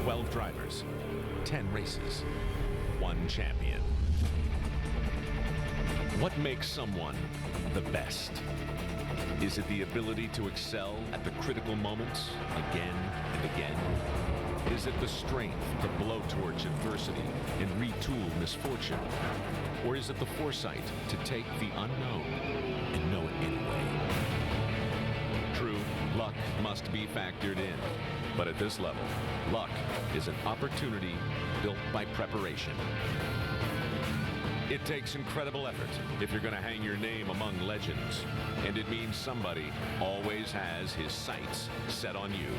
12 drivers, 10 races, 1 champion. What makes someone the best? Is it the ability to excel at the critical moments again and again? Is it the strength to blowtorch adversity and retool misfortune? Or is it the foresight to take the unknown and know it anyway? True, luck must be factored in. But at this level, luck is an opportunity built by preparation. It takes incredible effort if you're going to hang your name among legends. And it means somebody always has his sights set on you.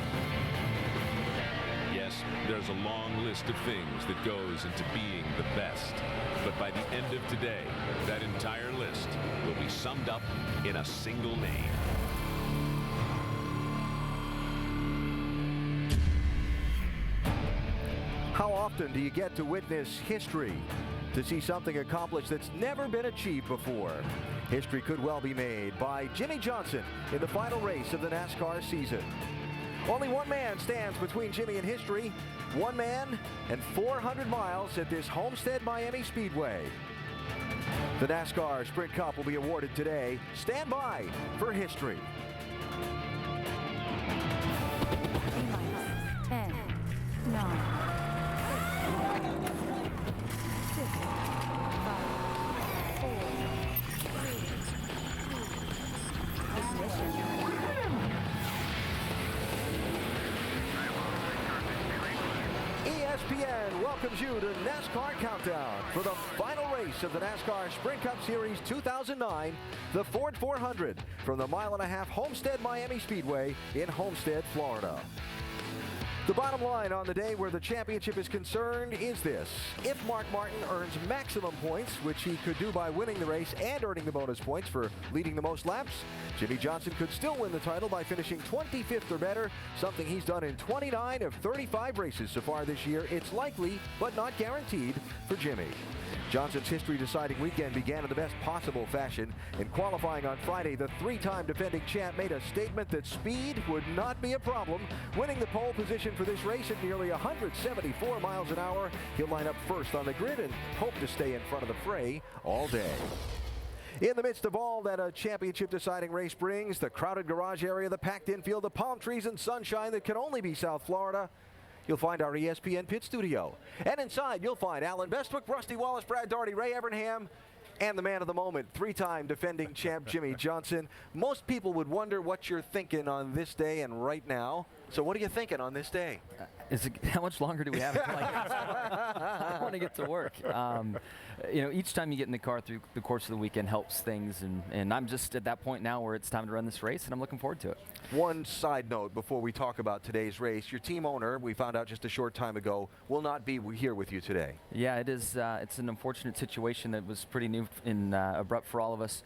Yes, there's a long list of things that goes into being the best. But by the end of today, that entire list will be summed up in a single name. How often do you get to witness history? To see something accomplished that's never been achieved before? History could well be made by Jimmie Johnson in the final race of the NASCAR season. Only one man stands between Jimmie and history. One man and 400 miles at this Homestead-Miami Speedway. The NASCAR Sprint Cup will be awarded today. Stand by for history. 10, 9, 6, 5, 4, 3, 2, ignition. ESPN welcomes you to NASCAR Countdown for the final race of the NASCAR Sprint Cup Series 2009, the Ford 400 from the mile-and-a-half Homestead-Miami Speedway in Homestead, Florida. The bottom line on the day where the championship is concerned is this: if Mark Martin earns maximum points, which he could do by winning the race and earning the bonus points for leading the most laps, Jimmie Johnson could still win the title by finishing 25th or better, something he's done in 29 of 35 races so far this year. It's likely, but not guaranteed, for Jimmie. Johnson's history-deciding weekend began in the best possible fashion. In qualifying on Friday, the three-time defending champ made a statement that speed would not be a problem. Winning the pole position for this race at nearly 174 miles an hour, he'll line up first on the grid and hope to stay in front of the fray all day. In the midst of all that a championship-deciding race brings, the crowded garage area, the packed infield, the palm trees and sunshine that can only be South Florida, you'll find our ESPN pit studio. And inside, you'll find Alan Bestwick, Rusty Wallace, Brad Daugherty, Ray Evernham, and the man of the moment, three-time defending champ Jimmie Johnson. Most people would wonder what you're thinking on this day and right now. So what are you thinking on this day? How much longer do we have until I want to get to work? You know, each time you get in the car through the course of the weekend helps things, and I'm just at that point now where it's time to run this race, and I'm looking forward to it. One side note before we talk about today's race: your team owner, we found out just a short time ago, will not be here with you today. Yeah, it is. It's an unfortunate situation that was pretty new and abrupt for all of us.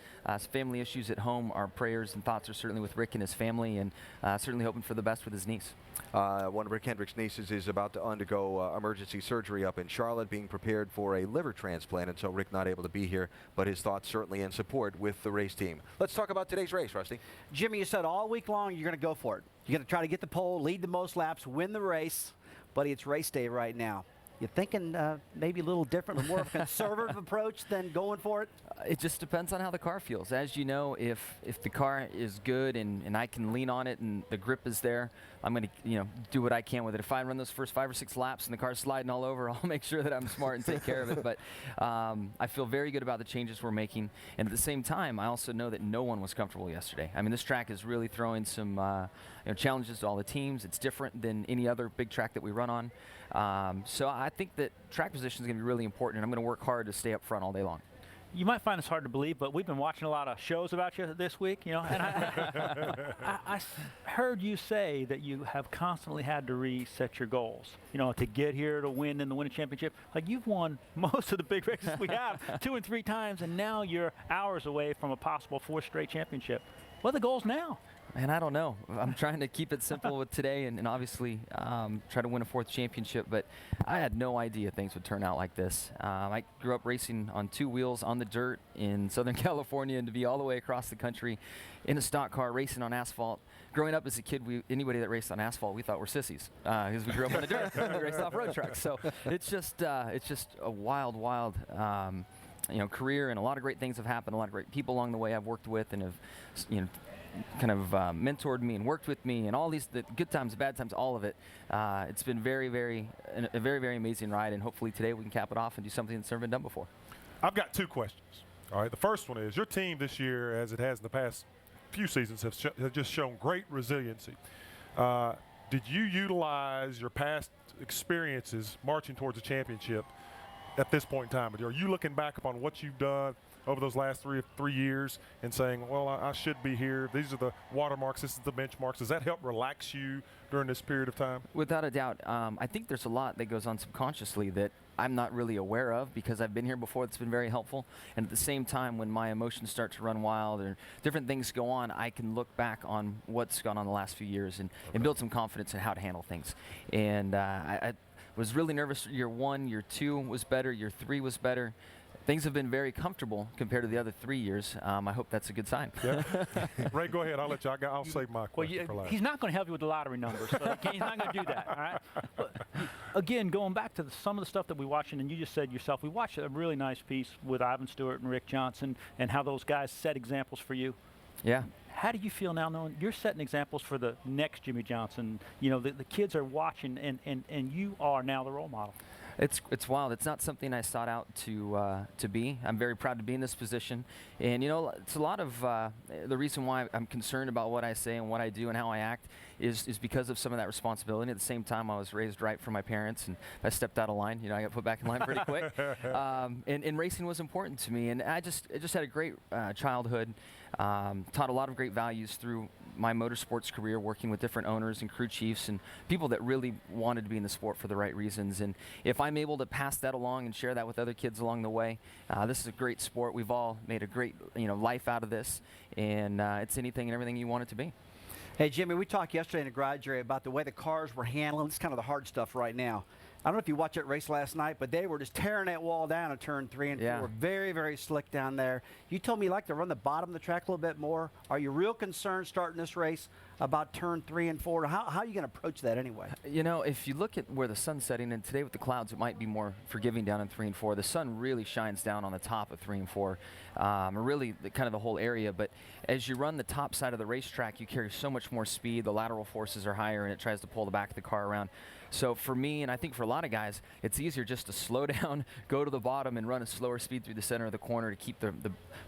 Family issues at home. Our prayers and thoughts are certainly with Rick and his family, and certainly hoping for the best with his niece. One of Rick Hendrick's nieces is about to undergo emergency surgery up in Charlotte, being prepared for a liver transplant, and so Rick not able to be here, but his thoughts certainly in support with the race team. Let's talk about today's race, Rusty. Jimmie, you said all week long you're going to go for it. You're going to try to get the pole, lead the most laps, win the race. Buddy, it's race day right now. You thinking maybe a little different, a more conservative approach than going for it? It just depends on how the car feels. As you know, if the car is good and I can lean on it and the grip is there, I'm going to do what I can with it. If I run those first 5 or 6 laps and the car's sliding all over, I'll make sure that I'm smart and take care of it. But I feel very good about the changes we're making. And at the same time, I also know that no one was comfortable yesterday. I mean, this track is really throwing some challenges to all the teams. It's different than any other big track that we run on. So I think that track position is going to be really important, and I'm going to work hard to stay up front all day long. You might find this hard to believe, but we've been watching a lot of shows about you this week, and I heard you say that you have constantly had to reset your goals, to get here, to win and to win a championship. Like, you've won most of the big races we have 2 and 3 times, and now you're hours away from a possible 4th straight championship. What are the goals now? Man, I don't know. I'm trying to keep it simple with today and obviously try to win a 4th championship, but I had no idea things would turn out like this. I grew up racing on 2 wheels on the dirt in Southern California, and to be all the way across the country in a stock car racing on asphalt. Growing up as a kid, anybody that raced on asphalt, we thought were sissies because we grew up on the dirt. We raced off road trucks. So it's just a wild, wild career, and a lot of great things have happened. A lot of great people along the way I've worked with and have, kind of mentored me and worked with me, and all the good times, the bad times, all of it. It's been a very, very amazing ride, and hopefully today we can cap it off and do something that's never been done before. I've got 2 questions. All right, the first one is, your team this year, as it has in the past few seasons, have just shown great resiliency. Did you utilize your past experiences marching towards a championship at this point in time? Are you looking back upon what you've done over those last three years and saying, well, I should be here, these are the watermarks, this is the benchmarks? Does that help relax you during this period of time? Without a doubt. I think there's a lot that goes on subconsciously that I'm not really aware of because I've been here before. That's been very helpful. And at the same time, when my emotions start to run wild or different things go on, I can look back on what's gone on the last few years and build some confidence in how to handle things. And I was really nervous year 1, year 2 was better, year 3 was better. Things have been very comfortable compared to the other 3 years. I hope that's a good sign. Yeah. Ray, go ahead. I'll save my question for last. He's not going to help you with the lottery numbers. So he's not going to do that. All right. But again, going back to some of the stuff that we watched, and you just said yourself, we watched a really nice piece with Ivan Stewart and Rick Johnson, and how those guys set examples for you. Yeah. How do you feel now knowing you're setting examples for the next Jimmy Johnson? The kids are watching, and you are now the role model. It's wild. It's not something I sought out to be. I'm very proud to be in this position, and it's a lot of the reason why I'm concerned about what I say and what I do and how I act is because of some of that responsibility. At the same time, I was raised right from my parents, and if I stepped out of line, I got put back in line pretty quick. And racing was important to me, and I just had a great childhood. Taught a lot of great values through my motorsports career, working with different owners and crew chiefs and people that really wanted to be in the sport for the right reasons. And if I'm able to pass that along and share that with other kids along the way, this is a great sport. We've all made a great life out of this, and it's anything and everything you want it to be. Hey, Jimmy, we talked yesterday in the garage area about the way the cars were handling. It's kind of the hard stuff right now. I don't know if you watched that race last night, but they were just tearing that wall down at turn 3 and 4. Very, very slick down there. You told me you like to run the bottom of the track a little bit more. Are you real concerned starting this race about turn 3 and 4? How are you going to approach that anyway? If you look at where the sun's setting, and today with the clouds, it might be more forgiving down in 3 and 4. The sun really shines down on the top of 3 and 4, really kind of the whole area. But as you run the top side of the racetrack, you carry so much more speed. The lateral forces are higher, and it tries to pull the back of the car around. So for me, and I think for a lot of guys, it's easier just to slow down, go to the bottom, and run a slower speed through the center of the corner to keep the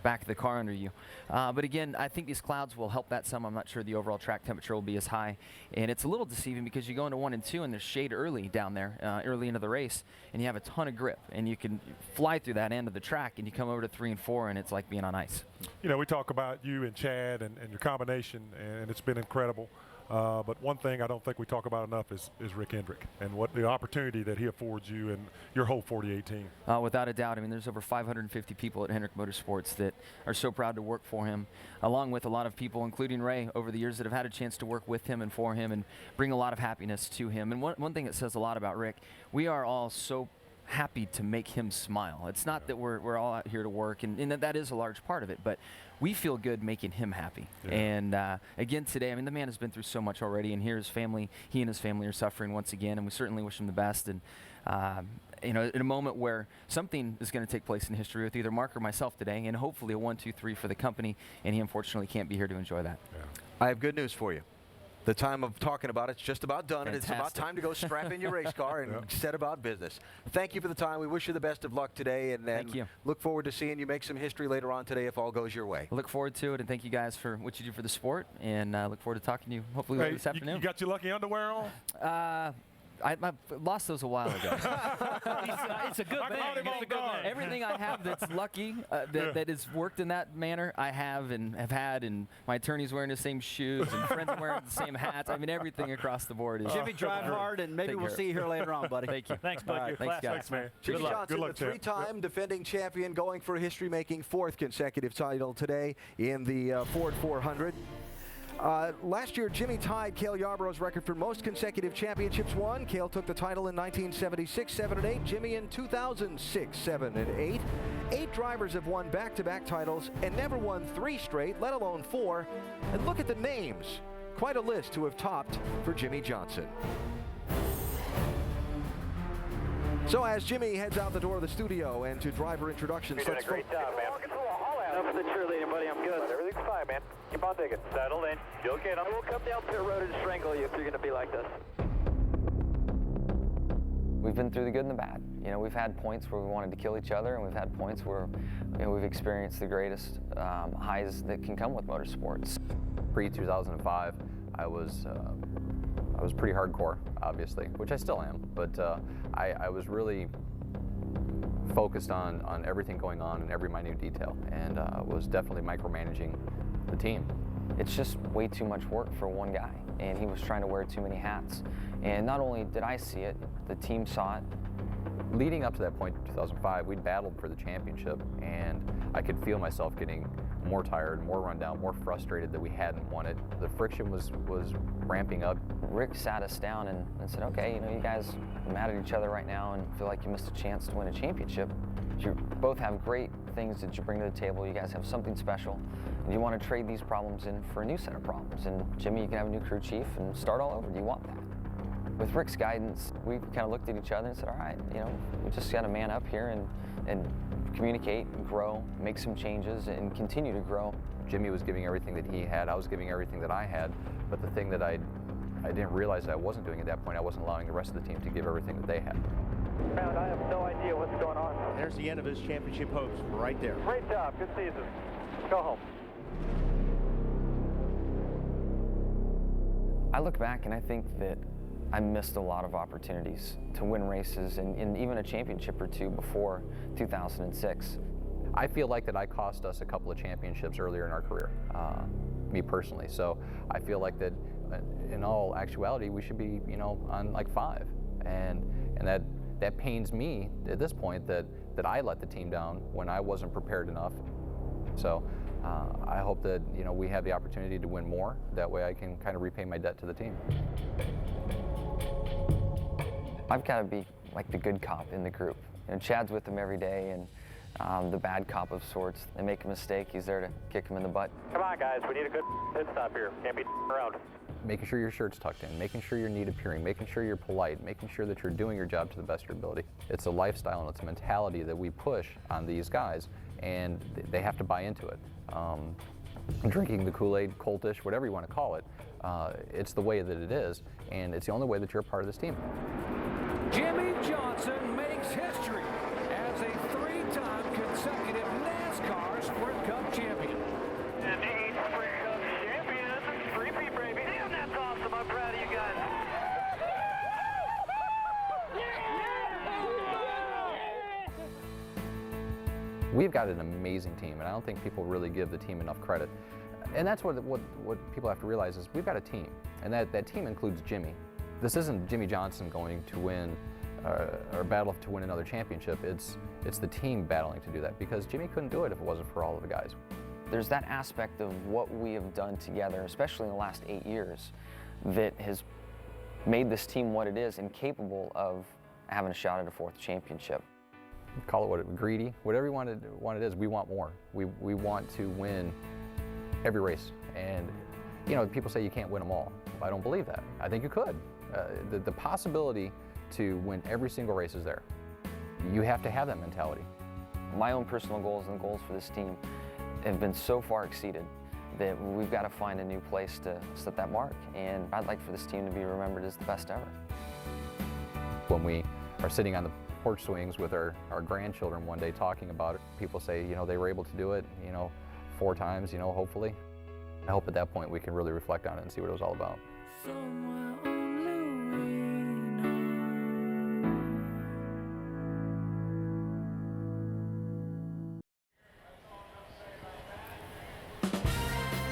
back of the car under you. But again, I think these clouds will help that some. I'm not sure the overall track temperature will be as high. And it's a little deceiving because you go into 1 and 2, and there's shade early down there, early into the race, and you have a ton of grip. And you can fly through that end of the track, and you come over to 3 and 4, and it's like being on ice. We talk about you and Chad and your combination, and it's been incredible. But one thing I don't think we talk about enough is Rick Hendrick and what the opportunity that he affords you and your whole 48 team. Without a doubt. I mean, there's over 550 people at Hendrick Motorsports that are so proud to work for him, along with a lot of people, including Ray, over the years that have had a chance to work with him and for him and bring a lot of happiness to him. And one thing that says a lot about Rick, we are all so happy to make him smile. It's not that we're all out here to work, and that is a large part of it, but we feel good making him happy. Yeah. And again today, I mean, the man has been through so much already, and here his family, he and his family are suffering once again, and we certainly wish him the best. And in a moment where something is going to take place in history with either Mark or myself today, and hopefully a 1, 2, 3 for the company, and he unfortunately can't be here to enjoy that. Yeah. I have good news for you. The time of talking about it's just about done, Fantastic. and it's about time to go strap in your race car and set about business. Thank you for the time. We wish you the best of luck today, and thank you. Look forward to seeing you make some history later on today if all goes your way. I look forward to it, and thank you guys for what you do for the sport, and look forward to talking to you hopefully later this afternoon. You got your lucky underwear on? I lost those a while ago. It's a good thing. It's a good thing. Everything I have that's lucky, that has worked in that manner, I have and have had, and my attorney's wearing the same shoes, and friends are wearing the same hats. I mean, everything across the board is. Jimmy, drive hard, and maybe we'll see you here later on, buddy. Thank you. Thanks, bud. Right, thanks, guys. Thanks, man. Jimmy Good luck. Johnson, Good luck, the three-time defending champion, going for a history-making 4th consecutive title today in the Ford 400. Last year, Jimmy tied Cale Yarborough's record for most consecutive championships won. Cale took the title in 1976, 7 and 8. Jimmy in 2006, 7 and 8. 8 drivers have won back-to-back titles and never won 3 straight, let alone 4. And look at the names. Quite a list to have topped for Jimmy Johnson. So as Jimmy heads out the door of the studio and to driver introductions, You're doing a great job, man. Enough for the cheerleading, buddy. I'm good. Everything's fine, man. Keep on digging. Settle in. You'll get them. I will come down pit road and strangle you if you're going to be like this. We've been through the good and the bad. You know, we've had points where we wanted to kill each other, and we've had points where, you know, we've experienced the greatest highs that can come with motorsports. Pre-2005, I was pretty hardcore, obviously, which I still am, but I was really focused on everything going on and every minute detail, and was definitely micromanaging the team. It's just way too much work for one guy, and he was trying to wear too many hats. And not only did I see it, the team saw it. Leading up to that point in 2005, we'd battled for the championship, and I could feel myself getting more tired, more run down, more frustrated that we hadn't won it. The friction was ramping up. Rick sat us down and said, okay, you know, you guys are mad at each other right now and feel like you missed a chance to win a championship. You both have great things that you bring to the table. You guys have something special, and you want to trade these problems in for a new set of problems. And Jimmy, you can have a new crew chief and start all over. Do you want that? With Rick's guidance, we kind of looked at each other and said, all right, you know, we just got to man up here and communicate, grow, make some changes, and continue to grow. Jimmy was giving everything that he had. I was giving everything that I had. But the thing that I didn't realize I wasn't doing at that point, I wasn't allowing the rest of the team to give everything that they had. Man, I have no idea what's going on. There's the end of his championship hopes right there. Great job. Good season. Go home. I look back and I think that I missed a lot of opportunities to win races and even a championship or two before 2006. I feel like that I cost us a couple of championships earlier in our career, me personally. So I feel like that in all actuality, we should be, you know, on like 5. And that pains me at this point that I let the team down when I wasn't prepared enough. So I hope that, you know, we have the opportunity to win more. That way I can kind of repay my debt to the team. I've got to be like the good cop in the group. You know, Chad's with them every day, and the bad cop of sorts. They make a mistake, he's there to kick them in the butt. Come on, guys. We need a good pit stop here. Can't be around. Making sure your shirt's tucked in, making sure you're neat appearing, making sure you're polite, making sure that you're doing your job to the best of your ability. It's a lifestyle and it's a mentality that we push on these guys, and they have to buy into it. Drinking the Kool-Aid, coltish, whatever you want to call it, it's the way that it is, and it's the only way that you're a part of this team. Jimmy Johnson makes history as a 3-time consecutive NASCAR Sprint Cup champion. And 8 Sprint Cup champions. 3-peat, baby. Damn, that's awesome. I'm proud of you guys. We've got an amazing team, and I don't think people really give the team enough credit. And that's what people have to realize is we've got a team, and that team includes Jimmy. This isn't Jimmy Johnson going to win or battle to win another championship. It's the team battling to do that, because Jimmy couldn't do it if it wasn't for all of the guys. There's that aspect of what we have done together, especially in the last 8 years, that has made this team what it is and capable of having a shot at a 4th championship. Call it greedy, whatever you want it is. We want more. We want to win every race, and you know, people say you can't win them all. I don't believe that. I think you could. The possibility to win every single race is there. You have to have that mentality. My own personal goals and goals for this team have been so far exceeded that we've got to find a new place to set that mark, and I'd like for this team to be remembered as the best ever. When we are sitting on the porch swings with our grandchildren one day talking about it, people say, you know, they were able to do it, you know, 4 times, you know, hopefully. I hope at that point we can really reflect on it and see what it was all about.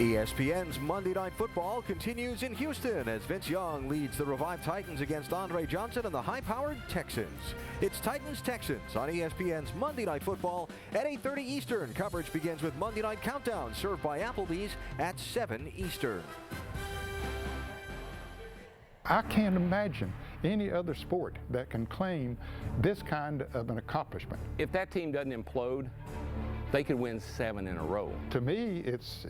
ESPN's Monday Night Football continues in Houston as Vince Young leads the revived Titans against Andre Johnson and the high-powered Texans. It's Titans-Texans on ESPN's Monday Night Football at 8:30 Eastern. Coverage begins with Monday Night Countdown, served by Applebee's at 7 Eastern. I can't imagine any other sport that can claim this kind of an accomplishment. If that team doesn't implode, they could win 7 in a row. To me, it's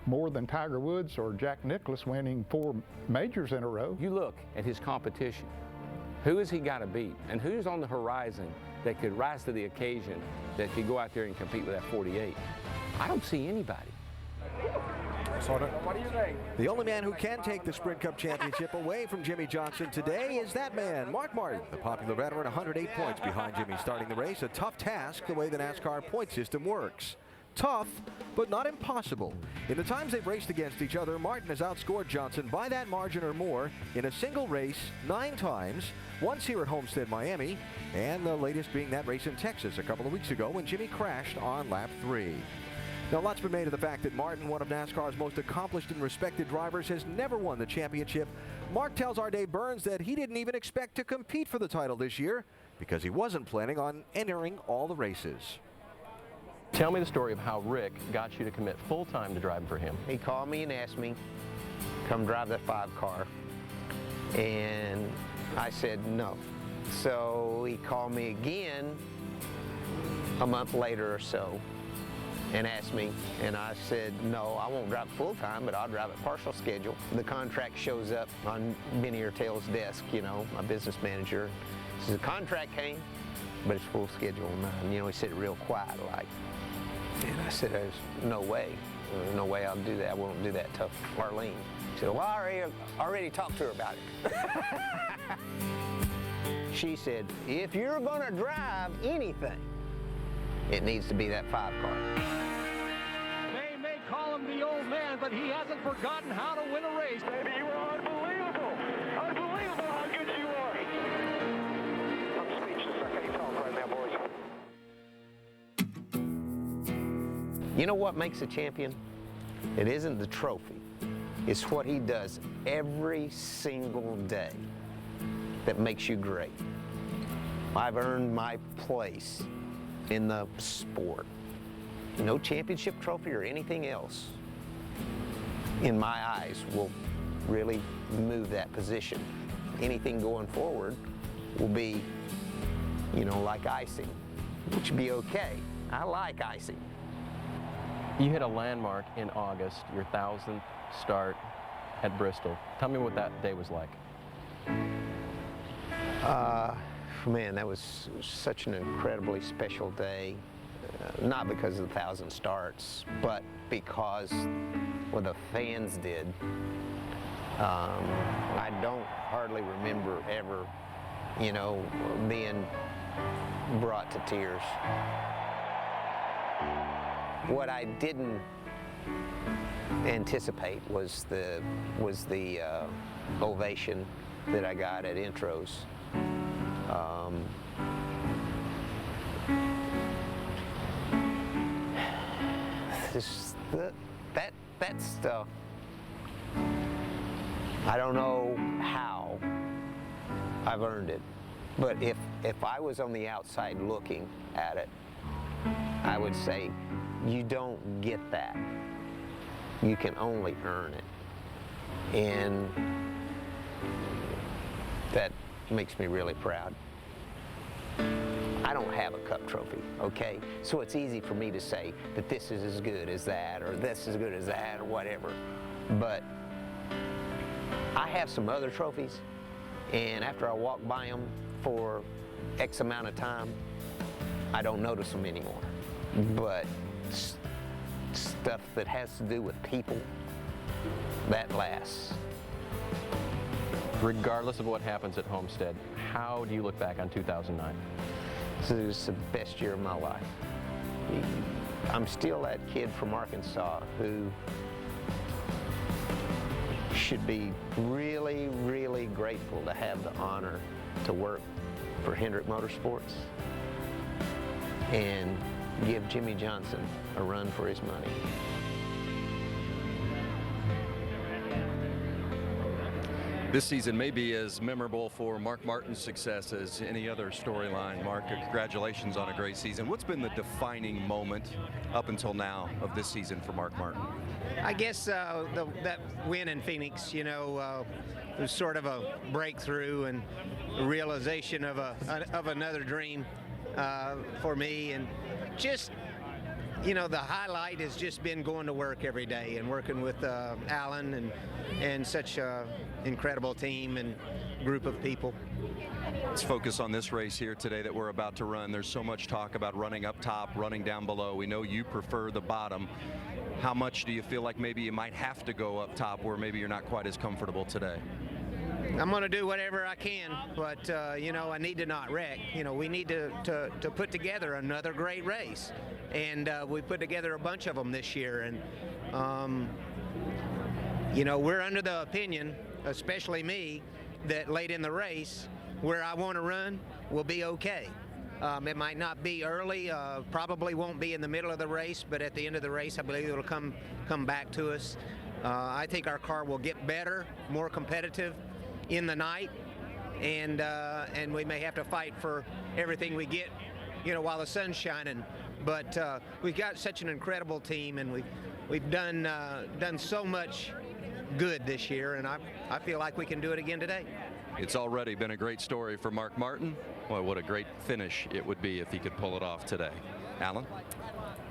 more than Tiger Woods or Jack Nicklaus winning 4 majors in a row. You look at his competition. Who has he got to beat? And who's on the horizon that could rise to the occasion, that could go out there and compete with that 48? I don't see anybody. What do you think? The only man who can take the Sprint Cup championship away from Jimmy Johnson today is that man, Mark Martin, the popular veteran, 108 points behind Jimmy starting the race. A tough task the way the NASCAR point system works. Tough, but not impossible. In the times they've raced against each other, Martin has outscored Johnson by that margin or more in a single race 9 times, once here at Homestead-Miami, and the latest being that race in Texas a couple of weeks ago when Jimmy crashed on lap 3. Now, lots been made of the fact that Martin, one of NASCAR's most accomplished and respected drivers, has never won the championship. Mark tells our Dave Burns that he didn't even expect to compete for the title this year because he wasn't planning on entering all the races. Tell me the story of how Rick got you to commit full-time to driving for him. He called me and asked me, come drive that 5 car. And I said no. So he called me again a month later or so and asked me, and I said, no, I won't drive full-time, but I'll drive at partial schedule. The contract shows up on Benny Urtel's desk, you know, my business manager. He says, the contract came, but it's full schedule on mine. You know, he said it real quiet like. And I said, there's no way. There's no way I'll do that. I won't do that to Arlene. She said, well, I already talked to her about it. She said, if you're gonna drive anything, it needs to be that 5 car. They may call him the old man, but he hasn't forgotten how to win a race. Baby, you are unbelievable. Unbelievable how good you are. I'm speechless. I can't talk right now, boys. You know what makes a champion? It isn't the trophy. It's what he does every single day that makes you great. I've earned my place in the sport. No championship trophy or anything else, in my eyes, will really move that position. Anything going forward will be, you know, like icing, which would be okay. I like icing. You hit a landmark in August, your 1,000th start at Bristol. Tell me what that day was like. Man, that was such an incredibly special day. Not because of the 1,000 starts, but because what the fans did. I don't hardly remember ever, you know, being brought to tears. What I didn't anticipate was the ovation that I got at intros. That stuff, I don't know how I've earned it, but if I was on the outside looking at it, I would say, you don't get that. You can only earn it. And that makes me really proud. I don't have a cup trophy, okay? So it's easy for me to say that this is as good as that, or this is as good as that, or whatever. But I have some other trophies, and after I walk by them for X amount of time, I don't notice them anymore. But stuff that has to do with people, that lasts. Regardless of what happens at Homestead, how do you look back on 2009? This is the best year of my life. I'm still that kid from Arkansas who should be really, really grateful to have the honor to work for Hendrick Motorsports and give Jimmy Johnson a run for his money. This season may be as memorable for Mark Martin's success as any other storyline. Mark, congratulations on a great season. What's been the defining moment up until now of this season for Mark Martin? I guess that win in Phoenix, you know, was sort of a breakthrough and a realization of another dream for me. And just, you know, the highlight has just been going to work every day and working with Alan and such an incredible team and group of people. Let's focus on this race here today that we're about to run. There's so much talk about running up top, running down below. We know you prefer the bottom. How much do you feel like maybe you might have to go up top where maybe you're not quite as comfortable today? I'm going to do whatever I can, but, you know, I need to not wreck. You know, we need to put together another great race. And we put together a bunch of them this year. And, you know, we're under the opinion, especially me, that late in the race, where I want to run will be okay. It might not be early, probably won't be in the middle of the race, but at the end of the race, I believe it'll come back to us. I think our car will get better, more competitive in the night, and we may have to fight for everything we get, you know, while the sun's shining. But we've got such an incredible team, and we've done so much good this year, and I feel like we can do it again today. It's already been a great story for Mark Martin. Well, what a great finish it would be if he could pull it off today. Alan?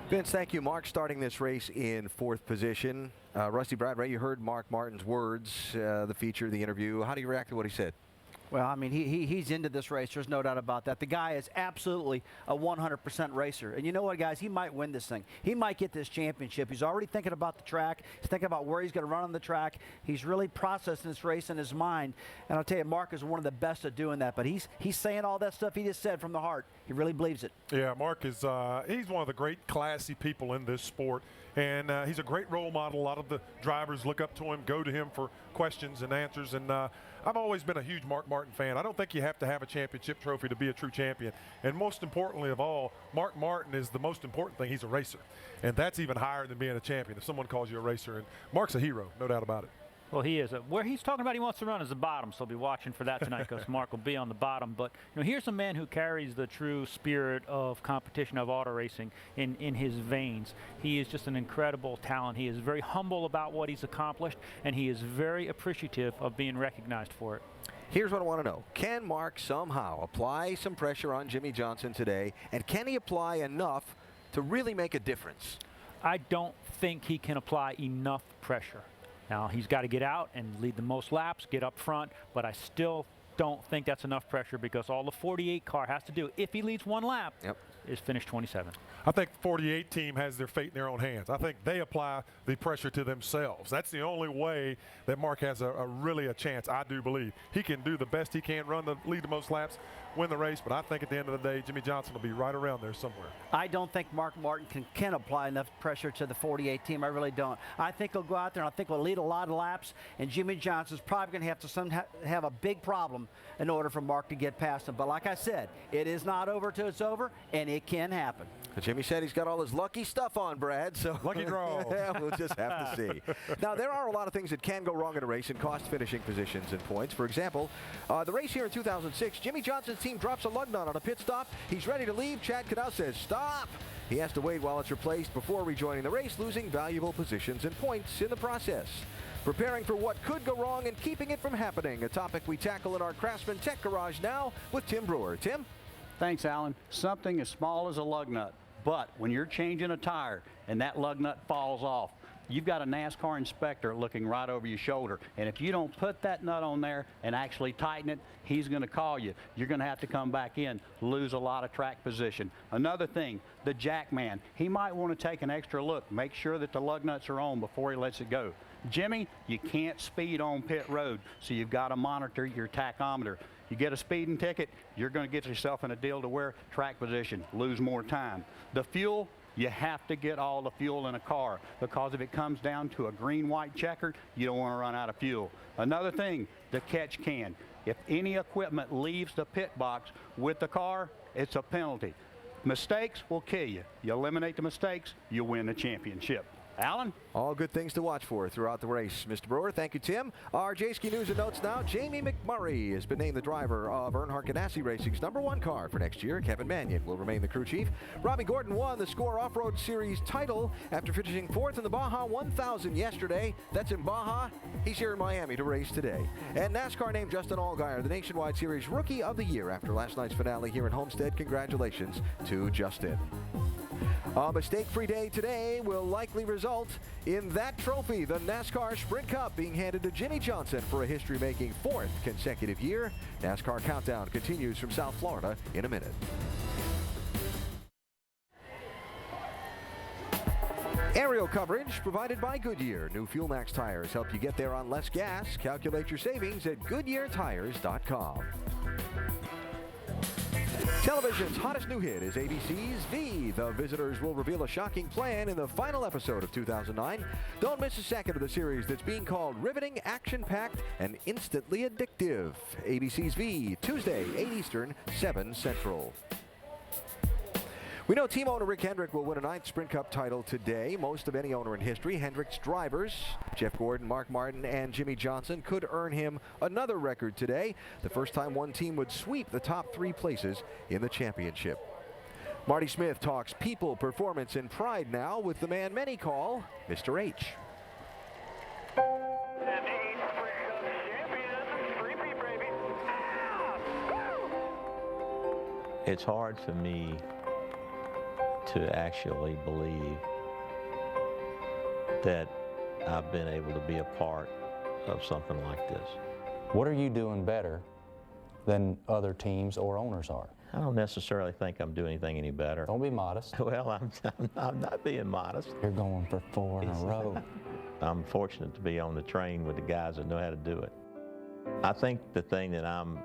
Vince, thank you. Mark starting this race in 4th position. Rusty Bradbury, you heard Mark Martin's words, the feature, the interview. How do you react to what he said? Well, I mean, he's into this race. There's no doubt about that. The guy is absolutely a 100% racer. And you know what, guys? He might win this thing. He might get this championship. He's already thinking about the track. He's thinking about where he's going to run on the track. He's really processing this race in his mind. And I'll tell you, Mark is one of the best at doing that. But he's saying all that stuff he just said from the heart. He really believes it. Yeah, Mark is he's one of the great classy people in this sport. And he's a great role model. A lot of the drivers look up to him, go to him for questions and answers. And I've always been a huge Mark Martin fan. I don't think you have to have a championship trophy to be a true champion. And most importantly of all, Mark Martin is the most important thing. He's a racer. And that's even higher than being a champion if someone calls you a racer. And Mark's a hero, no doubt about it. Well, he is. Where he's talking about he wants to run is the bottom, so I'll be watching for that tonight because Mark will be on the bottom. But you know, here's a man who carries the true spirit of competition, of auto racing in his veins. He is just an incredible talent. He is very humble about what he's accomplished, and he is very appreciative of being recognized for it. Here's what I want to know. Can Mark somehow apply some pressure on Jimmy Johnson today, and can he apply enough to really make a difference? I don't think he can apply enough pressure. Now, he's got to get out and lead the most laps, get up front, but I still don't think that's enough pressure because all the 48 car has to do, if he leads one lap, is finish 27. I think the 48 team has their fate in their own hands. I think they apply the pressure to themselves. That's the only way that Mark has really a chance, I do believe. He can do the best he can, lead the most laps, win the race, but I think at the end of the day, Jimmy Johnson will be right around there somewhere. I don't think Mark Martin can apply enough pressure to the 48 team. I really don't. I think he'll go out there and I think he'll lead a lot of laps, and Jimmy Johnson's probably going to have to have a big problem in order for Mark to get past him. But like I said, it is not over till it's over, and it can happen. Jimmy said he's got all his lucky stuff on, Brad. So lucky draw. Yeah, we'll just have to see. Now, there are a lot of things that can go wrong in a race and cost finishing positions and points. For example, the race here in 2006, Jimmy Johnson's team drops a lug nut on a pit stop. He's ready to leave. Chad Cadell says, stop. He has to wait while it's replaced before rejoining the race, losing valuable positions and points in the process. Preparing for what could go wrong and keeping it from happening, a topic we tackle in our Craftsman Tech Garage now with Tim Brewer. Tim? Thanks, Alan. Something as small as a lug nut, but when you're changing a tire and that lug nut falls off, you've got a NASCAR inspector looking right over your shoulder, and if you don't put that nut on there and actually tighten it, he's going to call you. You're going to have to come back in, lose a lot of track position. Another thing, the jack man, he might want to take an extra look, make sure that the lug nuts are on before he lets it go. Jimmy, you can't speed on pit road, so you've got to monitor your tachometer. You get a speeding ticket, you're going to get yourself in a deal to wear track position, lose more time. The fuel, you have to get all the fuel in a car, because if it comes down to a green-white checker, you don't want to run out of fuel. Another thing, the catch can. If any equipment leaves the pit box with the car, it's a penalty. Mistakes will kill you. You eliminate the mistakes, you win the championship. Alan? All good things to watch for throughout the race, Mr. Brewer. Thank you, Tim. Our J-Ski News and Notes now. Jamie McMurray has been named the driver of Earnhardt Ganassi Racing's #1 car for next year. Kevin Mannion will remain the crew chief. Robbie Gordon won the Score Off-Road Series title after finishing 4th in the Baja 1000 yesterday. That's in Baja. He's here in Miami to race today. And NASCAR named Justin Allgaier the Nationwide Series Rookie of the Year after last night's finale here in Homestead. Congratulations to Justin. A mistake-free day today will likely result in that trophy, the NASCAR Sprint Cup, being handed to Jimmy Johnson for a history-making 4th consecutive year. NASCAR Countdown continues from South Florida in a minute. Aerial coverage provided by Goodyear. New Fuel Max tires help you get there on less gas. Calculate your savings at GoodyearTires.com. Television's hottest new hit is ABC's V. The visitors will reveal a shocking plan in the final episode of 2009. Don't miss a second of the series that's being called riveting, action-packed, and instantly addictive. ABC's V, Tuesday, 8 Eastern, 7 Central. We know team owner Rick Hendrick will win a 9th Sprint Cup title today, most of any owner in history. Hendrick's drivers, Jeff Gordon, Mark Martin, and Jimmy Johnson, could earn him another record today, the first time one team would sweep the top 3 places in the championship. Marty Smith talks people, performance, and pride now with the man many call Mr. H. It's hard for me to actually believe that I've been able to be a part of something like this. What are you doing better than other teams or owners are? I don't necessarily think I'm doing anything any better. Don't be modest. Well, I'm not being modest. You're going for 4 in a row. I'm fortunate to be on the train with the guys that know how to do it. I think the thing that I'm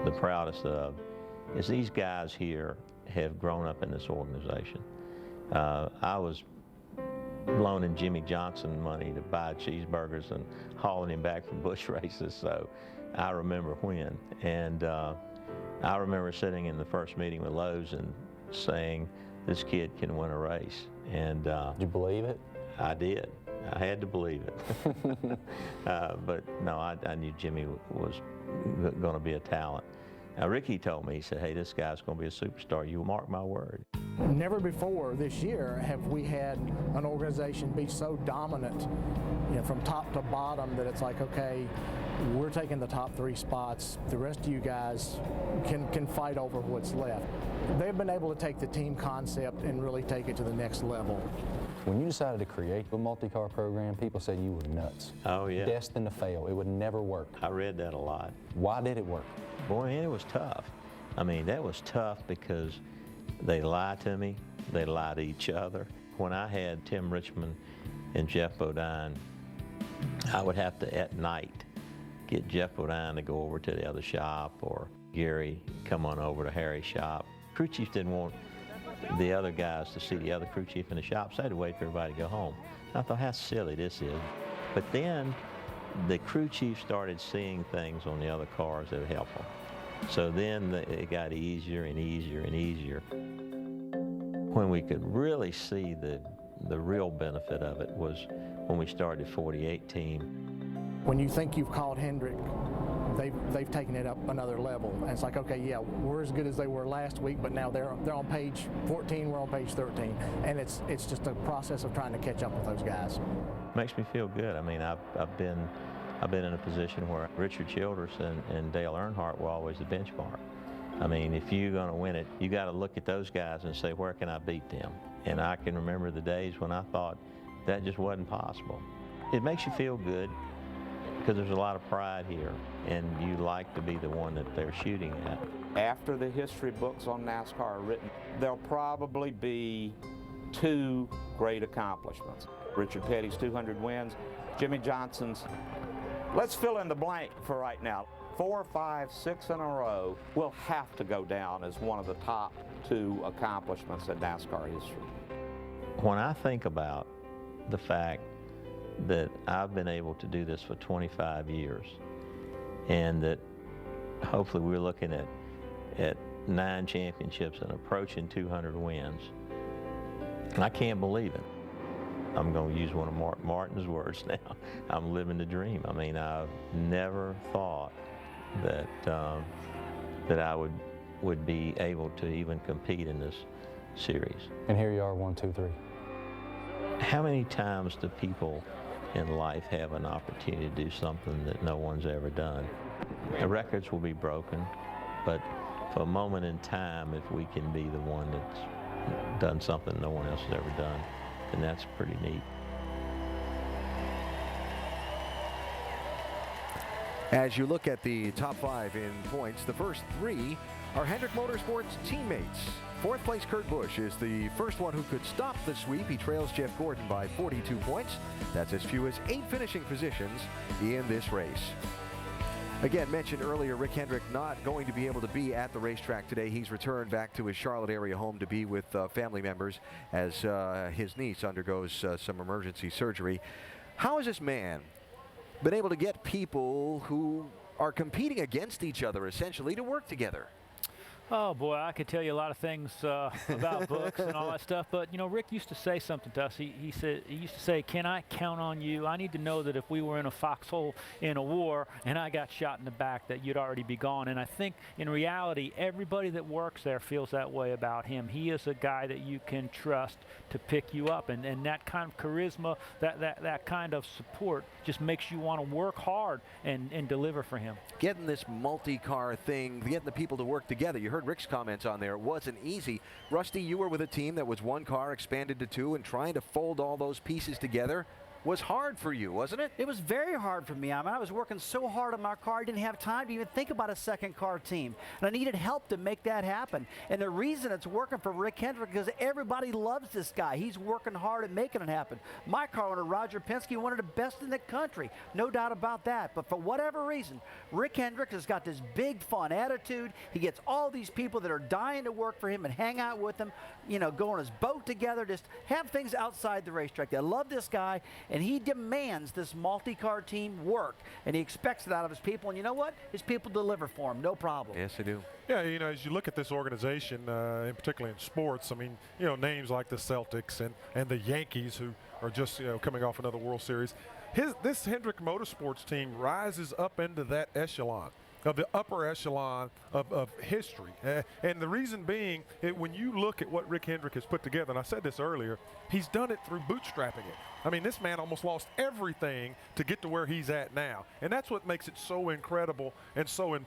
the proudest of is these guys here have grown up in this organization. I was loaning Jimmy Johnson money to buy cheeseburgers and hauling him back from bush races, so I remember when. And I remember sitting in the first meeting with Lowe's and saying, this kid can win a race. And did you believe it? I did. I had to believe it. But no, I knew Jimmy was going to be a talent. Now, Ricky told me, he said, hey, this guy's going to be a superstar. You mark my word. Never before this year have we had an organization be so dominant, from top to bottom, that it's like, okay, we're taking the top 3 spots. The rest of you guys can fight over what's left. They've been able to take the team concept and really take it to the next level. When you decided to create the multi-car program, people said you were nuts. Oh, yeah. Destined to fail. It would never work. I read that a lot. Why did it work? Boy, it was tough. I mean, that was tough because they lied to me. They lied to each other. When I had Tim Richmond and Jeff Bodine, I would have to, at night, get Jeff Bodine to go over to the other shop, or Gary come on over to Harry's shop. Crew chief didn't want the other guys to see the other crew chief in the shop, so I had to wait for everybody to go home. I thought, how silly this is. But then the crew chief started seeing things on the other cars that would help them. So then it got easier and easier and easier. When we could really see the real benefit of it was when we started the 48 team. When you think you've called Hendrick, they've taken it up another level. And it's like, okay, yeah, we're as good as they were last week, but now they're on page 14, we're on page 13. And it's just a process of trying to catch up with those guys. Makes me feel good. I mean, I've been in a position where Richard Childress and Dale Earnhardt were always the benchmark. I mean, if you're going to win it, you got to look at those guys and say, where can I beat them? And I can remember the days when I thought that just wasn't possible. It makes you feel good because there's a lot of pride here, and you like to be the one that they're shooting at. After the history books on NASCAR are written, there'll probably be 2 great accomplishments. Richard Petty's 200 wins, Jimmy Johnson's, let's fill in the blank for right now. 4, 5, 6 in a row will have to go down as one of the top 2 accomplishments in NASCAR history. When I think about the fact that I've been able to do this for 25 years, and that hopefully we're looking at 9 championships and approaching 200 wins, I can't believe it. I'm going to use one of Mark Martin's words now. I'm living the dream. I mean, I've never thought that that I would be able to even compete in this series. And here you are, 1, 2, 3. How many times do people in life have an opportunity to do something that no one's ever done? The records will be broken, but for a moment in time, if we can be the one that's done something no one else has ever done, then that's pretty neat. As you look at the top 5 in points, the first 3 are Hendrick Motorsports teammates. 4th place Kurt Busch is the first one who could stop the sweep. He trails Jeff Gordon by 42 points. That's as few as 8 finishing positions in this race. Again, mentioned earlier, Rick Hendrick not going to be able to be at the racetrack today. He's returned back to his Charlotte area home to be with family members as his niece undergoes some emergency surgery. How has this man been able to get people who are competing against each other essentially to work together? Oh boy, I could tell you a lot of things about books and all that stuff, but you know, Rick used to say something to us. He used to say, "Can I count on you? I need to know that if we were in a foxhole in a war and I got shot in the back, that you'd already be gone." And I think in reality, everybody that works there feels that way about him. He is a guy that you can trust to pick you up, and that kind of charisma, that kind of support just makes you want to work hard and deliver for him. Getting this multi-car thing, getting the people to work together. You heard Rick's comments on there. It wasn't easy. Rusty, you were with a team that was 1 car expanded to 2, and trying to fold all those pieces together was hard for you, wasn't it? It was very hard for me. I mean, I was working so hard on my car, I didn't have time to even think about a 2nd car team. And I needed help to make that happen. And the reason it's working for Rick Hendrick is because everybody loves this guy. He's working hard at making it happen. My car owner, Roger Penske, one of the best in the country. No doubt about that. But for whatever reason, Rick Hendrick has got this big fun attitude. He gets all these people that are dying to work for him and hang out with him, you know, go on his boat together, just have things outside the racetrack. They love this guy, and he demands this multi-car team work, and he expects it out of his people. And you know what? His people deliver for him, no problem. Yes, they do. Yeah, you know, as you look at this organization, and particularly in sports, I mean, you know, names like the Celtics and the Yankees, who are just, you know, coming off another World Series. This Hendrick Motorsports team rises up into that echelon, of the upper echelon of history. And the reason being, when you look at what Rick Hendrick has put together, and I said this earlier, he's done it through bootstrapping it. I mean, this man almost lost everything to get to where he's at now. And that's what makes it so incredible and so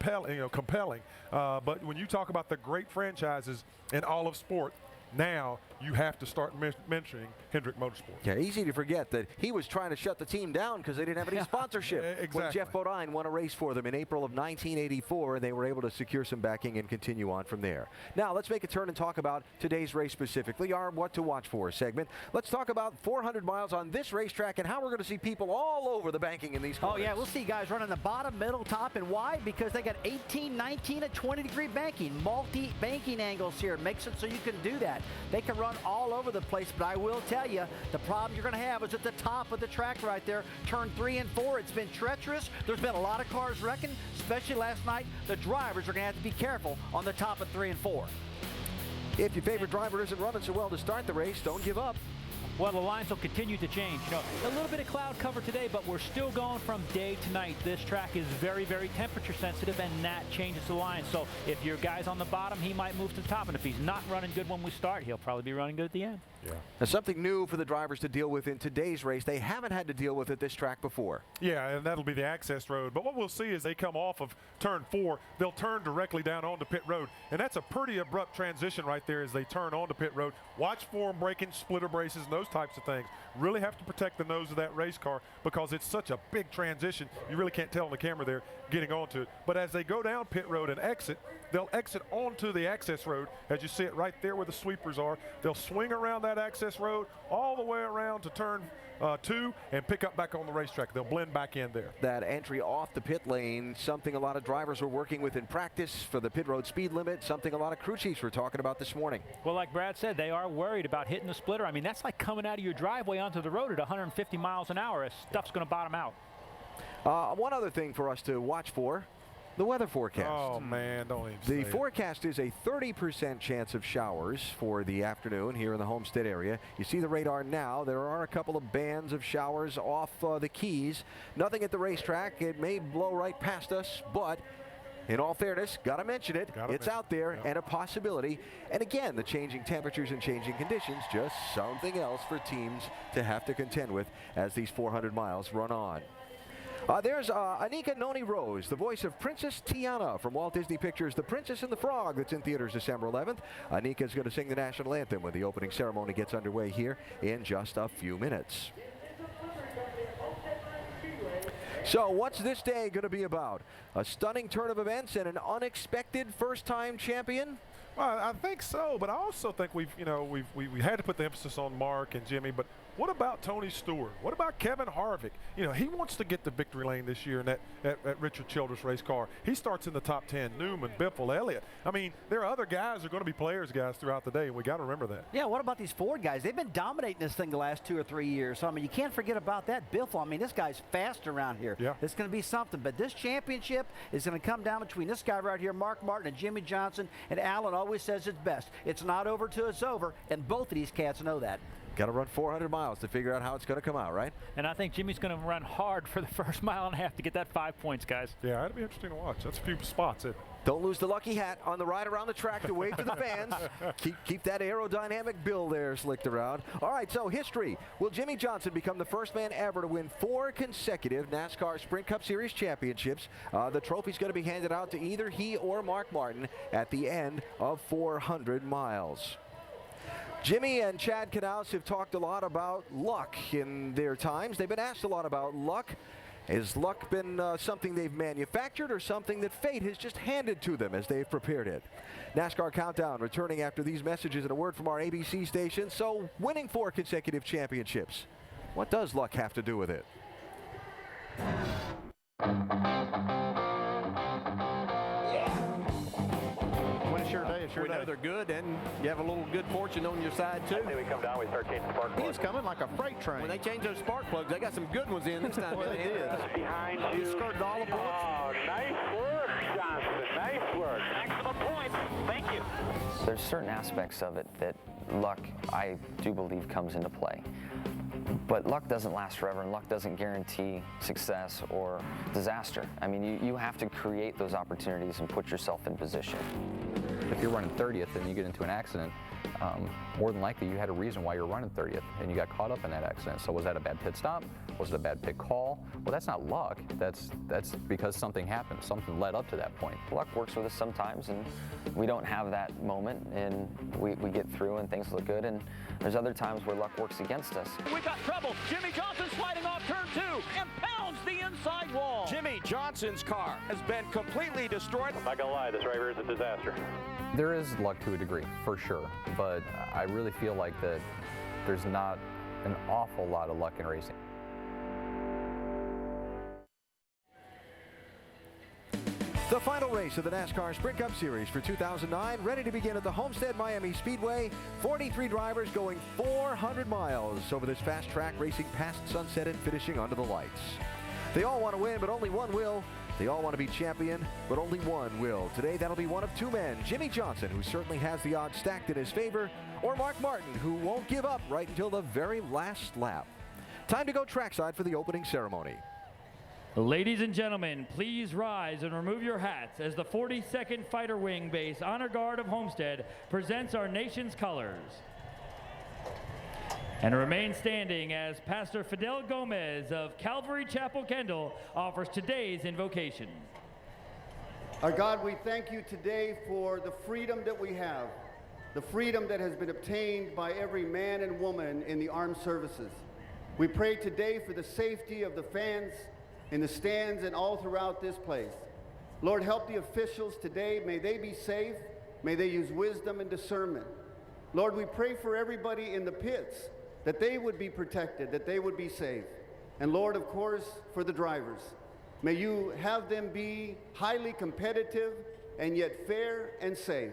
compelling. But when you talk about the great franchises in all of sport, now you have to start mentioning Hendrick Motorsports. Yeah, easy to forget that he was trying to shut the team down because they didn't have any sponsorship. Exactly. When Jeff Bodine won a race for them in April of 1984, and they were able to secure some backing and continue on from there. Now, let's make a turn and talk about today's race specifically, our What to Watch For segment. Let's talk about 400 miles on this racetrack and how we're going to see people all over the banking in these corners. Oh, yeah, we'll see guys running the bottom, middle, top, and wide because they got 18, 19, and 20-degree banking. Multi-banking angles here makes it so you can do that. They can run all over the place, but I will tell you, the problem you're going to have is at the top of the track right there, turn 3 and 4. It's been treacherous. There's been a lot of cars wrecking, especially last night. The drivers are going to have to be careful on the top of 3 and 4. If your favorite driver isn't running so well to start the race, don't give up. Well, the lines will continue to change. You know, a little bit of cloud cover today, but we're still going from day to night. This track is very, very temperature sensitive, and that changes the line. So if your guy's on the bottom, he might move to the top, and if he's not running good when we start, he'll probably be running good at the end. Yeah. Now, something new for the drivers to deal with in today's race. They haven't had to deal with at this track before. Yeah, and that'll be the access road. But what we'll see is they come off of turn 4, they'll turn directly down onto pit road. And that's a pretty abrupt transition right there as they turn onto pit road. Watch for them breaking splitter braces and those types of things. Really have to protect the nose of that race car because it's such a big transition. You really can't tell on the camera there getting onto it. But as they go down pit road and exit, they'll exit onto the access road. As you see it right there where the sweepers are, they'll swing around that access road all the way around to turn 2 and pick up back on the racetrack. They'll blend back in there. That entry off the pit lane, something a lot of drivers were working with in practice for the pit road speed limit, something a lot of crew chiefs were talking about this morning. Well, like Brad said, they are worried about hitting the splitter. I mean, that's like coming out of your driveway onto the road at 150 miles an hour. Stuff's going to bottom out. One other thing for us to watch for, The weather forecast. Oh, man, don't even The say it. forecast is a 30% chance of showers for the afternoon here in the Homestead area. You see the radar now. There are a couple of bands of showers off the Keys. Nothing at the racetrack. It may blow right past us, but in all fairness, got to mention it. It's out there and a possibility. And again, the changing temperatures and changing conditions, just something else for teams to have to contend with as these 400 miles run on. There's Anika Noni Rose, the voice of Princess Tiana from Walt Disney Pictures' The Princess and the Frog, that's in theaters December 11th. Anika's going to sing the national anthem when the opening ceremony gets underway here in just a few minutes. So what's this day going to be about? A stunning turn of events and an unexpected first-time champion? Well, I think so, but I also think we had to put the emphasis on Mark and Jimmy, but what about Tony Stewart? What about Kevin Harvick? You know, he wants to get to victory lane this year in that Richard Childress race car. He starts in the top 10. Newman, Biffle, Elliott. I mean, there are other guys who are going to be players, guys, throughout the day, and we got to remember that. Yeah, what about these Ford guys? They've been dominating this thing the last 2 or 3 years. So, I mean, you can't forget about that. Biffle, I mean, this guy's fast around here. Yeah. It's going to be something. But this championship is going to come down between this guy right here, Mark Martin, and Jimmy Johnson. And Alan always says it's best. It's not over till it's over, and both of these cats know that. Got to run 400 miles to figure out how it's going to come out, right? And I think Jimmy's going to run hard for the first mile and a half to get that 5 points, guys. Yeah, that'd be interesting to watch. That's a few spots. Don't lose the lucky hat on the ride around the track to wave to the fans. Keep that aerodynamic bill there slicked around. All right, so history. Will Jimmy Johnson become the first man ever to win 4 consecutive NASCAR Sprint Cup Series championships? The trophy's going to be handed out to either he or Mark Martin at the end of 400 miles. Jimmy and Chad Knaus have talked a lot about luck in their times. They've been asked a lot about luck. Has luck been something they've manufactured or something that fate has just handed to them as they've prepared it? NASCAR Countdown returning after these messages and a word from our ABC station. So, winning 4 consecutive championships, what does luck have to do with it? When it's your day, it's your day. We know they're good, and you have a little good fortune on your side, too. we come down, we start changing spark plugs. He's coming like a freight train. When they change those spark plugs, they got some good ones in this time. Well, they did. Behind you. He skirted all the bullets. Oh, nice work, Johnson. Nice work. Thanks for the points. Thank you. There's certain aspects of it that luck, I do believe, comes into play. But luck doesn't last forever, and luck doesn't guarantee success or disaster. I mean, you have to create those opportunities and put yourself in position. If you're running 30th and you get into an accident, more than likely you had a reason why you're running 30th and you got caught up in that accident. So was that a bad pit stop? Was it a bad pit call? Well, that's not luck. That's because something happened. Something led up to that point. Luck works with us sometimes, and we don't have that moment, and we get through and things look good, and there's other times where luck works against us. We got trouble. Jimmy Johnson sliding off turn 2 and pounds the inside wall. Jimmy Johnson's car has been completely destroyed. I'm not going to lie, this right here is a disaster. There is luck to a degree, for sure, but I really feel like that there's not an awful lot of luck in racing. The final race of the NASCAR Sprint Cup Series for 2009, ready to begin at the Homestead-Miami Speedway. 43 drivers going 400 miles over this fast track, racing past sunset and finishing under the lights. They all want to win, but only one will. They all want to be champion, but only one will. Today, that'll be one of 2 men, Jimmy Johnson, who certainly has the odds stacked in his favor, or Mark Martin, who won't give up right until the very last lap. Time to go trackside for the opening ceremony. Ladies and gentlemen, please rise and remove your hats as the 42nd Fighter Wing Base Honor Guard of Homestead presents our nation's colors. And remain standing as Pastor Fidel Gomez of Calvary Chapel, Kendall offers today's invocation. Our God, we thank you today for the freedom that we have, the freedom that has been obtained by every man and woman in the armed services. We pray today for the safety of the fans in the stands and all throughout this place. Lord, help the officials today. May they be safe. May they use wisdom and discernment. Lord, we pray for everybody in the pits, that they would be protected, that they would be safe. And Lord, of course, for the drivers, may you have them be highly competitive and yet fair and safe.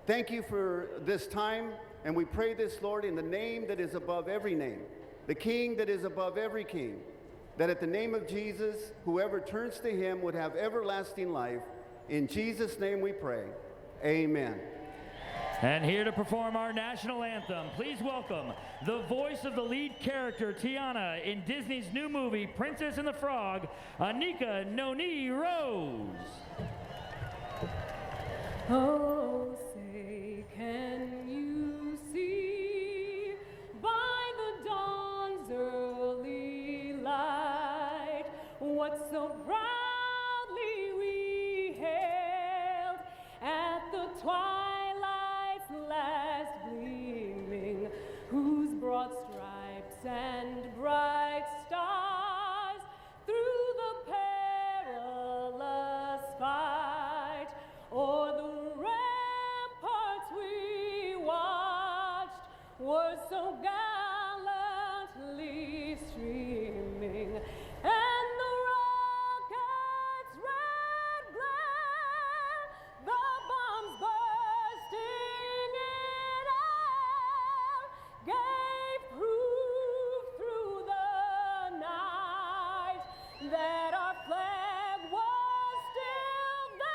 Thank you for this time, and we pray this, Lord, in the name that is above every name, the King that is above every king, that at the name of Jesus, whoever turns to him would have everlasting life, In Jesus' name we pray. Amen. And here to perform our national anthem, please welcome the voice of the lead character, Tiana, in Disney's new movie, Princess and the Frog, Anika Noni Rose. Oh, say, can you see by the dawn's early light what so proudly we hailed at the twilight's last gleaming, whose broad stripes and bright stars through the perilous fight o'er the ramparts we watched were so gallantly streaming, and the rocket's red glare, the bombs bursting in air, gave proof through the night that our flag was still there.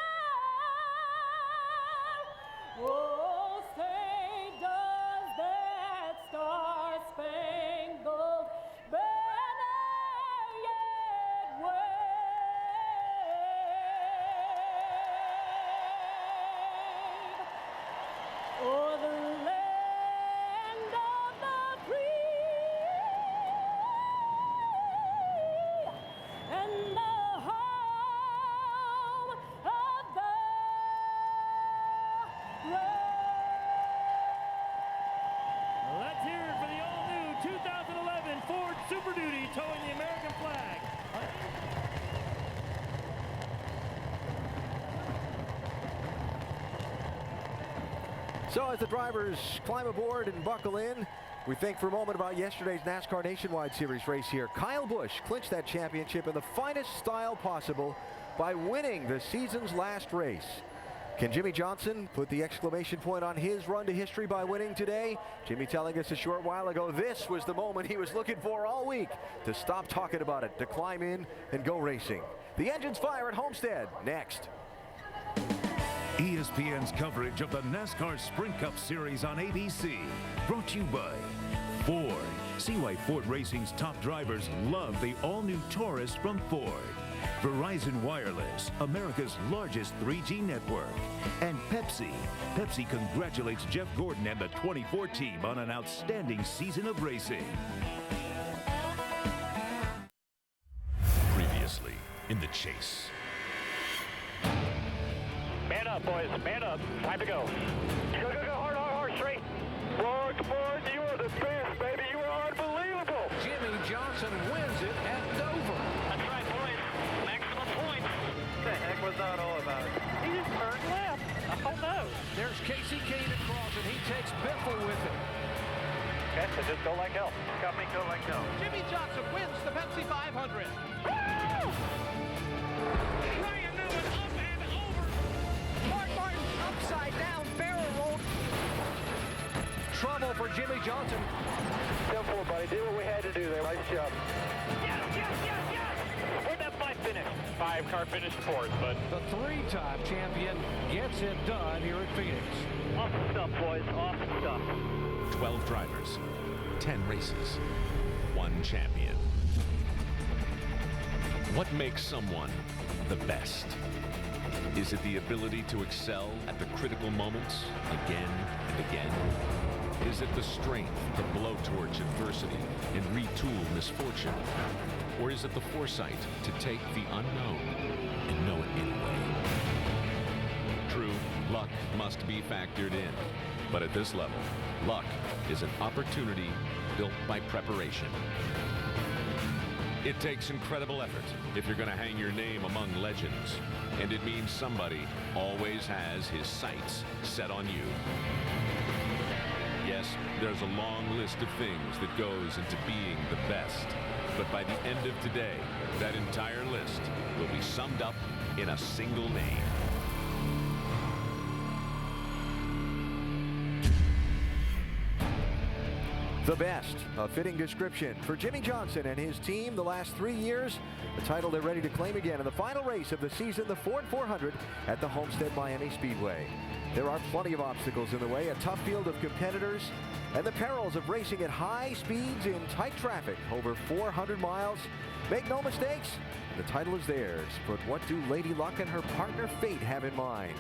Oh, say, does that star-spangled banner yet wave o'er the land of the free and the home of the Let's hear it for the all-new 2011 Ford Super Duty towing the American flag. So as the drivers climb aboard and buckle in, we think for a moment about yesterday's NASCAR Nationwide Series race here. Kyle Busch clinched that championship in the finest style possible by winning the season's last race. Can Jimmy Johnson put the exclamation point on his run to history by winning today? Jimmy telling us a short while ago this was the moment he was looking for all week to stop talking about it, to climb in and go racing. The engines fire at Homestead next. ESPN's coverage of the NASCAR Sprint Cup Series on ABC, brought to you by Ford. See why Ford Racing's top drivers love the all-new Taurus from Ford. Verizon Wireless, America's largest 3G network. And Pepsi. Pepsi congratulates Jeff Gordon and the 24 team on an outstanding season of racing. Previously in the chase. Man up, boys. Man up. Time to go. Go, go, go. Hard, hard, hard. Straight. Ford, Ford, you are the best, baby. You are unbelievable. Jimmy Johnson wins it at Dover. That's right, boys. Maximum points. What the heck was that all about? He just turned left. Oh, no. There's Casey Kane across, and he takes Biffle with him. Okay, so just go like hell. Got me go like hell. Jimmy Johnson wins the Pepsi 500. Ryan Newman up and over. Mark Martin upside down, barrel roll. Trouble for Jimmy Johnson. 10-4, buddy. Did what we had to do there. Nice job. Yes, yes, yes, yes. Where'd that 5 finish? 5-car finish fourth, but The three-time champion gets it done here at Phoenix. awesome stuff, boys. Awesome stuff. 12 drivers, 10 races, 1 champion. What makes someone the best? Is it the ability to excel at the critical moments again and again? Is it the strength to blowtorch adversity and retool misfortune? Or is it the foresight to take the unknown and know it anyway? True, luck must be factored in. But at this level, luck is an opportunity built by preparation. It takes incredible effort if you're going to hang your name among legends. And it means somebody always has his sights set on you. Yes, there's a long list of things that goes into being the best. But by the end of today, that entire list will be summed up in a single name. The best, a fitting description for Jimmy Johnson and his team the last 3 years. The title they're ready to claim again in the final race of the season, the Ford 400 at the Homestead-Miami Speedway. There are plenty of obstacles in the way, a tough field of competitors, and the perils of racing at high speeds in tight traffic over 400 miles. Make no mistakes, the title is theirs. But what do Lady Luck and her partner Fate have in mind?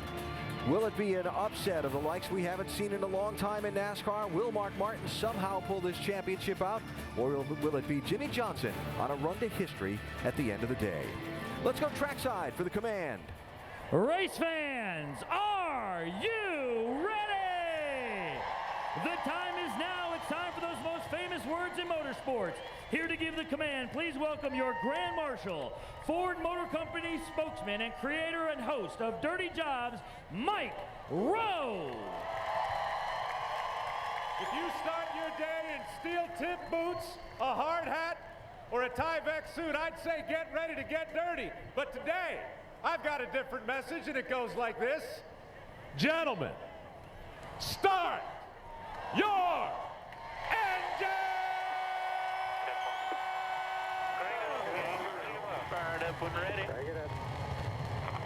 Will it be an upset of the likes we haven't seen in a long time in NASCAR? Will Mark Martin somehow pull this championship out? Or will it be Jimmy Johnson on a run to history at the end of the day? Let's go trackside for the command. Race fans, are you ready? The time is now. It's time for those most famous words in motorsports. Here to give the command, please welcome your Grand Marshal, Ford Motor Company spokesman and creator and host of Dirty Jobs, Mike Rowe. If you start your day in steel-tip boots, a hard hat, or a Tyvek suit, I'd say get ready to get dirty. But today, I've got a different message, and it goes like this. Gentlemen, start your engine! Fired up when ready. Bring it up.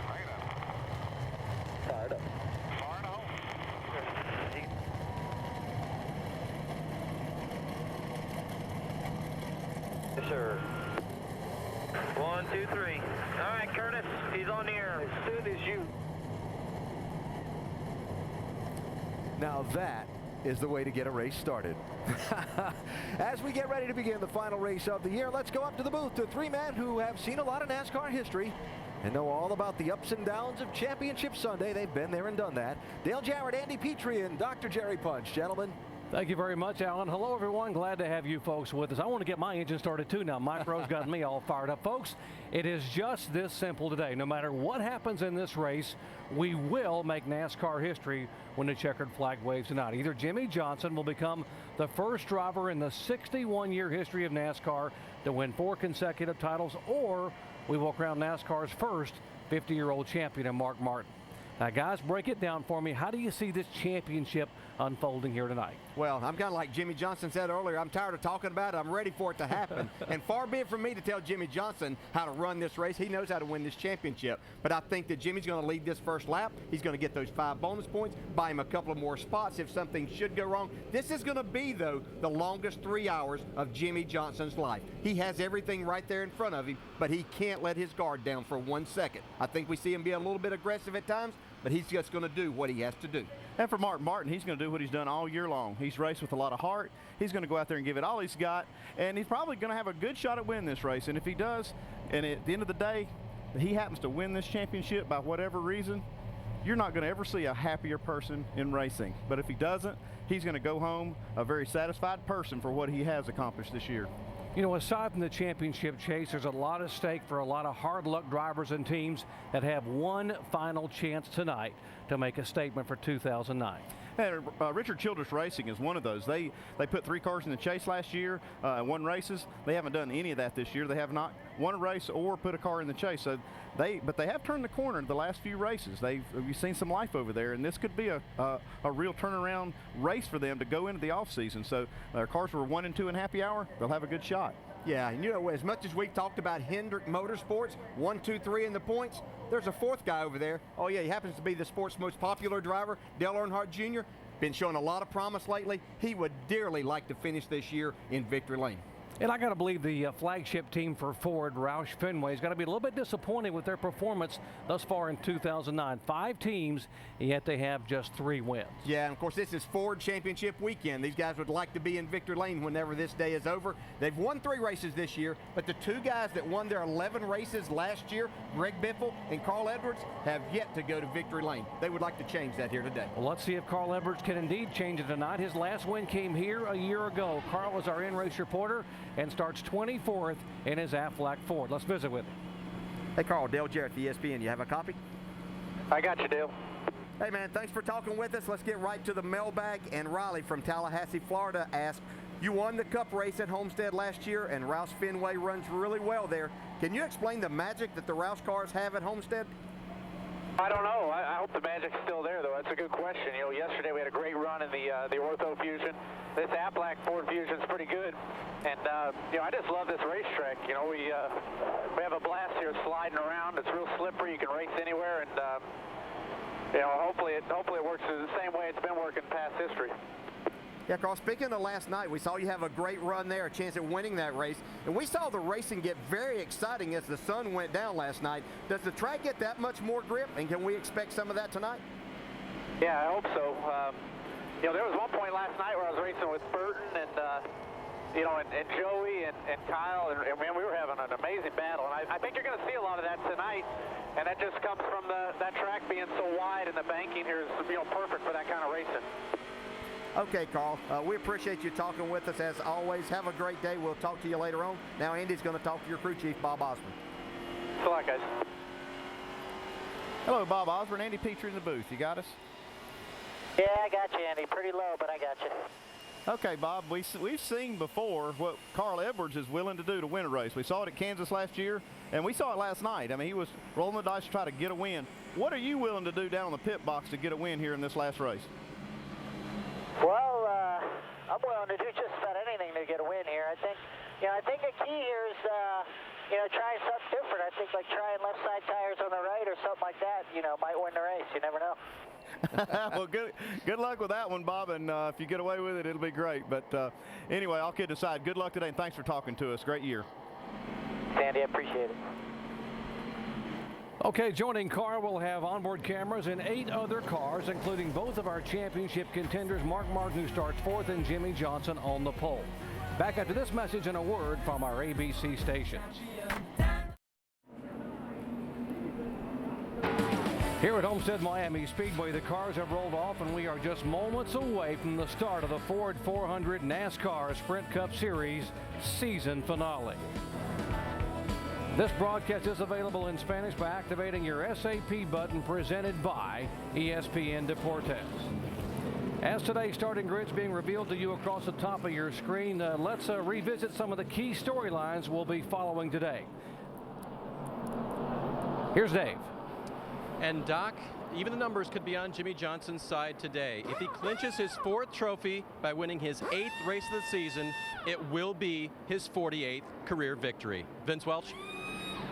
Fired up. Fired up. Yes, sir. 1, 2, 3. All right, Curtis, he's on the air. As soon as you. Now that is the way to get a race started. As we get ready to begin the final race of the year, let's go up to the booth to three men who have seen a lot of NASCAR history and know all about the ups and downs of Championship Sunday. They've been there and done that. Dale Jarrett, Andy Petrie, and Dr. Jerry Punch. Gentlemen. Thank you very much, Alan. Hello, everyone. Glad to have you folks with us. I want to get my engine started, too, now. Mike Rowe's got me all fired up. Folks, it is just this simple today. No matter what happens in this race, we will make NASCAR history when the checkered flag waves tonight. Either Jimmy Johnson will become the first driver in the 61-year history of NASCAR to win 4 consecutive titles, or we will crown NASCAR's first 50-year-old champion in Mark Martin. Now, guys, break it down for me. How do you see this championship unfolding here tonight? Well, I'm kind of like Jimmy Johnson said earlier. I'm tired of talking about it. I'm ready for it to happen. And far be it from me to tell Jimmy Johnson how to run this race. He knows how to win this championship. But I think that Jimmy's going to lead this first lap. He's going to get those 5 bonus points, buy him a couple of more spots if something should go wrong. This is going to be, though, the longest 3 hours of Jimmy Johnson's life. He has everything right there in front of him, but he can't let his guard down for 1 second. I think we see him be a little bit aggressive at times, but he's just going to do what he has to do. And for Mark Martin, he's going to do what he's done all year long. He's raced with a lot of heart. He's going to go out there and give it all he's got, and he's probably going to have a good shot at winning this race. And if he does, and at the end of the day, he happens to win this championship by whatever reason, you're not going to ever see a happier person in racing. But if he doesn't, he's going to go home a very satisfied person for what he has accomplished this year. You know, aside from the championship chase, there's a lot at stake for a lot of hard luck drivers and teams that have one final chance tonight to make a statement for 2009. And Richard Childress Racing is one of those. They put 3 cars in the chase last year, won races. They haven't done any of that this year. They have not won a race or put a car in the chase. So but they have turned the corner in the last few races. We've seen some life over there, and this could be a real turnaround race for them to go into the off season. So their cars were 1 and 2 in happy hour. They'll have a good shot. Yeah, and you know, as much as we've talked about Hendrick Motorsports, 1, 2, 3 in the points, there's a 4th guy over there. Oh yeah, he happens to be the sport's most popular driver, Dale Earnhardt Jr. Been showing a lot of promise lately. He would dearly like to finish this year in victory lane. And I got to believe the flagship team for Ford, Roush Fenway, has got to be a little bit disappointed with their performance thus far in 2009. 5 teams, and yet they have just 3 wins. Yeah, and of course this is Ford Championship weekend. These guys would like to be in victory lane whenever this day is over. They've won 3 races this year, but the 2 guys that won their 11 races last year, Greg Biffle and Carl Edwards, have yet to go to victory lane. They would like to change that here today. Well, let's see if Carl Edwards can indeed change it tonight. His last win came here a year ago. Carl is our in-race reporter and starts 24th in his Aflac Ford. Let's visit with him. Hey Carl, Dale Jarrett, the ESPN. You have a copy? I got you, Dale. Hey man, thanks for talking with us. Let's get right to the mailbag. And Riley from Tallahassee, Florida asked, you won the Cup race at Homestead last year, and Roush Fenway runs really well there. Can you explain the magic that the Roush cars have at Homestead? I don't know. I hope the magic's still there, though. That's a good question. You know, yesterday we had a great run in the Ortho Fusion. This Aflac Ford Fusion I just love this racetrack. We have a blast here sliding around. It's real slippery. You can race anywhere, and hopefully it works the same way it's been working past history. Yeah, Carl, speaking of last night, we saw you have a great run there, a chance at winning that race. And we saw the racing get very exciting as the sun went down last night. Does the track get that much more grip, and can we expect some of that tonight? Yeah, I hope so. There was one point last night where I was racing with Burton and Joey and Kyle, and man, we were having an amazing battle. And I think you're going to see a lot of that tonight, and that just comes from that track being so wide, and the banking here is perfect for that kind of racing. Okay, Carl, we appreciate you talking with us as always. Have a great day. We'll talk to you later on. Now Andy's going to talk to your crew chief, Bob Osborne. Thanks a lot, guys. Hello, Bob Osborne. Andy Petrie in the booth. You got us? Yeah, I got you, Andy. Pretty low, but I got you. Okay, Bob, we've seen before what Carl Edwards is willing to do to win a race. We saw it at Kansas last year, and we saw it last night. I mean, he was rolling the dice to try to get a win. What are you willing to do down in the pit box to get a win here in this last race? Well, I'm willing to do just about anything to get a win here. I think the key here is, trying something different. I think like trying left side tires on the right or something like that, might win the race. You never know. Well, good luck with that one, Bob, and if you get away with it, it'll be great. But anyway, all kidding aside, good luck today, and thanks for talking to us. Great year. Sandy, I appreciate it. Okay, joining Carl, we'll have onboard cameras in 8 other cars, including both of our championship contenders, Mark Martin, who starts 4th, and Jimmy Johnson on the pole. Back after this message and a word from our ABC stations. Here at Homestead-Miami Speedway, the cars have rolled off, and we are just moments away from the start of the Ford 400 NASCAR Sprint Cup Series season finale. This broadcast is available in Spanish by activating your SAP button presented by ESPN Deportes. As today's starting grid's being revealed to you across the top of your screen, let's revisit some of the key storylines we'll be following today. Here's Dave. And Doc, even the numbers could be on Jimmy Johnson's side today. If he clinches his 4th trophy by winning his 8th race of the season, it will be his 48th career victory. Vince Welch?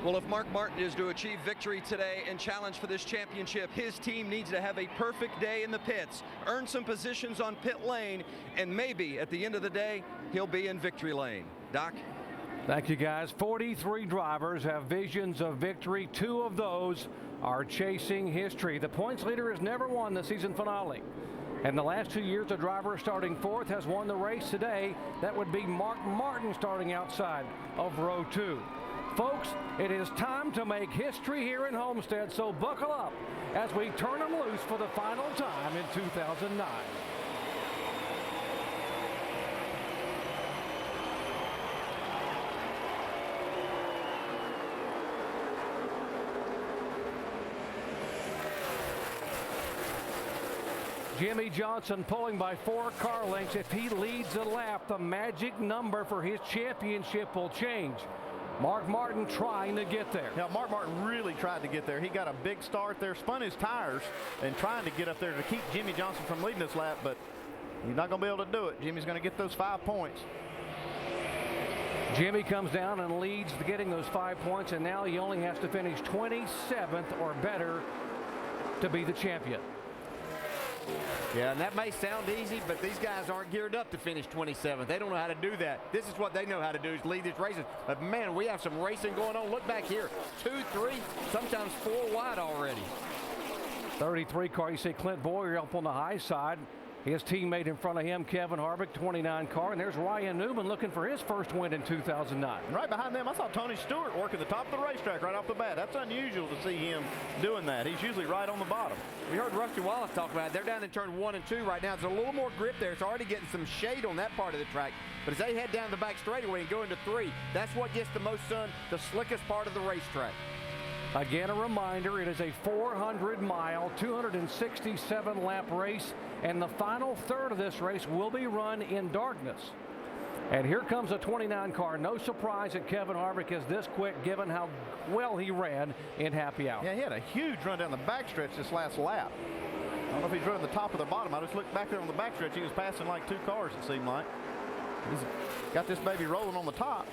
Well, if Mark Martin is to achieve victory today and challenge for this championship, his team needs to have a perfect day in the pits, earn some positions on pit lane, and maybe at the end of the day, he'll be in victory lane. Doc? Thank you, guys. 43 drivers have visions of victory. 2 of those are chasing history. The points leader has never won the season finale. In the last 2 years, a driver starting 4th has won the race today. That would be Mark Martin starting outside of row 2. Folks, it is time to make history here in Homestead, so buckle up as we turn them loose for the final time in 2009. Jimmy Johnson pulling by 4 car lengths. If he leads a lap, the magic number for his championship will change. Mark Martin trying to get there. Yeah, Mark Martin really tried to get there. He got a big start there, spun his tires, and trying to get up there to keep Jimmy Johnson from leading this lap, but he's not going to be able to do it. Jimmy's going to get those 5 points. Jimmy comes down and leads getting those 5 points, and now he only has to finish 27th or better to be the champion. Yeah, and that may sound easy, but these guys aren't geared up to finish 27th. They don't know how to do that. This is what they know how to do, is lead these races. But man, we have some racing going on. Look back here, 2, 3, sometimes 4 wide already. 33 car, you see Clint Boyer up on the high side. His teammate in front of him, Kevin Harvick, 29 car. And there's Ryan Newman looking for his first win in 2009. Right behind them, I saw Tony Stewart working the top of the racetrack right off the bat. That's unusual to see him doing that. He's usually right on the bottom. We heard Rusty Wallace talk about it. They're down in turn 1 and 2 right now. There's a little more grip there. It's already getting some shade on that part of the track. But as they head down the back straightaway and go into 3, that's what gets the most sun, the slickest part of the racetrack. Again, a reminder, it is a 400-mile, 267-lap race, and the final third of this race will be run in darkness. And here comes a 29 car. No surprise that Kevin Harvick is this quick, given how well he ran in Happy Hour. Yeah, he had a huge run down the backstretch this last lap. I don't know if he's running the top or the bottom. I just looked back there on the backstretch. He was passing like 2 cars, it seemed like. He's got this baby rolling on the top.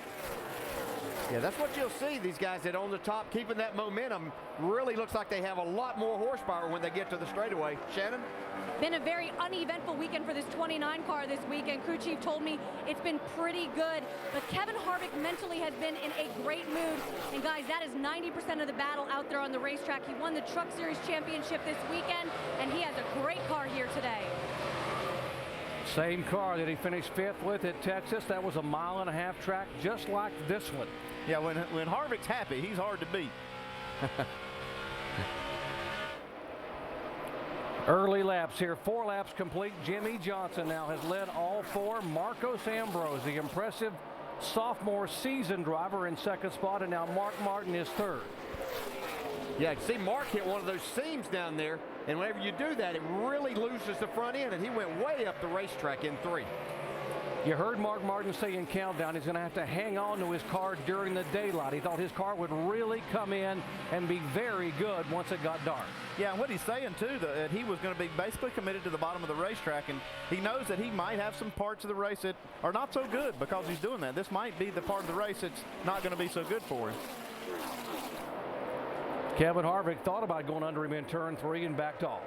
Yeah, that's what you'll see, these guys that on the top, keeping that momentum. Really looks like they have a lot more horsepower when they get to the straightaway. Shannon? Been a very uneventful weekend for this 29 car this weekend. Crew chief told me it's been pretty good, but Kevin Harvick mentally has been in a great mood. And guys, that is 90% of the battle out there on the racetrack. He won the Truck Series Championship this weekend, and he has a great car here today. Same car that he finished 5th with at Texas. That was a 1.5 mile track, just like this one. Yeah, when Harvick's happy, he's hard to beat. Early laps here, 4 laps complete. Jimmie Johnson now has led all 4. Marcos Ambrose, the impressive sophomore season driver, in 2nd spot, and now Mark Martin is 3rd. Yeah, see Mark hit one of those seams down there, and whenever you do that, it really loses the front end, and he went way up the racetrack in 3. You heard Mark Martin say in countdown he's going to have to hang on to his car during the daylight. He thought his car would really come in and be very good once it got dark. Yeah, and what he's saying too, that he was going to be basically committed to the bottom of the racetrack, and he knows that he might have some parts of the race that are not so good because he's doing that. This might be the part of the race that's not going to be so good for him. Kevin Harvick thought about going under him in turn 3 and backed off.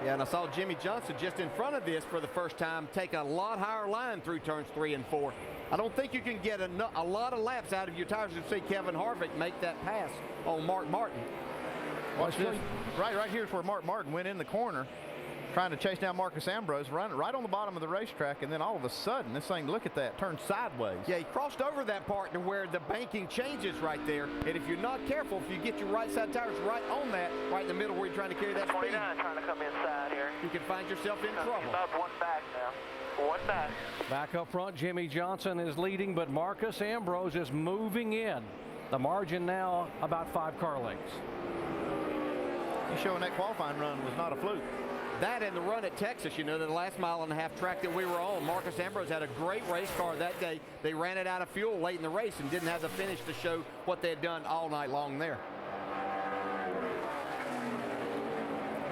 Yeah, and I saw Jimmie Johnson just in front of this for the first time take a lot higher line through turns 3 and 4. I don't think you can get a lot of laps out of your tires to see Kevin Harvick make that pass on Mark Martin. Watch this. Right here's where Mark Martin went in the corner, trying to chase down Marcus Ambrose, running right on the bottom of the racetrack, and then all of a sudden, this thing, look at that, turned sideways. Yeah, he crossed over that part to where the banking changes right there, and if you're not careful, if you get your right side tires right on that, right in the middle where you're trying to carry that speed, 49 trying to come inside here. you can find yourself in trouble. About 1 back now. 1 back. Back up front, Jimmie Johnson is leading, but Marcus Ambrose is moving in. The margin now about 5 car lengths. You showing that qualifying run was not a fluke. That and the run at Texas, you know, the last 1.5 mile track that we were on, Marcus Ambrose had a great race car that day. They ran it out of fuel late in the race and didn't have the finish to show what they had done all night long there.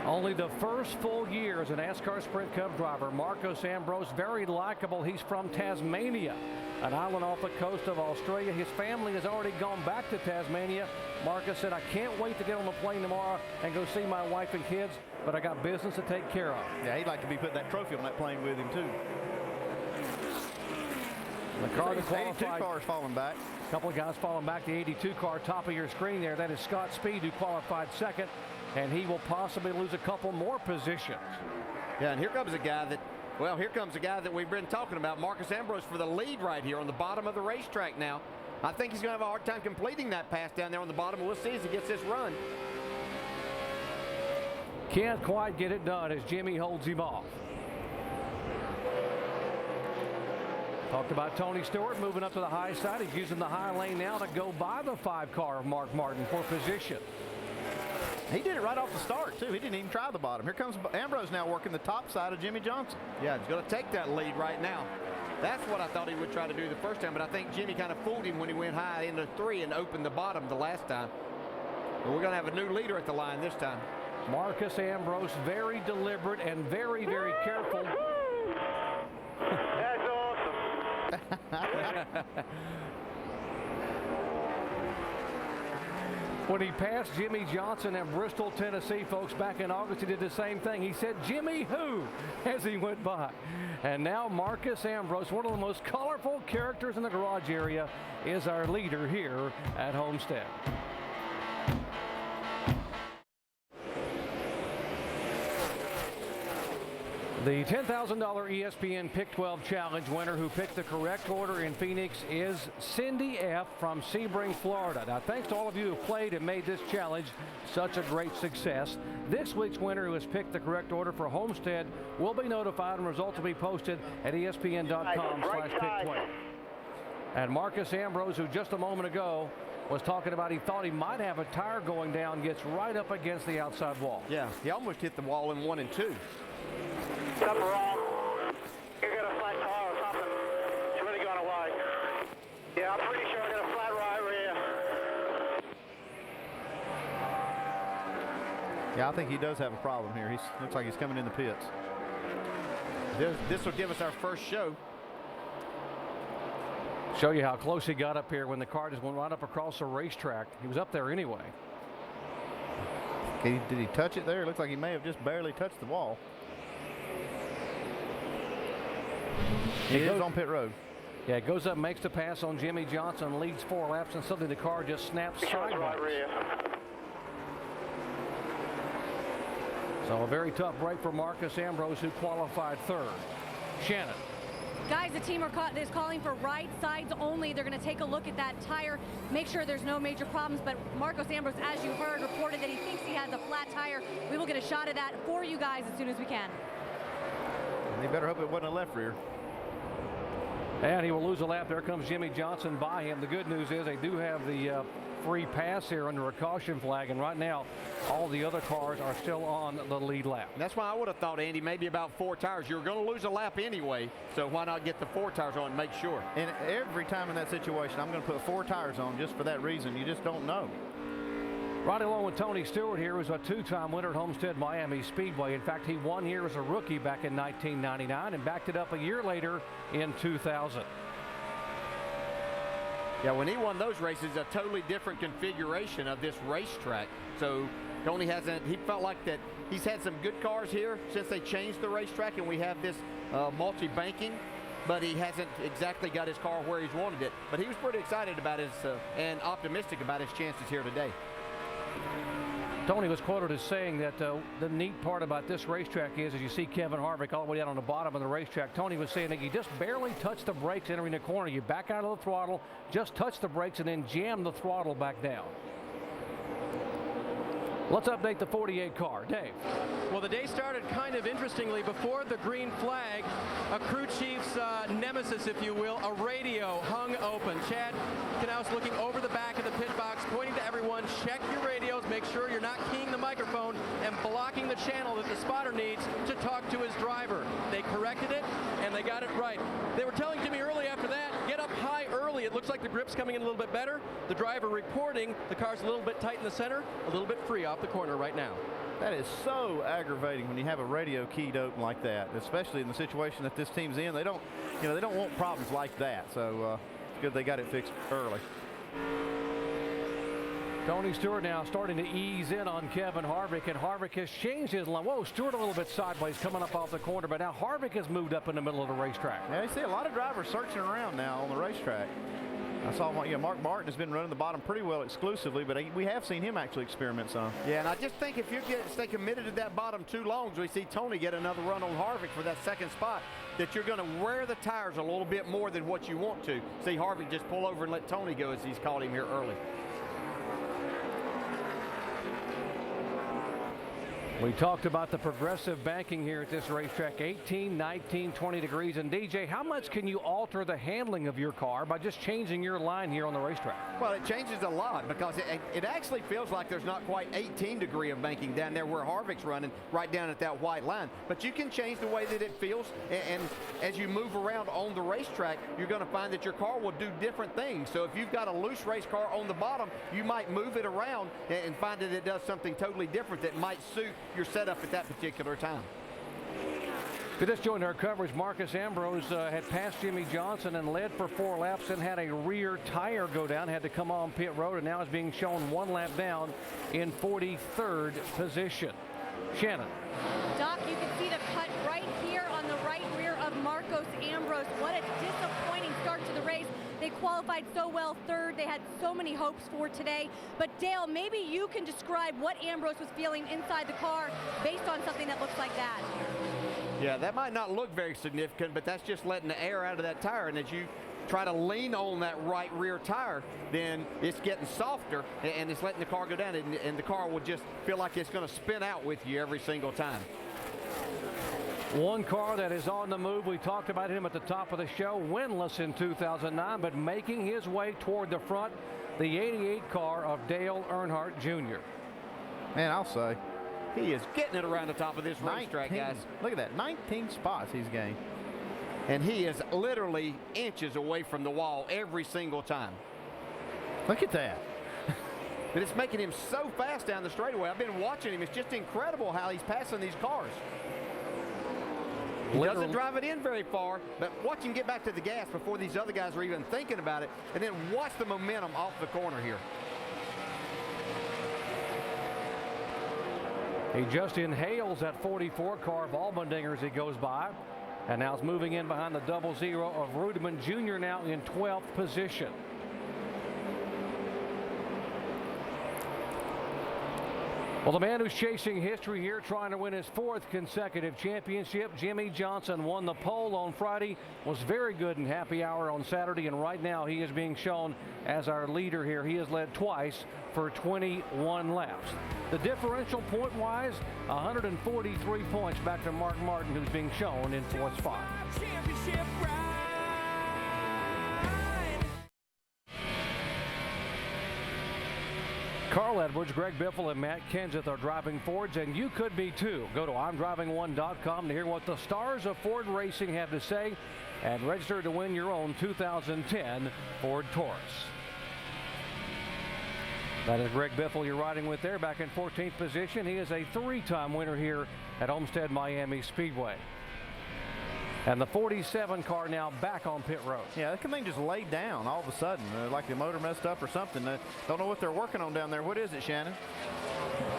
Only the first full year as a NASCAR Sprint Cup driver. Marcos Ambrose, very likable. He's from Tasmania, an island off the coast of Australia. His family has already gone back to Tasmania. Marcus said, I can't wait to get on the plane tomorrow and go see my wife and kids, but I got business to take care of. Yeah, he'd like to be putting that trophy on that plane with him, too. The car that qualified. 82 cars falling back. A couple of guys falling back. The 82 car, top of your screen there. That is Scott Speed, who qualified 2nd, and he will possibly lose a couple more positions. Yeah, and here comes a guy that we've been talking about, Marcus Ambrose, for the lead right here on the bottom of the racetrack now. I think he's going to have a hard time completing that pass down there on the bottom. We'll see as he gets this run. Can't quite get it done as Jimmy holds him off. Talked about Tony Stewart moving up to the high side. He's using the high lane now to go by the 5 car of Mark Martin for position. He did it right off the start, too. He didn't even try the bottom. Here comes Ambrose now working the top side of Jimmie Johnson. Yeah, he's going to take that lead right now. That's what I thought he would try to do the first time, but I think Jimmy kind of fooled him when he went high into 3 and opened the bottom the last time. But we're going to have a new leader at the line this time. Marcus Ambrose, very deliberate and very, very careful. That's awesome. When he passed Jimmie Johnson in Bristol, Tennessee, folks, back in August, he did the same thing. He said, Jimmy who? As he went by. And now Marcus Ambrose, one of the most colorful characters in the garage area, is our leader here at Homestead. The $10,000 ESPN Pick 12 Challenge winner who picked the correct order in Phoenix is Cindy F. from Sebring, Florida. Now, thanks to all of you who played and made this challenge such a great success. This week's winner who has picked the correct order for Homestead will be notified, and results will be posted at ESPN.com/Pick12. And Marcus Ambrose, who just a moment ago was talking about he thought he might have a tire going down, gets right up against the outside wall. Yeah, he almost hit the wall in 1 and 2. Something wrong. You got a flat tire or something. It's really gone away. Yeah, I'm pretty sure I got a flat right rear. Yeah, I think he does have a problem here. He looks like he's coming in the pits. This will give us our first show. Show you how close he got up here when the car just went right up across the racetrack. He was up there anyway. Did he touch it there? It looks like he may have just barely touched the wall. He is on pit road. Yeah, it goes up, makes the pass on Jimmy Johnson, leads 4 laps, and suddenly the car just snaps sideways. So a very tough break for Marcus Ambrose, who qualified 3rd. Shannon. Guys, the team is calling for right sides only. They're going to take a look at that tire, make sure there's no major problems. But Marcos Ambrose, as you heard, reported that he thinks he has a flat tire. We will get a shot of that for you guys as soon as we can. They better hope it wasn't a left rear. And he will lose a lap. There comes Jimmy Johnson by him. The good news is they do have the free pass here under a caution flag, and right now all the other cars are still on the lead lap. And that's why I would have thought, Andy, maybe about 4 tires. You're going to lose a lap anyway, so why not get the 4 tires on and make sure? And every time in that situation, I'm going to put 4 tires on just for that reason. You just don't know. Right along with Tony Stewart here, who's a 2-time winner at Homestead-Miami Speedway. In fact, he won here as a rookie back in 1999 and backed it up a year later in 2000. Yeah, when he won those races, a totally different configuration of this racetrack. So Tony he felt like that he's had some good cars here since they changed the racetrack and we have this multi-banking, but he hasn't exactly got his car where he's wanted it. But he was pretty excited about and optimistic about his chances here today. Tony was quoted as saying that the neat part about this racetrack is, as you see Kevin Harvick all the way down on the bottom of the racetrack, Tony was saying that you just barely touch the brakes entering the corner. You back out of the throttle, just touch the brakes, and then jam the throttle back down. Let's update the 48 car. Dave. Well, the day started kind of interestingly. Before the green flag, a crew chief's nemesis, if you will, a radio hung open. Chad Knaus looking over the back of the pit box, pointing to everyone, check your radios, make sure you're not keying the microphone and blocking the channel that the spotter needs to talk to his driver. They corrected it, and they got it right. They were telling Jimmy early after that, get up high early. It looks like the grip's coming in a little bit better. The driver reporting the car's a little bit tight in the center, a little bit free off the corner right now. That is so aggravating when you have a radio keyed open like that, especially in the situation that this team's in. They don't want problems like that. So it's good they got it fixed early. Tony Stewart now starting to ease in on Kevin Harvick, and Harvick has changed his line. Whoa, Stewart a little bit sideways coming up off the corner, but now Harvick has moved up in the middle of the racetrack. Yeah, you see a lot of drivers searching around now on the racetrack. I saw Mark Martin has been running the bottom pretty well exclusively, but we have seen him actually experiment some. Yeah, and I just think if you stay committed to that bottom too long, as we see Tony get another run on Harvick for that second spot, that you're going to wear the tires a little bit more than what you want to. See Harvick just pull over and let Tony go as he's caught him here early. We talked about the progressive banking here at this racetrack, 18, 19, 20 degrees. And DJ, how much can you alter the handling of your car by just changing your line here on the racetrack? Well, it changes a lot because it actually feels like there's not quite 18 degree of banking down there where Harvick's running, right down at that white line. But you can change the way that it feels, and as you move around on the racetrack, you're going to find that your car will do different things. So if you've got a loose race car on the bottom, you might move it around and find that it does something totally different that might suit your setup at that particular time. If you just joined our coverage, Marcus Ambrose had passed Jimmy Johnson and led for 4 laps and had a rear tire go down, had to come on pit road, and now is being shown 1 lap down in 43rd position. Shannon. Doc, you can see the cut right here on the right rear of Marcos Ambrose. What a disappointing start to the race. They qualified so well 3rd. They had so many hopes for today. But Dale, maybe you can describe what Ambrose was feeling inside the car based on something that looks like that. Yeah, that might not look very significant, but that's just letting the air out of that tire. And as you try to lean on that right rear tire, then it's getting softer and it's letting the car go down, and the car will just feel like it's going to spin out with you every single time. One car that is on the move. We talked about him at the top of the show, winless in 2009, but making his way toward the front, the 88 car of Dale Earnhardt Jr. Man, I'll say, he is getting it around the top of this racetrack, guys. Look at that, 19 spots he's gained. And he is literally inches away from the wall every single time. Look at that. But it's making him so fast down the straightaway. I've been watching him. It's just incredible how he's passing these cars. He doesn't drive it in very far, but watch him get back to the gas before these other guys are even thinking about it, and then watch the momentum off the corner here. He just inhales that 44 car of Allmendinger as he goes by. And now it's moving in behind the 00 of Rudeman Jr. now in 12th position. Well, the man who's chasing history here, trying to win his 4th consecutive championship, Jimmie Johnson, won the pole on Friday, was very good in happy hour on Saturday, and right now he is being shown as our leader here. He has led twice for 21 laps. The differential point-wise, 143 points back to Mark Martin, who's being shown in 4th spot. Carl Edwards, Greg Biffle, and Matt Kenseth are driving Fords, and you could be too. Go to I'mDriving1.com to hear what the stars of Ford Racing have to say and register to win your own 2010 Ford Taurus. That is Greg Biffle you're riding with there, back in 14th position. He is a 3-time winner here at Homestead-Miami Speedway. And the 47 car now back on pit road. Yeah, that thing just laid down all of a sudden, like the motor messed up or something. Don't know what they're working on down there. What is it, Shannon?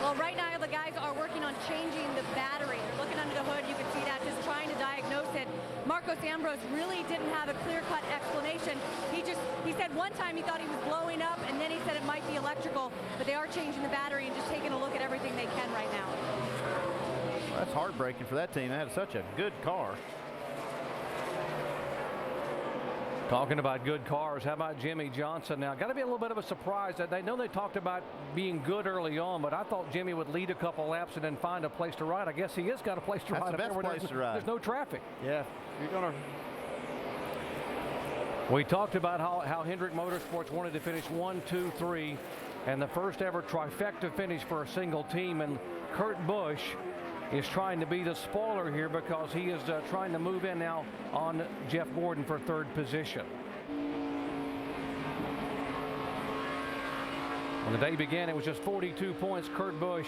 Well, right now the guys are working on changing the battery. They're looking under the hood. You can see that, just trying to diagnose it. Marcos Ambrose really didn't have a clear-cut explanation. He said one time he thought he was blowing up, and then he said it might be electrical, but they are changing the battery and just taking a look at everything they can right now. Well, that's heartbreaking for that team. They had such a good car. Talking about good cars, how about Jimmie Johnson now? Got to be a little bit of a surprise that they know they talked about being good early on, but I thought Jimmie would lead a couple laps and then find a place to ride. I guess he has got a place to ride. That's the best place to ride. There's no traffic. Yeah, you're gonna. We talked about how Hendrick Motorsports wanted to finish 1, 2, 3, and the first ever trifecta finish for a single team, and Kurt Busch is trying to be the spoiler here because he is trying to move in now on Jeff Gordon for 3rd position. When the day began, it was just 42 points. Kurt Busch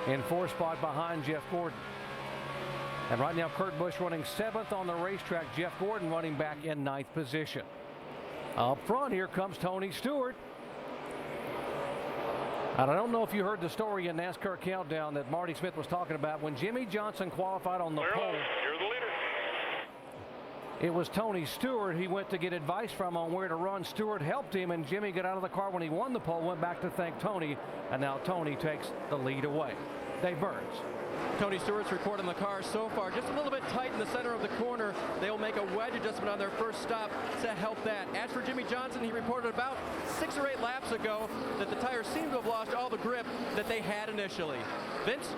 in 4th spot behind Jeff Gordon. And right now, Kurt Busch running 7th on the racetrack. Jeff Gordon running back in 9th position. Up front, here comes Tony Stewart. And I don't know if you heard the story in NASCAR Countdown that Marty Smith was talking about. When Jimmie Johnson qualified on the pole, you're the leader. It was Tony Stewart he went to get advice from on where to run. Stewart helped him, and Jimmie got out of the car when he won the pole, went back to thank Tony, and now Tony takes the lead away. Dave Burns. Tony Stewart's report on the car so far, just a little bit tight in the center of the corner. They will make a wedge adjustment on their first stop to help that. As for Jimmie Johnson, he reported about 6 or 8 laps ago that the tires seemed to have lost all the grip that they had initially. Vince?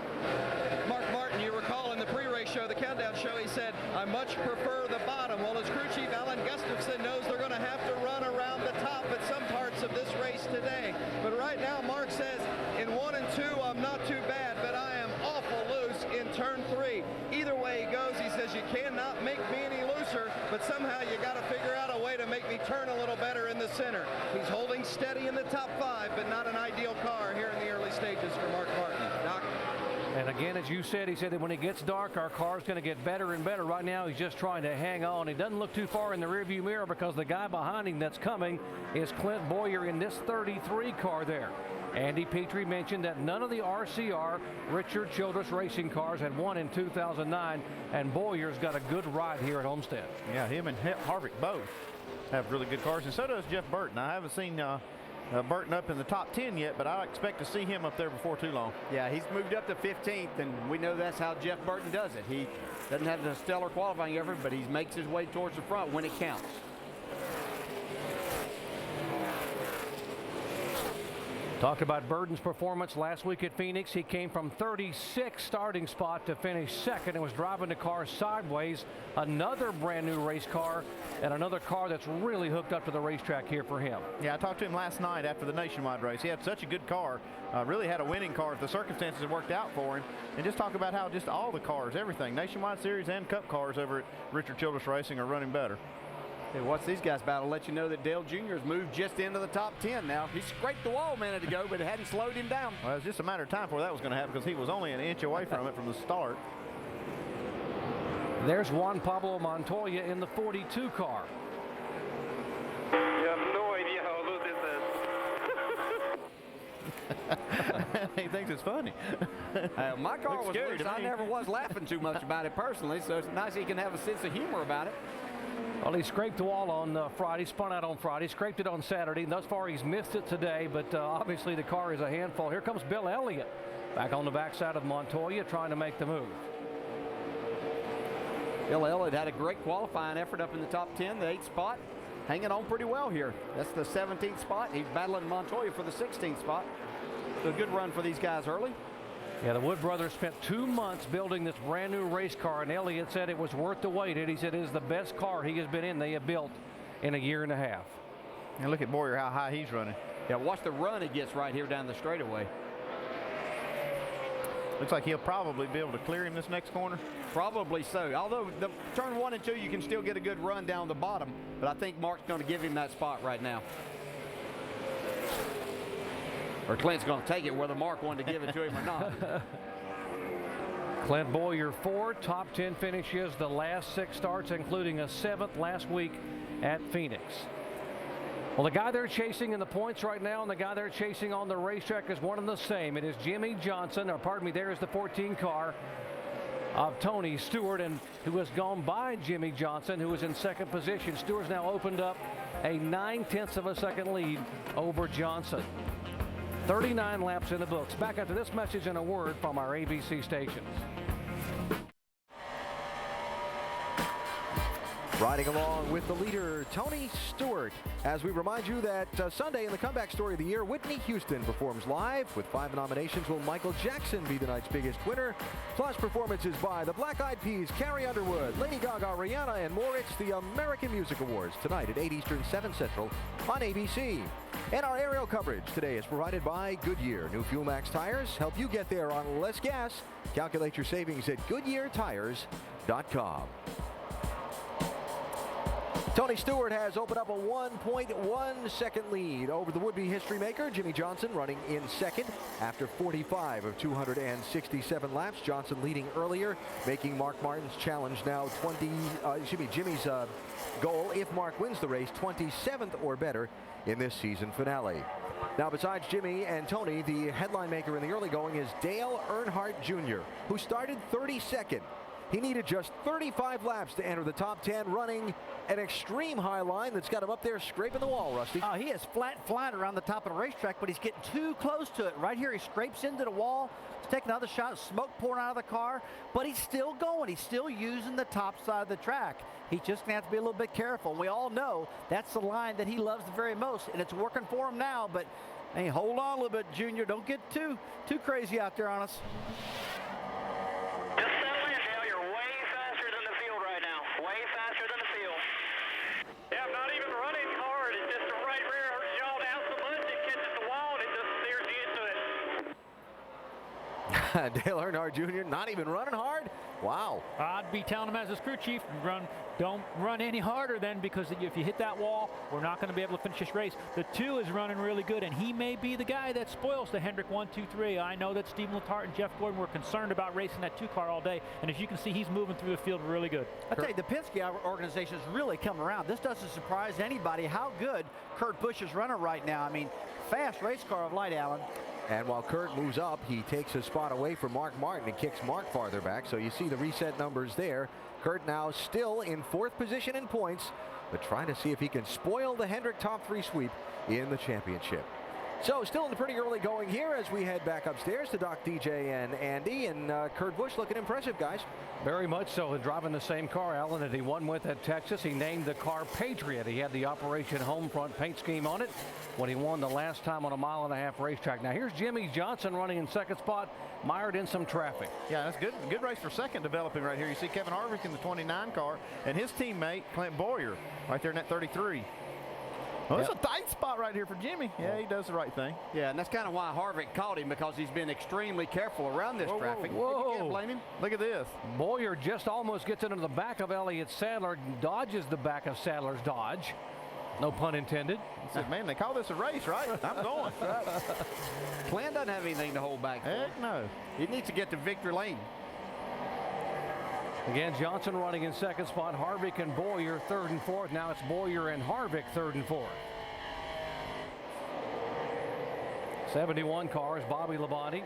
Mark Martin, you recall in the pre-race show, the countdown show, he said, I much prefer the bottom. Well, as crew chief Alan Gustafson knows, they're going to have to run around the top at some parts of this race today. But right now, Mark says, in 1 and 2, I'm not too bad, but I am awful loose in turn 3. Either way he goes, he says, you cannot make me any looser, but somehow you got to figure out a way to make me turn a little better in the center. He's holding steady in the top 5, but not an ideal car here in the early stages for Mark Martin. Doc? And again, as you said, he said that when it gets dark, our car's going to get better and better. Right now, he's just trying to hang on. He doesn't look too far in the rearview mirror because the guy behind him that's coming is Clint Boyer in this 33 car there. Andy Petrie mentioned that none of the RCR Richard Childress racing cars had won in 2009, and Boyer's got a good ride here at Homestead. Yeah, him and Harvick both have really good cars, and so does Jeff Burton. I haven't seen Burton up in the top 10 yet, but I expect to see him up there before too long. Yeah, he's moved up to 15th, and we know that's how Jeff Burton does it. He doesn't have the stellar qualifying effort, but he makes his way towards the front when it counts. Talked about Burton's performance last week at Phoenix. He came from 36th starting spot to finish 2nd and was driving the car sideways. Another brand new race car and another car that's really hooked up to the racetrack here for him. Yeah, I talked to him last night after the Nationwide race. He had such a good car, really had a winning car if the circumstances had worked out for him. And just talk about how just all the cars, everything, Nationwide Series and Cup cars over at Richard Childress Racing are running better. Hey, watch these guys battle. Let you know that Dale Jr. has moved just into the top 10 now. He scraped the wall a minute ago, but it hadn't slowed him down. Well, it was just a matter of time before that was going to happen because he was only an inch away from it from the start. There's Juan Pablo Montoya in the 42 car. You have no idea how loose this is. He thinks it's funny. My car Looks was scary loose. to I me. never was laughing too much about it personally, so it's nice he can have a sense of humor about it. Well, he scraped the wall on Friday, spun out on Friday, scraped it on Saturday. Thus far, he's missed it today, but obviously the car is a handful. Here comes Bill Elliott back on the backside of Montoya trying to make the move. Bill Elliott had a great qualifying effort up in the top 10, the 8th spot. Hanging on pretty well here. That's the 17th spot. He's battling Montoya for the 16th spot. So a good run for these guys early. Yeah, the Wood brothers spent 2 months building this brand new race car, and Elliott said it was worth the wait. He said it is the best car he has been in, they have built in a year and a half. And look at Boyer, how high he's running. Yeah, watch the run he gets right here down the straightaway. Looks like he'll probably be able to clear him this next corner. Probably so. Although the turn 1 and 2, you can still get a good run down the bottom, but I think Mark's going to give him that spot right now. Or Clint's going to take it whether Mark wanted to give it to him or not. Clint Boyer, 4 top 10 finishes the last 6 starts, including a 7th last week at Phoenix. Well, the guy they're chasing in the points right now and the guy they're chasing on the racetrack is one and the same. It is Jimmy Johnson, or pardon me, there is the 14 car of Tony Stewart, and who has gone by Jimmy Johnson, who is in 2nd position. Stewart's now opened up a 9/10 of a second lead over Johnson. 39 laps in the books. Back after this message and a word from our ABC stations. Riding along with the leader, Tony Stewart, as we remind you that Sunday in the comeback story of the year, Whitney Houston performs live. With 5 nominations, will Michael Jackson be the night's biggest winner? Plus performances by the Black Eyed Peas, Carrie Underwood, Lady Gaga, Rihanna, and more. It's the American Music Awards tonight at 8 Eastern, 7 Central on ABC. And our aerial coverage today is provided by Goodyear. New Fuel Max tires help you get there on less gas. Calculate your savings at GoodyearTires.com. Tony Stewart has opened up a 1.1 second lead over the would-be history maker, Jimmy Johnson, running in 2nd after 45 of 267 laps. Johnson leading earlier, making Mark Martin's challenge now Jimmy's goal, if Mark wins the race, 27th or better in this season finale. Now, besides Jimmy and Tony, the headline maker in the early going is Dale Earnhardt Jr., who started 32nd. He needed just 35 laps to enter the top 10, running an extreme high line that's got him up there scraping the wall, Rusty. He is flat flying around the top of the racetrack, but he's getting too close to it. Right here, he scrapes into the wall. He's taking another shot, smoke pouring out of the car, but he's still going. He's still using the top side of the track. He's just going to have to be a little bit careful. And we all know that's the line that he loves the very most, and it's working for him now. But hey, hold on a little bit, Junior. Don't get too crazy out there on us. Yeah, I'm not even running hard. It's just the right rear yaw down so much it catches the wall and it just steers you into it. Dale Earnhardt Jr. not even running hard? Wow. I'd be telling him as his crew chief, don't run any harder then, because if you hit that wall, we're not going to be able to finish this race. The 2 is running really good, and he may be the guy that spoils the Hendrick 1, 2, 3. I know that Stephen Letarte and Jeff Gordon were concerned about racing that 2 car all day, and as you can see, he's moving through the field really good. I tell you, the Penske organization has really come around. This doesn't surprise anybody how good Kurt Busch is running right now. I mean, fast race car of light, Alan. And while Kurt moves up, he takes a spot away from Mark Martin and kicks Mark farther back. So you see the reset numbers there. Kurt now still in 4th position in points, but trying to see if he can spoil the Hendrick top 3 sweep in the championship. So still in the pretty early going here as we head back upstairs to Doc DJ and Andy, and Kurt Busch looking impressive, guys. Very much so, and driving the same car, Alan, that he won with at Texas. He named the car Patriot. He had the Operation Homefront paint scheme on it when he won the last time on a 1.5-mile racetrack. Now here's Jimmy Johnson running in 2nd spot, mired in some traffic. Yeah, that's good. Good race for 2nd developing right here. You see Kevin Harvick in the 29 car and his teammate Clint Boyer right there in that 33. Well, it's a tight spot right here for Jimmy. Yeah, he does the right thing. Yeah, and that's kind of why Harvick caught him, because he's been extremely careful around this traffic. Whoa. You can't blame him. Look at this. Boyer just almost gets into the back of Elliott Sadler, dodges the back of Sadler's Dodge. No pun intended. He said, man, they call this a race, right? I'm going. Clint doesn't have anything to hold back for. Heck no. He needs to get to victory lane. Again, Johnson running in second spot. Harvick and Boyer third and fourth. Now it's Boyer and Harvick third and fourth. 71 cars, Bobby Labonte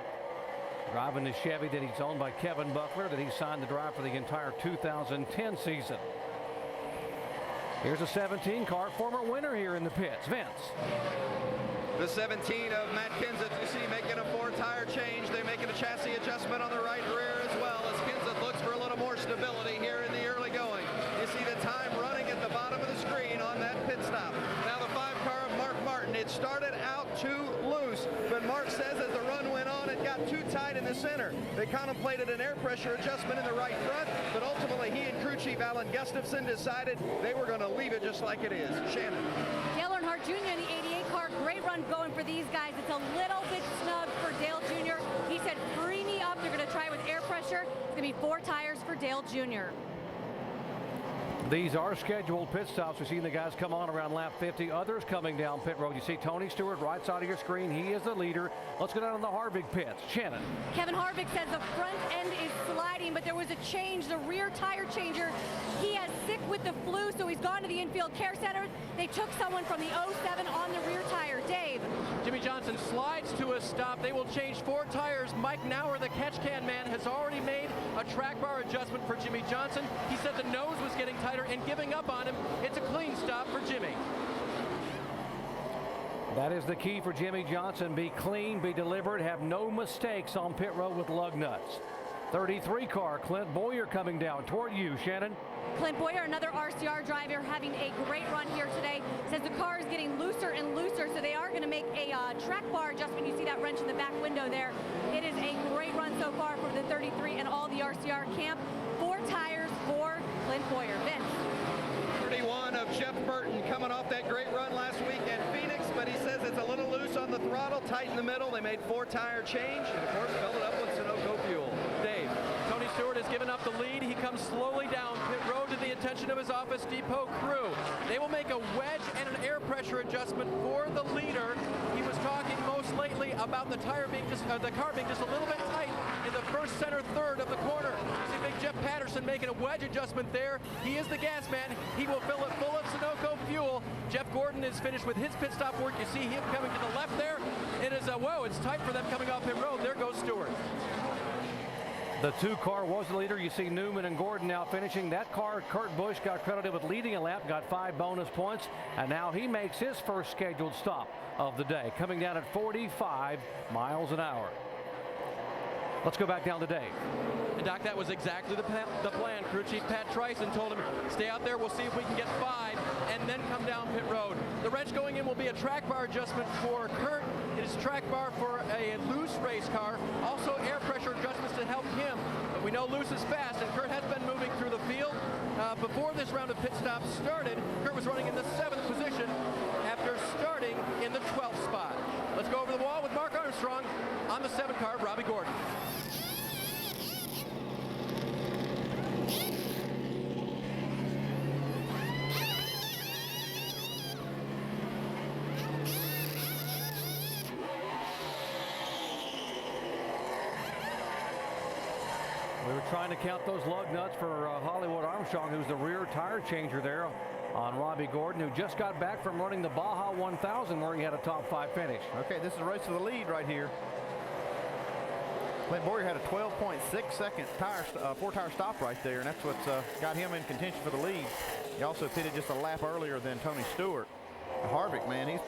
driving the Chevy that he's owned by Kevin Buckler, that he signed to drive for the entire 2010 season. Here's a 17 car, former winner here in the pits, Vince. The 17 of Matt Kenseth, you see, making a 4-tire change. They're making a chassis adjustment on the right rear as well, as Kenseth looks for a little more stability here in the early going. You see the time running at the bottom of the screen on that pit stop. Now the 5 car of Mark Martin. It started out too loose, but Mark says as the run went on, it got too tight in the center. They contemplated an air pressure adjustment in the right front, but ultimately he and crew chief Alan Gustafson decided they were going to leave it just like it is. Shannon. Dale Earnhardt Jr. in the 88 car, great run going for these guys. It's a little bit snug for Dale Jr. He said, free me up. They're going to try with air pressure. It's going to be 4 tires for Dale Jr. These are scheduled pit stops. We've seen the guys come on around lap 50. Others coming down pit road. You see Tony Stewart right side of your screen. He is the leader. Let's go down to the Harvick pits. Shannon. Kevin Harvick says the front end is sliding, but there was a change. The rear tire changer, he has sick with the flu, so he's gone to the infield care center. They took someone from the 07 on the rear tire. Dave. Jimmie Johnson slides to a stop. They will change 4 tires. Mike Nauer, the catch can man, has already made a track bar adjustment for Jimmie Johnson. He said the nose was getting tighter and giving up on him. It's a clean stop for Jimmy. That is the key for Jimmie Johnson. Be clean, be deliberate, have no mistakes on pit road with lug nuts. 33 car, Clint Boyer coming down toward you, Shannon. Clint Boyer, another RCR driver, having a great run here today. Says the car is getting looser and looser, so they are going to make a track bar adjustment. You see that wrench in the back window there. It is a great run so far for the 33 and all the RCR camp. 4 tires for Clint Boyer. Vince. 31 of Jeff Burton coming off that great run last week at Phoenix, but he says it's a little loose on the throttle, tight in the middle. They made 4-tire change, and of course filled it up with Sunoco fuel. Dave. Tony Stewart has given up the lead. He comes slowly down pit road to the attention of his office depot crew. They will make a wedge and an air pressure adjustment for the leader. He was talking most lately about the car being just a little bit tight in the first center third of the corner. You see big Jeff Patterson making a wedge adjustment there. He is the gas man. He will fill it full of Sunoco fuel. Jeff Gordon is finished with his pit stop work. You see him coming to the left there. It is whoa, it's tight for them coming off pit road. There goes Stewart. The 2 car was the leader. You see Newman and Gordon now finishing. That car, Kurt Busch, got credited with leading a lap, got 5 bonus points, and now he makes his first scheduled stop of the day, coming down at 45 miles an hour. Let's go back down to Dave. And Doc, that was exactly the plan. Crew Chief Pat Tryson told him, stay out there, we'll see if we can get 5, and then come down pit road. The wrench going in will be a track bar adjustment for Kurt. It is track bar for a loose race car. Also air pressure adjustments to help him. But we know loose is fast, and Kurt has been moving through the field. Before this round of pit stops started, Kurt was running in the 7th position after starting in the 12th spot. Let's go over the wall with Mark Armstrong on the 7 car, Robbie Gordon. We were trying to count those lug nuts for Hollywood Armstrong, who's the rear tire changer there on Robbie Gordon, who just got back from running the Baja 1000 where he had a top 5 finish. Okay, this is a race for the lead right here. Clint Boyer had a 12.6 second 4-tire stop right there, and that's what's got him in contention for the lead. He also pitted just a lap earlier than Tony Stewart. Harvick, man,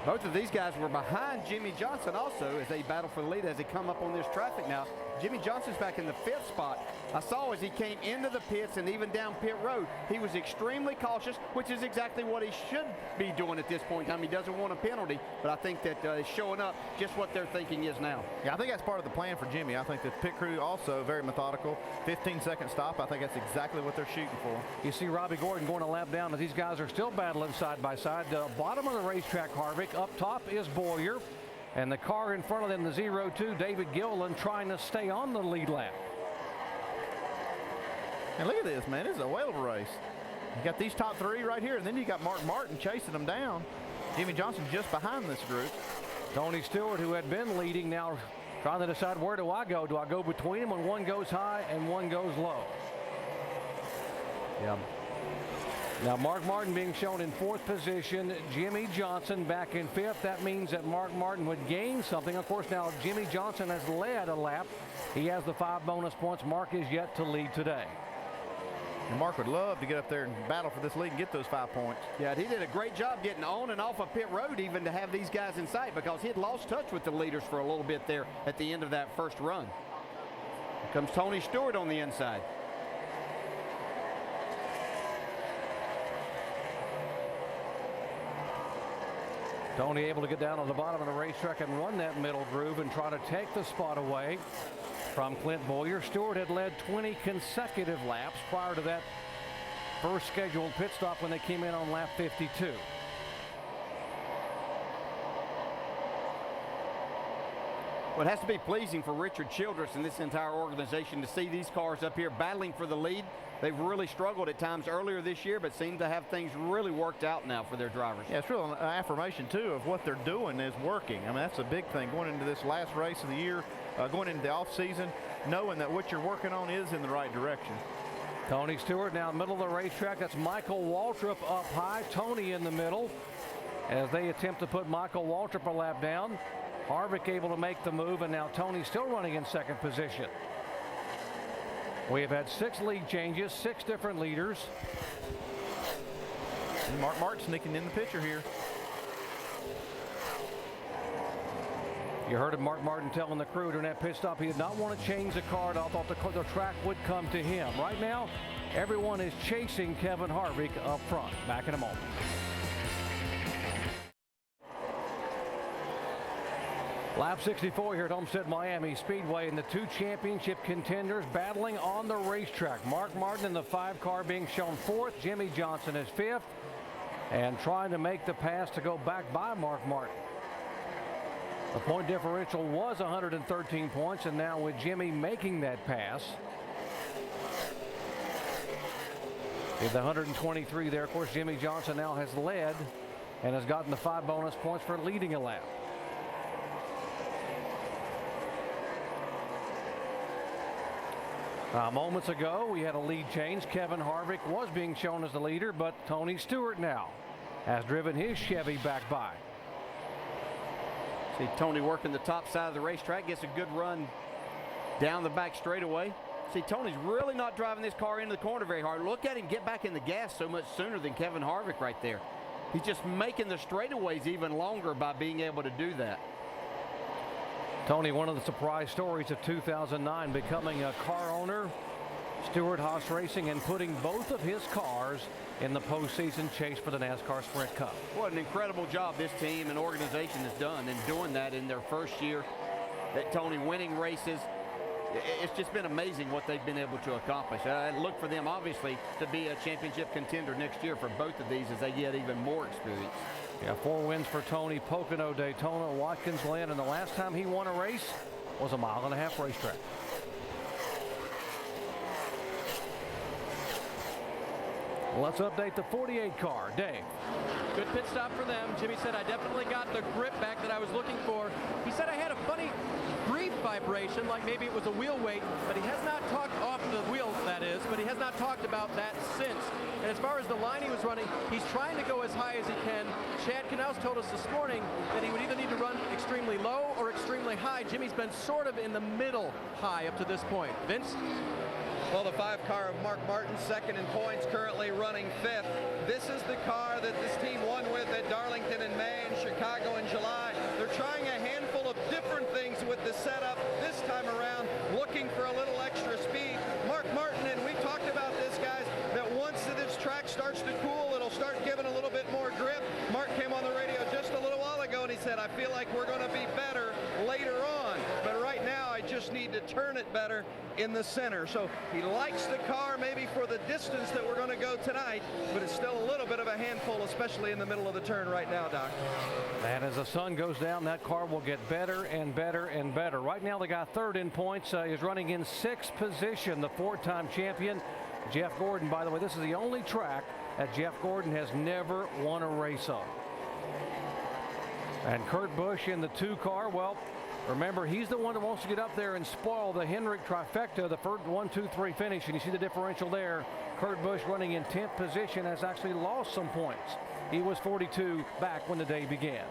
both of these guys were behind Jimmie Johnson also as they battle for the lead as they come up on this traffic now. Jimmie Johnson's back in the 5th spot. I saw as he came into the pits and even down pit road, he was extremely cautious, which is exactly what he should be doing at this point in time. He doesn't want a penalty, but I think that he's showing up just what their thinking is now. Yeah, I think that's part of the plan for Jimmie. I think the pit crew also very methodical. 15-second stop. I think that's exactly what they're shooting for. You see Robbie Gordon going a lap down as these guys are still battling side by side. The bottom of the racetrack, Harvick. Up top is Boyer. And the car in front of them, the 02, David Gilliland, trying to stay on the lead lap. And look at this, man. This is a whale of a race. You got these top 3 right here, and then you got Mark Martin chasing them down. Jimmie Johnson just behind this group. Tony Stewart, who had been leading, now Trying to decide, where do I go? Do I go between them when one goes high and one goes low? Yeah. Now Mark Martin being shown in 4th position. Jimmy Johnson back in 5th. That means that Mark Martin would gain something. Of course, now Jimmy Johnson has led a lap. He has the 5 bonus points. Mark is yet to lead today. And Mark would love to get up there and battle for this lead and get those 5 points. Yeah, he did a great job getting on and off of pit road even to have these guys in sight, because he had lost touch with the leaders for a little bit there at the end of that first run. Here comes Tony Stewart on the inside. Tony able to get down on the bottom of the racetrack and run that middle groove and try to take the spot away from Clint Boyer. Stewart had led 20 consecutive laps prior to that first scheduled pit stop when they came in on lap 52. Well, it has to be pleasing for Richard Childress and this entire organization to see these cars up here battling for the lead. They've really struggled at times earlier this year, but seem to have things really worked out now for their drivers. Yeah, it's really an affirmation, too, of what they're doing is working. I mean, that's a big thing going into this last race of the year, going into the off-season, knowing that what you're working on is in the right direction. Tony Stewart now middle of the racetrack. That's Michael Waltrip up high. Tony in the middle as they attempt to put Michael Waltrip a lap down. Harvick able to make the move, and now Tony still running in 2nd position. We have had 6 lead changes, 6 different leaders. And Mark Martin sneaking in the picture here. You heard of Mark Martin telling the crew during that pit stop he did not want to change the car at all. Thought the track would come to him. Right now, everyone is chasing Kevin Harvick up front. Back in a moment. Lap 64 here at Homestead-Miami Speedway, and the 2 championship contenders battling on the racetrack. Mark Martin in the 5 car being shown 4th. Jimmy Johnson is 5th and trying to make the pass to go back by Mark Martin. The point differential was 113 points, and now with Jimmy making that pass, with 123 there, of course, Jimmy Johnson now has led and has gotten the 5 bonus points for leading a lap. Moments ago, we had a lead change. Kevin Harvick was being shown as the leader, but Tony Stewart now has driven his Chevy back by. See Tony working the top side of the racetrack, gets a good run down the back straightaway. See, Tony's really not driving this car into the corner very hard. Look at him get back in the gas so much sooner than Kevin Harvick right there. He's just making the straightaways even longer by being able to do that. Tony, one of the surprise stories of 2009, becoming a car owner, Stewart Haas Racing, and putting both of his cars in the postseason chase for the NASCAR Sprint Cup. What an incredible job this team and organization has done in doing that in their first year. That Tony winning races. It's just been amazing what they've been able to accomplish. I look for them, obviously, to be a championship contender next year for both of these as they get even more experience. Yeah, 4 wins for Tony. Pocono, Daytona, Watkins Glen, and the last time he won a race was a 1.5 mile racetrack. Let's update the 48 car. Dave. Good pit stop for them. Jimmy said, I definitely got the grip back that I was looking for. He said I had a funny brief vibration, like maybe it was a wheel weight, but he has not talked off the wheel, that is, but he has not talked about that since. And as far as the line he was running, he's trying to go as high as he can. Chad Knaus told us this morning that he would either need to run extremely low or extremely high. Jimmy's been sort of in the middle high up to this point. Vince? Well, the 5 car of Mark Martin, 2nd in points, currently running 5th. This is the car that this team won with at Darlington in May and Chicago in July. They're trying a handful of different things with the setup this time around, looking for a little extra speed. Mark Martin, and we talked about this, guys, that once this track starts to cool, it'll start giving a little bit more grip. Mark came on the radio just a little while ago and he said, I feel like we're going to be better later on, but right now I just need to turn it better in the center. So he likes the car maybe for the distance that we're going to go tonight, but it's still a little bit of a handful, especially in the middle of the turn right now, Doc. And as the sun goes down, that car will get better and better and better. Right now, the guy 3rd in points is running in 6th position, the 4-time champion, Jeff Gordon. By the way, this is the only track that Jeff Gordon has never won a race on. And Kurt Busch in the 2 car, well, Remember, he's the one that wants to get up there and spoil the Hendrick trifecta, the first 1, 2, 3 finish, and you see the differential there. Kurt Busch running in 10th position has actually lost some points. He was 42 back when the day began.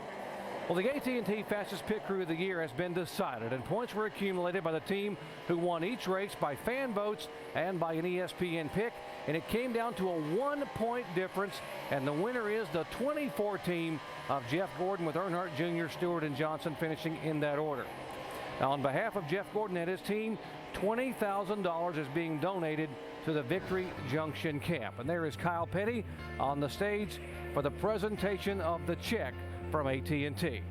Well, the AT&T fastest pit crew of the year has been decided, and points were accumulated by the team who won each race by fan votes and by an ESPN pick, and it came down to a 1-point difference, and the winner is the 24 team of Jeff Gordon, with Earnhardt Jr., Stewart, and Johnson finishing in that order. Now, on behalf of Jeff Gordon and his team, $20,000 is being donated to the Victory Junction camp. And there is Kyle Petty on the stage for the presentation of the check from AT&T.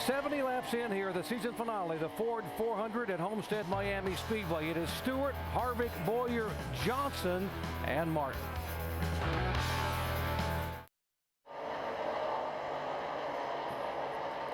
70 laps in here, the season finale, the Ford 400 at Homestead-Miami Speedway. It is Stewart, Harvick, Boyer, Johnson, and Martin.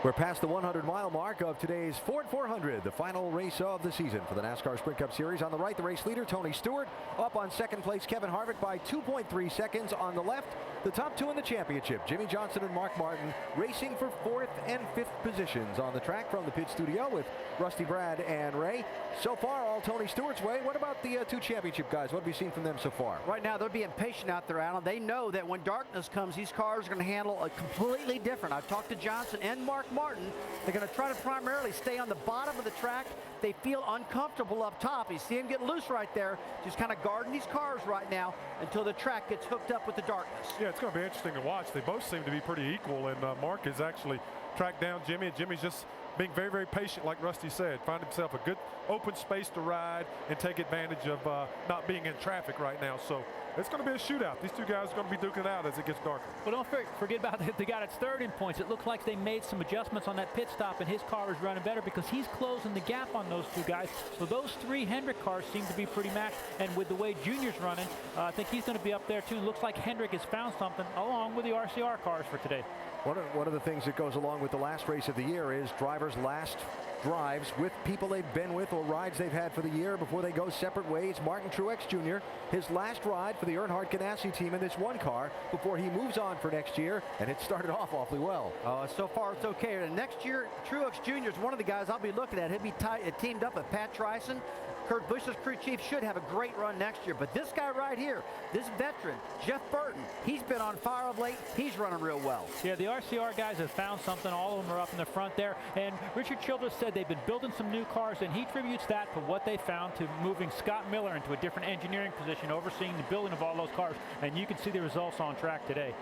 We're past the 100-mile mark of today's Ford 400, the final race of the season for the NASCAR Sprint Cup Series. On the right, the race leader, Tony Stewart. Up on second place, Kevin Harvick by 2.3 seconds. On the left, the top two in the championship, Jimmy Johnson and Mark Martin, racing for 4th and 5th positions on the track from the pit studio with Rusty, Brad, and Ray. So far, all Tony Stewart's way. What about the two championship guys? What have you seen from them so far? Right now, they're being patient out there, Alan. They know that when darkness comes, these cars are going to handle it completely different. I've talked to Johnson and Mark Martin. They're going to try to primarily stay on the bottom of the track. They feel uncomfortable up top. You see them get loose right there, just kind of guarding these cars right now until the track gets hooked up with the darkness. Yeah, it's going to be interesting to watch. They both seem to be pretty equal, and Mark has actually tracked down Jimmy, and Jimmy's just being very, very patient, like Rusty said. Find himself a good open space to ride and take advantage of not being in traffic right now. So it's going to be a shootout. These two guys are going to be duking it out as it gets darker. Well, don't forget about the guy that's third in points. It looks like they made some adjustments on that pit stop, and his car is running better because he's closing the gap on those two guys. So those three Hendrick cars seem to be pretty matched, and with the way Junior's running, I think he's going to be up there too. Looks like Hendrick has found something along with the RCR cars for today. One of the things that goes along with the last race of the year is drivers' last drives with people they've been with or rides they've had for the year before they go separate ways. Martin Truex Jr., his last ride for the Earnhardt Ganassi team in this one car before he moves on for next year, and it started off awfully well. So far it's okay. And next year, Truex Jr. is one of the guys I'll be looking at. He'll be teamed up with Pat Tryson. Kurt Busch's crew chief should have a great run next year. But this guy right here, this veteran, Jeff Burton, he's been on fire of late. He's running real well. Yeah, the RCR guys have found something. All of them are up in the front there. And Richard Childress said they've been building some new cars, and he attributes that to what they found to moving Scott Miller into a different engineering position, overseeing the building of all those cars. And you can see the results on track today.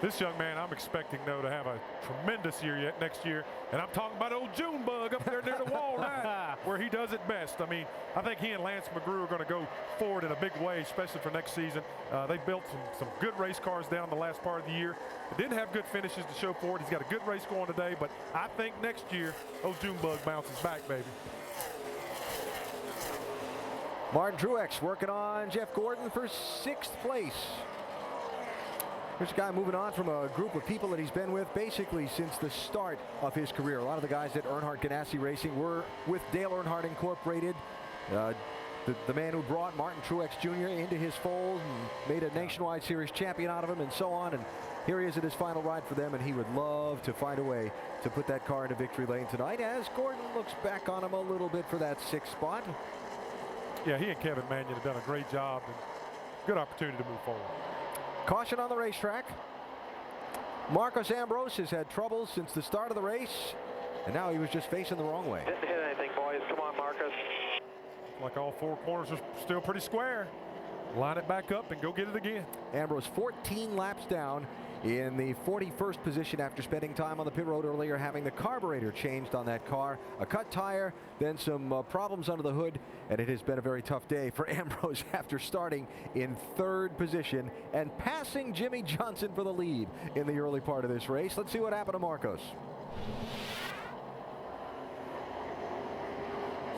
This young man, I'm expecting, though, to have a tremendous year yet next year. And I'm talking about old Junebug up there near the wall now, where he does it best. I mean, I think he and Lance McGrew are going to go forward in a big way, especially for next season. They built some good race cars down the last part of the year. They didn't have good finishes to show for it. He's got a good race going today, but I think next year, old Junebug bounces back, baby. Martin Truex working on Jeff Gordon for 6th place. Here's a guy moving on from a group of people that he's been with basically since the start of his career. A lot of the guys at Earnhardt Ganassi Racing were with Dale Earnhardt Incorporated. The man who brought Martin Truex Jr. into his fold and made a Nationwide Series champion out of him and so on. And here he is at his final ride for them, and he would love to find a way to put that car into victory lane tonight as Gordon looks back on him a little bit for that 6th spot. Yeah, he and Kevin Mannion have done a great job and good opportunity to move forward. Caution on the racetrack. Marcos Ambrose has had trouble since the start of the race, and now he was just facing the wrong way. Didn't hit anything, boys. Come on, Marcos. Like all 4 corners are still pretty square. Line it back up and go get it again. Ambrose 14 laps down in the 41st position after spending time on the pit road earlier, having the carburetor changed on that car, a cut tire, then some problems under the hood, and it has been a very tough day for Ambrose after starting in 3rd position and passing Jimmy Johnson for the lead in the early part of this race. Let's see what happened to Marcos.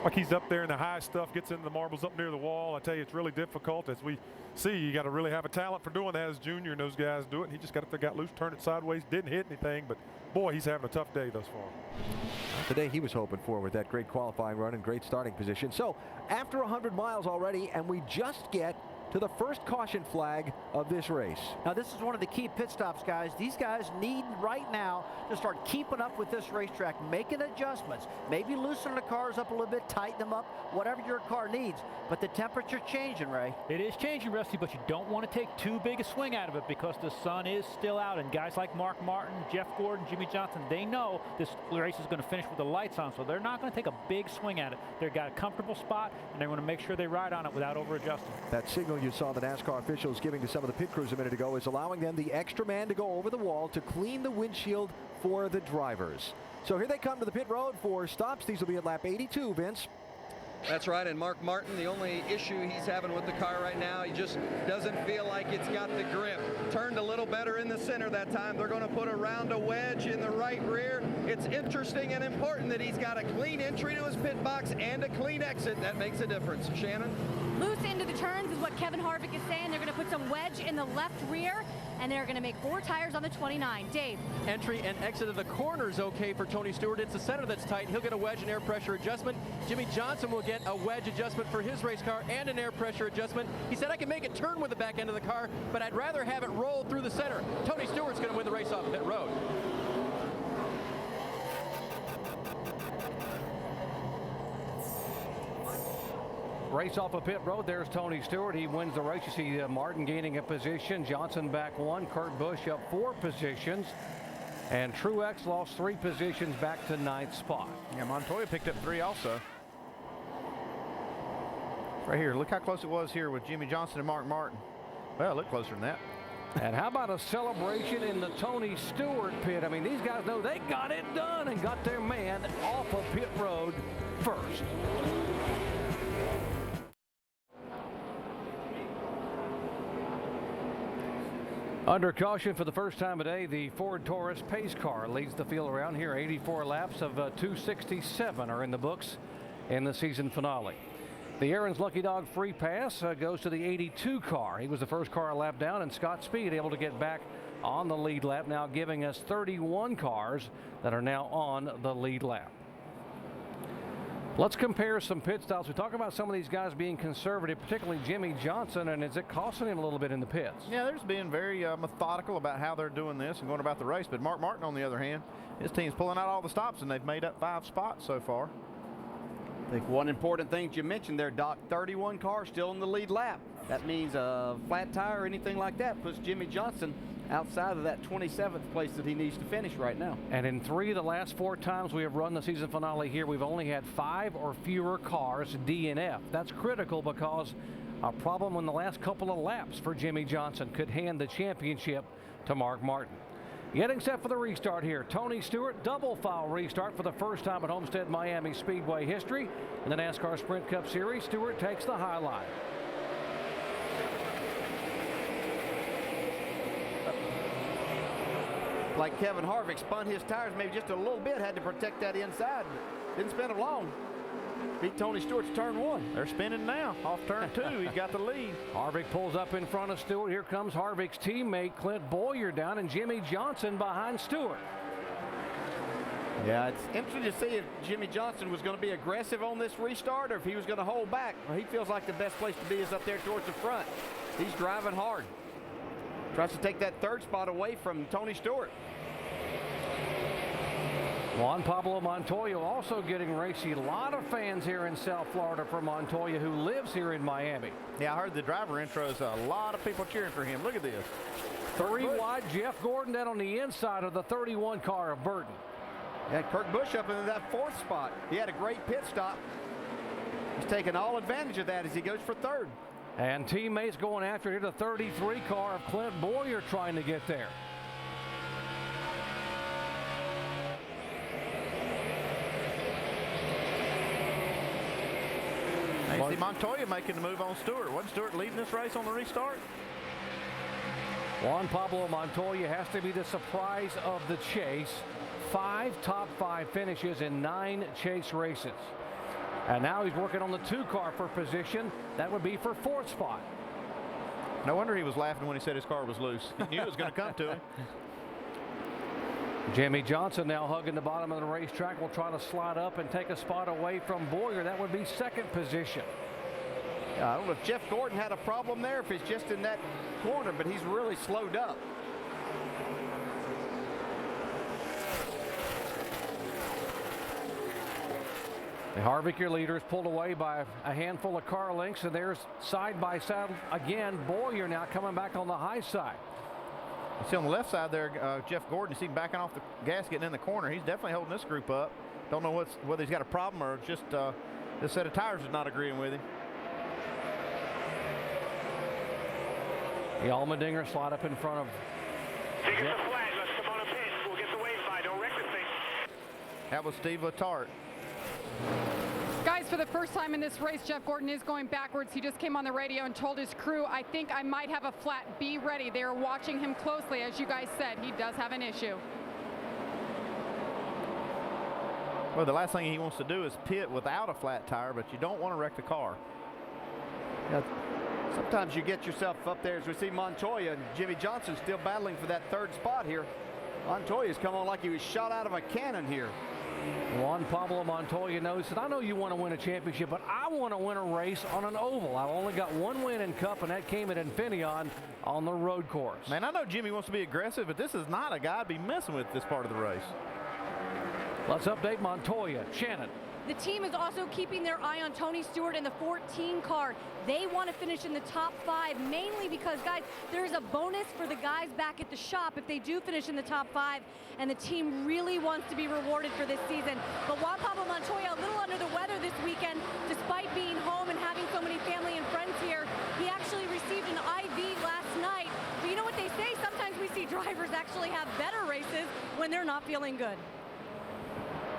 Like he's up there in the high stuff, gets into the marbles up near the wall. I tell you, it's really difficult. As we see, you got to really have a talent for doing that as Junior, and those guys do it. And he just got up there, got loose, turned it sideways, didn't hit anything, but boy, he's having a tough day thus far. Not the day he was hoping for with that great qualifying run and great starting position. So after 100 miles already, and we just get to the first caution flag of this race. Now, this is one of the key pit stops, guys. These guys need right now to start keeping up with this racetrack, making adjustments, maybe loosening the cars up a little bit, tighten them up, whatever your car needs. But the temperature's changing, Ray. It is changing, Rusty, but you don't want to take too big a swing out of it because the sun is still out, and guys like Mark Martin, Jeff Gordon, Jimmy Johnson, they know this race is going to finish with the lights on, so they're not going to take a big swing at it. They've got a comfortable spot, and they want to make sure they ride on it without over-adjusting. That signal you saw the NASCAR officials giving to some of the pit crews a minute ago is allowing them the extra man to go over the wall to clean the windshield for the drivers. So here they come to the pit road for stops. These will be at lap 82, Vince. That's right, and Mark Martin, the only issue he's having with the car right now, he just doesn't feel like it's got the grip. Turned a little better in the center that time. They're going to put around a wedge in the right rear. It's interesting and important that he's got a clean entry to his pit box and a clean exit. That makes a difference. Shannon? Loose into the turns is what Kevin Harvick is saying. They're going to put some wedge in the left rear, and they're going to make 4 tires on the 29. Dave? Entry and exit of the corner is okay for Tony Stewart. It's the center that's tight. He'll get a wedge and air pressure adjustment. Jimmy Johnson will get a wedge adjustment for his race car and an air pressure adjustment. He said, I can make it turn with the back end of the car, but I'd rather have it roll through the center. Tony Stewart's going to win the race off pit road. Race off of pit road. There's Tony Stewart. He wins the race. You see Martin gaining a position. Johnson back 1. Kurt Busch up 4 positions. And Truex lost 3 positions back to 9th spot. Yeah, Montoya picked up 3 also. Right here. Look how close it was here with Jimmy Johnson and Mark Martin. Well, look closer than that. And how about a celebration in the Tony Stewart pit? I mean, these guys know they got it done and got their man off of pit road first. Under caution for the first time today, the Ford Taurus pace car leads the field around here. 84 laps of 267 are in the books in the season finale. The Aaron's Lucky Dog free pass goes to the 82 car. He was the first car a lap down, and Scott Speed able to get back on the lead lap, now giving us 31 cars that are now on the lead lap. Let's compare some pit stops. We talk about some of these guys being conservative, particularly Jimmy Johnson, and is it costing him a little bit in the pits? Yeah, they're just being very methodical about how they're doing this and going about the race. But Mark Martin, on the other hand, his team's pulling out all the stops, and they've made up 5 spots so far. I think one important thing that you mentioned there, Doc, 31 cars still in the lead lap. That means a flat tire or anything like that puts Jimmy Johnson outside of that 27th place that he needs to finish right now. And in 3 of the last 4 times we have run the season finale here, we've only had 5 or fewer cars DNF. That's critical because a problem in the last couple of laps for Jimmy Johnson could hand the championship to Mark Martin. Getting set for the restart here. Tony Stewart, double foul restart for the first time at Homestead-Miami Speedway history. In the NASCAR Sprint Cup Series, Stewart takes the high line. Like Kevin Harvick spun his tires maybe just a little bit, had to protect that inside, but didn't spin it long. Beat Tony Stewart's turn 1. They're spinning now off turn 2. He's got the lead. Harvick pulls up in front of Stewart. Here comes Harvick's teammate Clint Boyer down, and Jimmy Johnson behind Stewart. Yeah, it's interesting to see if Jimmy Johnson was going to be aggressive on this restart or if he was going to hold back. Well, he feels like the best place to be is up there towards the front. He's driving hard. Tries to take that 3rd spot away from Tony Stewart. Juan Pablo Montoya also getting racy. A lot of fans here in South Florida for Montoya, who lives here in Miami. Yeah, I heard the driver intros. A lot of people cheering for him. Look at this. 3 wide, Jeff Gordon down on the inside of the 31 car of Burton. Yeah, Kurt Busch up into that 4th spot. He had a great pit stop. He's taking all advantage of that as he goes for 3rd. And teammates going after here, the 33 car of Clint Boyer trying to get there. Hey, see Montoya making the move on Stewart. Wasn't Stewart leading this race on the restart? Juan Pablo Montoya has to be the surprise of the chase. 5 top 5 finishes in 9 chase races. And now he's working on the 2 car for position. That would be for 4th spot. No wonder he was laughing when he said his car was loose. He knew it was going to come to him. Jimmy Johnson now hugging the bottom of the racetrack. Will try to slide up and take a spot away from Boyer. That would be 2nd position. I don't know if Jeff Gordon had a problem there, if it's just in that corner, but he's really slowed up. The Harvick, your leader, is pulled away by a handful of car lengths, and there's side by side again. Boyer now coming back on the high side. You see on the left side there, Jeff Gordon, you see him backing off the gas, getting in the corner. He's definitely holding this group up. Don't know whether he's got a problem or just this set of tires is not agreeing with him. The Allmendinger slide up in front of. Take us a flag. Let's come on a pit. We'll get the wave by. Don't wreck the thing. That was Steve Letarte. Guys, for the first time in this race, Jeff Gordon is going backwards. He just came on the radio and told his crew, I think I might have a flat. Be ready. They are watching him closely. As you guys said, he does have an issue. Well, the last thing he wants to do is pit without a flat tire, but you don't want to wreck the car. Yeah, sometimes you get yourself up there, as we see Montoya and Jimmy Johnson still battling for that third spot here. Montoya's come on like he was shot out of a cannon here. Juan Pablo Montoya knows that I know you want to win a championship, but I want to win a race on an oval. I've only got one win in Cup, and that came at Infineon on the road course. Man, I know Jimmy wants to be aggressive, but this is not a guy to be messing with this part of the race. Let's update Montoya. Shannon. The team is also keeping their eye on Tony Stewart in the 14 car. They want to finish in the top 5, mainly because, guys, there's a bonus for the guys back at the shop if they do finish in the top 5, and the team really wants to be rewarded for this season. But Juan Pablo Montoya, a little under the weather this weekend, despite being home and having so many family and friends here. He actually received an IV last night. But you know what they say? Sometimes we see drivers actually have better races when they're not feeling good.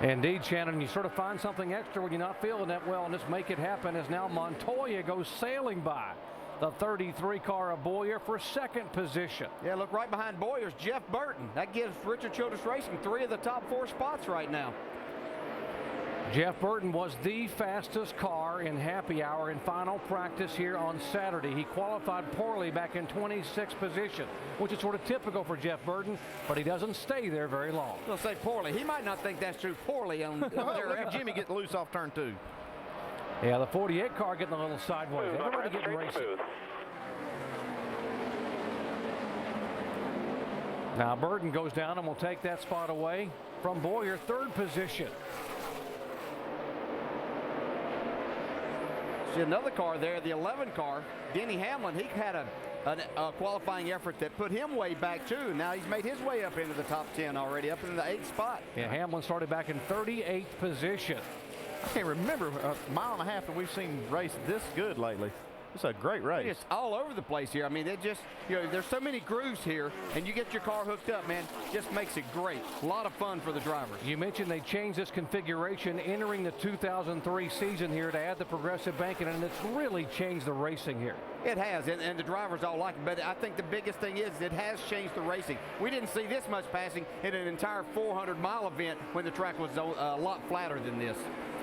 Indeed, Shannon, you sort of find something extra when you're not feeling that well, and just make it happen as now Montoya goes sailing by the 33 car of Boyer for second position. Yeah, look, right behind Boyer's Jeff Burton. That gives Richard Childress Racing 3 of the top 4 spots right now. Jeff Burton was the fastest car in happy hour in final practice here on Saturday. He qualified poorly back in 26th position, which is sort of typical for Jeff Burton, but he doesn't stay there very long. I'll say poorly. He might not think that's true. Poorly on there. Jimmy gets loose off turn 2. Yeah, the 48 car getting a little sideways. Everybody getting racing. Now Burton goes down and will take that spot away from Boyer, third position. See another car there, the 11 car, Denny Hamlin. He had a qualifying effort that put him way back too. Now he's made his way up into the top 10 already, up into the 8th spot. Yeah, Hamlin started back in 38th position. I can't remember a mile and a half that we've seen race this good lately. It's a great race. It's all over the place here. I mean, it just, you know, there's so many grooves here, and you get your car hooked up, man, just makes it great. A lot of fun for the drivers. You mentioned they changed this configuration entering the 2003 season here to add the progressive banking, and it's really changed the racing here. It has, and the drivers all like it, but I think the biggest thing is it has changed the racing. We didn't see this much passing in an entire 400-mile event when the track was a lot flatter than this.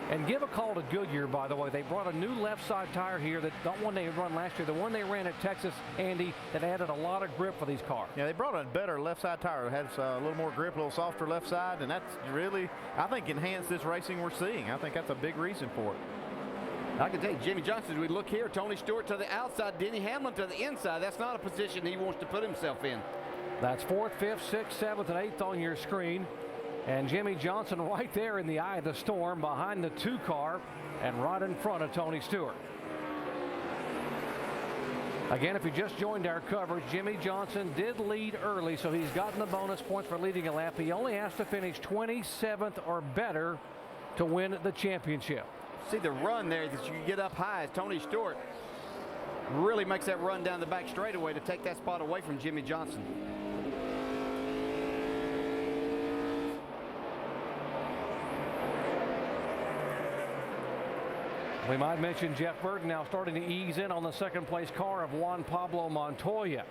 And give a call to Goodyear, by the way. They brought a new left side tire here, that not one they had run last year, the one they ran at Texas, Andy, that added a lot of grip for these cars. Yeah, they brought a better left side tire. It has a little more grip, a little softer left side, and that's really, I think, enhanced this racing we're seeing. I think that's a big reason for it. I can tell you, Jimmy Johnson, as we look here, Tony Stewart to the outside, Denny Hamlin to the inside. That's not a position he wants to put himself in. That's 4th, 5th, 6th, 7th, and 8th on your screen. And Jimmy Johnson right there in the eye of the storm behind the 2 car and right in front of Tony Stewart. Again, if you just joined our coverage, Jimmy Johnson did lead early, so he's gotten the bonus points for leading a lap. He only has to finish 27th or better to win the championship. See the run there that you can get up high as Tony Stewart really makes that run down the back straightaway to take that spot away from Jimmy Johnson. We might mention Jeff Burton now starting to ease in on the second place car of Juan Pablo Montoya.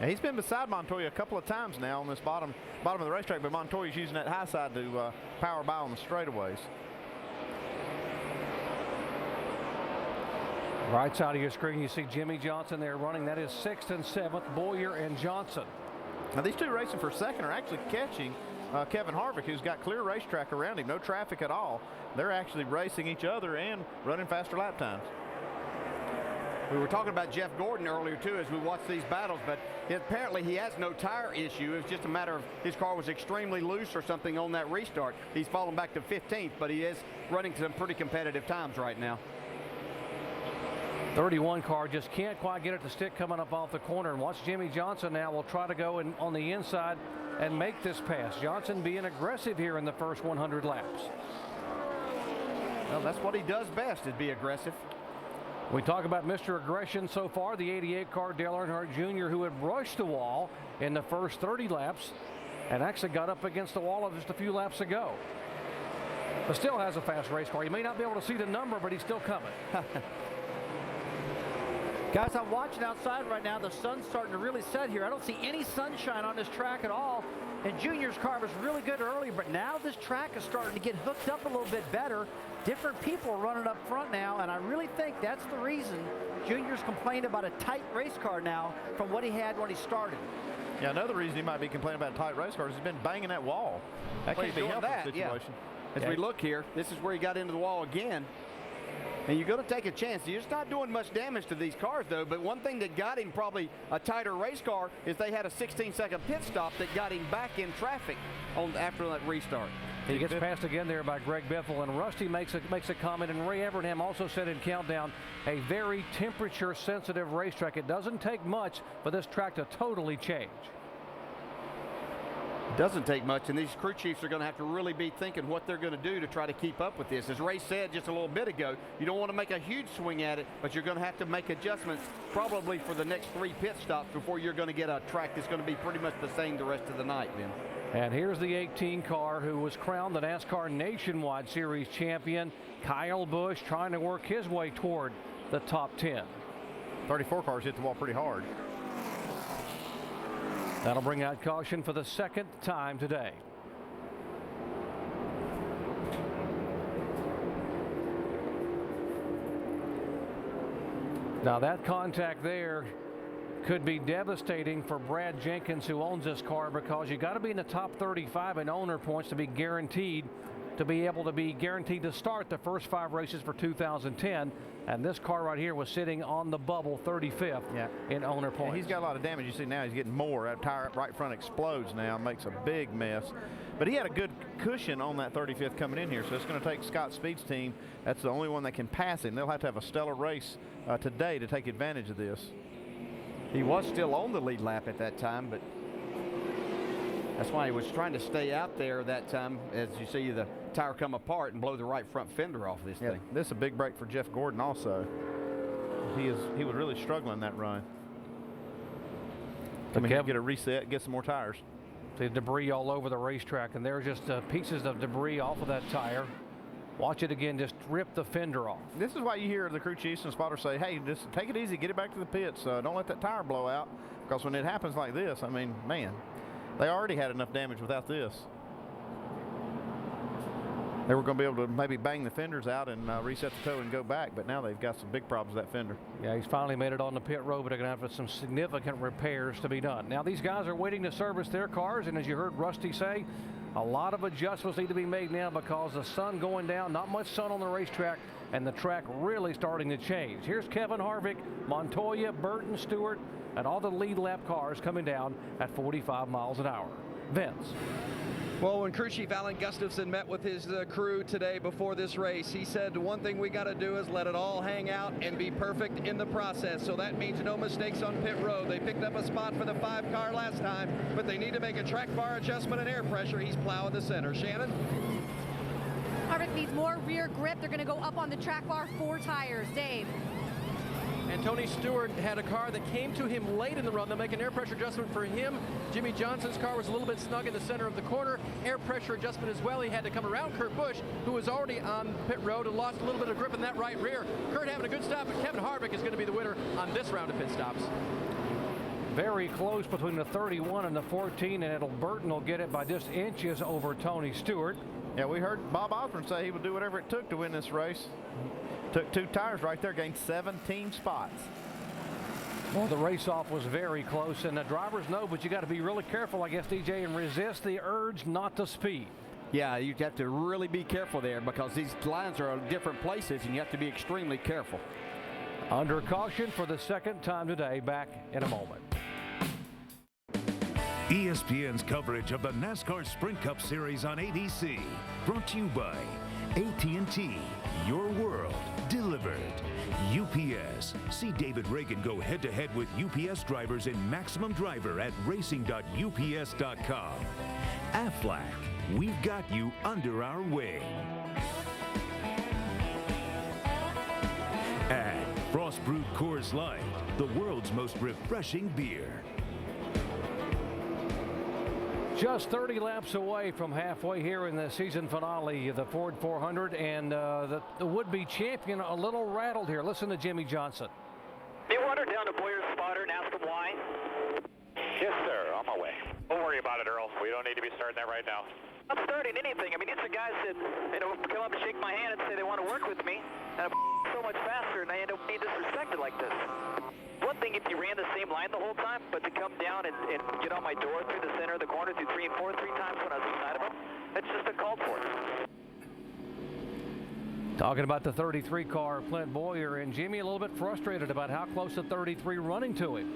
Yeah, he's been beside Montoya a couple of times now on this bottom of the racetrack, but Montoya's using that high side to power by on the straightaways. Right side of your screen, you see Jimmy Johnson there running. That is 6th and 7th, Boyer and Johnson. Now these two racing for second are actually catching Kevin Harvick, who's got clear racetrack around him, no traffic at all. They're actually racing each other and running faster lap times. We were talking about Jeff Gordon earlier, too, as we watched these battles, but apparently he has no tire issue. It's just a matter of his car was extremely loose or something on that restart. He's fallen back to 15th, but he is running some pretty competitive times right now. 31 car just can't quite get it to stick coming up off the corner. And watch Jimmie Johnson now will try to go in on the inside and make this pass. Johnson being aggressive here in the first 100 laps. Well, that's what he does best, is be aggressive. We talk about Mr. Aggression so far, the 88 car Dale Earnhardt Jr., who had brushed the wall in the first 30 laps and actually got up against the wall just a few laps ago. But still has a fast race car. You may not be able to see the number, but he's still coming. Guys, I'm watching outside right now. The sun's starting to really set here. I don't see any sunshine on this track at all. And Junior's car was really good earlier, but now this track is starting to get hooked up a little bit better. Different people are running up front now, and I really think that's the reason Junior's complained about a tight race car now from what he had when he started. Yeah, another reason he might be complaining about a tight race car is he's been banging that wall. That can't be a helpful situation. Yeah. As we look here, this is where he got into the wall again. And you're going to take a chance. You're just not doing much damage to these cars, though. But one thing that got him probably a tighter race car is they had a 16-second pit stop that got him back in traffic after that restart. He gets passed again there by Greg Biffle, and Rusty makes a comment, and Ray Evernham also said in Countdown, a very temperature-sensitive racetrack. It doesn't take much for this track to totally change. Doesn't take much, and these crew chiefs are going to have to really be thinking what they're going to do to try to keep up with this. As Ray said just a little bit ago, you don't want to make a huge swing at it, but you're going to have to make adjustments probably for the next 3 pit stops before you're going to get a track that's going to be pretty much the same the rest of the night, Ben. And here's the 18 car who was crowned the NASCAR Nationwide Series champion, Kyle Busch, trying to work his way toward the top 10. 34 cars hit the wall pretty hard. That'll bring out caution for the second time today. Now that contact there could be devastating for Brad Jenkins, who owns this car, because you got to be in the top 35 in owner points to be guaranteed to start the first 5 races for 2010. And this car right here was sitting on the bubble 35th in owner points. Yeah, he's got a lot of damage. You see now he's getting more. That tire right front explodes now, makes a big mess. But he had a good cushion on that 35th coming in here, so it's going to take Scott Speed's team. That's the only one that can pass him. They'll have to have a stellar race today to take advantage of this. He was still on the lead lap at that time, but that's why he was trying to stay out there that time, as you see the tire come apart and blow the right front fender off this thing. This is a big break for Jeff Gordon also. He was really struggling that run. Come here, get a reset, get some more tires. The debris all over the racetrack, and there's just pieces of debris off of that tire. Watch it again, just rip the fender off. This is why you hear the crew chiefs and spotters say, hey, just take it easy, get it back to the pits. Don't let that tire blow out, because when it happens like this, I mean, man, they already had enough damage without this. They were going to be able to maybe bang the fenders out and reset the tow and go back, but now they've got some big problems with that fender. Yeah, he's finally made it on the pit road, but they're going to have some significant repairs to be done. Now, these guys are waiting to service their cars, and as you heard Rusty say, a lot of adjustments need to be made now because the sun going down, not much sun on the racetrack, and the track really starting to change. Here's Kevin Harvick, Montoya, Burton, Stewart, and all the lead lap cars coming down at 45 miles an hour. Vince. Well, when crew chief Alan Gustafson met with his crew today before this race, he said one thing we got to do is let it all hang out and be perfect in the process. So that means no mistakes on pit road. They picked up a spot for the 5 car last time, but they need to make a track bar adjustment and air pressure. He's plowing the center. Shannon? Harvick needs more rear grip. They're going to go up on the track bar, 4 tires. Dave. And Tony Stewart had a car that came to him late in the run. They'll make an air pressure adjustment for him. Jimmie Johnson's car was a little bit snug in the center of the corner. Air pressure adjustment as well. He had to come around Kurt Busch, who was already on pit road and lost a little bit of grip in that right rear. Kurt having a good stop, but Kevin Harvick is going to be the winner on this round of pit stops. Very close between the 31 and the 14, and Burton will get it by just inches over Tony Stewart. Yeah, we heard Bob Osborne say he would do whatever it took to win this race. Took 2 tires right there, gained 17 spots. Well, the race-off was very close, and the drivers know, but you got to be really careful, I guess, DJ, and resist the urge not to speed. Yeah, you have to really be careful there because these lines are in different places, and you have to be extremely careful. Under caution for the second time today. Back in a moment. ESPN's coverage of the NASCAR Sprint Cup Series on ABC. Brought to you by AT&T. Your world delivered. UPS. See David Reagan go head-to-head with UPS drivers in Maximum Driver at racing.ups.com. Aflac. We've got you under our wing. And Frost Brewed Coors Light, the world's most refreshing beer. Just 30 laps away from halfway here in the season finale of the Ford 400, and the would-be champion a little rattled here. Listen to Jimmy Johnson. You wander down to Boyer's spotter and ask him why? Yes, sir. On my way. Don't worry about it, Earl. We don't need to be starting that right now. I'm starting anything. I mean, these are guys that, come up and shake my hand and say they want to work with me, and I'm so much faster, and I end up being disrespected like this. One thing if you ran the same line the whole time, but to come down and get on my door through the center of the corner through 3 and 4 3 times when I was inside of them, that's just uncalled for. Talking about the 33 car, Clint Boyer, and Jimmy a little bit frustrated about how close the 33 running to him.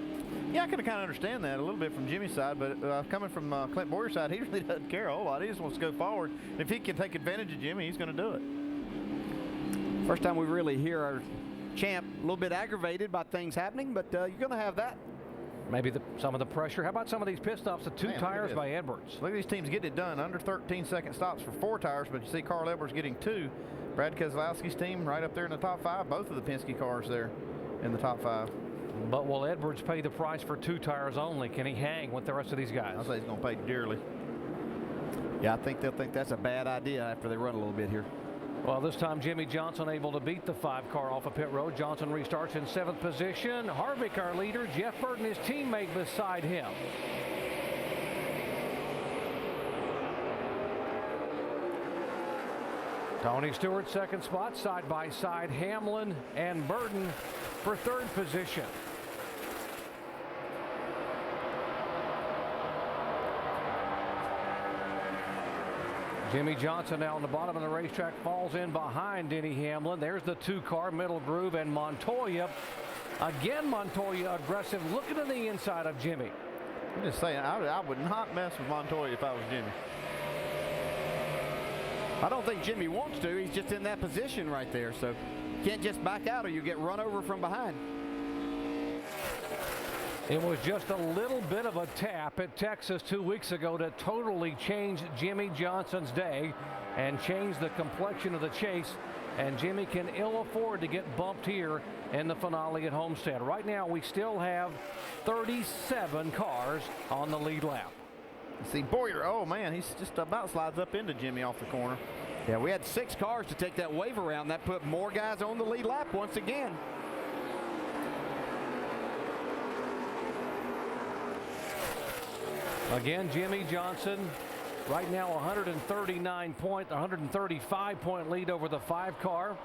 Yeah, I can kind of understand that a little bit from Jimmy's side, but coming from Clint Boyer's side, he really doesn't care a whole lot. He just wants to go forward. If he can take advantage of Jimmy, he's going to do it. First time we really hear our champ a little bit aggravated by things happening, but you're going to have that. Maybe some of the pressure. How about some of these pit stops? The two tires by Edwards. Look at these teams getting it done. Under 13-second stops for 4 tires, but you see Carl Edwards getting 2. Brad Keselowski's team right up there in the top 5. Both of the Penske cars there in the top 5. But will Edwards pay the price for 2 tires only? Can he hang with the rest of these guys? I'll say he's going to pay dearly. Yeah, I think they'll think that's a bad idea after they run a little bit here. Well, this time Jimmy Johnson able to beat the 5 car off of pit road. Johnson restarts in 7th position. Harvick, our leader. Jeff Burton, his teammate, beside him. Tony Stewart, 2nd spot, side by side. Hamlin and Burton for 3rd position. Jimmy Johnson now on the bottom of the racetrack falls in behind Denny Hamlin. There's the 2 car middle groove, and Montoya. Again, Montoya aggressive, looking to the inside of Jimmy. I'm just saying, I would not mess with Montoya if I was Jimmy. I don't think Jimmy wants to. He's just in that position right there, so can't just back out or you get run over from behind. It was just a little bit of a tap at Texas 2 weeks ago to totally change Jimmy Johnson's day and change the complexion of the chase. And Jimmy can ill afford to get bumped here in the finale at Homestead. Right now, we still have 37 cars on the lead lap. See Boyer, oh man, he's just about slides up into Jimmy off the corner. Yeah, we had 6 cars to take that wave around. That put more guys on the lead lap once again. Again, Jimmy Johnson right now 135 point lead over the 5 car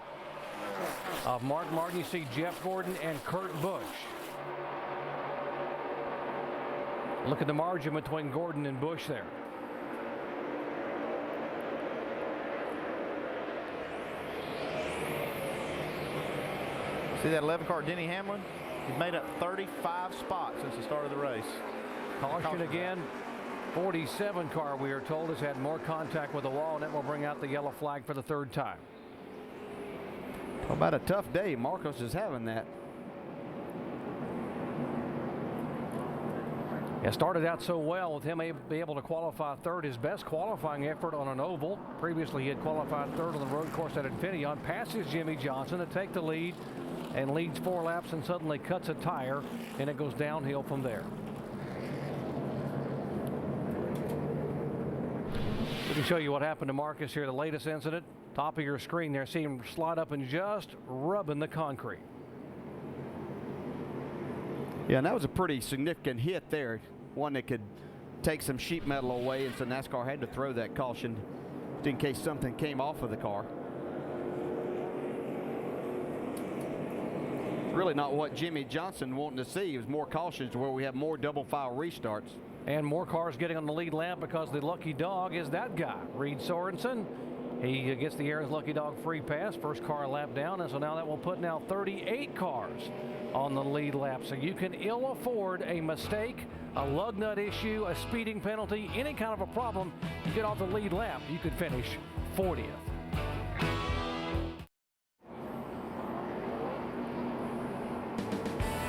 of Mark Martin. You see Jeff Gordon and Kurt Busch. Look at the margin between Gordon and Busch there. See that 11 car Denny Hamlin? He's made up 35 spots since the start of the race. Caution again. 47 car, we are told, has had more contact with the wall, and that will bring out the yellow flag for the 3rd time. How about a tough day? Marcos is having that. It started out so well with him be able to qualify 3rd, his best qualifying effort on an oval. Previously, he had qualified 3rd on the road course at Infineon. Passes Jimmy Johnson to take the lead and leads 4 laps and suddenly cuts a tire, and it goes downhill from there. We can show you what happened to Marcus here, the latest incident. Top of your screen there. See him slide up and just rubbing the concrete. Yeah, and that was a pretty significant hit there. One that could take some sheet metal away, and so NASCAR had to throw that caution in case something came off of the car. Really not what Jimmy Johnson wanted to see. It was more cautions to where we have more double file restarts. And more cars getting on the lead lap because the lucky dog is that guy, Reed Sorensen. He gets the Aaron's Lucky Dog free pass, first car lap down, and so now that will put now 38 cars on the lead lap. So you can ill afford a mistake, a lug nut issue, a speeding penalty, any kind of a problem. You get off the lead lap, you could finish 40th.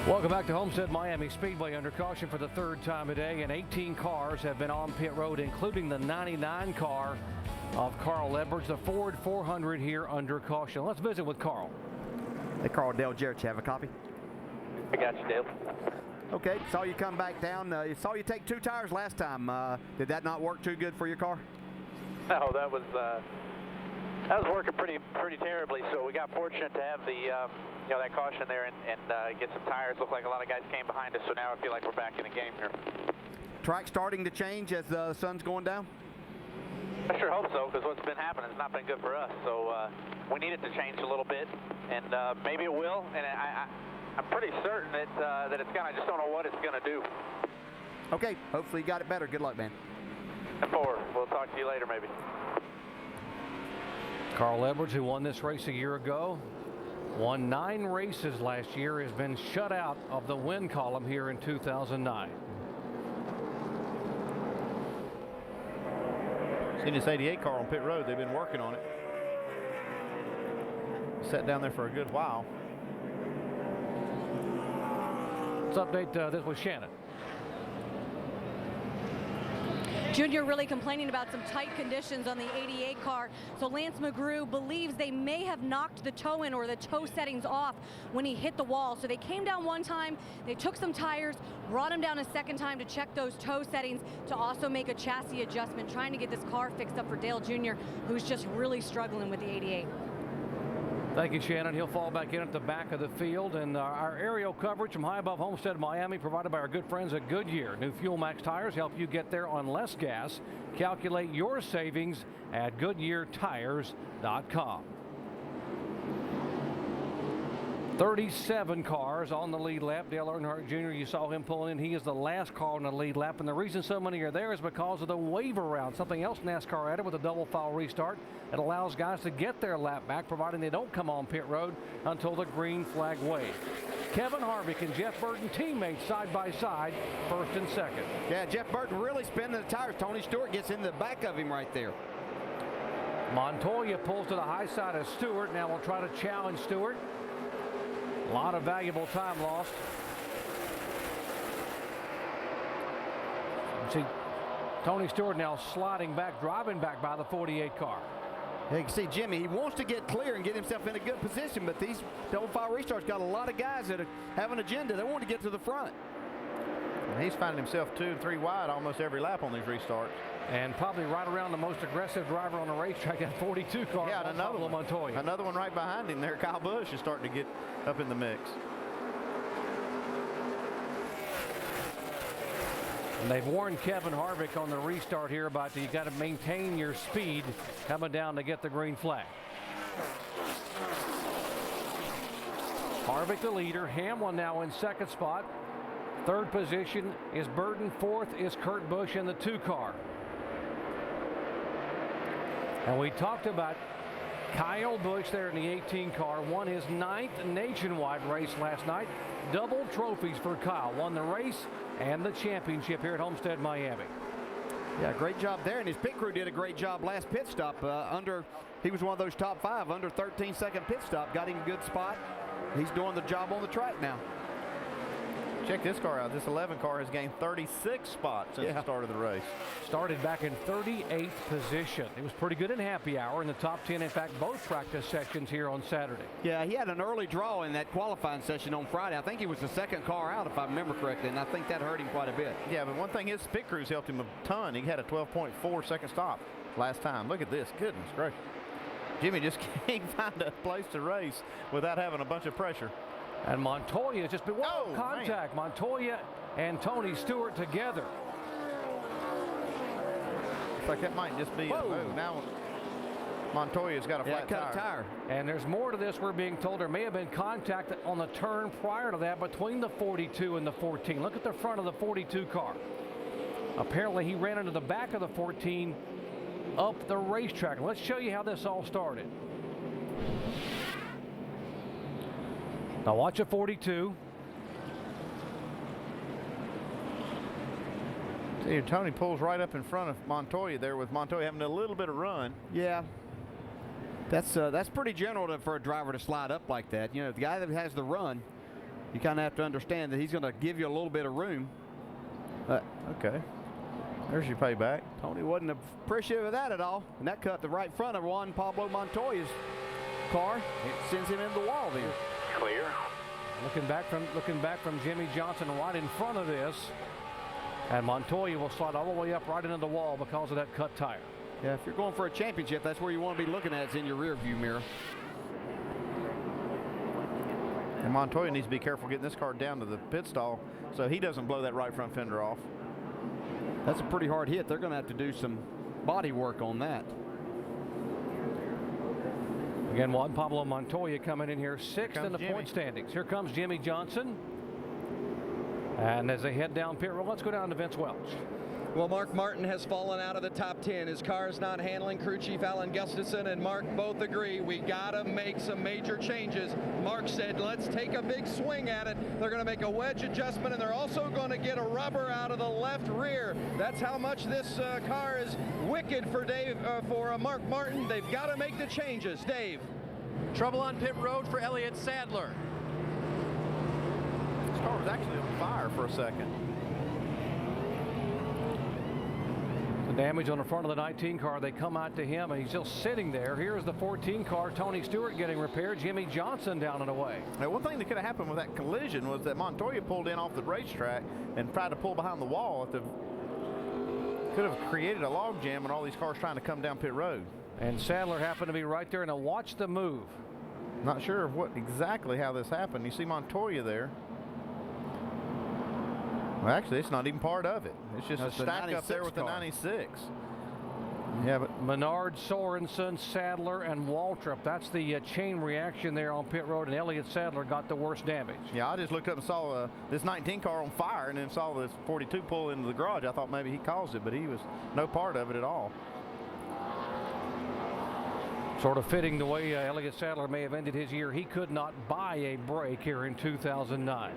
Welcome back to Homestead-Miami Speedway. Under caution for the third time today, and 18 cars have been on pit road, including the 99 car of Carl Edwards, the Ford 400 here under caution. Let's visit with Carl. Hey, Carl, Dale Jarrett, you have a copy? I got you, Dale. Okay, saw you come back down. Saw you take 2 tires last time. Did that not work too good for your car? No, that was working pretty terribly. So we got fortunate to have the that caution there and get some tires. Looked like a lot of guys came behind us. So now I feel like we're back in the game here. Track starting to change as the sun's going down? I sure hope so, because what's been happening has not been good for us. So we need it to change a little bit, and maybe it will. And I'm pretty certain that it's gonna. I just don't know what it's gonna do. Okay, hopefully you got it better. Good luck, man. 4. We'll talk to you later, maybe. Carl Edwards, who won this race a year ago, won 9 races last year, has been shut out of the win column here in 2009. Seen this 88 car on pit road. They've been working on it. Sat down there for a good while. Let's update this with Shannon. Junior really complaining about some tight conditions on the 88 car. So Lance McGrew believes they may have knocked the toe in or the toe settings off when he hit the wall. So they came down one time, they took some tires, brought him down a second time to check those toe settings, to also make a chassis adjustment, trying to get this car fixed up for Dale Jr., who's just really struggling with the 88. Thank you, Shannon. He'll fall back in at the back of the field. And our aerial coverage from high above Homestead-Miami provided by our good friends at Goodyear. New Fuel Max tires help you get there on less gas. Calculate your savings at GoodyearTires.com. 37 cars on the lead lap. Dale Earnhardt Jr., you saw him pulling in. He is the last car on the lead lap, and the reason so many are there is because of the waiver round. Something else NASCAR added with a double file restart. It allows guys to get their lap back, providing they don't come on pit road until the green flag wave. Kevin Harvick and Jeff Burton, teammates side by side, first and second. Yeah, Jeff Burton really spinning the tires. Tony Stewart gets in the back of him right there. Montoya pulls to the high side of Stewart. Now we'll try to challenge Stewart. A lot of valuable time lost. See Tony Stewart now sliding back, driving back by the 48 car. You can see Jimmy, he wants to get clear and get himself in a good position, but these double file restarts got a lot of guys that have an agenda. They want to get to the front. And he's finding himself 2 and 3 wide almost every lap on these restarts. And probably right around the most aggressive driver on the racetrack, that 42 car. Yeah, and another one, Montoya. Another one right behind him there. Kyle Busch is starting to get up in the mix. And they've warned Kevin Harvick on the restart here about you got to maintain your speed coming down to get the green flag. Harvick the leader. Hamlin now in second spot. Third position is Burton. Fourth is Kurt Busch in the 2 car. And we talked about Kyle Busch there in the 18 car. Won his 9th nationwide race last night. Double trophies for Kyle. Won the race and the championship here at Homestead-Miami. Yeah, great job there. And his pit crew did a great job last pit stop. He was one of those top 5 under 13-second pit stop. Got him a good spot. He's doing the job on the track now. Check this car out. This 11 car has gained 36 spots since the start of the race. Started back in 38th position. It was pretty good in happy hour in the top 10. In fact, both practice sessions here on Saturday. Yeah, he had an early draw in that qualifying session on Friday. I think he was the 2nd car out, if I remember correctly, and I think that hurt him quite a bit. Yeah, but one thing, his pit crews helped him a ton. He had a 12.4 second stop last time. Look at this. Goodness gracious. Jimmy just can't find a place to race without having a bunch of pressure. And Montoya just been contact. Man. Montoya and Tony Stewart together. Looks like that might just be a move. Now Montoya's got a flat tire. And there's more to this. We're being told there may have been contact on the turn prior to that between the 42 and the 14. Look at the front of the 42 car. Apparently he ran into the back of the 14 up the racetrack. Let's show you how this all started. Now watch a 42. See, Tony pulls right up in front of Montoya there, with Montoya having a little bit of run. Yeah. That's pretty general for a driver to slide up like that. You know, the guy that has the run, you kind of have to understand that he's going to give you a little bit of room. Okay. There's your payback. Tony wasn't appreciative of that at all. And that cut the right front of Juan Pablo Montoya's car. It sends him into the wall there. Clear. Looking back from Jimmy Johnson right in front of this. And Montoya will slide all the way up right into the wall because of that cut tire. Yeah, if you're going for a championship, that's where you want to be looking at. It's in your rear view mirror. And Montoya needs to be careful getting this car down to the pit stall so he doesn't blow that right front fender off. That's a pretty hard hit. They're going to have to do some body work on that. Again, Juan Pablo Montoya coming in here sixth in the point standings. Here comes Jimmy Johnson. And as they head down pit road, let's go down to Vince Welch. Well, Mark Martin has fallen out of the top 10. His car is not handling. Crew Chief Alan Gustafson and Mark both agree we got to make some major changes. Mark said, let's take a big swing at it. They're going to make a wedge adjustment, and they're also going to get a rubber out of the left rear. That's how much this car is wicked for Mark Martin. They've got to make the changes. Dave. Trouble on pit road for Elliott Sadler. This car was actually on fire for a second. The damage on the front of the 19 car, they come out to him, and he's still sitting there. Here's the 14 car, Tony Stewart getting repaired, Jimmy Johnson down and away. Now, one thing that could have happened with that collision was that Montoya pulled in off the racetrack and tried to pull behind the wall. Could have created a log jam and all these cars trying to come down pit road. And Sadler happened to be right there. Now watch the move. Not sure exactly how this happened. You see Montoya there. Well, actually, it's not even part of it. It's just a stack up there with the 96. Yeah, but Menard, Sorensen, Sadler, and Waltrip. That's the chain reaction there on pit road, and Elliott Sadler got the worst damage. Yeah, I just looked up and saw this 19 car on fire, and then saw this 42 pull into the garage. I thought maybe he caused it, but he was no part of it at all. Sort of fitting the way Elliott Sadler may have ended his year. He could not buy a break here in 2009.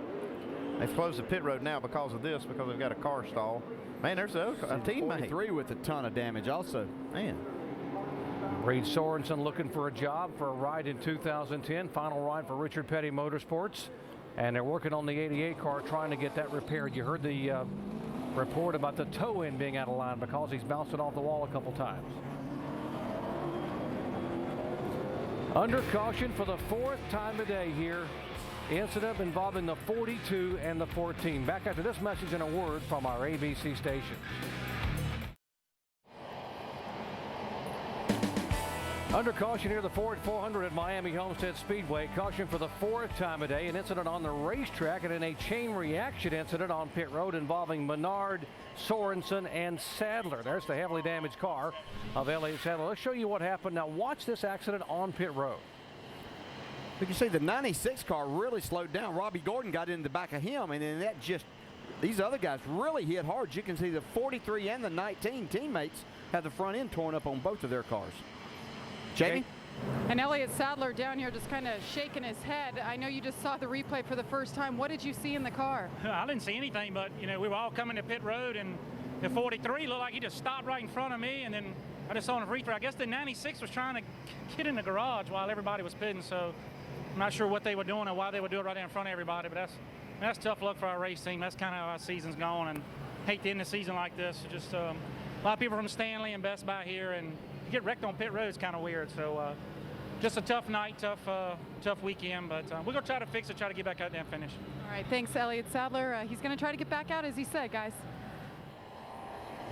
They've closed the pit road now because of this, because they've got a car stall. Man, there's a teammate. 43 with a ton of damage also. Man. Reed Sorensen looking for a job for a ride in 2010. Final ride for Richard Petty Motorsports. And they're working on the 88 car, trying to get that repaired. You heard the report about the toe end being out of line because he's bounced it off the wall a couple times. Under caution for the fourth time today here. Incident involving the 42 and the 14. Back after this message and a word from our ABC station. Under caution here, the Ford 400 at Miami Homestead Speedway. Caution for the fourth time a day. An incident on the racetrack and in a chain reaction incident on pit road involving Menard, Sorensen, and Sadler. There's the heavily damaged car of Elliott Sadler. Let's show you what happened. Now watch this accident on pit road. You can see the 96 car really slowed down. Robbie Gordon got in the back of him, and then that just, these other guys really hit hard. You can see the 43 and the 19 teammates had the front end torn up on both of their cars. Jamie? And Elliott Sadler down here just kind of shaking his head. I know you just saw the replay for the first time. What did you see in the car? I didn't see anything, but, you know, we were all coming to pit road, and the 43 looked like he just stopped right in front of me, and then I just saw him replay. I guess the 96 was trying to get in the garage while everybody was pitting, so I'm not sure what they were doing or why they would do it right in front of everybody, but that's tough luck for our race team. That's kind of how our season's going, and hate to end the season like this. Just a lot of people from Stanley and Best Buy here, and to get wrecked on pit road is kind of weird. So just a tough night, tough weekend, but we're going to try to fix it, try to get back out there and finish. All right, thanks, Elliott Sadler. He's going to try to get back out, as he said, guys.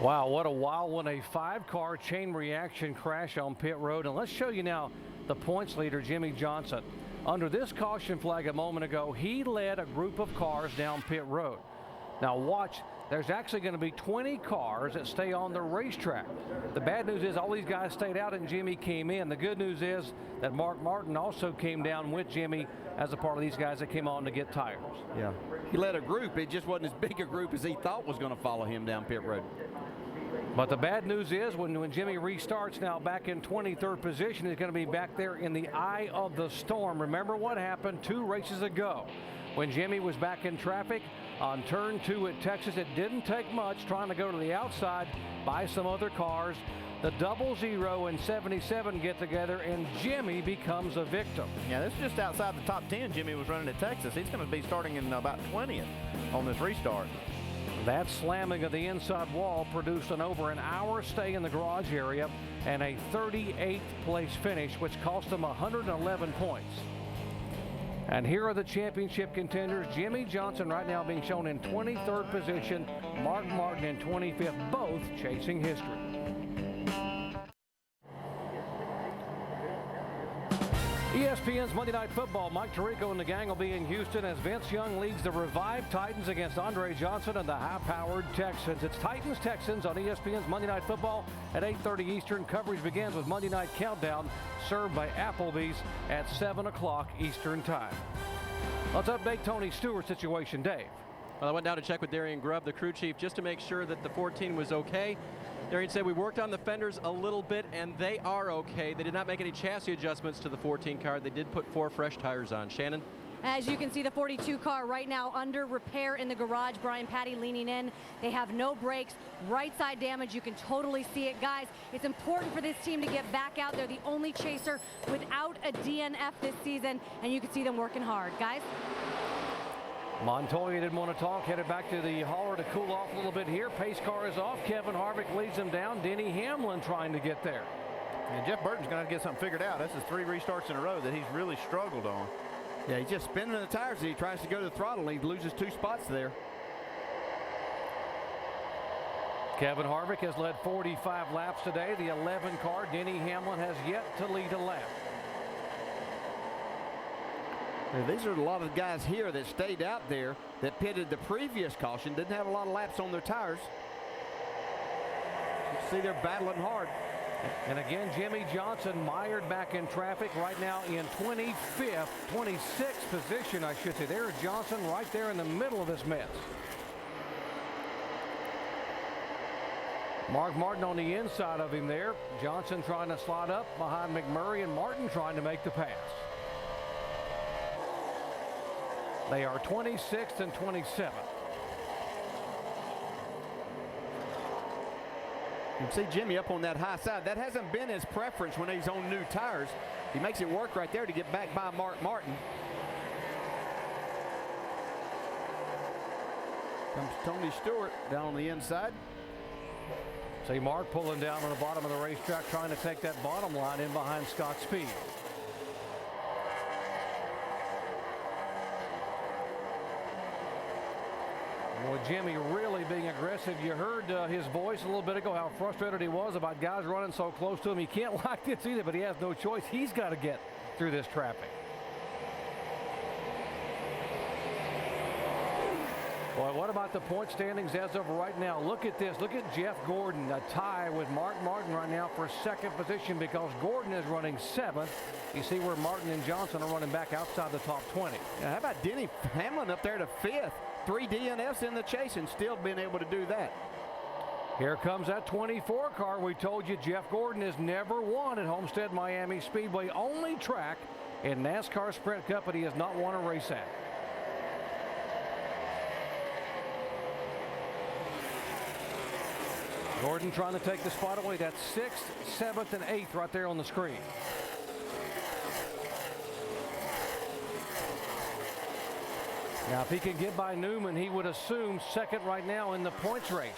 Wow, what a wild one. A 5-car chain reaction crash on pit road. And let's show you now the points leader, Jimmy Johnson. Under this caution flag a moment ago, he led a group of cars down pit road. Now watch, there's actually going to be 20 cars that stay on the racetrack. The bad news is all these guys stayed out and Jimmy came in. The good news is that Mark Martin also came down with Jimmy as a part of these guys that came on to get tires. Yeah, he led a group. It just wasn't as big a group as he thought was going to follow him down pit road. But the bad news is when Jimmy restarts now back in 23rd position, he's going to be back there in the eye of the storm. Remember what happened 2 races ago when Jimmy was back in traffic on turn 2 at Texas. It didn't take much trying to go to the outside by some other cars. The 00 and 77 get together, and Jimmy becomes a victim. Yeah, this is just outside the top 10 Jimmy was running at Texas. He's going to be starting in about 20th on this restart. That slamming of the inside wall produced an over an hour stay in the garage area and a 38th place finish, which cost them 111 points. And here are the championship contenders. Jimmy Johnson right now being shown in 23rd position, Mark Martin in 25th, both chasing history. ESPN's Monday Night Football. Mike Tirico and the gang will be in Houston as Vince Young leads the revived Titans against Andre Johnson and the high-powered Texans. It's Titans-Texans on ESPN's Monday Night Football at 8:30 Eastern. Coverage begins with Monday Night Countdown, served by Applebee's at 7 o'clock Eastern Time. Let's update Tony Stewart's situation, Dave. Well, I went down to check with Darian Grubb, the crew chief, just to make sure that the 14 was okay. Darian said we worked on the fenders a little bit, and they are okay. They did not make any chassis adjustments to the 14 car. They did put 4 fresh tires on. Shannon? As you can see, the 42 car right now under repair in the garage. Brian Patty leaning in. They have no brakes. Right side damage. You can totally see it. Guys, it's important for this team to get back out. They're the only chaser without a DNF this season, and you can see them working hard. Guys? Montoya didn't want to talk, headed back to the hauler to cool off a little bit here. Pace car is off. Kevin Harvick leads him down. Denny Hamlin trying to get there. And Jeff Burton's going to have to get something figured out. That's his 3 restarts in a row that he's really struggled on. Yeah, he's just spinning the tires as he tries to go to the throttle, and he loses 2 spots there. Kevin Harvick has led 45 laps today. The 11 car, Denny Hamlin, has yet to lead a lap. These are a lot of guys here that stayed out there that pitted the previous caution, didn't have a lot of laps on their tires. You can see they're battling hard. And again, Jimmy Johnson mired back in traffic right now in 26th position, I should say. There's Johnson right there in the middle of this mess. Mark Martin on the inside of him there. Johnson trying to slide up behind McMurray, and Martin trying to make the pass. They are 26th and 27th. You can see Jimmy up on that high side. That hasn't been his preference when he's on new tires. He makes it work right there to get back by Mark Martin. Comes Tony Stewart down on the inside. See Mark pulling down on the bottom of the racetrack, trying to take that bottom line in behind Scott Speed. Well, Jimmy really being aggressive. You heard his voice a little bit ago, how frustrated he was about guys running so close to him. He can't like this either, but he has no choice. He's got to get through this traffic. Boy, what about the point standings as of right now? Look at this. Look at Jeff Gordon, a tie with Mark Martin right now for 2nd position because Gordon is running 7th. You see where Martin and Johnson are running back outside the top 20. Yeah, how about Denny Hamlin up there to 5th? 3 DNFs in the chase and still being able to do that. Here comes that 24 car. We told you Jeff Gordon has never won at Homestead-Miami Speedway. Only track in NASCAR Sprint Cup that he has not won a race at. Gordon trying to take the spot away. That's 6th, 7th, and 8th right there on the screen. Now, if he can get by Newman, he would assume 2nd right now in the points race.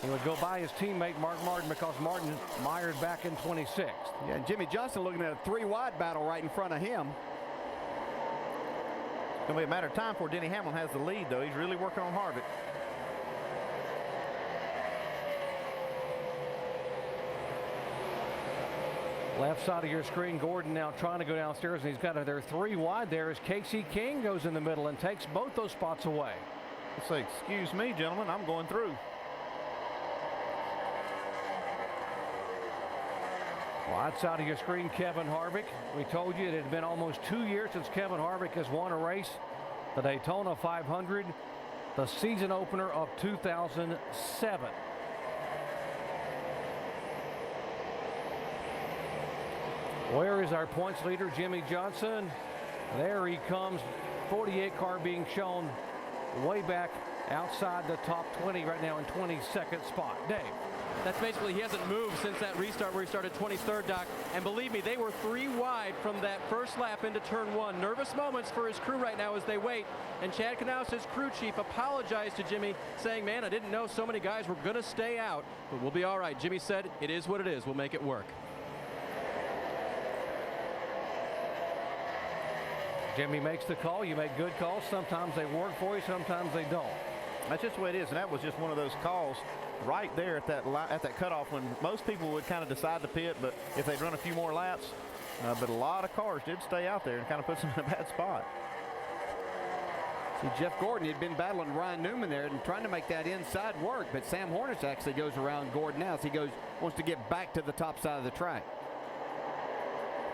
He would go by his teammate Mark Martin because Martin mired back in 26th. Yeah, and Jimmy Johnson looking at a 3-wide battle right in front of him. It's going to be a matter of time before Denny Hamlin has the lead, though. He's really working on Harvick. Left side of your screen, Gordon now trying to go downstairs, and he's got there 3 wide there as Casey King goes in the middle and takes both those spots away. Let's say, excuse me, gentlemen, I'm going through. Right side of your screen, Kevin Harvick. We told you it had been almost 2 years since Kevin Harvick has won a race. The Daytona 500, the season opener of 2007. Where is our points leader, Jimmie Johnson? There he comes. 48 car being shown way back outside the top 20 right now in 22nd spot. Dave. That's basically, he hasn't moved since that restart where he started 23rd, Doc. And believe me, they were 3 wide from that first lap into turn 1. Nervous moments for his crew right now as they wait. And Chad Knaus, his crew chief, apologized to Jimmie, saying, man, I didn't know so many guys were going to stay out, but we'll be all right. Jimmie said, it is what it is. We'll make it work. Jimmie makes the call. You make good calls. Sometimes they work for you, sometimes they don't. That's just the way it is, and that was just one of those calls right there at that cutoff when most people would kind of decide to pit, but if they'd run a few more laps, but a lot of cars did stay out there and kind of puts them in a bad spot. See, Jeff Gordon had been battling Ryan Newman there and trying to make that inside work, but Sam Hornish actually goes around Gordon now as he wants to get back to the top side of the track.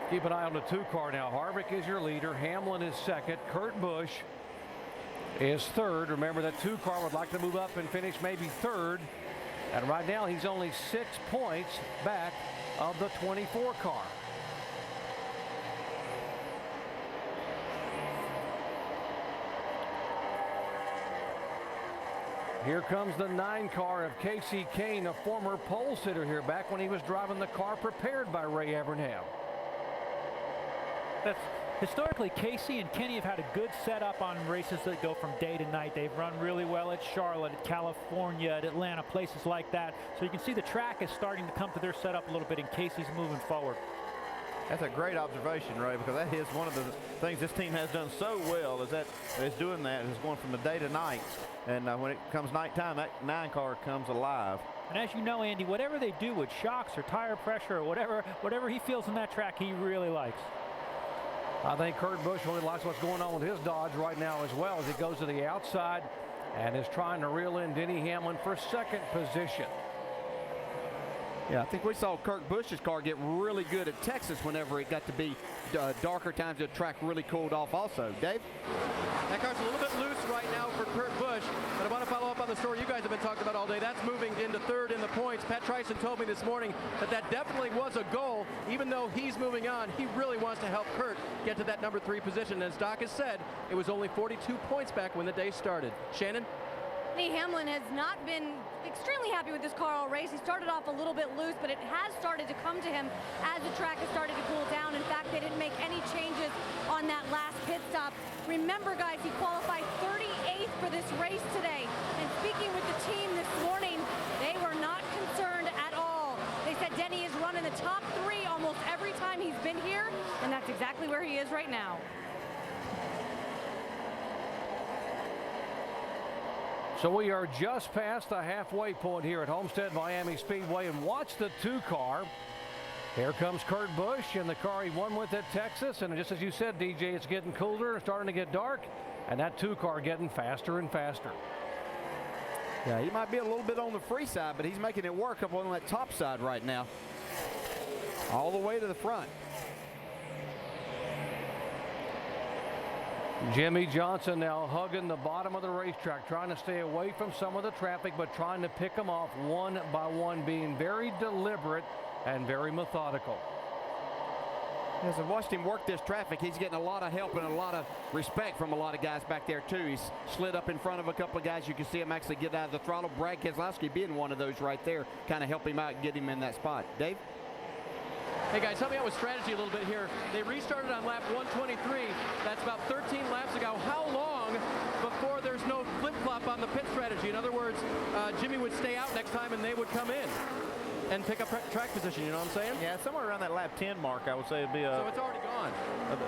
Keep an eye on the 2 car now. Harvick is your leader. Hamlin is second. Kurt Busch is third. Remember, that 2 car would like to move up and finish maybe third. And right now he's only 6 points back of the 24 car. Here comes the 9 car of Casey Kane, a former pole sitter here back when he was driving the car prepared by Ray Evernham. That's historically, Casey and Kenny have had a good setup on races that go from day to night. They've run really well at Charlotte, at California, at Atlanta, places like that. So you can see the track is starting to come to their setup a little bit, and Casey's moving forward. That's a great observation, Ray, because that is one of the things this team has done so well is doing that, is going from the day to night. And when it comes nighttime, that 9 car comes alive. And as you know, Andy, whatever they do with shocks or tire pressure or whatever he feels in that track, he really likes. I think Kurt Busch really likes what's going on with his Dodge right now as well, as he goes to the outside and is trying to reel in Denny Hamlin for second position. Yeah, I think we saw Kurt Busch's car get really good at Texas whenever it got to be darker times. The track really cooled off also. Dave? That car's a little bit loose right now for Kurt Busch, but I want to follow up on the story you guys have been talking about all day. That's moving into third in the points. Pat Tryson told me this morning that definitely was a goal. Even though he's moving on, he really wants to help Kurt get to that number 3 position. As Doc has said, it was only 42 points back when the day started. Shannon? Denny Hamlin has not been extremely happy with this car all race. He started off a little bit loose, but it has started to come to him as the track has started to cool down. In fact, they didn't make any changes on that last pit stop. Remember, guys, he qualified 38th for this race today. And speaking with the team this morning, they were not concerned at all. They said Denny is running the top 3 almost every time he's been here, and that's exactly where he is right now. So we are just past the halfway point here at Homestead-Miami Speedway, and watch the 2 car. Here comes Kurt Busch in the car he won with at Texas, and just as you said, DJ, it's getting cooler, starting to get dark, and that 2 car getting faster and faster. Yeah, he might be a little bit on the free side, but he's making it work up on that top side right now. All the way to the front. Jimmie Johnson now hugging the bottom of the racetrack, trying to stay away from some of the traffic, but trying to pick them off one by one, being very deliberate and very methodical. As I've watched him work this traffic, he's getting a lot of help and a lot of respect from a lot of guys back there, too. He's slid up in front of a couple of guys. You can see him actually get out of the throttle. Brad Keselowski being one of those right there, kind of help him out and get him in that spot. Dave? Hey guys, help me out with strategy a little bit here. They restarted on lap 123. That's about 13 laps ago. How long before there's no flip-flop on the pit strategy? In other words, Jimmie would stay out next time and they would come in and pick up track position, you know what I'm saying? Yeah, somewhere around that lap 10 mark, I would say it'd be so it's already gone.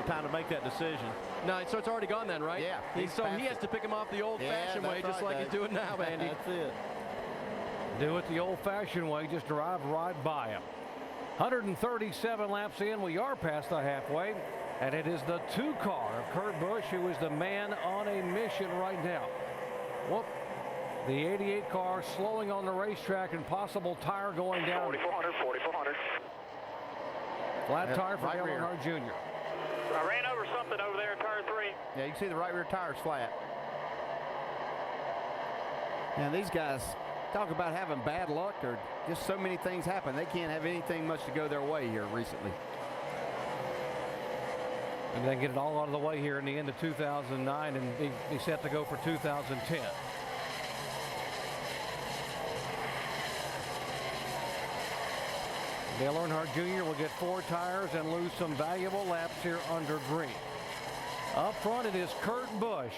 Time to make that decision. No, so it's already gone then, right? Yeah. So he has to pick him off the old-fashioned way, just like he's doing now, Andy. That's it. Do it the old-fashioned way, just drive right by him. 137 laps in, we are past the halfway, and it is the 2 car of Kurt Busch who is the man on a mission right now. Whoop. The 88 car slowing on the racetrack and possible tire going down. 4,400. Flat tire for Dale Earnhardt Jr. I ran over something over there in turn 3. Yeah, you can see the right rear tire's flat. And these guys talk about having bad luck or just so many things happen. They can't have anything much to go their way here recently. And then get it all out of the way here in the end of 2009 and be set to go for 2010. Dale Earnhardt Jr. will get 4 tires and lose some valuable laps here under green. Up front it is Kurt Busch,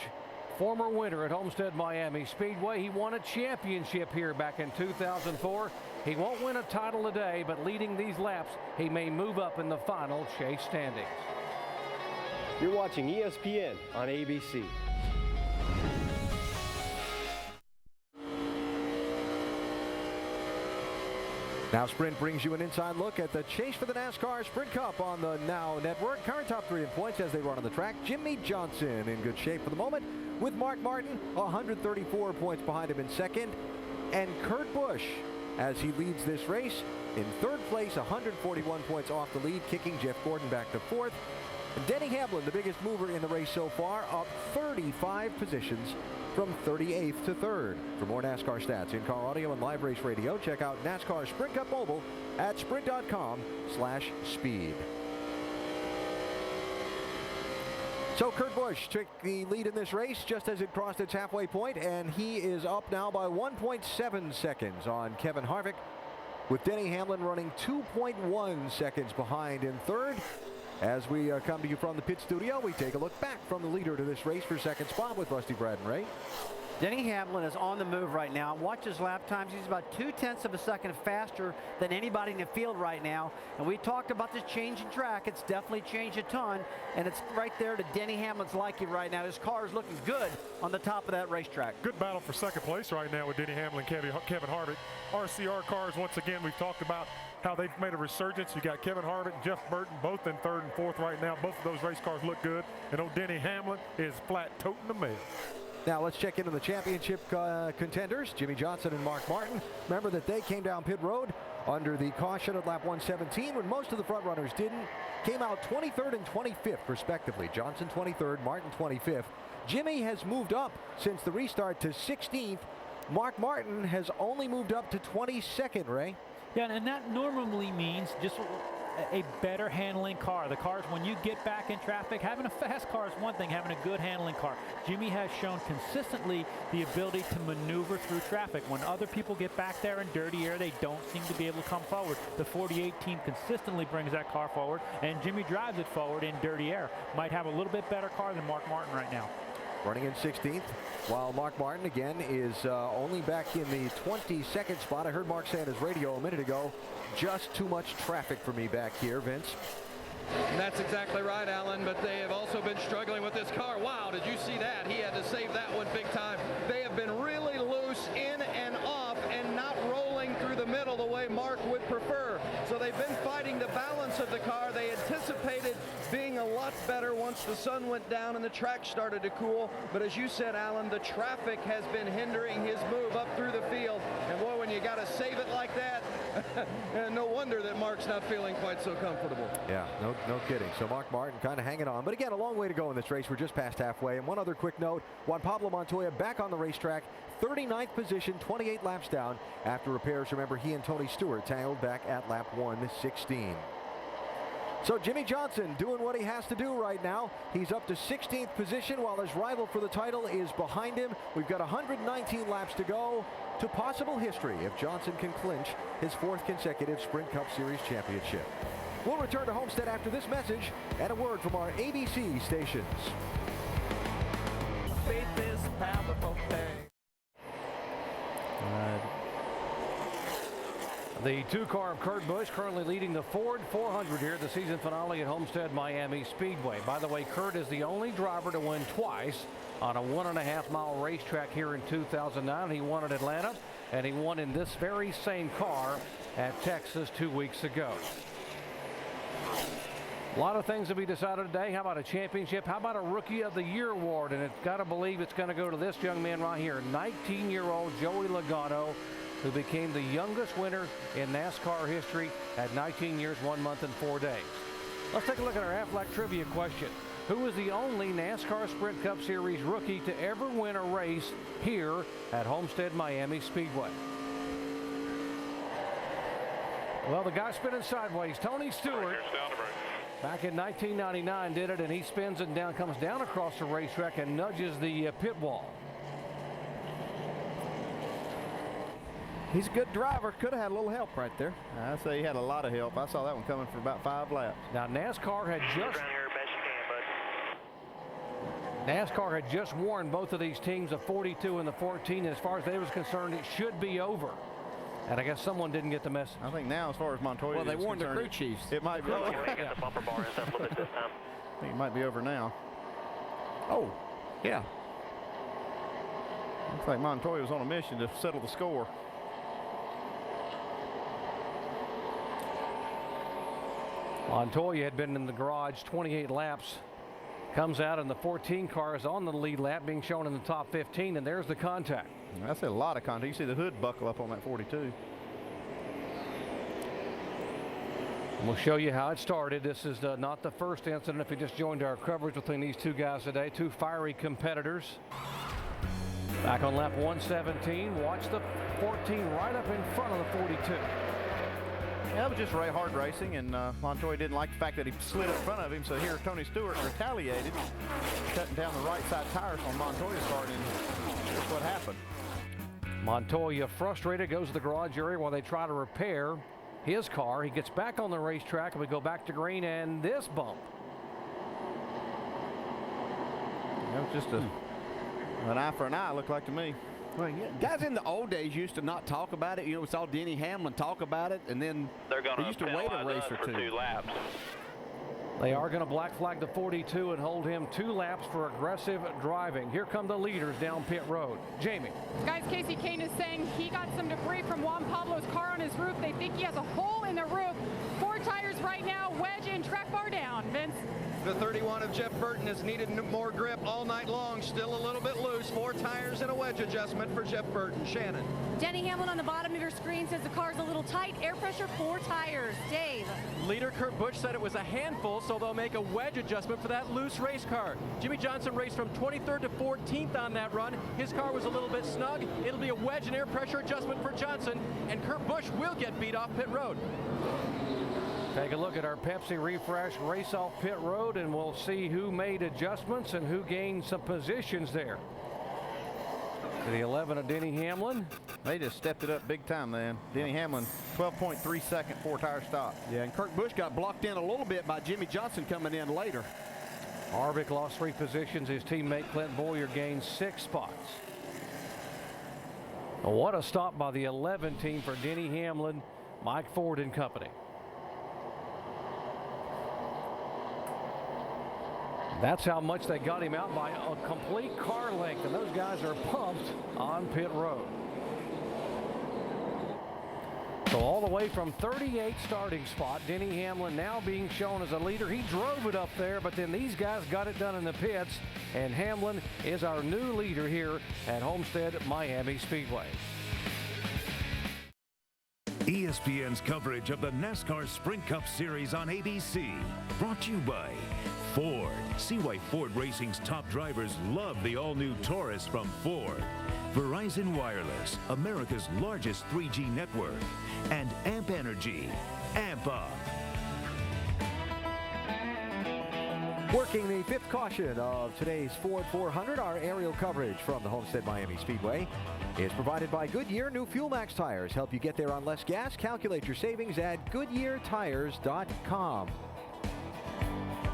former winner at Homestead-Miami Speedway. He won a championship here back in 2004. He won't win a title today, but leading these laps, he may move up in the final chase standings. You're watching ESPN on ABC. Now Sprint brings you an inside look at the chase for the NASCAR Sprint Cup on the Now Network. Current top 3 in points as they run on the track. Jimmie Johnson in good shape for the moment, with Mark Martin 134 points behind him in second. And Kurt Busch, as he leads this race, in third place, 141 points off the lead, kicking Jeff Gordon back to fourth. And Denny Hamlin, the biggest mover in the race so far, up 35 positions from 38th to 3rd. For more NASCAR stats, in-car audio, and live race radio, check out NASCAR Sprint Cup Mobile at sprint.com/speed. So Kurt Busch took the lead in this race just as it crossed its halfway point, and he is up now by 1.7 seconds on Kevin Harvick, with Denny Hamlin running 2.1 seconds behind in third. As we come to you from the pit studio, we take a look back from the leader to this race for second spot with Rusty, Brad, and Ray. Denny Hamlin is on the move right now. Watch his lap times. He's about 0.2 of a second faster than anybody in the field right now. And we talked about this change in track. It's definitely changed a ton, and it's right there to Denny Hamlin's liking right now. His car is looking good on the top of that racetrack. Good battle for second place right now with Denny Hamlin, Kevin Harvick. RCR cars, once again, we've talked about how they've made a resurgence. You got Kevin Harvick and Jeff Burton both in third and fourth right now. Both of those race cars look good, and old Denny Hamlin is flat toting the mail. Now let's check into the championship contenders, Jimmie Johnson and Mark Martin. Remember that they came down pit road under the caution at lap 117 when most of the front runners didn't. Came out 23rd and 25th respectively. Johnson 23rd, Martin 25th. Jimmie has moved up since the restart to 16th. Mark Martin has only moved up to 22nd, Ray. Yeah, and that normally means just a better handling car. The cars, when you get back in traffic, having a fast car is one thing, having a good handling car. Jimmie has shown consistently the ability to maneuver through traffic. When other people get back there in dirty air, they don't seem to be able to come forward. The 48 team consistently brings that car forward, and Jimmie drives it forward in dirty air. Might have a little bit better car than Mark Martin right now. Running in 16th, while Mark Martin again is only back in the 22nd spot. I heard Mark say on his radio a minute ago, just too much traffic for me back here, Vince. And that's exactly right, Alan, but they have also been struggling with this car. Wow, did you see that? He had to save that one big time. They have been really loose in and off and not rolling through the middle the way Mark would prefer. So they've been fighting the balance of the car. They anticipated being a lot better once the sun went down and the track started to cool. But as you said, Alan, the traffic has been hindering his move up through the field. And boy, when you got to save it like that, no wonder that Mark's not feeling quite so comfortable. Yeah, no kidding. So Mark Martin kind of hanging on. But again, a long way to go in this race. We're just past halfway. And one other quick note, Juan Pablo Montoya back on the racetrack, 39th position, 28 laps down after repairs. Remember, he and Tony Stewart tangled back at lap 116. So Jimmie Johnson doing what he has to do right now. He's up to 16th position while his rival for the title is behind him. We've got 119 laps to go to possible history if Johnson can clinch his 4th consecutive Sprint Cup Series championship. We'll return to Homestead after this message and a word from our ABC stations. Faith is a powerful thing. The 2-car of Kurt Busch currently leading the Ford 400 here at the season finale at Homestead-Miami Speedway. By the way, Kurt is the only driver to win twice on a 1.5-mile racetrack here in 2009. He won at Atlanta, and he won in this very same car at Texas 2 weeks ago. A lot of things to be decided today. How about a championship? How about a Rookie of the Year award? And it's got to believe it's going to go to this young man right here, 19-year-old Joey Logano, who became the youngest winner in NASCAR history at 19 years, 1 month, and 4 days. Let's take a look at our Aflac trivia question. Who is the only NASCAR Sprint Cup Series rookie to ever win a race here at Homestead-Miami Speedway? Well, the guy spinning sideways, Tony Stewart. Back in 1999 did it, and he spins it down, comes down across the racetrack and nudges the pit wall. He's a good driver. Could have had a little help right there. I say he had a lot of help. I saw that one coming for about 5 laps. Now NASCAR had just warned both of these teams, the 42 and the 14. And as far as they was concerned, it should be over. And I guess someone didn't get the message. I think now, as far as Montoya, well, they warned the crew chiefs. It might be over. I think it might be over now. Oh, yeah. Looks like Montoya was on a mission to settle the score. Montoya had been in the garage 28 laps. Comes out, and the 14 car is on the lead lap, being shown in the top 15, and there's the contact. That's a lot of contact. You see the hood buckle up on that 42. We'll show you how it started. This is not the first incident. If you just joined our coverage between these two guys today, two fiery competitors. Back on lap 117, watch the 14 right up in front of the 42. Yeah, that was just hard racing, and Montoya didn't like the fact that he slid in front of him, so here Tony Stewart retaliated, cutting down the right side tires on Montoya's car, and that's what happened. Montoya, frustrated, goes to the garage area while they try to repair his car. He gets back on the racetrack, and we go back to green, and this bump. That was just an eye for an eye, looked like to me. Well, yeah. Guys in the old days used to not talk about it. You know, we saw Denny Hamlin talk about it, and then they used to wait a race or 2 laps. They are going to black flag the 42 and hold him 2 laps for aggressive driving. Here come the leaders down pit road. Jamie. Guys, Casey Kane is saying he got some debris from Juan Pablo's car on his roof. They think he has a hole in the roof. 4 tires right now, wedge and track bar down. Vince? The 31 of Jeff Burton has needed more grip all night long. Still a little bit loose. 4 tires and a wedge adjustment for Jeff Burton. Shannon. Denny Hamlin on the bottom of your screen says the car's a little tight. Air pressure, 4 tires. Dave. Leader Kurt Busch said it was a handful, so they'll make a wedge adjustment for that loose race car. Jimmy Johnson raced from 23rd to 14th on that run. His car was a little bit snug. It'll be a wedge and air pressure adjustment for Johnson, and Kurt Busch will get beat off pit road. Take a look at our Pepsi Refresh race off pit road, and we'll see who made adjustments and who gained some positions there. To the 11 of Denny Hamlin. They just stepped it up big time, man. Denny Hamlin, 12.3 second 4-tire stop. Yeah, and Kurt Busch got blocked in a little bit by Jimmy Johnson coming in later. Harvick lost 3 positions. His teammate Clint Bowyer gained 6 spots. Well, what a stop by the 11 team for Denny Hamlin, Mike Ford and company. That's how much they got him out by a complete car length, and those guys are pumped on pit road. So all the way from 38 starting spot, Denny Hamlin now being shown as a leader. He drove it up there, but then these guys got it done in the pits, and Hamlin is our new leader here at Homestead-Miami Speedway. ESPN's coverage of the NASCAR Sprint Cup Series on ABC, brought to you by Ford. See why Ford Racing's top drivers love the all-new Taurus from Ford. Verizon Wireless, America's largest 3G network. And Amp Energy. Amp up. Working the 5th caution of today's Ford 400, our aerial coverage from the Homestead-Miami Speedway is provided by Goodyear. New Fuel Max tires help you get there on less gas. Calculate your savings at GoodyearTires.com.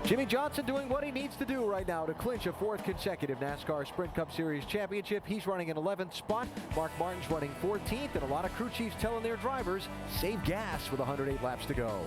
Jimmy Johnson doing what he needs to do right now to clinch a 4th consecutive NASCAR Sprint Cup Series championship. He's running an 11th spot. Mark Martin's running 14th, and a lot of crew chiefs telling their drivers, save gas with 108 laps to go.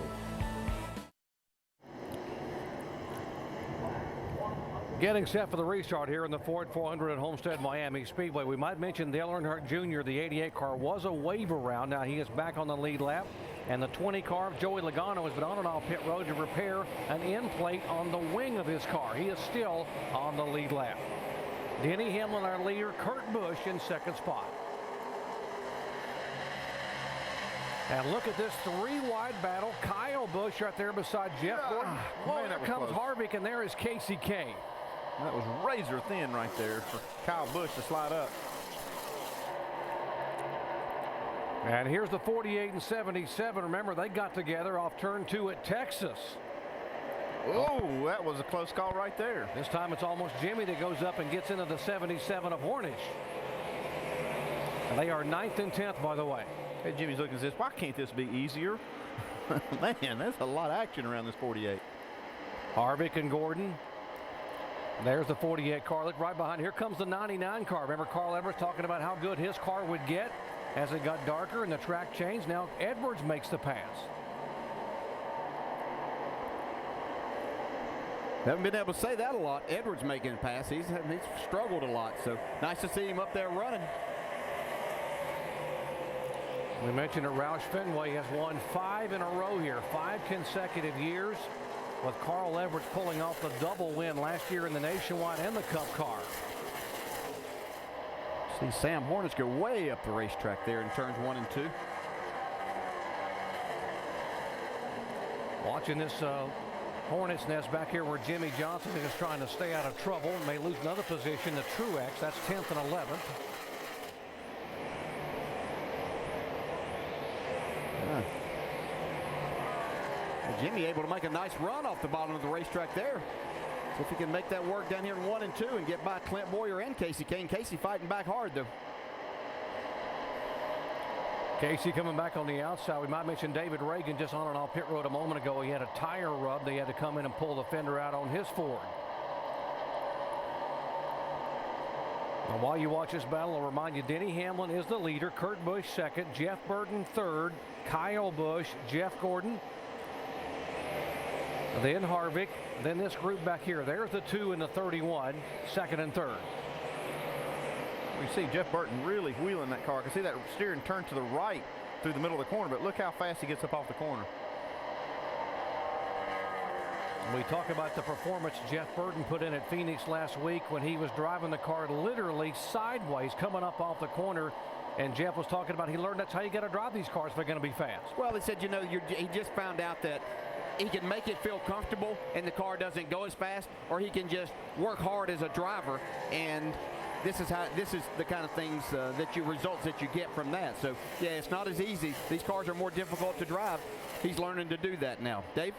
Getting set for the restart here in the Ford 400 at Homestead-Miami Speedway. We might mention Dale Earnhardt Jr., the 88 car, was a wave around. Now he is back on the lead lap. And the 20 car of Joey Logano has been on and off pit road to repair an end plate on the wing of his car. He is still on the lead lap. Denny Hamlin, our leader, Kurt Busch in 2nd spot. And look at this 3-wide battle. Kyle Busch right there beside Jeff Gordon. Well, there comes Harvick, and there is Casey Kane. That was razor thin right there for Kyle Busch to slide up. And here's the 48 and 77. Remember, they got together off turn 2 at Texas. Oh, that was a close call right there. This time it's almost Jimmy that goes up and gets into the 77 of Hornish. And they are 9th and 10th, by the way. Hey, Jimmy's looking at this. Why can't this be easier? Man, that's a lot of action around this 48. Harvick and Gordon. There's the 48 car. Look right behind. Here comes the 99 car. Remember Carl Edwards talking about how good his car would get as it got darker and the track changed. Now Edwards makes the pass. Haven't been able to say that a lot. Edwards making a pass. He's struggled a lot. So nice to see him up there running. We mentioned that Roush Fenway has won 5 in a row here, 5 consecutive years, with Carl Edwards pulling off the double win last year in the Nationwide and the Cup car. See Sam Hornish go way up the racetrack there in turns 1 and 2. Watching this Hornet's nest back here where Jimmy Johnson is trying to stay out of trouble. May lose another position to Truex. That's 10th and 11th. Jimmy able to make a nice run off the bottom of the racetrack there. So if he can make that work down here in 1 and 2 and get by Clint Boyer and Casey Kane. Casey fighting back hard though. Casey coming back on the outside. We might mention David Reagan just on and off pit road a moment ago. He had a tire rub. They had to come in and pull the fender out on his Ford. Now, while you watch this battle, I'll remind you Denny Hamlin is the leader. Kurt Busch second. Jeff Burton third. Kyle Busch. Jeff Gordon. Then Harvick. Then this group back here. There's the 2 and the 31. Second and third. We see Jeff Burton really wheeling that car. I can see that steering turn to the right through the middle of the corner, but look how fast he gets up off the corner. We talk about the performance Jeff Burton put in at Phoenix last week when he was driving the car literally sideways coming up off the corner. And Jeff was talking about he learned that's how you got to drive these cars if they're going to be fast. Well, he said, you know, he just found out that he can make it feel comfortable and the car doesn't go as fast, or he can just work hard as a driver, and this is the kind of things results that you get from that. So yeah, it's not as easy. These cars are more difficult to drive. He's learning to do that now. Dave?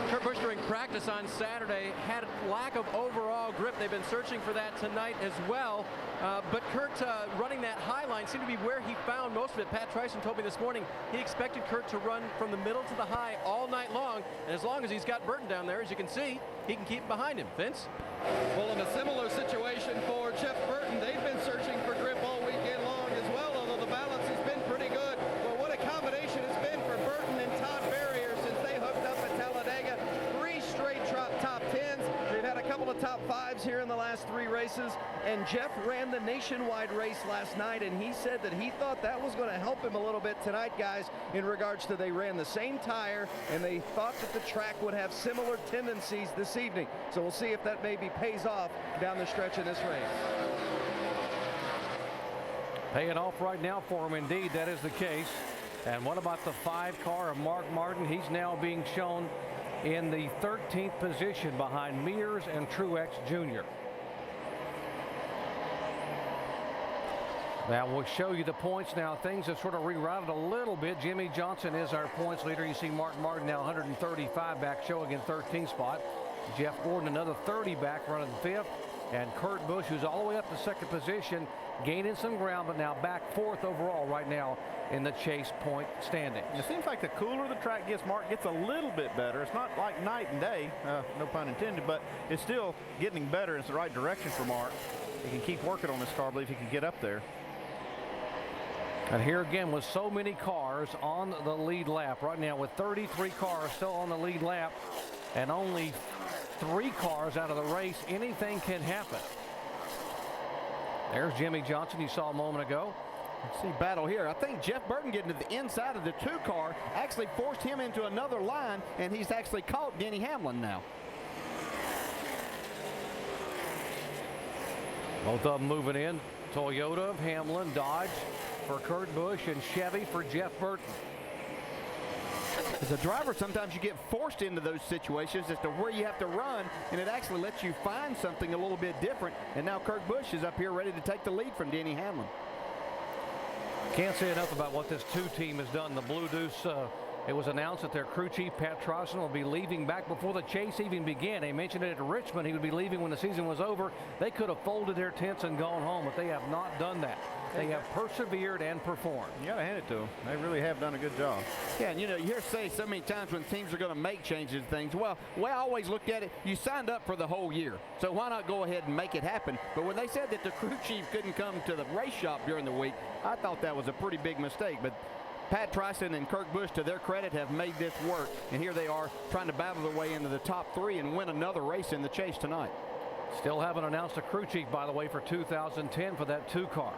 Kurt Busch during practice on Saturday had a lack of overall grip. They've been searching for that tonight as well. But Kurt running that high line seemed to be where he found most of it. Pat Tryson told me this morning he expected Kurt to run from the middle to the high all night long. And as long as he's got Burton down there, as you can see, he can keep behind him. Vince? Well, in a similar situation for Jeff Burton, they've been searching for grip all weekend long as well, although the balance has been pretty good. Well, what a combination it's been for Burton and Todd Berrier since they hooked up at Talladega. 3 straight top 10s. They've had a couple of top 5s here in the last 3 races. And Jeff ran the Nationwide race last night, and he said that he thought that was going to help him a little bit tonight, guys, in regards to they ran the same tire, and they thought that the track would have similar tendencies this evening. So we'll see if that maybe pays off down the stretch in this race. Paying off right now for him, indeed, that is the case. And what about the 5 car of Mark Martin? He's now being shown in the 13th position behind Mears and Truex Jr. Now we'll show you the points now. Things have sort of rerouted a little bit. Jimmy Johnson is our points leader. You see Mark Martin now 135 back, showing in 13th spot. Jeff Gordon another 30 back, running 5th. And Kurt Busch, who's all the way up to 2nd position, gaining some ground, but now back 4th overall right now in the chase point standings. It seems like the cooler the track gets, Mark gets a little bit better. It's not like night and day, no pun intended, but it's still getting better. It's the right direction for Mark. He can keep working on this car. I believe he can get up there. And here again with so many cars on the lead lap right now, with 33 cars still on the lead lap and only 3 cars out of the race, anything can happen. There's Jimmy Johnson you saw a moment ago. Let's see battle here. I think Jeff Burton getting to the inside of the 2 car actually forced him into another line, and he's actually caught Denny Hamlin now. Both of them moving in. Toyota of Hamlin, Dodge for Kurt Busch, and Chevy for Jeff Burton. As a driver, sometimes you get forced into those situations as to where you have to run, and it actually lets you find something a little bit different. And now Kurt Busch is up here ready to take the lead from Denny Hamlin. Can't say enough about what this 2 team has done. The Blue Deuce It was announced that their crew chief, Pat Trosson, will be leaving back before the chase even began. They mentioned it at Richmond. He would be leaving when the season was over. They could have folded their tents and gone home, but they have not done that. They have persevered and performed. You got to hand it to them. They really have done a good job. Yeah, and you know, you hear say so many times when teams are going to make changes and things. Well, the way I always looked at it, you signed up for the whole year. So why not go ahead and make it happen? But when they said that the crew chief couldn't come to the race shop during the week, I thought that was a pretty big mistake. But Pat Trosson and Kurt Busch, to their credit, have made this work. And here they are trying to battle their way into the top 3 and win another race in the chase tonight. Still haven't announced a crew chief, by the way, for 2010 for that 2 car.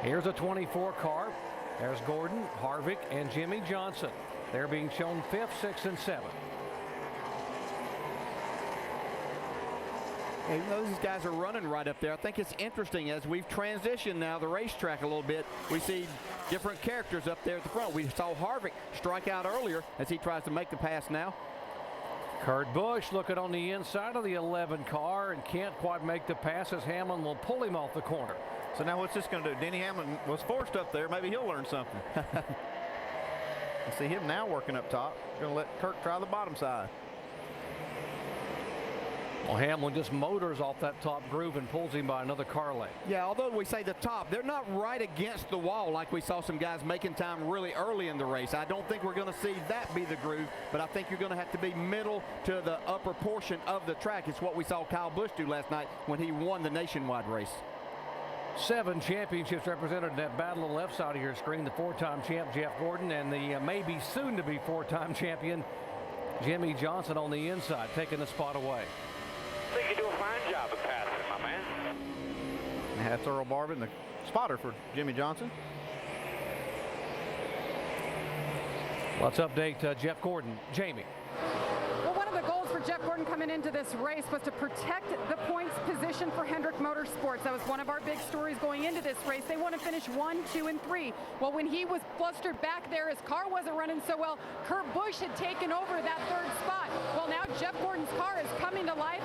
Here's a 24 car. There's Gordon, Harvick, and Jimmy Johnson. They're being shown 5th, 6th, and 7th. And even though these guys are running right up there, I think it's interesting as we've transitioned now the racetrack a little bit. We see different characters up there at the front. We saw Harvick strike out earlier as he tries to make the pass now. Kurt Busch looking on the inside of the 11 car and can't quite make the pass as Hamlin will pull him off the corner. So now what's this going to do? Denny Hamlin was forced up there. Maybe he'll learn something. You see him now working up top. Going to let Kirk try the bottom side. Well, Hamlin just motors off that top groove and pulls him by another car length. Yeah, although we say the top, they're not right against the wall like we saw some guys making time really early in the race. I don't think we're going to see that be the groove, but I think you're going to have to be middle to the upper portion of the track. It's what we saw Kyle Busch do last night when he won the nationwide race. 7 championships represented in that battle on the left side of your screen. The 4-time champ Jeff Gordon and the maybe soon to be 4-time champion Jimmy Johnson on the inside, taking the spot away. I think you do a fine job of passing, my man. And that's Earl Barvin, the spotter for Jimmy Johnson. Let's update Jeff Gordon. Jamie. Well, one of the goals for Jeff Gordon coming into this race was to protect the points position for Hendrick Motorsports. That was one of our big stories going into this race. They want to finish 1, 2, and 3. Well, when he was flustered back there, his car wasn't running so well. Kurt Busch had taken over that 3rd spot. Well, now Jeff Gordon's car is coming to life.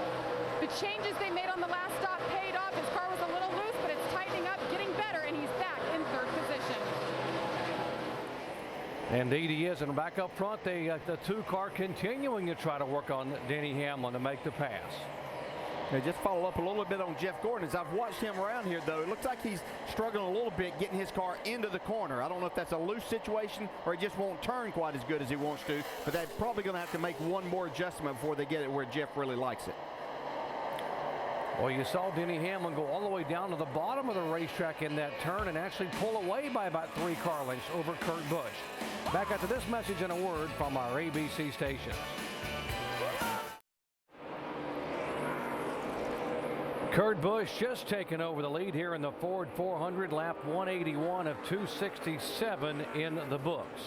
The changes they made on the last stop paid off. His car was a little loose, but it's tightening up, getting better, and he's back in 3rd position. Indeed he is, and back up front, the 2 car continuing to try to work on Denny Hamlin to make the pass. Now just follow up a little bit on Jeff Gordon. As I've watched him around here, though, it looks like he's struggling a little bit getting his car into the corner. I don't know if that's a loose situation or he just won't turn quite as good as he wants to, but they're probably going to have to make one more adjustment before they get it where Jeff really likes it. Well, you saw Denny Hamlin go all the way down to the bottom of the racetrack in that turn and actually pull away by about 3 car lengths over Kurt Busch. Back after this message and a word from our ABC stations. Kurt Busch just taking over the lead here in the Ford 400, lap 181 of 267 in the books.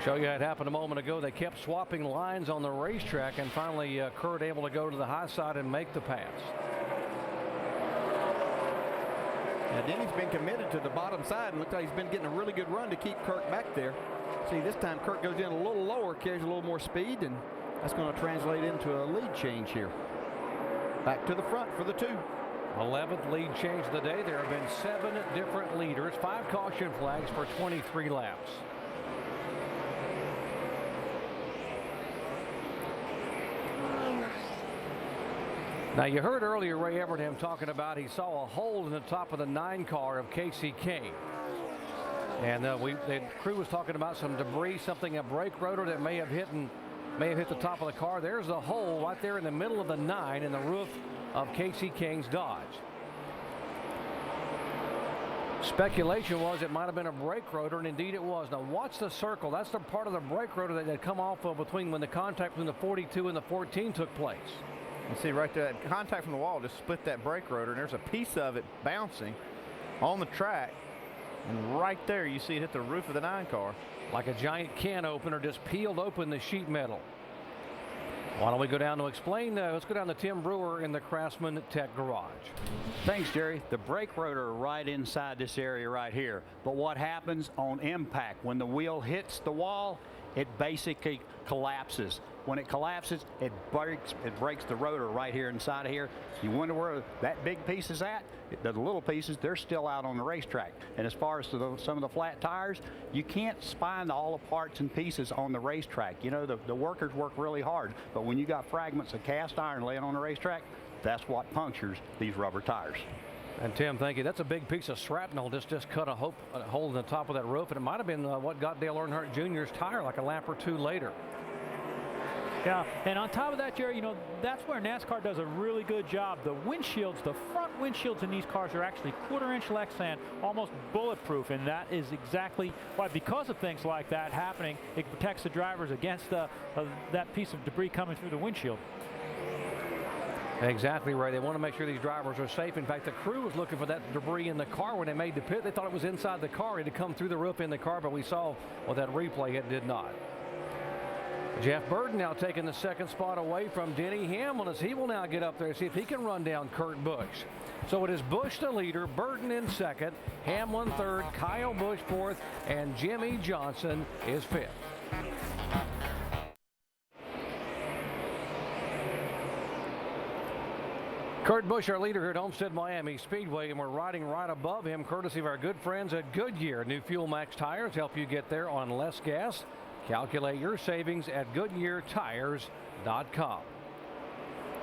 Show you it happened a moment ago. They kept swapping lines on the racetrack, and finally Kurt able to go to the high side and make the pass. Now Denny's been committed to the bottom side and looks like he's been getting a really good run to keep Kirk back there. See, this time Kirk goes in a little lower, carries a little more speed, and that's going to translate into a lead change here. Back to the front for the 2. 11th lead change of the day. There have been 7 different leaders, 5 caution flags for 23 laps. Now, you heard earlier Ray Evernham talking about he saw a hole in the top of the 9 car of Casey Kane. And the crew was talking about some debris, something, a brake rotor that may have hit the top of the car. There's a hole right there in the middle of the 9 in the roof of Casey Kane's Dodge. Speculation was it might have been a brake rotor, and indeed it was. Now watch the circle. That's the part of the brake rotor that had come off of between when the contact between the 42 and the 14 took place. You see right there, that contact from the wall just split that brake rotor, and there's a piece of it bouncing on the track. And right there, you see it hit the roof of the 9 car. Like a giant can opener just peeled open the sheet metal. Why don't we go down to explain? Let's go down to Tim Brewer in the Craftsman Tech Garage. Thanks, Jerry. The brake rotor right inside this area right here. But what happens on impact when the wheel hits the wall? it basically collapses. When it collapses, it breaks the rotor right here inside of here. You wonder where that big piece is at? The little pieces, they're still out on the racetrack. And as far as some of the flat tires, you can't find all the parts and pieces on the racetrack. You know, the workers work really hard, but when you got fragments of cast iron laying on the racetrack, that's what punctures these rubber tires. And Tim, thank you. That's a big piece of shrapnel. Just cut a hole in the top of that roof, and it might have been what got Dale Earnhardt Jr.'s tire like a lap or two later. Yeah, and on top of that, Jerry, you know, that's where NASCAR does a really good job. The windshields, the front windshields in these cars are actually quarter-inch Lexan, almost bulletproof, and that is exactly why, because of things like that happening, it protects the drivers against that piece of debris coming through the windshield. Exactly right. They want to make sure these drivers are safe. In fact, the crew was looking for that debris in the car when they made the pit. They thought it was inside the car. It had come through the roof in the car, but we saw with that replay it did not. Jeff Burton now taking the second spot away from Denny Hamlin as he will now get up there and see if he can run down Kurt Busch. So it is Busch the leader, Burton in second, Hamlin third, Kyle Busch fourth, and Jimmy Johnson is fifth. Kurt Busch, our leader here at Homestead-Miami Speedway, and we're riding right above him courtesy of our good friends at Goodyear. New Fuel Max tires help you get there on less gas. Calculate your savings at GoodyearTires.com.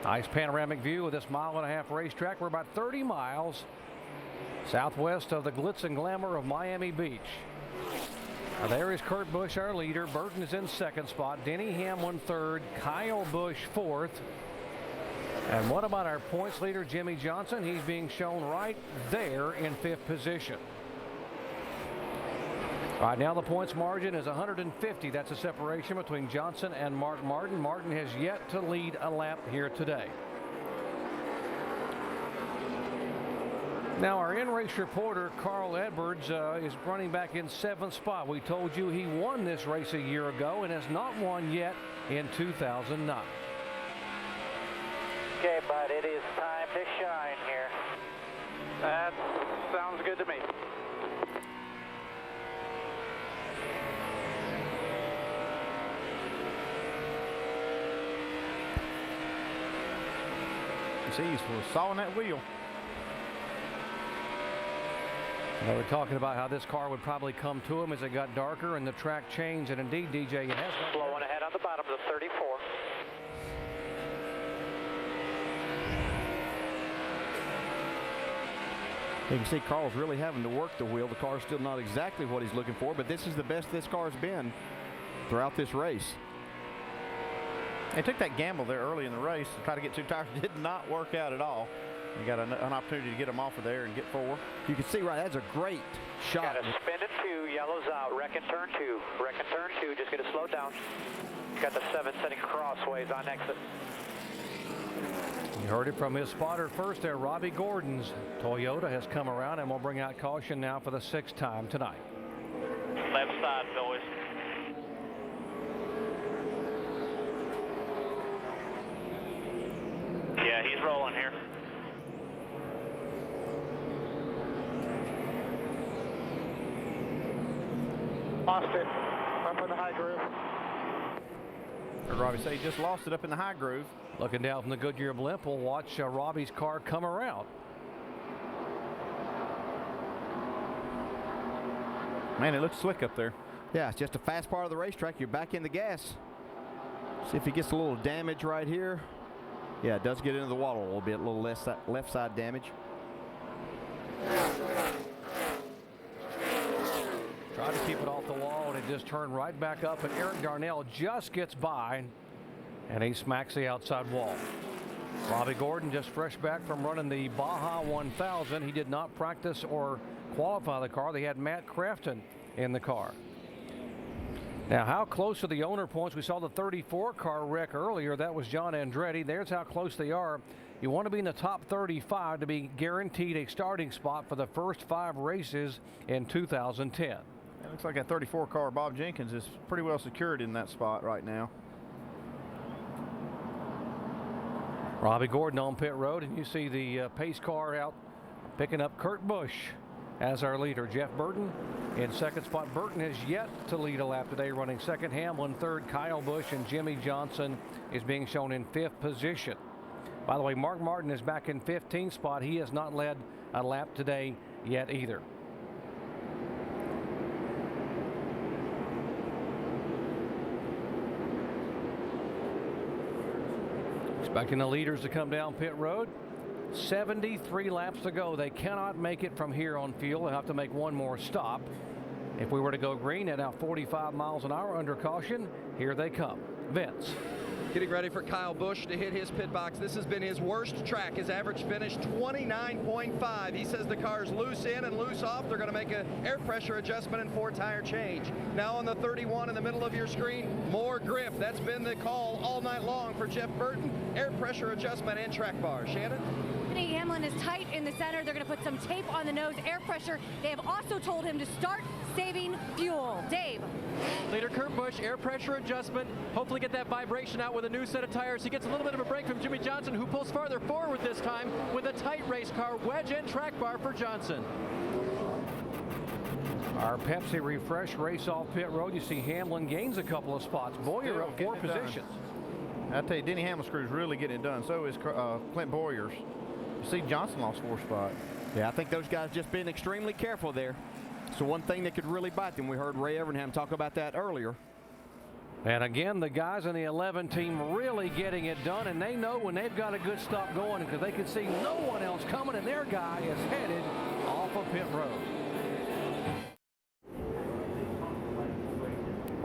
Nice panoramic view of this mile-and-a-half racetrack. We're about 30 miles southwest of the glitz and glamour of Miami Beach. Now there is Kurt Busch, our leader. Burton is in second spot. Denny Hamlin third. Kyle Busch fourth. And what about our points leader, Jimmy Johnson? He's being shown right there in fifth position. Right now the points margin is 150. That's a separation between Johnson and Mark Martin. Martin has yet to lead a lap here today. Now our in-race reporter Carl Edwards is running back in seventh spot. We told you he won this race a year ago and has not won yet in 2009. Okay, bud, it is time to shine here. That sounds good to me. See, he's sawing that wheel. They were talking about how this car would probably come to him as it got darker and the track changed, and indeed, DJ, it has gone. Blowing ahead on the bottom of the 34. You can see Carl's really having to work the wheel. The car's still not exactly what he's looking for, but this is the best this car's been throughout this race. They took that gamble there early in the race to try to get two tires. It did not work out at all. You got an opportunity to get them off of there and get forward. You can see right, that's a great shot. Got a spin at 2, yellow's out, wreck and turn 2. Wreck and turn 2, just gonna slow down. Got the 7 setting crossways on exit. You heard it from his spotter first there, Robbie Gordon's Toyota has come around and will bring out caution now for the 6th time tonight. Left side, boys. Yeah, he's rolling here. Lost it. Up in the high groove. Heard Robbie say he just lost it up in the high groove. Looking down from the Goodyear blimp, we'll watch Robbie's car come around. Man, it looks slick up there. Yeah, it's just a fast part of the racetrack. You're back in the gas. See if he gets a little damage right here. Yeah, it does get into the wall a little bit, a little left side damage. Tried to keep it off the wall, and it just turned right back up, and Eric Darnell just gets by, and he smacks the outside wall. Robbie Gordon just fresh back from running the Baja 1000. He did not practice or qualify the car. They had Matt Crafton in the car. Now, how close are the owner points? We saw the 34 car wreck earlier. That was John Andretti. There's how close they are. You want to be in the top 35 to be guaranteed a starting spot for the first 5 races in 2010. It looks like that 34 car, Bob Jenkins, is pretty well secured in that spot right now. Robbie Gordon on pit road, and you see the pace car out picking up Kurt Busch. as our leader. Jeff Burton in second spot. Burton has yet to lead a lap today, running second. Hamlin third. Kyle Busch and Jimmy Johnson is being shown in 5th position. By the way, Mark Martin is back in 15th spot. He has not led a lap today yet either. Expecting the leaders to come down pit road. 73 laps to go. They cannot make it from here on fuel. They'll have to make one more stop. If we were to go green at now 45 miles an hour under caution, here they come. Vince. Getting ready for Kyle Busch to hit his pit box. This has been his worst track. His average finish 29.5. He says the car's loose in and loose off. They're going to make an air pressure adjustment and 4-tire change. Now on the 31 in the middle of your screen, more grip. That's been the call all night long for Jeff Burton. Air pressure adjustment and track bar. Shannon? Denny Hamlin is tight in the center. They're going to put some tape on the nose, air pressure. They have also told him to start saving fuel. Dave. Leader Kurt Busch, air pressure adjustment. Hopefully get that vibration out with a new set of tires. He gets a little bit of a break from Jimmy Johnson, who pulls farther forward this time with a tight race car. Wedge and track bar for Johnson. Our Pepsi Refresh race off pit road. You see Hamlin gains a couple of spots. Boyer up 4 positions. I tell you, Denny Hamlin's crew's really getting it done. So is Clint Boyer's. You see Johnson lost 4 spots. Yeah, I think those guys just been extremely careful there. So one thing that could really bite them. We heard Ray Evernham talk about that earlier. And again, the guys in the 11 team really getting it done, and they know when they've got a good stop going because they can see no one else coming, and their guy is headed off of pit road.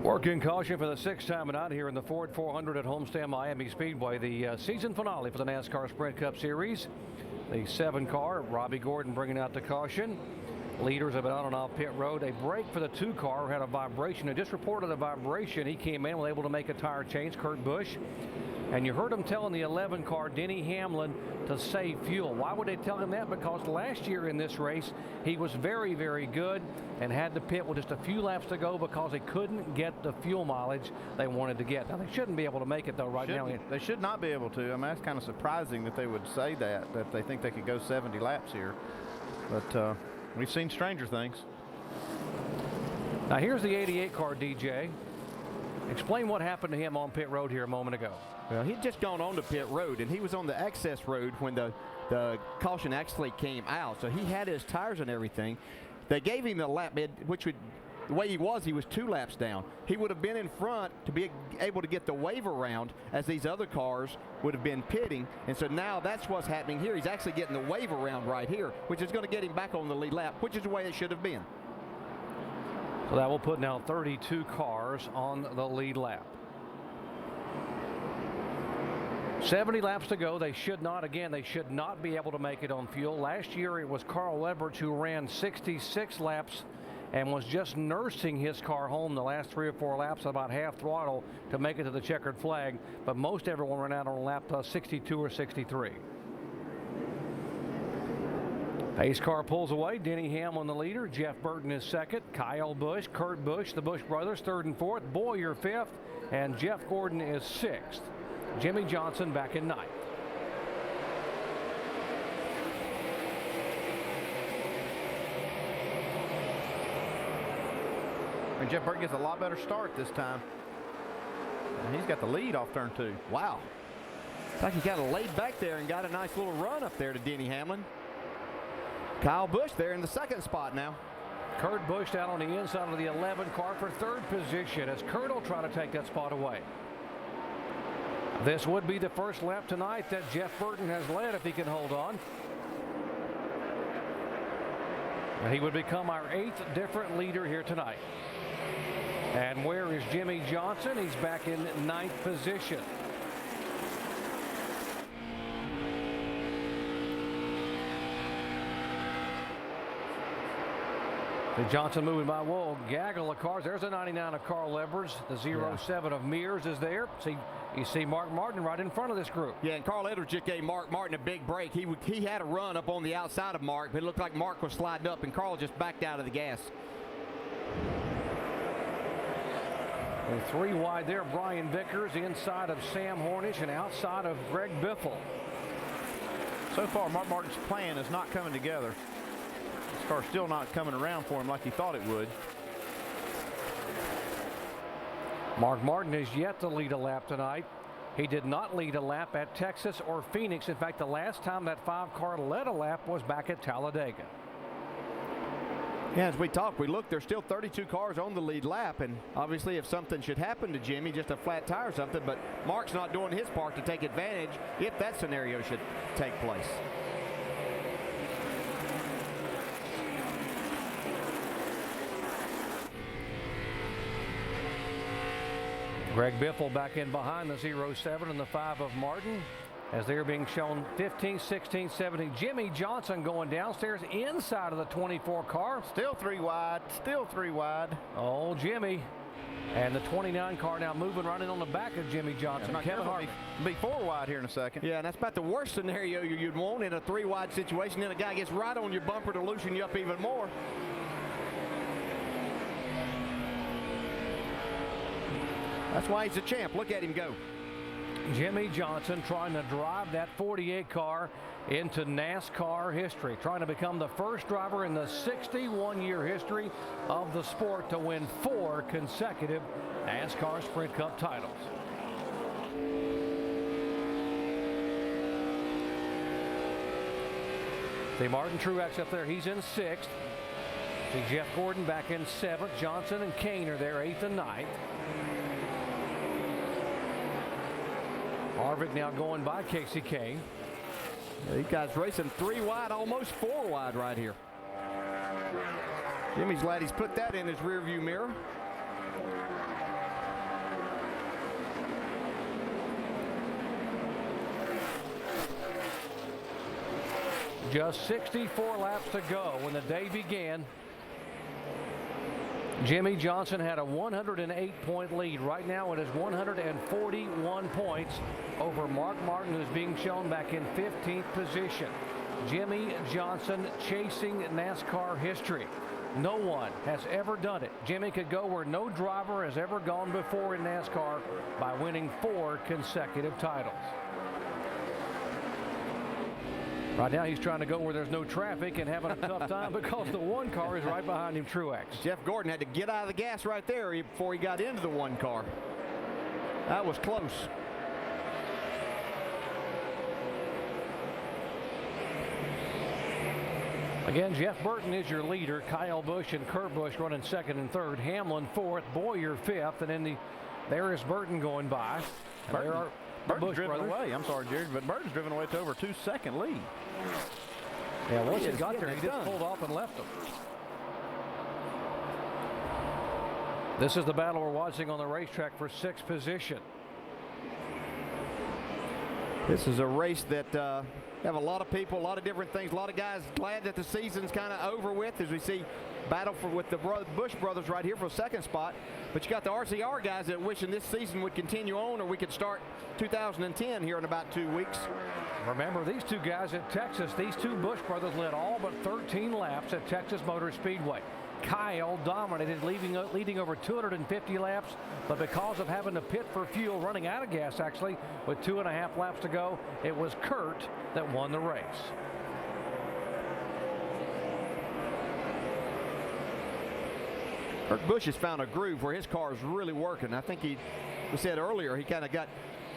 Working caution for the 6th time out here in the Ford 400 at Homestead-Miami Speedway. The season finale for the NASCAR Sprint Cup Series. The 7 car, Robbie Gordon bringing out the caution. Leaders have been on and off pit road. A break for the 2 car had a vibration. It just reported a vibration. He came in, was able to make a tire change, Kurt Busch. And you heard him telling the 11 car, Denny Hamlin, to save fuel. Why would they tell him that? Because last year in this race, he was very, very good and had to pit with just a few laps to go because he couldn't get the fuel mileage they wanted to get. Now, they shouldn't be able to make it, though, right now. They should not be able to. I mean, that's kind of surprising that they would say that they think they could go 70 laps here. But we've seen stranger things. Now, here's the 88 car, DJ. Explain what happened to him on pit road here a moment ago. Well, he'd just gone on to pit road, and he was on the access road when the caution actually came out. So he had his tires and everything. They gave him the lap, which would, the way he was 2 laps down. He would have been in front to be able to get the wave around as these other cars would have been pitting. And so now that's what's happening here. He's actually getting the wave around right here, which is going to get him back on the lead lap, which is the way it should have been. So that will put now 32 cars on the lead lap. 70 laps to go. They should not be able to make it on fuel. Last year it was Carl Edwards who ran 66 laps and was just nursing his car home the last 3 or 4 laps about half throttle to make it to the checkered flag. But most everyone ran out on lap 62 or 63. Pace car pulls away. Denny Hamlin the leader. Jeff Burton is second. Kyle Busch, Kurt Busch, the Busch brothers 3rd and 4th. Boyer 5th. And Jeff Gordon is 6th. Jimmy Johnson back in 9th. And Jeff Burton gets a lot better start this time. And he's got the lead off turn 2. Wow. It's like he kind of laid back there and got a nice little run up there to Denny Hamlin. Kyle Busch there in the 2nd spot now. Kurt Busch down on the inside of the 11 car for 3rd position as Kurt will try to take that spot away. This would be the first lap tonight that Jeff Burton has led if he can hold on. And he would become our 8th different leader here tonight. And where is Jimmy Johnson? He's back in 9th position. Johnson moving by. Whoa, gaggle of cars. There's a 99 of Carl Edwards. The 07 of Mears is there. You see Mark Martin right in front of this group. Yeah, and Carl Edwards just gave Mark Martin a big break. He had a run up on the outside of Mark, but it looked like Mark was sliding up, and Carl just backed out of the gas. And 3 wide there. Brian Vickers inside of Sam Hornish and outside of Greg Biffle. So far, Mark Martin's plan is not coming together. This car's still not coming around for him like he thought it would. Mark Martin is yet to lead a lap tonight. He did not lead a lap at Texas or Phoenix. In fact, the last time that 5 car led a lap was back at Talladega. Yeah, as we talk, we look, there's still 32 cars on the lead lap, and obviously if something should happen to Jimmy, just a flat tire or something, but Mark's not doing his part to take advantage if that scenario should take place. Greg Biffle back in behind the 07 and the 5 of Martin as they are being shown 15, 16, 17. Jimmy Johnson going downstairs inside of the 24 car. Still 3 wide, still 3 wide. Oh, Jimmy. And the 29 car now moving right in on the back of Jimmy Johnson. Yeah, Kevin Harvick. Be 4 wide here in a second. Yeah, and that's about the worst scenario you'd want in a 3 wide situation. Then a guy gets right on your bumper to loosen you up even more. That's why he's a champ. Look at him go. Jimmy Johnson trying to drive that 48 car into NASCAR history, trying to become the first driver in the 61-year history of the sport to win 4 consecutive NASCAR Sprint Cup titles. See Martin Truex up there, he's in 6th. See Jeff Gordon back in 7th. Johnson and Kane are there 8th and 9th. Harvick now going by Casey Kane. Yeah, these guys racing 3 wide, almost 4 wide right here. Jimmy's glad he's put that in his rearview mirror. Just 64 laps to go when the day began. Jimmy Johnson had a 108-point lead. Right now it is 141 points over Mark Martin, who's being shown back in 15th position. Jimmy Johnson chasing NASCAR history. No one has ever done it. Jimmy could go where no driver has ever gone before in NASCAR by winning 4 consecutive titles. Right now he's trying to go where there's no traffic and having a tough time because the 1 car is right behind him, Truex. Jeff Gordon had to get out of the gas right there before he got into the 1 car. That was close. Again, Jeff Burton is your leader. Kyle Busch and Kurt Busch running 2nd and 3rd. Hamlin 4th. Boyer 5th. And in there is Burton going by. Burton. There are Burton's driven away. I'm sorry, Jerry, but Burton's driven away to over 2-second lead. Yeah, once he got there, he just pulled off and left him. This is the battle we're watching on the racetrack for 6th position. This is a race that have a lot of people, a lot of different things, a lot of guys glad that the season's kind of over with, as we see battle with the Busch brothers right here for a 2nd spot. But you got the RCR guys that wishing this season would continue on, or we could start 2010 here in about 2 weeks. Remember, these 2 guys at Texas, these 2 Busch brothers led all but 13 laps at Texas Motor Speedway. Kyle dominated, leading over 250 laps, but because of having to pit for fuel, running out of gas actually, with 2.5 laps to go, it was Kurt that won the race. Kurt Busch has found a groove where his car is really working. I think we said earlier, he kind of got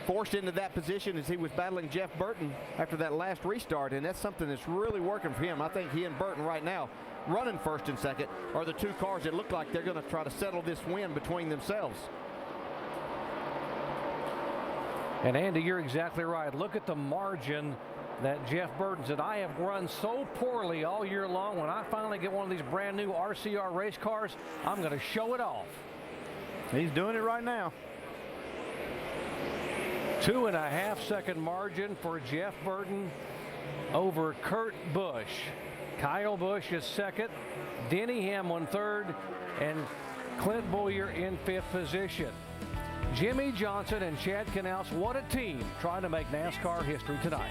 forced into that position as he was battling Jeff Burton after that last restart, and that's something that's really working for him. I think he and Burton right now, running 1st and 2nd, are the 2 cars that look like they're going to try to settle this win between themselves. And Andy, you're exactly right. Look at the margin that Jeff Burton said. I have run so poorly all year long. When I finally get one of these brand new RCR race cars, I'm going to show it off. He's doing it right now. 2.5-second margin for Jeff Burton over Kurt Busch. Kyle Busch is 2nd, Denny Hamlin 3rd, and Clint Boyer in 5th position. Jimmy Johnson and Chad Knaus, what a team trying to make NASCAR history tonight.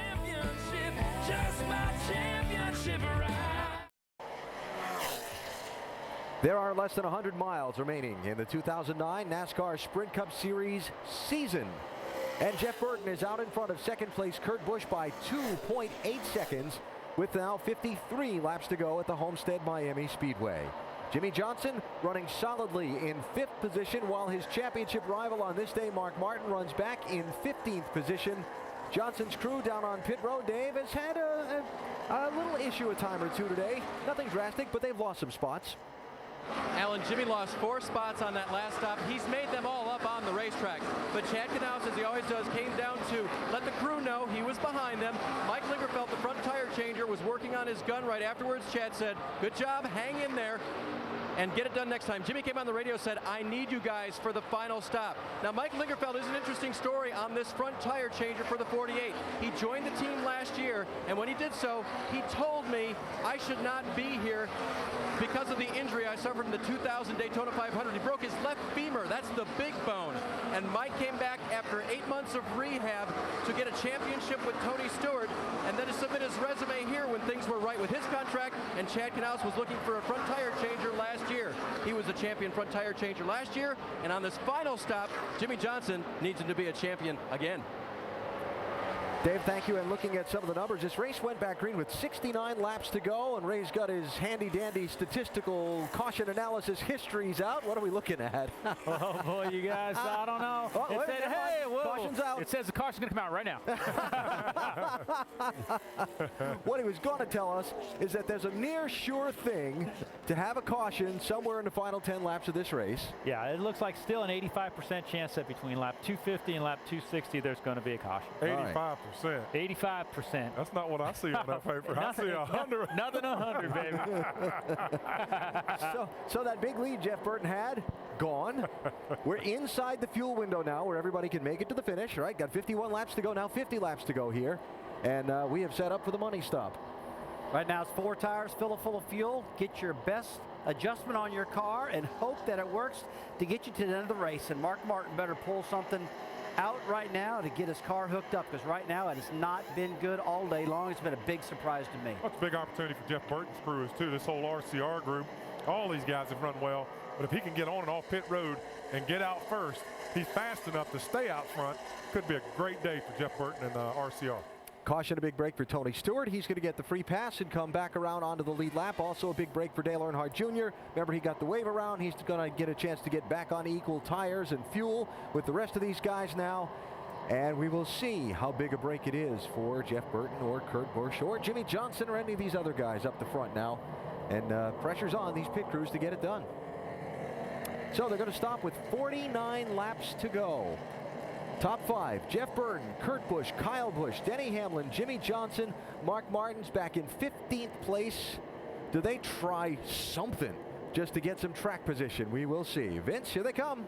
There are less than 100 miles remaining in the 2009 NASCAR Sprint Cup Series season. And Jeff Burton is out in front of 2nd place Kurt Busch by 2.8 seconds. with now 53 laps to go at the Homestead-Miami Speedway. Jimmy Johnson running solidly in 5th position, while his championship rival on this day, Mark Martin, runs back in 15th position. Johnson's crew down on pit road, Dave, has had a little issue a time or two today. Nothing drastic, but they've lost some spots. Alan, Jimmy lost 4 spots on that last stop. He's made them all up on the racetrack. But Chad Knaus, as he always does, came down to let the crew know he was behind them. Mike Lingerfeld, the front tire changer, was working on his gun right afterwards. Chad said, good job, hang in there, and get it done next time. Jimmy came on the radio, said, I need you guys for the final stop. Now, Mike Lingerfeld is an interesting story on this front tire changer for the 48. He joined the team last year, and when he did so, he told me I should not be here because of the injury I suffered in the 2000 Daytona 500. He broke his left femur. That's the big bone. And Mike came back after 8 months of rehab to get a championship with Tony Stewart, and then to submit his resume here when things were right with his contract, and Chad Knaus was looking for a front tire changer last year. He was a champion front tire changer last year, and on this final stop, Jimmy Johnson needs him to be a champion again. Dave, thank you. And looking at some of the numbers, this race went back green with 69 laps to go, and Ray's got his handy-dandy statistical caution analysis histories out. What are we looking at? Oh, boy, you guys, I don't know. Oh, It said, hey, whoa. Caution's out. It says the caution's going to come out right now. What he was going to tell us is that there's a near sure thing to have a caution somewhere in the final 10 laps of this race. Yeah, it looks like still an 85% chance that between lap 250 and lap 260 there's going to be a caution. 85%. 85%. That's not what I see on that paper. I see 100. Nothing 100, baby. So that big lead Jeff Burton had, gone. We're inside the fuel window now where everybody can make it to the finish, right? Got 51 laps to go now, 50 laps to go here. And we have set up for the money stop. Right now it's 4 tires, fill it full of fuel, get your best adjustment on your car, and hope that it works to get you to the end of the race. And Mark Martin better pull something out right now to get his car hooked up, because right now it has not been good all day long. It's been a big surprise to me. That's a big opportunity for Jeff Burton's crew too. This whole RCR group, all these guys have run well, but if he can get on and off pit road and get out first, he's fast enough to stay out front. Could be a great day for Jeff Burton and RCR. Caution, a big break for Tony Stewart. He's going to get the free pass and come back around onto the lead lap. Also a big break for Dale Earnhardt Jr. Remember, he got the wave around. He's going to get a chance to get back on equal tires and fuel with the rest of these guys now. And we will see how big a break it is for Jeff Burton or Kurt Busch or Jimmy Johnson or any of these other guys up the front now. And pressure's on these pit crews to get it done. So they're going to stop with 49 laps to go. Top 5, Jeff Burton, Kurt Busch, Kyle Busch, Denny Hamlin, Jimmy Johnson, Mark Martin's back in 15th place. Do they try something just to get some track position? We will see. Vince, here they come.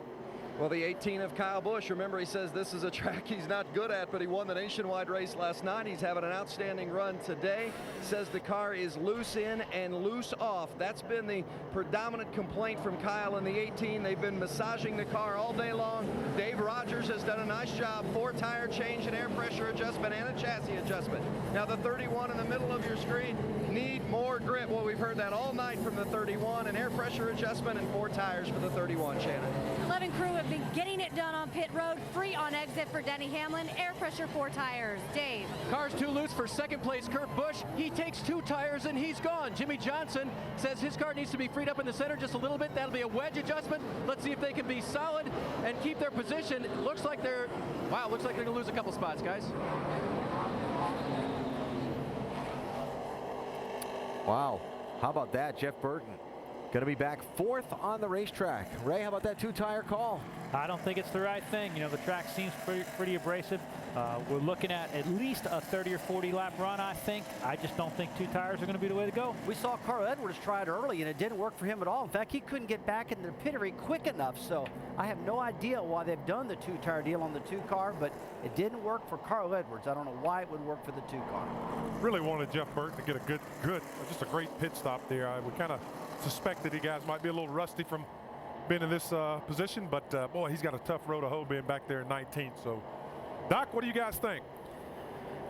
Well, the 18 of Kyle Busch, remember he says this is a track he's not good at, but he won the nationwide race last night. He's having an outstanding run today. Says the car is loose in and loose off. That's been the predominant complaint from Kyle in the 18. They've been massaging the car all day long. Dave Rogers has done a nice job. 4 tire change, and air pressure adjustment, and a chassis adjustment. Now the 31 in the middle of your screen, need more grip. Well, we've heard that all night from the 31, an air pressure adjustment and 4 tires for the 31, Shannon. 11 crew have been getting it done on pit road. Free on exit for Denny Hamlin. Air pressure 4 tires. Dave. Car's too loose for second place Kurt Busch. He takes 2 tires and he's gone. Jimmy Johnson says his car needs to be freed up in the center just a little bit. That'll be a wedge adjustment. Let's see if they can be solid and keep their position. It looks like they're going to lose a couple spots, guys. Wow. How about that, Jeff Burton? Going to be back 4th on the racetrack. Ray, how about that 2-tire call? I don't think it's the right thing. You know, the track seems pretty abrasive. We're looking at least a 30 or 40 lap run, I think. I just don't think 2 tires are going to be the way to go. We saw Carl Edwards try it early, and it didn't work for him at all. In fact, he couldn't get back into the pittery quick enough. So I have no idea why they've done the 2-tire deal on the 2 car, but it didn't work for Carl Edwards. I don't know why it would work for the 2 car. Really wanted Jeff Burton to get a good, just a great pit stop there. I would kind of suspected he guys might be a little rusty from being in this position, but boy, he's got a tough road to hoe being back there in 19th. So, Doc, what do you guys think?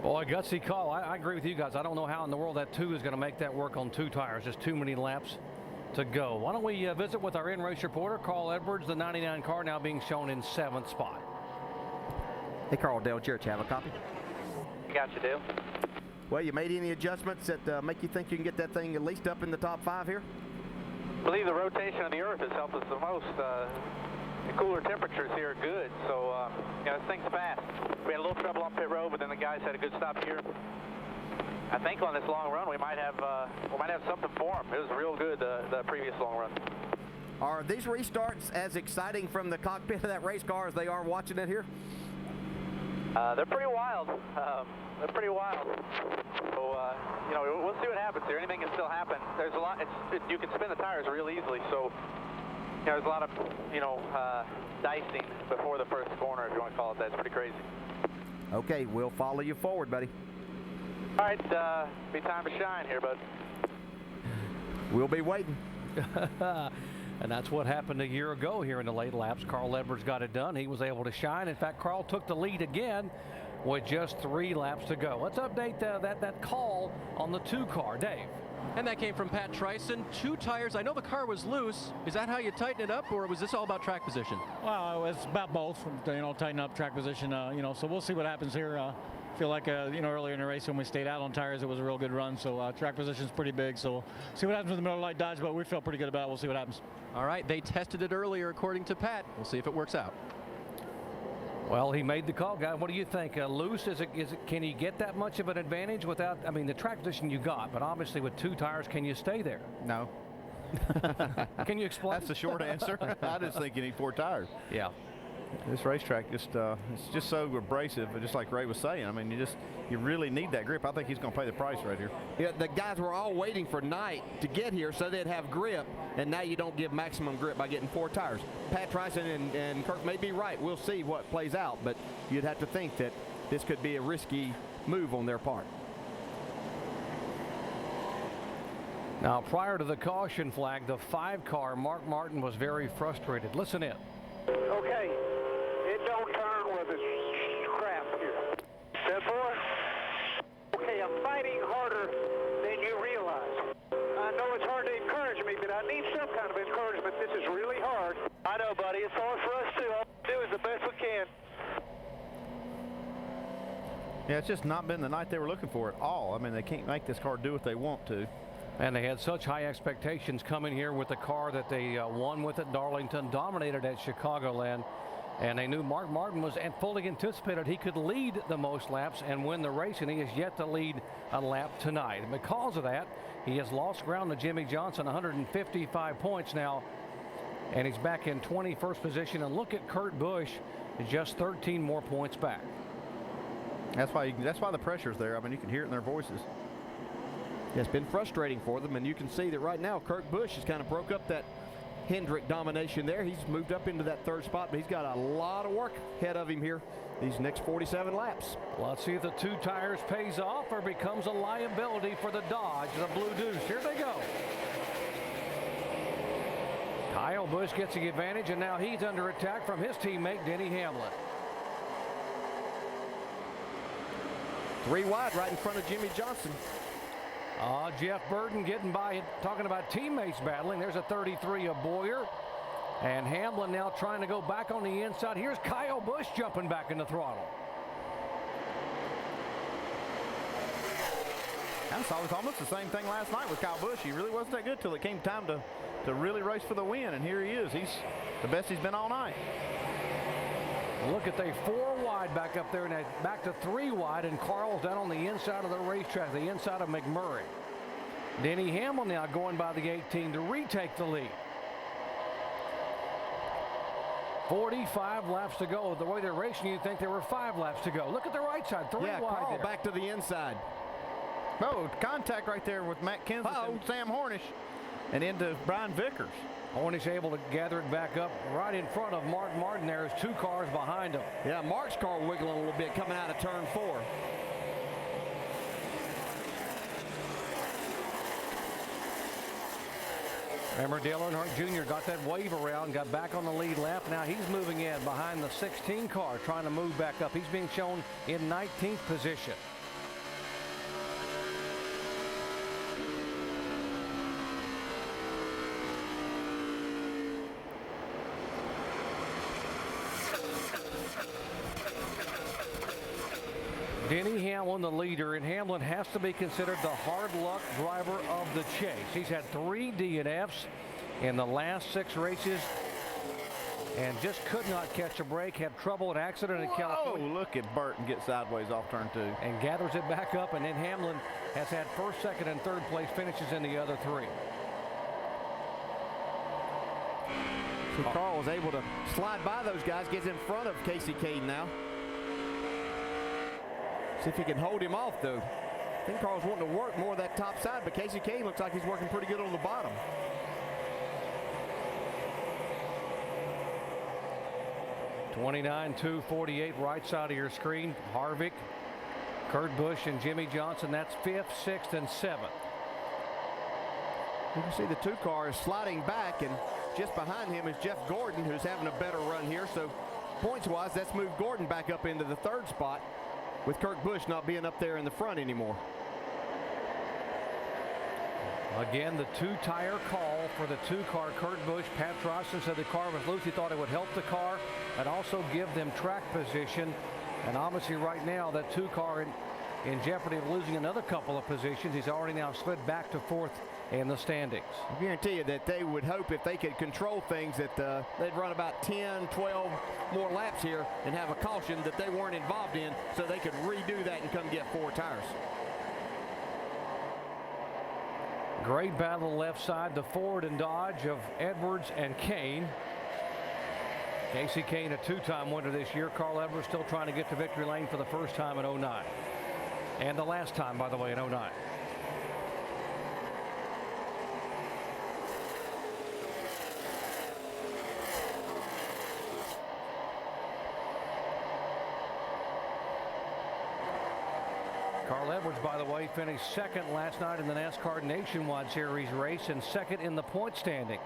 Boy, gutsy call. I agree with you guys. I don't know how in the world that 2 is going to make that work on 2 tires. Just too many laps to go. Why don't we visit with our in-race reporter, Carl Edwards, the 99 car now being shown in 7th spot. Hey, Carl, Dale Jarrett, you have a copy? Got you, Dale. Well, you made any adjustments that make you think you can get that thing at least up in the top 5 here? I believe the rotation of the Earth has helped us the most. The cooler temperatures here are good, so this thing's fast. We had a little trouble on pit road, but then the guys had a good stop here. I think on this long run we might have something for them. It was real good the previous long run. Are these restarts as exciting from the cockpit of that race car as they are watching it here? They're pretty wild. They're pretty wild. So we'll see what happens here. Anything can still happen. There's a lot. You can spin the tires real easily. So there's a lot of dicing before the first corner, if you want to call it that. It's pretty crazy. Okay, we'll follow you forward, buddy. All right, be time to shine here, bud. We'll be waiting. And that's what happened a year ago here in the late laps. Carl Edwards got it done. He was able to shine. In fact, Carl took the lead again with just 3 laps to go. Let's update that call on the 2 car. Dave. And that came from Pat Trison. 2 tires. I know the car was loose. Is that how you tighten it up, or was this all about track position? Well, it's about both. Tighten up track position. So we'll see what happens here. I feel like earlier in the race when we stayed out on tires, it was a real good run. So track position's pretty big. So see what happens with the Miller Lite Dodge, but we feel pretty good about it. We'll see what happens. All right, they tested it earlier, according to Pat. We'll see if it works out. Well, he made the call, guy. What do you think? Loose, can he get that much of an advantage without, the track position you got, but obviously with 2 tires, can you stay there? No. Can you explain? That's the short answer. I just think you need 4 tires. Yeah. This racetrack it's just so abrasive, just like Ray was saying. You really need that grip. I think he's going to pay the price right here. Yeah, the guys were all waiting for night to get here so they'd have grip, and now you don't give maximum grip by getting 4 tires. Pat Trison and Kirk may be right. We'll see what plays out, but you'd have to think that this could be a risky move on their part. Now, prior to the caution flag, the 5 car, Mark Martin, was very frustrated. Listen in. Okay, it don't turn with this crap here. Set 4. Okay, I'm fighting harder than you realize. I know it's hard to encourage me, but I need some kind of encouragement. This is really hard. I know, buddy. It's hard for us, too. All we do is the best we can. Yeah, it's just not been the night they were looking for at all. They can't make this car do what they want to. And they had such high expectations coming here with the car that they won with at Darlington, dominated at Chicagoland, and they knew Mark Martin was and fully anticipated he could lead the most laps and win the race, and he has yet to lead a lap tonight. And because of that, he has lost ground to Jimmy Johnson, 155 points now, and he's back in 21st position. And look at Kurt Busch, just 13 more points back. That's why the pressure's there. You can hear it in their voices. Yeah, it's been frustrating for them, and you can see that right now Kurt Busch has kind of broke up that Hendrick domination there. He's moved up into that 3rd spot, but he's got a lot of work ahead of him here these next 47 laps. Let's see if the 2 tires pays off or becomes a liability for the Dodge, the Blue Deuce. Here they go. Kyle Busch gets the advantage, and now he's under attack from his teammate Denny Hamlin. 3 wide right in front of Jimmy Johnson. Jeff Burton getting by, talking about teammates battling. There's a 33 of Boyer. And Hamlin now trying to go back on the inside. Here's Kyle Busch jumping back in the throttle. I saw it was almost the same thing last night with Kyle Busch. He really wasn't that good till it came time to really race for the win, and here he is. He's the best he's been all night. Look at they 4 wide back up there, and back to 3 wide, and Carl's down on the inside of the racetrack, the inside of McMurray. Denny Hamlin now going by the 18 to retake the lead. 45 laps to go. The way they're racing, you'd think there were 5 laps to go. Look at the right side, 3 wide Carl there. back to the inside. Oh, contact right there with Matt Kenseth and Sam Hornish, and into Brian Vickers. Hornish able to gather it back up right in front of Mark Martin. There's 2 cars behind him. Yeah, Mark's car wiggling a little bit coming out of turn 4. Remember, Dale Earnhardt Jr. got that wave around, got back on the lead lap. Now he's moving in behind the 16 car, trying to move back up. He's being shown in 19th position. Denny Hamlin, the leader, and Hamlin has to be considered the hard luck driver of the chase. He's had 3 DNFs in the last 6 races and just could not catch a break. Had trouble, an accident in California. Oh, look at Burton get sideways off turn 2. And gathers it back up, and then Hamlin has had 1st, 2nd, and 3rd place finishes in the other 3. So Carl was able to slide by those guys, gets in front of Casey Caden now. See if he can hold him off, though. I think Carl's wanting to work more of that top side, but Casey Caden looks like he's working pretty good on the bottom. (29.248) right side of your screen. Harvick, Kurt Busch, and Jimmy Johnson. That's 5th, 6th, and 7th. You can see the 2 car is sliding back, and just behind him is Jeff Gordon, who's having a better run here. So points-wise, that's moved Gordon back up into the 3rd spot, with Kurt Busch not being up there in the front anymore. Again, the 2-tire call for the 2-car. Kurt Busch, Pat Troston said the car was loose. He thought it would help the car and also give them track position. And obviously right now that 2-car in jeopardy of losing another couple of positions. He's already now slid back to 4th in the standings. I guarantee you that they would hope if they could control things that they'd run about 10, 12 more laps here and have a caution that they weren't involved in, so they could redo that and come get 4 tires. Great battle left side, the Ford and Dodge of Edwards and Kane. Casey Kane, a 2-time winner this year. Carl Edwards still trying to get to victory lane for the first time in 09. And the last time, by the way, in 09. Carl Edwards, by the way, finished 2nd last night in the NASCAR Nationwide Series race and 2nd in the point standings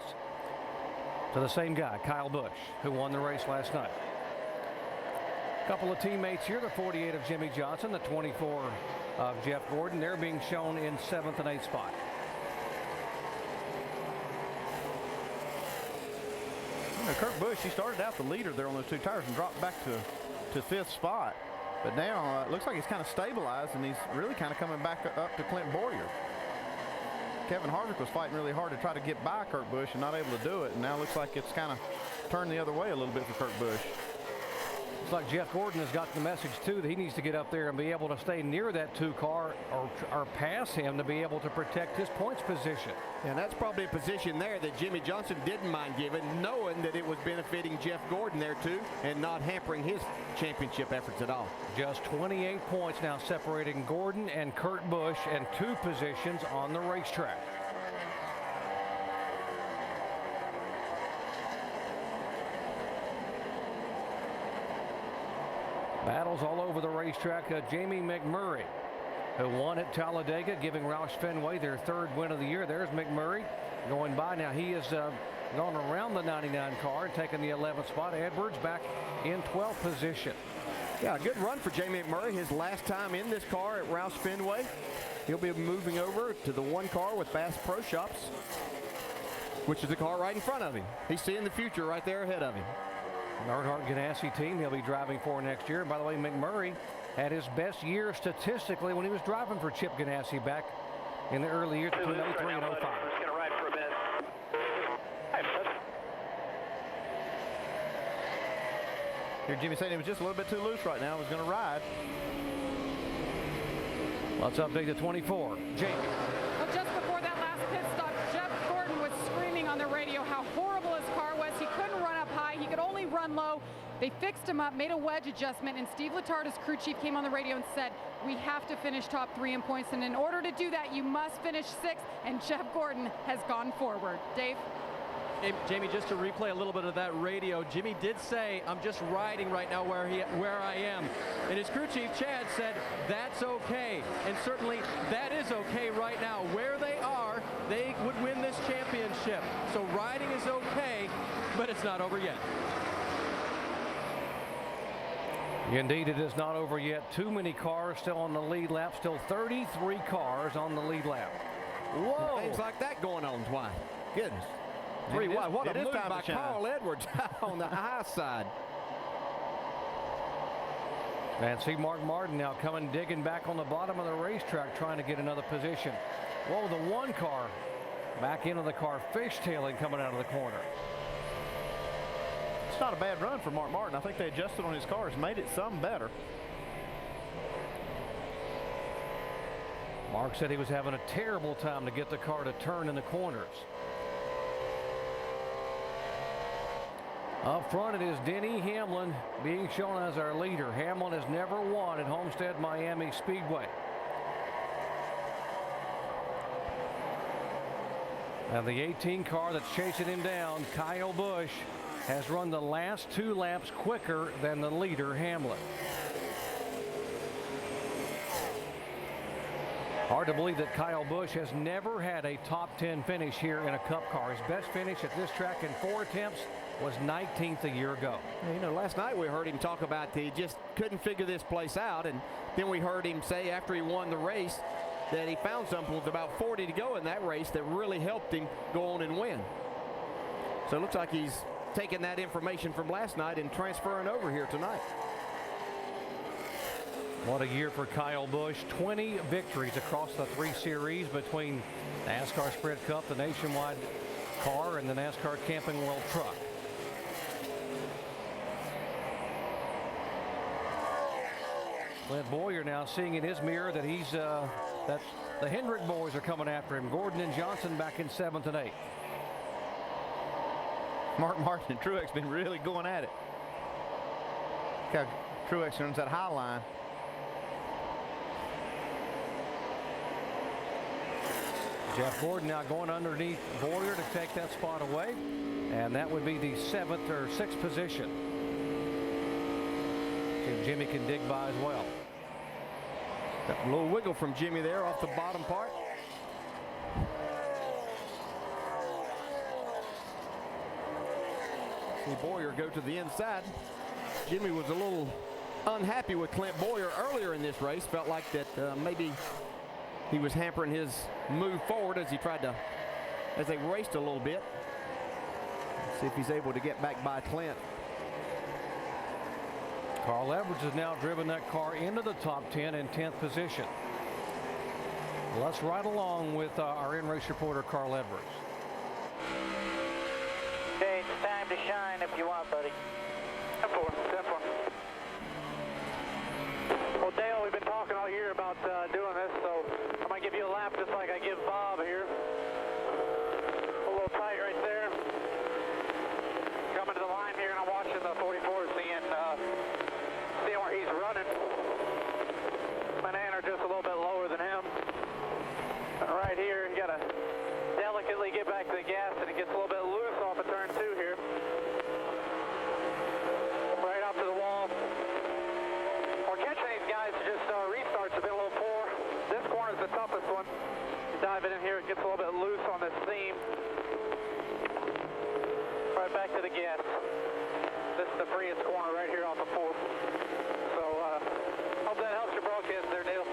to the same guy, Kyle Busch, who won the race last night. A couple of teammates here, the 48 of Jimmy Johnson, the 24 of Jeff Gordon. They're being shown in 7th and 8th spot. You know, Kurt Busch, he started out the leader there on those 2 tires and dropped back to 5th spot. But now it looks like he's kind of stabilized, and he's really kind of coming back up to Clint Boyer. Kevin Harvick was fighting really hard to try to get by Kurt Busch and not able to do it, and now it looks like it's kind of turned the other way a little bit for Kurt Busch. Looks like Jeff Gordon has got the message, too, that he needs to get up there and be able to stay near that 2-car or pass him to be able to protect his points position. And that's probably a position there that Jimmy Johnson didn't mind giving, knowing that it was benefiting Jeff Gordon there, too, and not hampering his championship efforts at all. Just 28 points now separating Gordon and Kurt Busch and 2 positions on the racetrack. Battles all over the racetrack. Jamie McMurray, who won at Talladega, giving Roush Fenway their 3rd win of the year. There's McMurray going by. Now he has gone around the 99 car and taken the 11th spot. Edwards back in 12th position. Yeah, a good run for Jamie McMurray. His last time in this car at Roush Fenway. He'll be moving over to the 1 car with Bass Pro Shops, which is the car right in front of him. He's seeing the future right there ahead of him. Earnhardt Ganassi team he'll be driving for next year. And by the way, McMurray had his best year statistically when he was driving for Chip Ganassi back in the early years between 03 and 05. I'm just going to ride for a minute. Here, Jimmy saying he was just a little bit too loose right now. He's going to ride. Let's update the 24. Jamie. Well, just before that last pit stop, Jeff Gordon was screaming on the radio how horrible his car was. He couldn't run up high. He could only run low. They fixed him up, made a wedge adjustment, and Steve Letarte, crew chief, came on the radio and said, we have to finish top 3 in points, and in order to do that, you must finish 6th, and Jeff Gordon has gone forward. Dave? Hey, Jamie, just to replay a little bit of that radio, Jimmy did say, I'm just riding right now where I am. And his crew chief, Chad, said, that's okay. And certainly that is okay right now. Where they are, they would win this championship. So riding is okay, but it's not over yet. Indeed, it is not over yet. Too many cars still on the lead lap. Still 33 cars on the lead lap. Whoa! Things like that going on, Dwight. Goodness. 3 wide. What a move by Carl Edwards on the high side. And see Mark Martin now coming, digging back on the bottom of the racetrack, trying to get another position. Whoa, the one car back into the car, fishtailing coming out of the corner. It's not a bad run for Mark Martin. I think they adjusted on his cars, made it some better. Mark said he was having a terrible time to get the car to turn in the corners. Up front, it is Denny Hamlin being shown as our leader. Hamlin has never won at Homestead-Miami Speedway. And the 18 car that's chasing him down, Kyle Busch, has run the last 2 laps quicker than the leader, Hamlin. Hard to believe that Kyle Busch has never had a top 10 finish here in a Cup car. His best finish at this track in 4 attempts was 19th a year ago. You know, last night we heard him talk about he just couldn't figure this place out, and then we heard him say after he won the race that he found something with about 40 to go in that race that really helped him go on and win. So it looks like he's taking that information from last night and transferring over here tonight. What a year for Kyle Busch. 20 victories across the 3 series between NASCAR Sprint Cup, the Nationwide car, and the NASCAR Camping World Truck. Clint Boyer now seeing in his mirror that he's that the Hendrick boys are coming after him. Gordon and Johnson back in 7th and 8th. Mark Martin and Truex been really going at it. Truex runs that high line. Jeff Gordon now going underneath Boyer to take that spot away, and that would be the 7th or 6th position. See if Jimmy can dig by as well. Got a little wiggle from Jimmy there off the bottom part. See Boyer go to the inside. Jimmy was a little unhappy with Clint Boyer earlier in this race. Felt like that maybe he was hampering his move forward as they raced a little bit. Let's see if he's able to get back by Clint. Carl Edwards has now driven that car into the top 10 in 10th position. Let's ride along with our in-race reporter, Carl Edwards. Okay, it's time to shine if you want, buddy. 10-4, 10-4. Well, Dale, we've been talking all year about doing this, so I'm going to give you a lap just like I give Bob here. A little tight right there. Coming to the line here, and I'm watching the 44, seeing where he's running. My and are just a little bit lower than him. Right here, you got to delicately get back to the gas, and it gets a little bit loose off of turn 2 here. Right out to the wall. We're catching these guys just restarts have been a little poor. This corner is the toughest one. You dive in here, it gets a little bit loose on this seam. Right back to the gas. This is the freest corner right here off of 4. So hope that helps your broadcast there, Dale.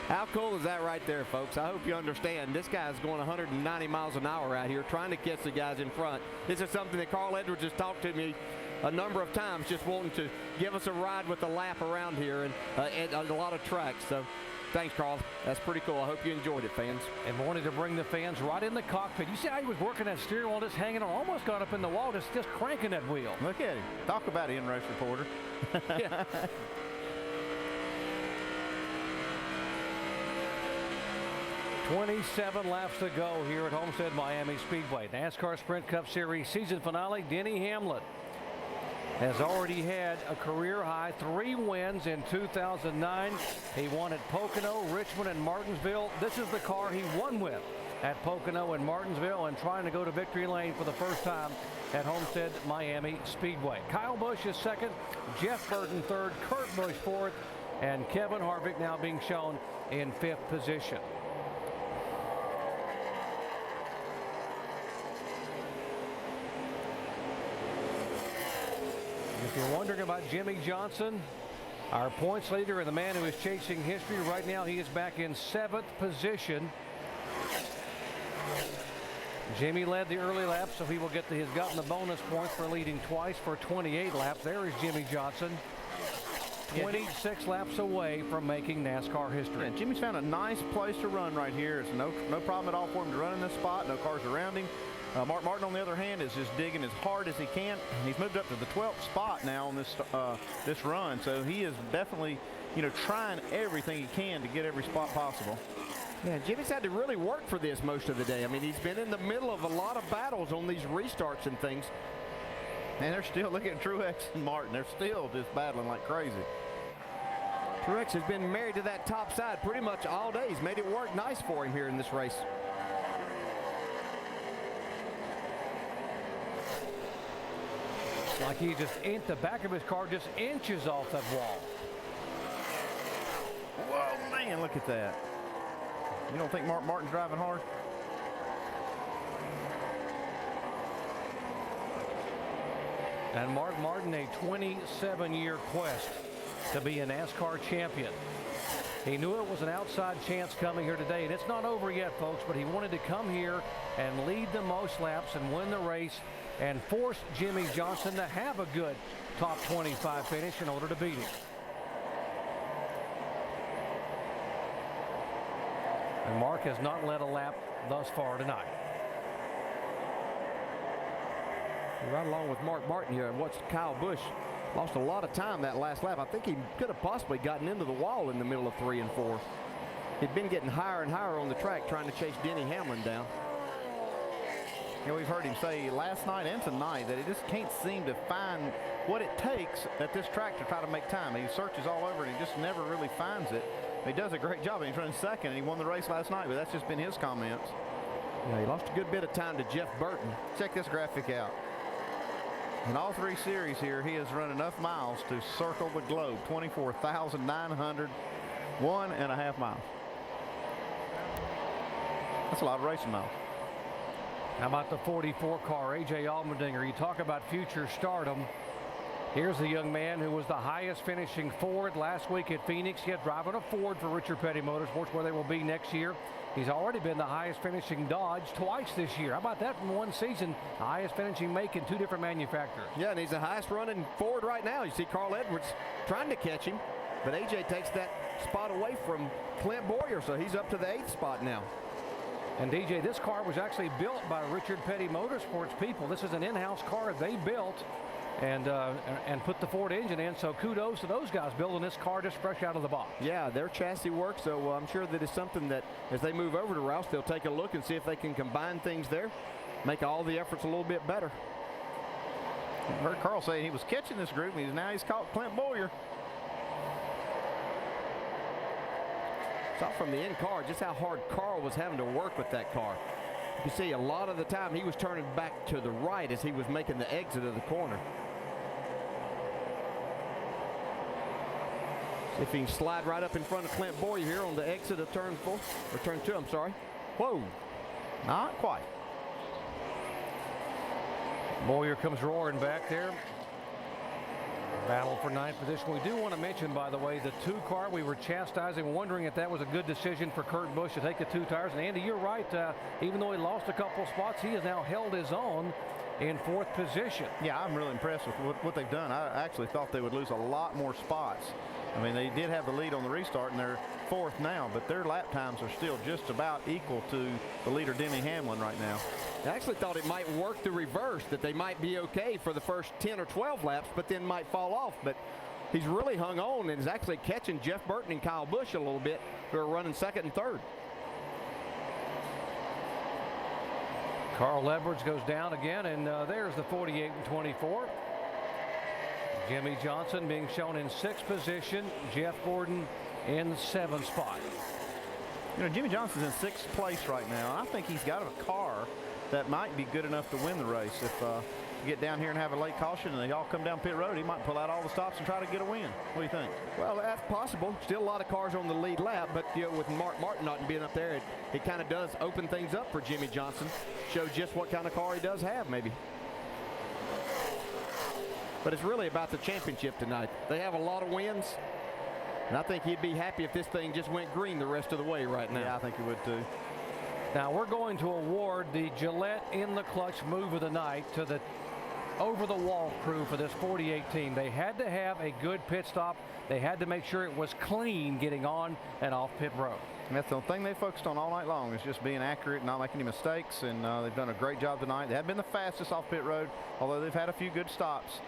How cool is that right there, folks? I hope you understand. This guy's going 190 miles an hour out here trying to catch the guys in front. This is something that Carl Edwards has talked to me a number of times, just wanting to give us a ride with the lap around here and a lot of tracks. So thanks, Carl. That's pretty cool. I hope you enjoyed it, fans. And wanted to bring the fans right in the cockpit. You see how he was working that steering wheel, just hanging on, almost got up in the wall, just cranking that wheel. Look at him. Talk about it, in-race reporter. Yeah. 27 laps to go here at Homestead-Miami Speedway. NASCAR Sprint Cup Series season finale. Denny Hamlin has already had a career high 3 wins in 2009. He won at Pocono, Richmond, and Martinsville. This is the car he won with at Pocono and Martinsville, and trying to go to victory lane for the first time at Homestead-Miami Speedway. Kyle Busch is second, Jeff Burton third, Kurt Busch fourth, and Kevin Harvick now being shown in 5th position. If you're wondering about Jimmy Johnson, our points leader and the man who is chasing history right now, he is back in 7th position. Jimmy led the early lap, so he will get he's gotten the bonus points for leading twice for 28 laps. There is Jimmy Johnson. 26 laps away from making NASCAR history. Yeah, Jimmy's found a nice place to run right here. It's no problem at all for him to run in this spot. No cars around him. Mark Martin, on the other hand, is just digging as hard as he can. He's moved up to the 12th spot now on this run, so he is definitely, trying everything he can to get every spot possible. Yeah, Jimmy's had to really work for this most of the day. I mean, he's been in the middle of a lot of battles on these restarts and things. And they're still looking at Truex and Martin. They're still just battling like crazy. Truex has been married to that top side pretty much all day. He's made it work nice for him here in this race. It's like he just the back of his car just inches off that wall. Whoa, man, look at that. You don't think Mark Martin's driving hard? And Mark Martin, a 27-year quest to be a NASCAR champion. He knew it was an outside chance coming here today, and it's not over yet, folks, but he wanted to come here and lead the most laps and win the race and force Jimmie Johnson to have a good top 25 finish in order to beat him. And Mark has not led a lap thus far tonight. Right along with Mark Martin here, and watched Kyle Busch lost a lot of time that last lap. I think he could have possibly gotten into the wall in the middle of 3 and 4. He'd been getting higher and higher on the track trying to chase Denny Hamlin down. We've heard him say last night and tonight that he just can't seem to find what it takes at this track to try to make time. He searches all over and he just never really finds it. He does a great job. He's running second and he won the race last night, but that's just been his comments. Yeah, he lost a good bit of time to Jeff Burton. Check this graphic out. In all 3 series here, he has run enough miles to circle the globe. 24,901.5 miles. That's a lot of racing miles. How about the 44 car, A.J. Allmendinger? You talk about future stardom. Here's the young man who was the highest finishing Ford last week at Phoenix, yet driving a Ford for Richard Petty Motorsports, where they will be next year. He's already been the highest finishing Dodge twice this year. How about that from one season? The highest finishing make in 2 different manufacturers. Yeah, and he's the highest running Ford right now. You see Carl Edwards trying to catch him, but AJ takes that spot away from Clint Boyer, so he's up to the 8th spot now. And DJ, this car was actually built by Richard Petty Motorsports people. This is an in-house car they built and put the Ford engine in, so kudos to those guys building this car just fresh out of the box. Yeah, their chassis works, so I'm sure that it's something that as they move over to Roush, they'll take a look and see if they can combine things there, make all the efforts a little bit better. I heard Carl say he was catching this group, and now he's caught Clint Boyer. Saw from the in-car just how hard Carl was having to work with that car. You see a lot of the time he was turning back to the right as he was making the exit of the corner. See if he can slide right up in front of Clint Boyer here on the exit of turn 4, or turn 2, I'm sorry. Whoa, not quite. Boyer comes roaring back there. Battle for 9th position. We do want to mention, by the way, the 2 car. We were chastising, wondering if that was a good decision for Kurt Busch to take the 2 tires. And Andy, you're right. Even though he lost a couple spots, he has now held his own in 4th position. Yeah, I'm really impressed with what they've done. I actually thought they would lose a lot more spots. I mean, they did have the lead on the restart, and they're 4th now, but their lap times are still just about equal to the leader, Denny Hamlin, right now. I actually thought it might work the reverse, that they might be okay for the first 10 or 12 laps, but then might fall off. But he's really hung on and is actually catching Jeff Burton and Kyle Busch a little bit, who are running 2nd and 3rd. Carl Edwards goes down again, and there's the 48 and 24. Jimmie Johnson being shown in 6th position. Jeff Gordon in 7th spot. Jimmie Johnson's in 6th place right now. I think he's got a car that might be good enough to win the race. If you get down here and have a late caution and they all come down pit road, he might pull out all the stops and try to get a win. What do you think? Well, that's possible. Still a lot of cars on the lead lap, but with Mark Martin not being up there, it kind of does open things up for Jimmie Johnson. Show just what kind of car he does have, maybe. But it's really about the championship tonight. They have a lot of wins, and I think he'd be happy if this thing just went green the rest of the way right now. Yeah, I think he would too. Now we're going to award the Gillette in the clutch move of the night to the over-the-wall crew for this 48 team. They had to have a good pit stop. They had to make sure it was clean getting on and off pit road. And that's the thing they focused on all night long, is just being accurate, not making any mistakes, and they've done a great job tonight. They haven't been the fastest off pit road, although they've had a few good stops.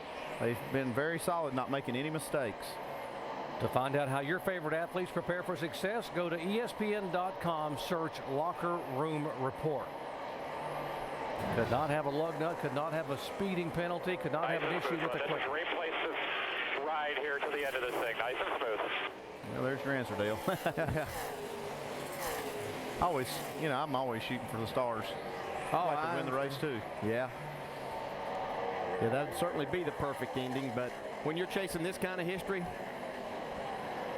They've been very solid, not making any mistakes. To find out how your favorite athletes prepare for success, go to ESPN.com, search Locker Room Report. Could not have a lug nut, could not have a speeding penalty, could not have an issue with the quick. Replace this ride here to the end of this thing, nice and smooth. Well, there's your answer, Dale. I'm always shooting for the stars. Oh, I'd like to win the race too. Yeah. Yeah, that'd certainly be the perfect ending, but when you're chasing this kind of history,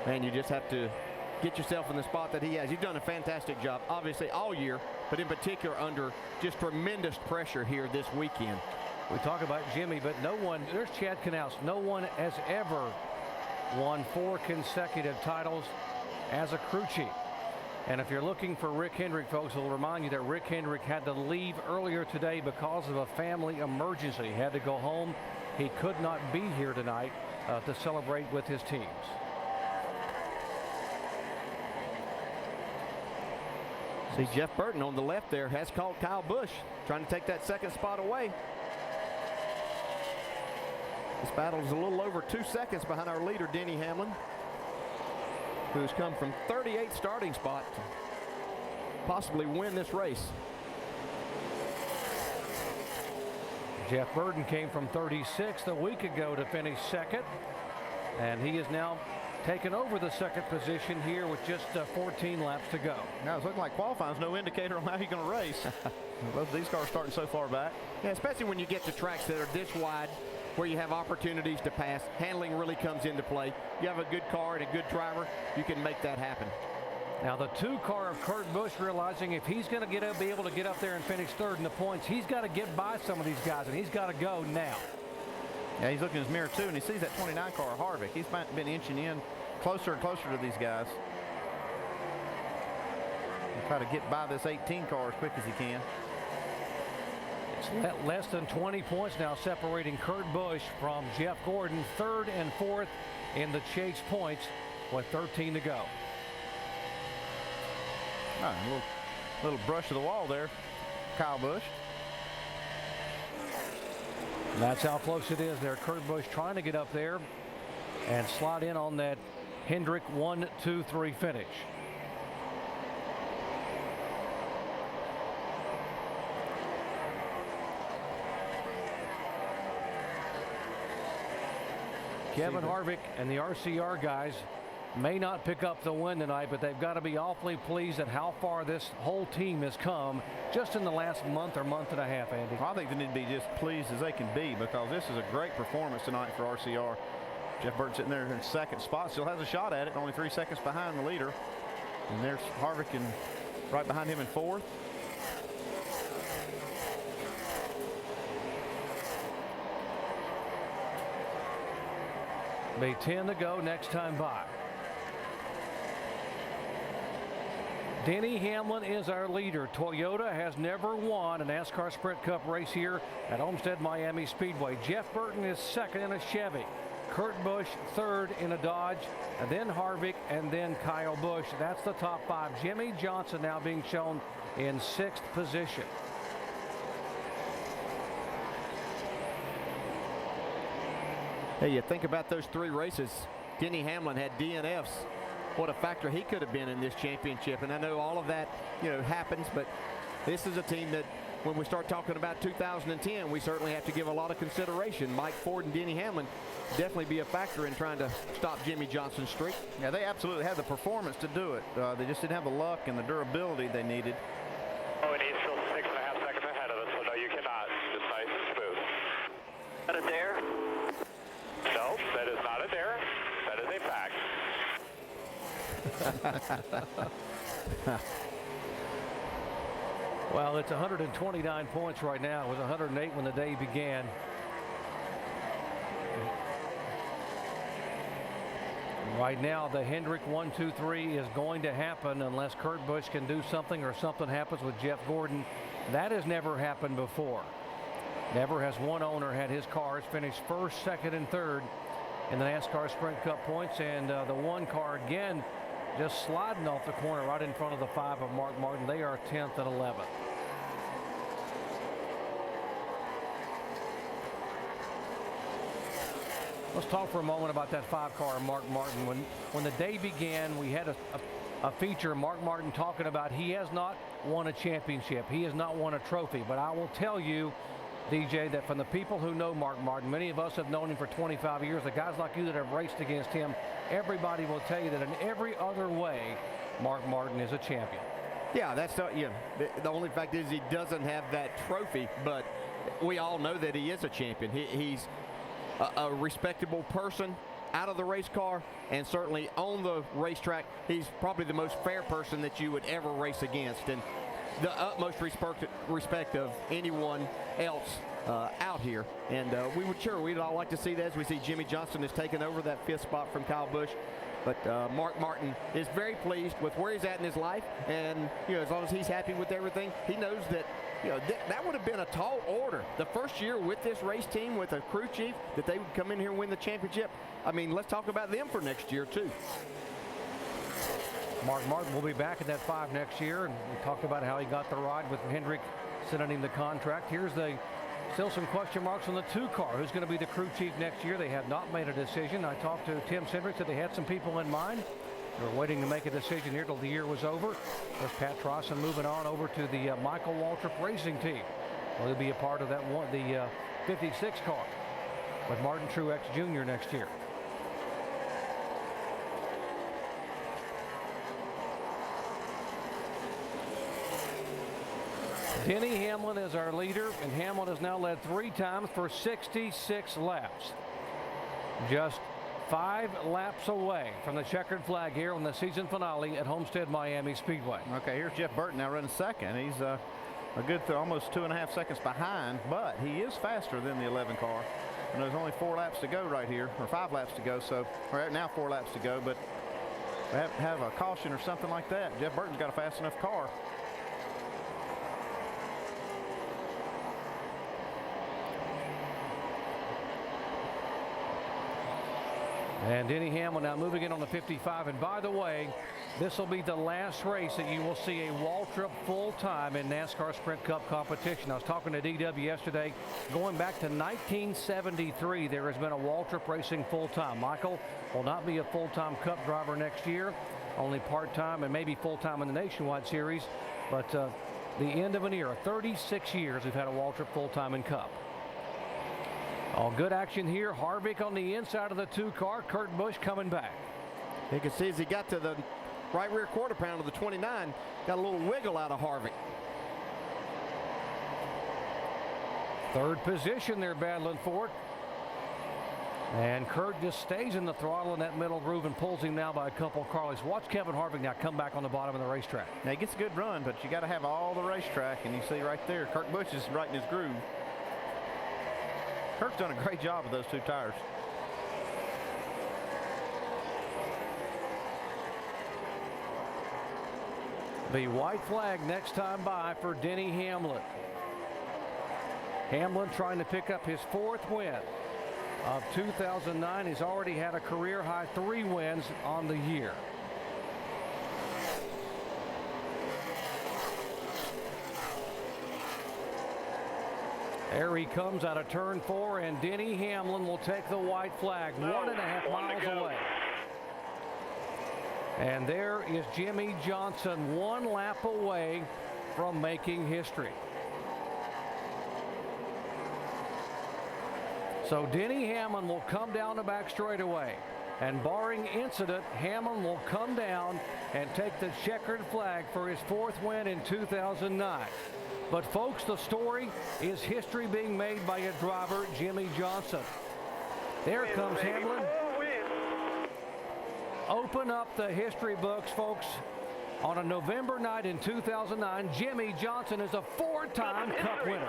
man, you just have to get yourself in the spot that he has. He's done a fantastic job, obviously all year, but in particular under just tremendous pressure here this weekend. We talk about Jimmy, but no one, there's Chad Knaus, no one has ever won 4 consecutive titles as a crew chief. And if you're looking for Rick Hendrick, folks, I'll remind you that Rick Hendrick had to leave earlier today because of a family emergency. He had to go home. He could not be here tonight to celebrate with his teams. See, Jeff Burton on the left there has called Kyle Busch, trying to take that second spot away. This battle is a little over 2 seconds behind our leader, Denny Hamlin, who's come from 38th starting spot to possibly win this race. Jeff Burton came from 36th a week ago to finish second, and he is now taken over the second position here with just 14 laps to go. Now it's looking like qualifying's no indicator on how you're going to race. Both of these cars starting so far back. Yeah, especially when you get to tracks that are this wide, where you have opportunities to pass. Handling really comes into play. You have a good car and a good driver, you can make that happen. Now the 2 car of Kurt Busch realizing if he's going to be able to get up there and finish third in the points, he's got to get by some of these guys, and he's got to go now. Yeah, he's looking in his mirror too, and he sees that 29 car of Harvick. He's been inching in closer and closer to these guys. He'll try to get by this 18 car as quick as he can. It's less than 20 points now separating Kurt Busch from Jeff Gordon, 3rd and 4th in the chase points with 13 to go. A little brush of the wall there, Kyle Busch. That's how close it is there. Kurt Busch trying to get up there and slide in on that Hendrick 1, 2, 3 finish. Kevin Harvick and the RCR guys may not pick up the win tonight, but they've got to be awfully pleased at how far this whole team has come just in the last month or month and a half, Andy. Well, I think they need to be just pleased as they can be, because this is a great performance tonight for RCR. Jeff Burton sitting there in second spot, still has a shot at it, only 3 seconds behind the leader. And there's Harvick and right behind him in 4th. Be 10 to go next time by. Denny Hamlin is our leader. Toyota has never won a NASCAR Sprint Cup race here at Homestead-Miami Speedway. Jeff Burton is second in a Chevy. Kurt Busch third in a Dodge, and then Harvick, and then Kyle Busch. That's the top 5. Jimmy Johnson now being shown in 6th position. Hey, you think about those 3 races. Denny Hamlin had DNFs. What a factor he could have been in this championship. And I know all of that, happens, but this is a team that when we start talking about 2010, we certainly have to give a lot of consideration. Mike Ford and Denny Hamlin definitely be a factor in trying to stop Jimmy Johnson's streak. Yeah, they absolutely had the performance to do it. They just didn't have the luck and the durability they needed. Oh, and he's still 6.5 seconds ahead of us, so no, you cannot. Just nice and smooth. Not a dare? No, that is not a dare. That is a fact. Well, it's 129 points right now. It was 108 when the day began. Right now, the Hendrick 1, 2, 3 is going to happen unless Kurt Busch can do something or something happens with Jeff Gordon. That has never happened before. Never has one owner had his cars finish first, second, and third in the NASCAR Sprint Cup points. And the one car again just sliding off the corner right in front of the 5 of Mark Martin. They are 10th and 11th. Let's talk for a moment about that 5 car, Mark Martin. When the day began, we had a feature, Mark Martin talking about he has not won a championship. He has not won a trophy. But I will tell you, DJ, that from the people who know Mark Martin, many of us have known him for 25 years, the guys like you that have raced against him, everybody will tell you that in every other way, Mark Martin is a champion. Yeah, that's the only fact is he doesn't have that trophy, but we all know that he is a champion. He's a respectable person out of the race car, and certainly on the racetrack, he's probably the most fair person that you would ever race against, and the utmost respect of anyone else out here. And we'd all like to see that, as we see Jimmy Johnson has taken over that 5th spot from Kyle Busch. But Mark Martin is very pleased with where he's at in his life, and as long as he's happy with everything, he knows that that would have been a tall order. The first year with this race team, with a crew chief, that they would come in here and win the championship. I mean, let's talk about them for next year too. Mark Martin will be back at that 5 next year, and we talked about how he got the ride with Hendrick sending him the contract. Here's still some question marks on the 2 car. Who's going to be the crew chief next year? They have not made a decision. I talked to Tim Hendrick, said they had some people in mind. They were waiting to make a decision here till the year was over. There's Pat Trosson moving on over to the Michael Waltrip Racing Team. Well, he'll be a part of that the 56 car with Martin Truex Jr. next year. Denny Hamlin is our leader, and Hamlin has now led 3 times for 66 laps. Just 5 laps away from the checkered flag here on the season finale at Homestead-Miami Speedway. Okay, here's Jeff Burton now running second. He's a good almost 2.5 seconds behind, but he is faster than the 11 car. And there's only 4 laps to go right here, or 5 laps to go. So right now 4 laps to go, but have a caution or something like that. Jeff Burton's got a fast enough car. And Denny Hamlin now moving in on the 55. And by the way, this will be the last race that you will see a Waltrip full-time in NASCAR Sprint Cup competition. I was talking to DW yesterday. Going back to 1973, there has been a Waltrip racing full-time. Michael will not be a full-time Cup driver next year, only part-time and maybe full-time in the Nationwide Series. But the end of an era, 36 years we've had a Waltrip full-time in Cup. All good action here. Harvick on the inside of the 2 car. Kurt Busch coming back. You can see as he got to the right rear quarter pound of the 29, got a little wiggle out of Harvick. 3rd position they're battling for it. And Kurt just stays in the throttle in that middle groove and pulls him now by a couple of car lengths. Watch Kevin Harvick now come back on the bottom of the racetrack. Now he gets a good run, but you got to have all the racetrack, and you see right there, Kurt Busch is right in his groove. Kurt's done a great job with those 2 tires. The white flag next time by for Denny Hamlin. Hamlin trying to pick up his 4th win of 2009. He's already had a career high 3 wins on the year. There he comes out of turn 4, and Denny Hamlin will take the white flag 1.5 miles away. And there is Jimmy Johnson 1 lap away from making history. So Denny Hamlin will come down the back straightaway, and barring incident, Hamlin will come down and take the checkered flag for his 4th win in 2009. But folks, the story is history being made by a driver, Jimmy Johnson. There comes Hamlin. Open up the history books, folks. On a November night in 2009, Jimmy Johnson is a 4-time Cup winner.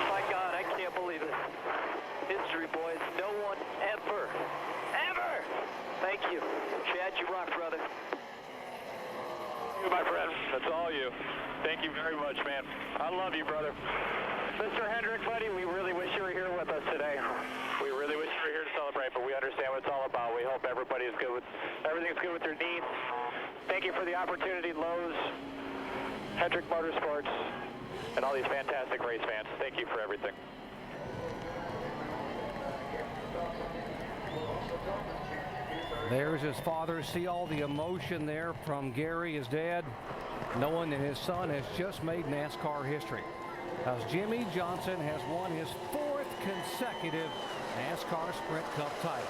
My God, I can't believe it. That's all you. Thank you very much, man. I love you, brother. Mr. Hendrick, buddy, we really wish you were here with us today. We really wish you were here to celebrate, but we understand what it's all about. We hope everybody is good with, everything's good with their needs. Thank you for the opportunity, Lowe's, Hendrick Motorsports, and all these fantastic race fans. Thank you for everything. There's his father. See all the emotion there from Gary, his dad, knowing that his son has just made NASCAR history. As Jimmie Johnson has won his 4th consecutive NASCAR Sprint Cup title.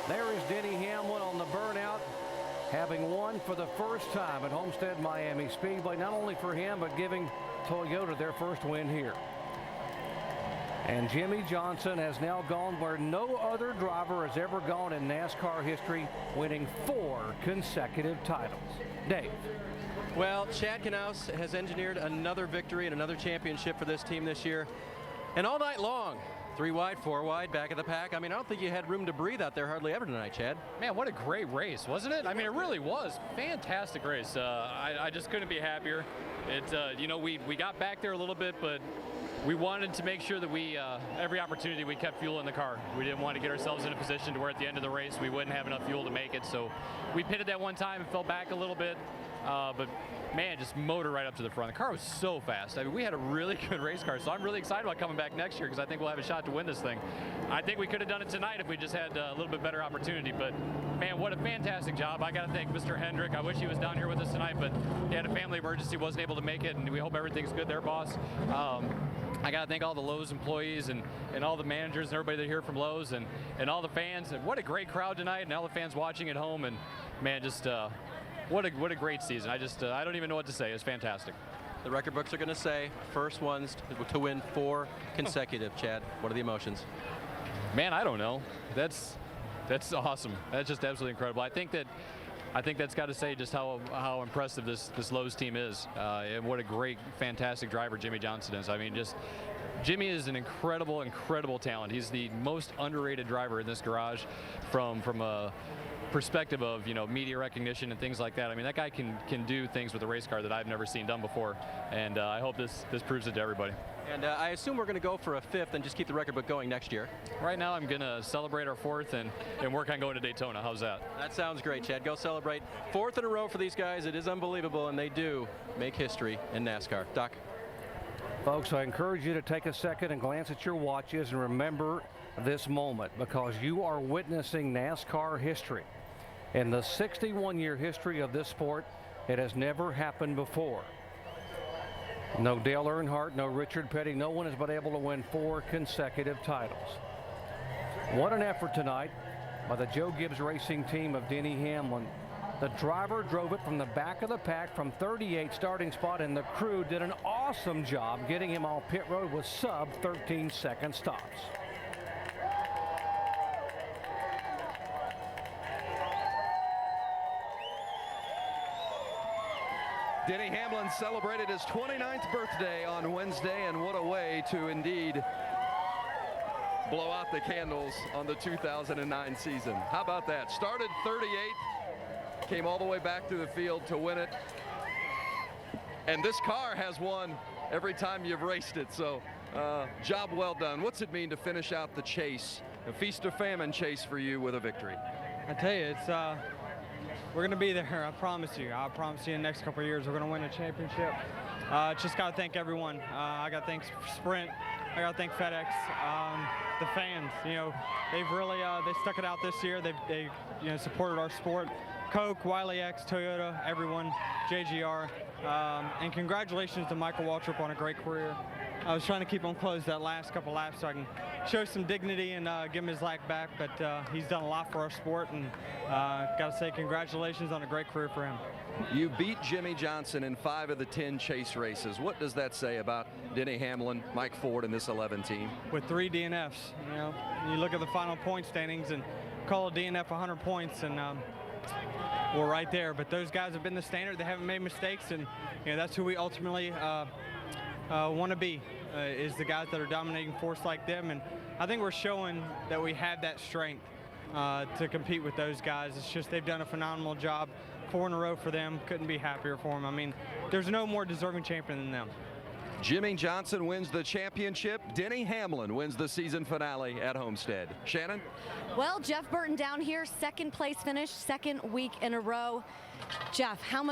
There is Denny Hamlin on the burnout, having won for the first time at Homestead-Miami Speedway. Not only for him, but giving Toyota their first win here. And Jimmie Johnson has now gone where no other driver has ever gone in NASCAR history, winning 4 consecutive titles. Dave. Well, Chad Knaus has engineered another victory and another championship for this team this year. And all night long, 3 wide, 4 wide, back of the pack. I mean, I don't think you had room to breathe out there hardly ever tonight, Chad. Man, what a great race, wasn't it? I mean, it really was. Fantastic race. I just couldn't be happier. You know, we got back there a little bit, but we wanted to make sure that we, every opportunity, we kept fuel in the car. We didn't want to get ourselves in a position to where at the end of the race we wouldn't have enough fuel to make it. So we pitted that one time and fell back a little bit, but man, just motor right up to the front. The car was so fast. I mean, we had a really good race car, so I'm really excited about coming back next year because I think we'll have a shot to win this thing. I think we could have done it tonight if we just had a little bit better opportunity, but man, what a fantastic job. I got to thank Mr. Hendrick. I wish he was down here with us tonight, but he had a family emergency, wasn't able to make it, and we hope everything's good there, boss. I got to thank all the Lowe's employees and all the managers and everybody that are here from Lowe's and all the fans. And what a great crowd tonight, and all the fans watching at home. And man, just what a great season. I don't even know what to say. It's fantastic. The record books are going to say first ones to win 4 consecutive. Chad, what are the emotions? Man, I don't know. That's awesome. That's just absolutely incredible. I think that's got to say just how impressive this Lowe's team is, and what a great, fantastic driver Jimmie Johnson is. I mean, just Jimmie is an incredible, incredible talent. He's the most underrated driver in this garage from a perspective of, you know, media recognition and things like that. I mean, that guy can do things with a race car that I've never seen done before, and I hope this proves it to everybody. And I assume we're going to go for a 5th and just keep the record book going next year. Right now, I'm going to celebrate our 4th and work on going to Daytona. How's that? That sounds great, Chad. Go celebrate. 4th in a row for these guys. It is unbelievable, and they do make history in NASCAR. Doc? Folks, I encourage you to take a second and glance at your watches and remember this moment, because you are witnessing NASCAR history. In the 61-year history of this sport, it has never happened before. No Dale Earnhardt, no Richard Petty, no one has been able to win 4 consecutive titles. What an effort tonight by the Joe Gibbs Racing team of Denny Hamlin. The driver drove it from the back of the pack from 38 starting spot, and the crew did an awesome job getting him off pit road with sub 13-second stops. Denny Hamlin celebrated his 29th birthday on Wednesday, and what a way to indeed blow out the candles on the 2009 season. How about that? Started 38th, came all the way back through the field to win it. And this car has won every time you've raced it, so job well done. What's it mean to finish out the chase, a feast or famine chase for you with a victory? I tell you, it's we're going to be there, I promise you. I promise you in the next couple of years we're going to win a championship. Just got to thank everyone. I got to thank Sprint. I got to thank FedEx. The fans, you know, they've really they stuck it out this year. They you know, supported our sport. Coke, Wiley X, Toyota, everyone, JGR. And congratulations to Michael Waltrip on a great career. I was trying to keep him close that last couple laps so I can show some dignity and give him his lap back, but he's done a lot for our sport, and got to say congratulations on a great career for him. You beat Jimmie Johnson in 5 of the 10 chase races. What does that say about Denny Hamlin, Mike Ford, and this 11 team? With 3 DNFs, you know, you look at the final point standings and call a DNF 100 points, and we're right there. But those guys have been the standard. They haven't made mistakes, and you know, that's who we ultimately want to be. is the guys that are dominating force like them, and I think we're showing that we have that strength to compete with those guys. It's just they've done a phenomenal job. 4 in a row for them. Couldn't be happier for them. I mean, there's no more deserving champion than them. Jimmy Johnson wins the championship. Denny Hamlin wins the season finale at Homestead. Shannon? Well, Jeff Burton down here, second place finish, second week in a row. Jeff, how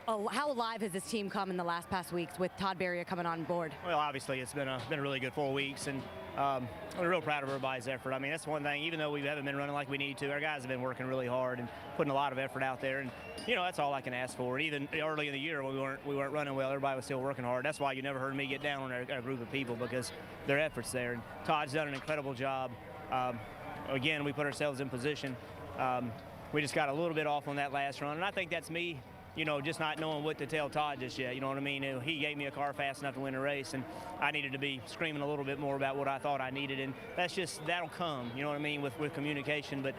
alive has this team come in the past weeks with Todd Berria coming on board? Well, obviously it's been a really good 4 weeks, and I'm real proud of everybody's effort. I mean, that's one thing. Even though we haven't been running like we need to, our guys have been working really hard and putting a lot of effort out there. And you know, that's all I can ask for. And even early in the year when we weren't running well, everybody was still working hard. That's why you never heard me get down on a group of people, because their effort's there. And Todd's done an incredible job. Again, we put ourselves in position. We just got a little bit off on that last run, and I think that's me, you know, just not knowing what to tell Todd just yet. You know what I mean? He gave me a car fast enough to win a race, and I needed to be screaming a little bit more about what I thought I needed, and that'll come, you know what I mean, with communication. But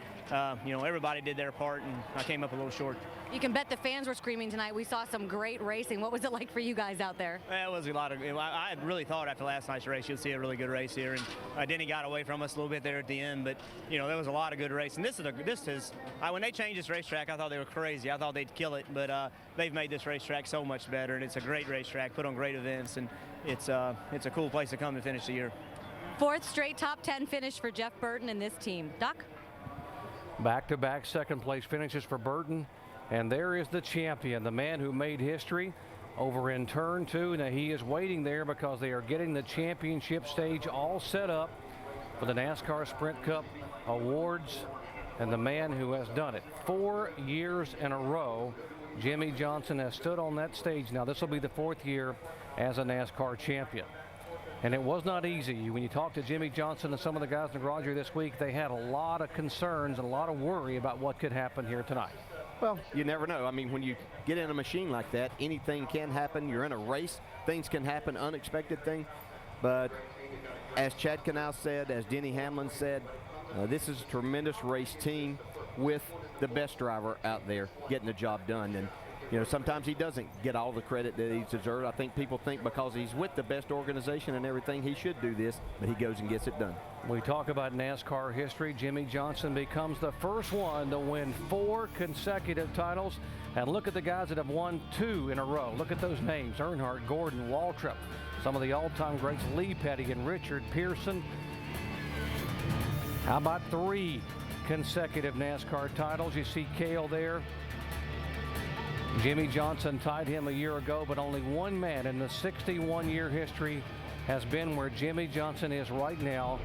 you know, everybody did their part, and I came up a little short. You can bet the fans were screaming tonight. We saw some great racing. What was it like for you guys out there? It was a lot of. I really thought after last night's race you'd see a really good race here, and Denny got away from us a little bit there at the end. But you know, there was a lot of good racing. When they changed this racetrack, I thought they were crazy. I thought they'd kill it, but they've made this racetrack so much better, and it's a great racetrack, put on great events, and it's a cool place to come to finish the year. 4th straight top 10 finish for Jeff Burton and this team. Doc? Back-to-back second place finishes for Burton. And there is the champion, the man who made history over in turn 2. Now he is waiting there because they are getting the championship stage all set up for the NASCAR Sprint Cup Awards. And the man who has done it 4 years in a row, Jimmy Johnson, has stood on that stage. Now this will be the 4th year as a NASCAR champion. And it was not easy. When you talk to Jimmy Johnson and some of the guys in the garage here this week, they had a lot of concerns and a lot of worry about what could happen here tonight. Well, you never know. I mean, when you get in a machine like that, anything can happen. You're in a race. Things can happen, unexpected thing. But as Chad Canal said, as Denny Hamlin said, this is a tremendous race team with the best driver out there getting the job done. And, you know, sometimes he doesn't get all the credit that he deserves. I think people think because he's with the best organization and everything, he should do this, but he goes and gets it done. We talk about NASCAR history. Jimmy Johnson becomes the first one to win 4 consecutive titles. And look at the guys that have won 2 in a row. Look at those names: Earnhardt, Gordon, Waltrip, some of the all-time greats, Lee Petty and Richard Pearson. How about 3 consecutive NASCAR titles? You see Cale there. Jimmy Johnson tied him a year ago, but only one man in the 61-year history has been where Jimmy Johnson is right now.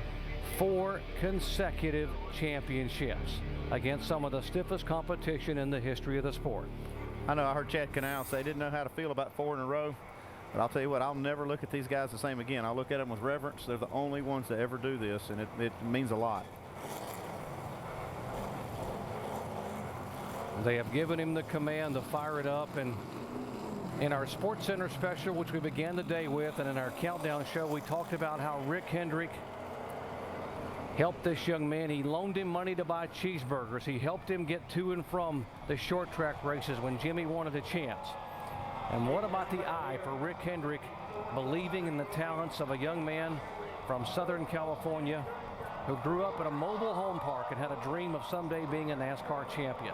4 consecutive championships against some of the stiffest competition in the history of the sport. I know I heard Chad Canal say he didn't know how to feel about 4 in a row, but I'll tell you what, I'll never look at these guys the same again. I'll look at them with reverence. They're the only ones to ever do this, and it means a lot. They have given him the command to fire it up, and in our Sports Center special, which we began the day with, and in our countdown show, we talked about how Rick Hendrick helped this young man. He loaned him money to buy cheeseburgers. He helped him get to and from the short track races when Jimmy wanted a chance. And what about the eye for Rick Hendrick, believing in the talents of a young man from Southern California who grew up in a mobile home park and had a dream of someday being a NASCAR champion?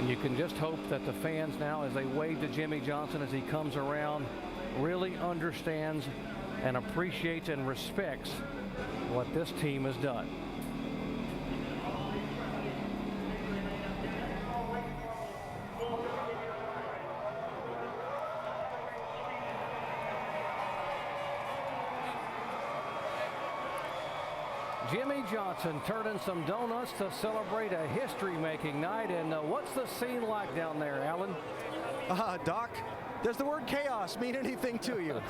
You can just hope that the fans now, as they wave to Jimmy Johnson as he comes around, really understands and appreciates and respects what this team has done. Jimmy Johnson turning some donuts to celebrate a history-making night. And what's the scene like down there, Alan? Doc, does the word chaos mean anything to you?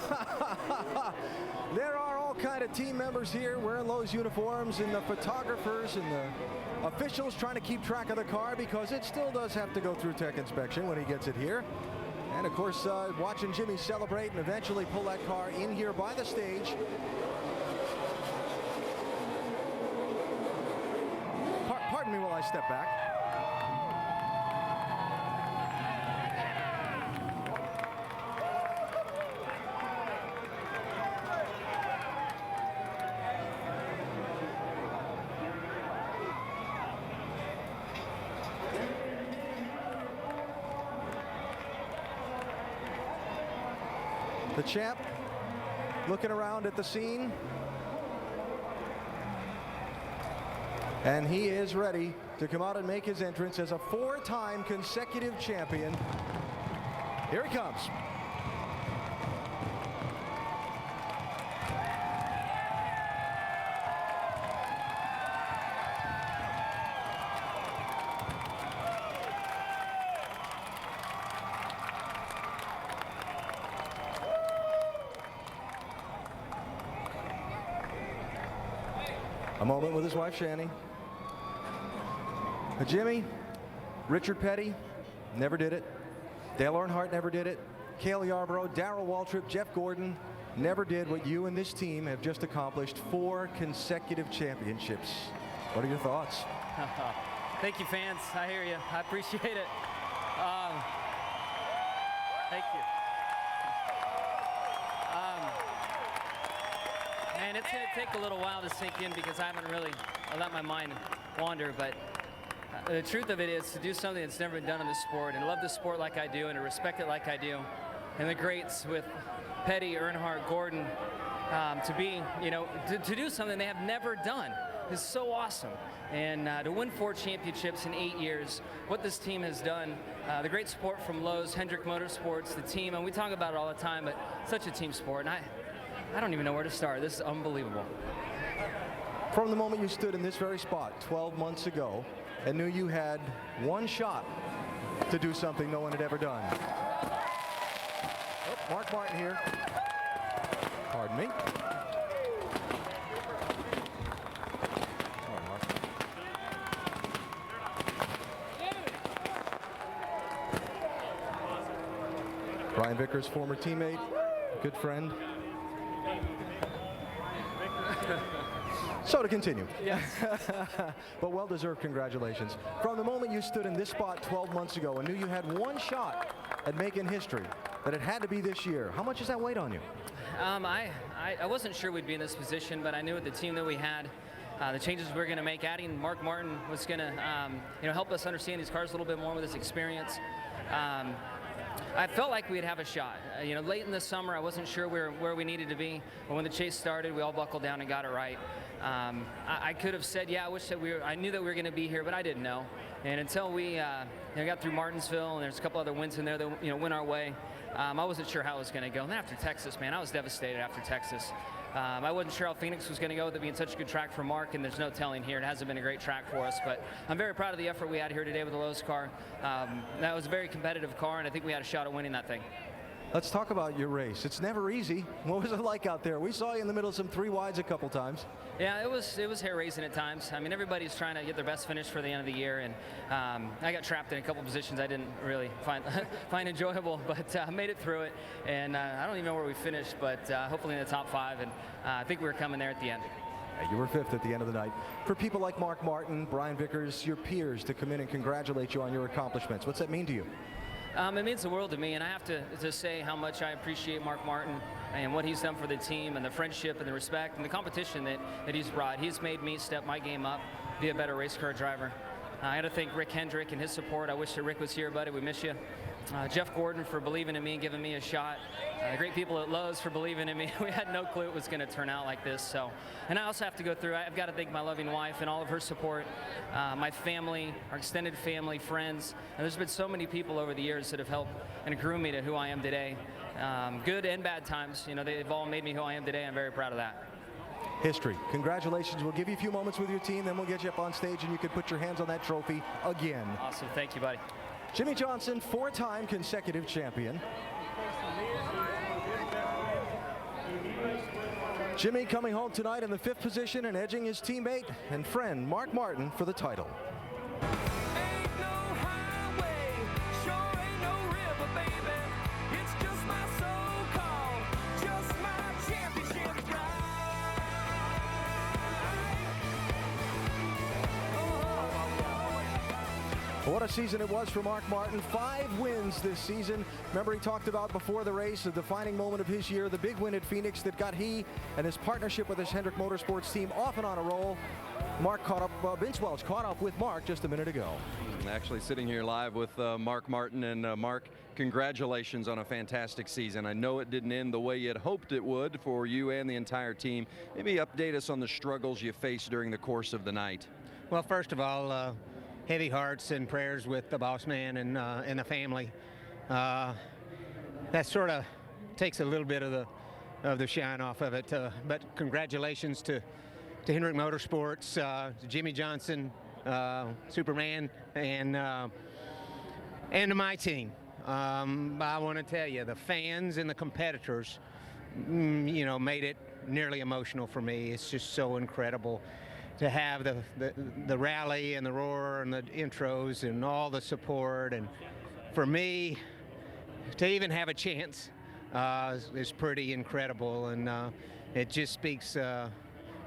There are all kind of team members here wearing those uniforms, and the photographers and the officials trying to keep track of the car because it still does have to go through tech inspection when he gets it here. And of course, watching Jimmy celebrate and eventually pull that car in here by the stage. Pardon me while I step back. The champ looking around at the scene. And he is ready to come out and make his entrance as a 4-time consecutive champion. Here he comes. A moment with his wife, Shani. Jimmy, Richard Petty, never did it. Dale Earnhardt never did it. Cale Yarborough, Darrell Waltrip, Jeff Gordon never did what you and this team have just accomplished. 4 consecutive championships. What are your thoughts? Thank you, fans. I hear you. I appreciate it. Thank you. Man, it's going to take a little while to sink in because I haven't really let my mind wander, but the truth of it is to do something that's never been done in the sport and love the sport like I do and to respect it like I do, and the greats with Petty, Earnhardt, Gordon, to be, to do something they have never done is so awesome. And to win 4 championships in 8 years, what this team has done, the great support from Lowe's, Hendrick Motorsports, the team, and we talk about it all the time, but such a team sport, and I don't even know where to start. This is unbelievable. From the moment you stood in this very spot 12 months ago and knew you had one shot to do something no one had ever done. Oh, Mark Martin here. Pardon me. Brian Vickers, former teammate, good friend. So to continue. Yes. But well-deserved congratulations. From the moment you stood in this spot 12 months ago and knew you had one shot at making history, that it had to be this year, how much does that weight on you? I wasn't sure we'd be in this position, but I knew with the team that we had, the changes we were going to make, adding Mark Martin was going to help us understand these cars a little bit more with his experience. I felt like we'd have a shot. Late in the summer, I wasn't sure where we needed to be, but when the chase started, we all buckled down and got it right. I could have said, yeah, I knew that we were going to be here, but I didn't know. And until we got through Martinsville, and there's a couple other wins in there that went our way, I wasn't sure how it was going to go. And then after Texas, man, I was devastated after Texas. I wasn't sure how Phoenix was going to go with it being such a good track for Mark, and there's no telling here. It hasn't been a great track for us, but I'm very proud of the effort we had here today with the Lowe's car. That was a very competitive car, and I think we had a shot at winning that thing. Let's talk about your race. It's never easy. What was it like out there? We saw you in the middle of some 3 wides a couple times. Yeah, it was hair-raising at times. I mean, everybody's trying to get their best finish for the end of the year, and I got trapped in a couple positions I didn't really find enjoyable, but I made it through it, and I don't even know where we finished, but hopefully in the top 5, and I think we were coming there at the end. You were 5th at the end of the night. For people like Mark Martin, Brian Vickers, your peers, to come in and congratulate you on your accomplishments, what's that mean to you? It means the world to me, and I have to say how much I appreciate Mark Martin and what he's done for the team and the friendship and the respect and the competition that he's brought. He's made me step my game up, be a better race car driver. I got to thank Rick Hendrick and his support. I wish that Rick was here, buddy. We miss you. Jeff Gordon for believing in me and giving me a shot. The great people at Lowe's for believing in me. We had no clue it was going to turn out like this. And I also have to go through, I've got to thank my loving wife and all of her support, my family, our extended family, friends. And there's been so many people over the years that have helped and groomed me to who I am today. Good and bad times. They've all made me who I am today. I'm very proud of that. History. Congratulations. We'll give you a few moments with your team, then we'll get you up on stage and you can put your hands on that trophy again. Awesome. Thank you, buddy. Jimmy Johnson, 4-time consecutive champion. Jimmy coming home tonight in the 5th position and edging his teammate and friend Mark Martin for the title. Ain't no highway, sure ain't no river, baby. a season it was for Mark Martin. 5 wins this season. Remember, he talked about before the race, a defining moment of his year, the big win at Phoenix that got he and his partnership with his Hendrick Motorsports team off and on a roll. Mark caught up, Vince Welch caught up with Mark just a minute ago. Actually sitting here live with Mark Martin. And Mark, congratulations on a fantastic season. I know it didn't end the way you had hoped it would for you and the entire team. Maybe update us on the struggles you faced during the course of the night. Well, first of all, heavy hearts and prayers with the boss man and the family. That sort of takes a little bit of the shine off of it. But congratulations to Hendrick Motorsports, to Jimmy Johnson, Superman, and to my team. I want to tell you, the fans and the competitors, you know, made it nearly emotional for me. It's just so incredible to have the rally and the roar and the intros and all the support. And for me, to even have a chance is pretty incredible. And it just speaks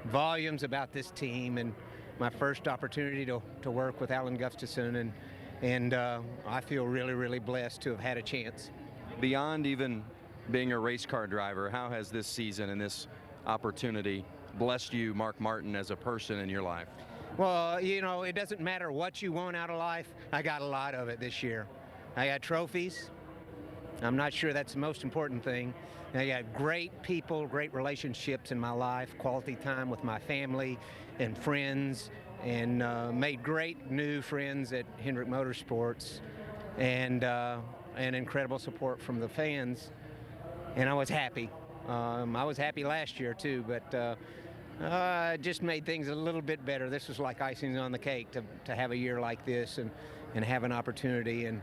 volumes about this team and my first opportunity to work with Alan Gustafson, and I feel really, really blessed to have had a chance. Beyond even being a race car driver, how has this season and this opportunity blessed you, Mark Martin, as a person in your life? Well, you know, it doesn't matter what you want out of life. I got a lot of it this year. I got trophies. I'm not sure that's the most important thing. I got great people, great relationships in my life, quality time with my family and friends, and made great new friends at Hendrick Motorsports, and incredible support from the fans. And I was happy. I was happy last year too, but it just made things a little bit better. This was like icing on the cake to have a year like this and have an opportunity. And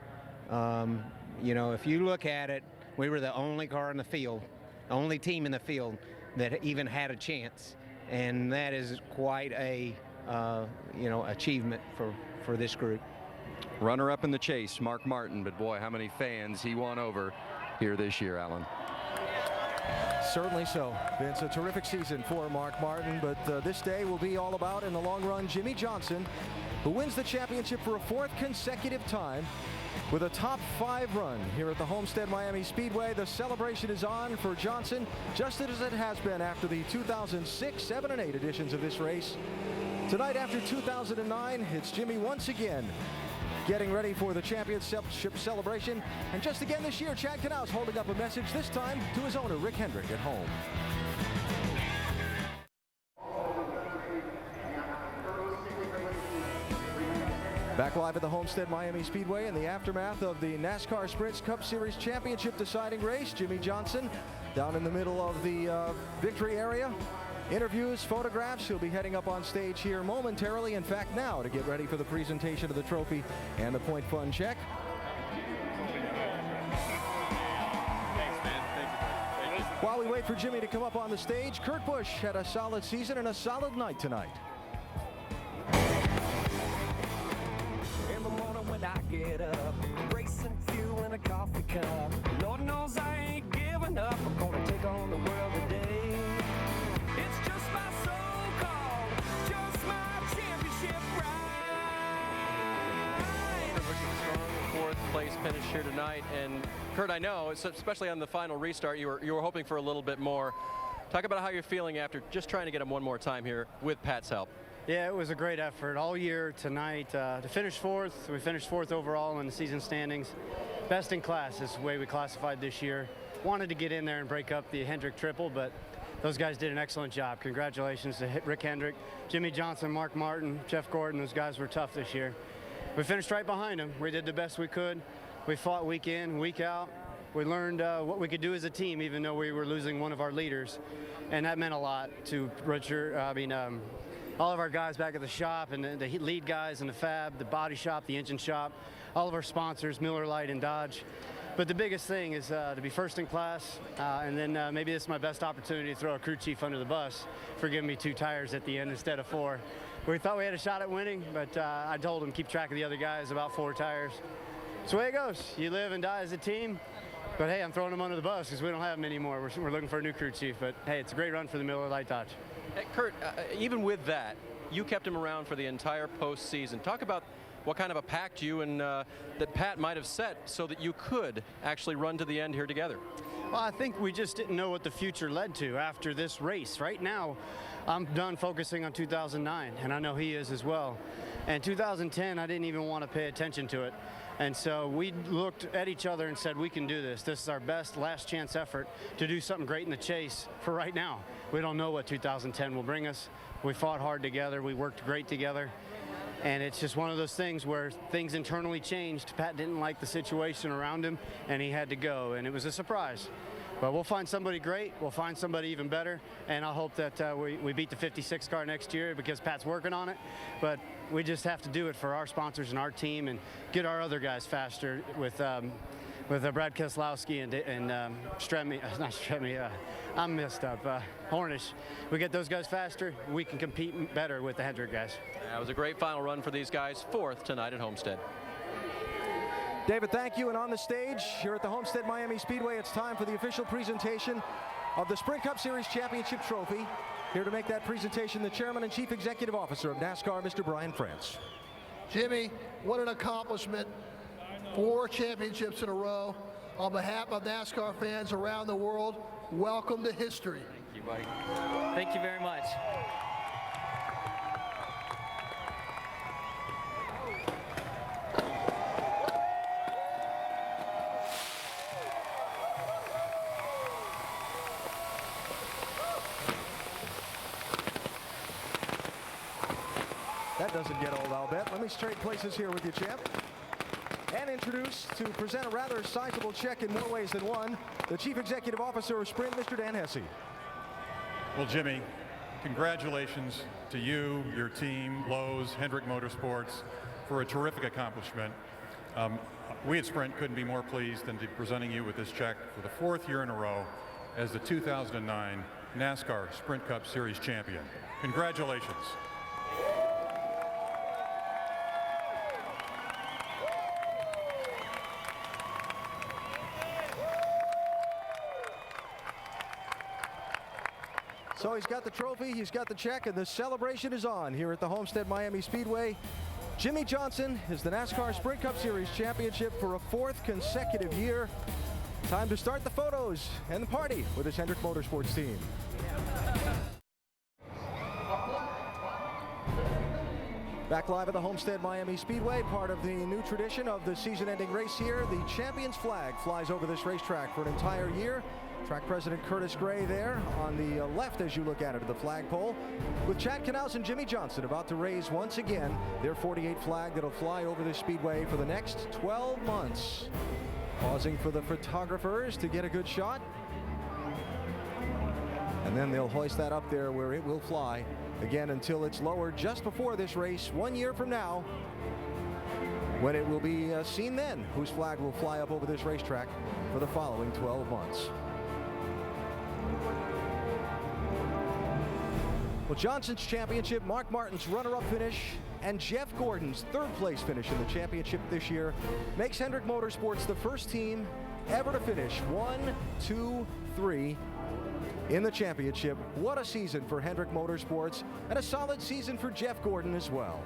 you know, if you look at it, we were the only car in the field, only team in the field that even had a chance, and that is quite a you know, achievement for this group. Runner-up in the chase, Mark Martin, but boy, how many fans he won over here this year, Alan. Certainly so, Vince. A terrific season for Mark Martin, but this day will be all about, in the long run, Jimmy Johnson, who wins the championship for a 4th consecutive time with a top 5 run here at the Homestead-Miami Speedway. The celebration is on for Johnson, just as it has been after the 2006, 7, and 8 editions of this race. Tonight, after 2009, it's Jimmy once again getting ready for the championship celebration. And just again this year, Chad Knaus holding up a message, this time to his owner, Rick Hendrick, at home. Back live at the Homestead-Miami Speedway in the aftermath of the NASCAR Sprints Cup Series Championship deciding race. Jimmy Johnson down in the middle of the victory area. Interviews, photographs. He'll be heading up on stage here momentarily. In fact, now, to get ready for the presentation of the trophy and the point fund check. Thanks, man. Thank you. While we wait for Jimmy to come up on the stage, Kurt Busch had a solid season and a solid night tonight. In the morning when I get up, racing fuel in a coffee cup. Lord knows I ain't giving up. I'm gonna take on the world today. It's just my so-called, just my championship ride. Looking strong, 4th place finish here tonight. And Kurt, I know, especially on the final restart, you were hoping for a little bit more. Talk about how you're feeling after just trying to get him one more time here with Pat's help. Yeah, it was a great effort all year tonight. To finish 4th, we finished 4th overall in the season standings. Best in class is the way we classified this year. Wanted to get in there and break up the Hendrick triple, but those guys did an excellent job. Congratulations to Rick Hendrick, Jimmy Johnson, Mark Martin, Jeff Gordon. Those guys were tough this year. We finished right behind them. We did the best we could. We fought week in, week out. We learned what we could do as a team, even though we were losing one of our leaders. And that meant a lot to Richard, all of our guys back at the shop, and the lead guys in the fab, the body shop, the engine shop, all of our sponsors, Miller Lite and Dodge. But the biggest thing is to be first in class, and then maybe this is my best opportunity to throw a crew chief under the bus for giving me 2 tires at the end instead of 4. We thought we had a shot at winning, but I told him keep track of the other guys, about 4 tires. It's the way it goes. You live and die as a team. But hey, I'm throwing them under the bus because we don't have them anymore. We're looking for a new crew chief. But hey, it's a great run for the Miller Lite Dodge. Hey, Kurt, even with that, you kept him around for the entire postseason. Talk about what kind of a pact you and that Pat might have set so that you could actually run to the end here together. Well, I think we just didn't know what the future led to after this race. Right now, I'm done focusing on 2009, and I know he is as well. And 2010, I didn't even want to pay attention to it. And so we looked at each other and said, we can do this. This is our best last chance effort to do something great in the chase for right now. We don't know what 2010 will bring us. We fought hard together. We worked great together. And it's just one of those things where things internally changed. Pat didn't like the situation around him, and he had to go, and it was a surprise. But we'll find somebody great. We'll find somebody even better, and I hope that we beat the 56 car next year because Pat's working on it. But we just have to do it for our sponsors and our team and get our other guys faster with Brad Keselowski and not Stremme, I'm messed up, Hornish. We get those guys faster, we can compete better with the Hendrick guys. That was a great final run for these guys, 4th tonight at Homestead. David, thank you. And on the stage here at the Homestead-Miami Speedway, it's time for the official presentation of the Sprint Cup Series Championship Trophy. Here to make that presentation, the Chairman and Chief Executive Officer of NASCAR, Mr. Brian France. Jimmy, what an accomplishment. 4 championships in a row. On behalf of NASCAR fans around the world, welcome to history. Thank you, buddy. Thank you very much. That doesn't get old, I'll bet. Let me trade places here with you, champ. And introduce, to present a rather sizable check in more ways than one, the Chief Executive Officer of Sprint, Mr. Dan Hesse. Well, Jimmy, congratulations to you, your team, Lowe's, Hendrick Motorsports, for a terrific accomplishment. We at Sprint couldn't be more pleased than to be presenting you with this check for the 4th year in a row as the 2009 NASCAR Sprint Cup Series champion. Congratulations. So he's got the trophy, he's got the check, and the celebration is on here at the Homestead-Miami Speedway. Jimmie Johnson is the NASCAR Sprint Cup Series championship for a 4th consecutive year. Time to start the photos and the party with his Hendrick Motorsports team. Back live at the Homestead-Miami Speedway, part of the new tradition of the season-ending race here. The champion's flag flies over this racetrack for an entire year. Track President Curtis Gray there on the left as you look at it at the flagpole, with Chad Knaus and Jimmie Johnson about to raise once again their 48 flag that'll fly over the speedway for the next 12 months. Pausing for the photographers to get a good shot. And then they'll hoist that up there where it will fly again until it's lowered just before this race 1 year from now, when it will be seen then whose flag will fly up over this racetrack for the following 12 months. Well, Johnson's championship, Mark Martin's runner-up finish, and Jeff Gordon's 3rd place finish in the championship this year makes Hendrick Motorsports the first team ever to finish 1, 2, 3 in the championship. What a season for Hendrick Motorsports, and a solid season for Jeff Gordon as well.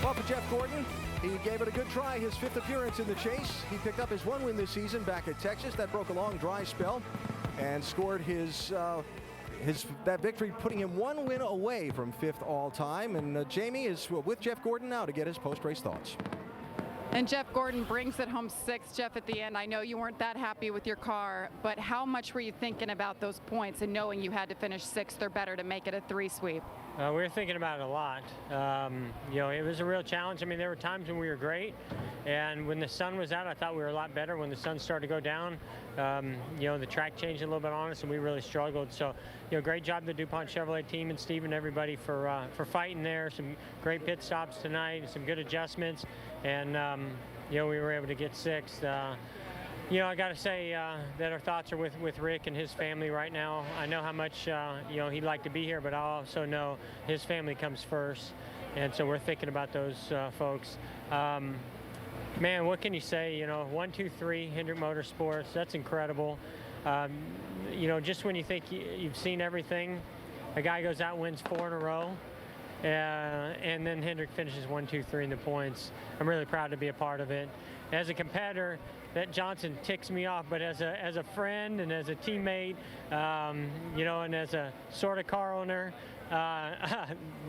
Well, for Jeff Gordon, he gave it a good try, his 5th appearance in the chase. He picked up his 1 win this season back at Texas. That broke a long dry spell and scored that victory, putting him 1 win away from 5th all time. And Jamie is with Jeff Gordon now to get his post-race thoughts. And Jeff Gordon brings it home 6th. Jeff, at the end, I know you weren't that happy with your car, but how much were you thinking about those points and knowing you had to finish 6th or better to make it a 3 sweep? We were thinking about it a lot. It was a real challenge. I mean, there were times when we were great, and when the sun was out, I thought we were a lot better. When the sun started to go down, the track changed a little bit on us, and we really struggled. So, great job the DuPont Chevrolet team and Steve and everybody for fighting there. Some great pit stops tonight, some good adjustments, and we were able to get 6th. I got to say that our thoughts are with Rick and his family right now. I know how much he'd like to be here, but I also know his family comes first. and so we're thinking about those folks. Man, what can you say? You know, 1, 2, 3, Hendrick Motorsports. That's incredible. You know, just when you think you've seen everything, a guy goes out and wins 4 in a row. And then Hendrick finishes 1, 2, 3 in the points. I'm really proud to be a part of it. As a competitor, that Johnson ticks me off, but as a friend and as a teammate, you know, and as a sort of car owner,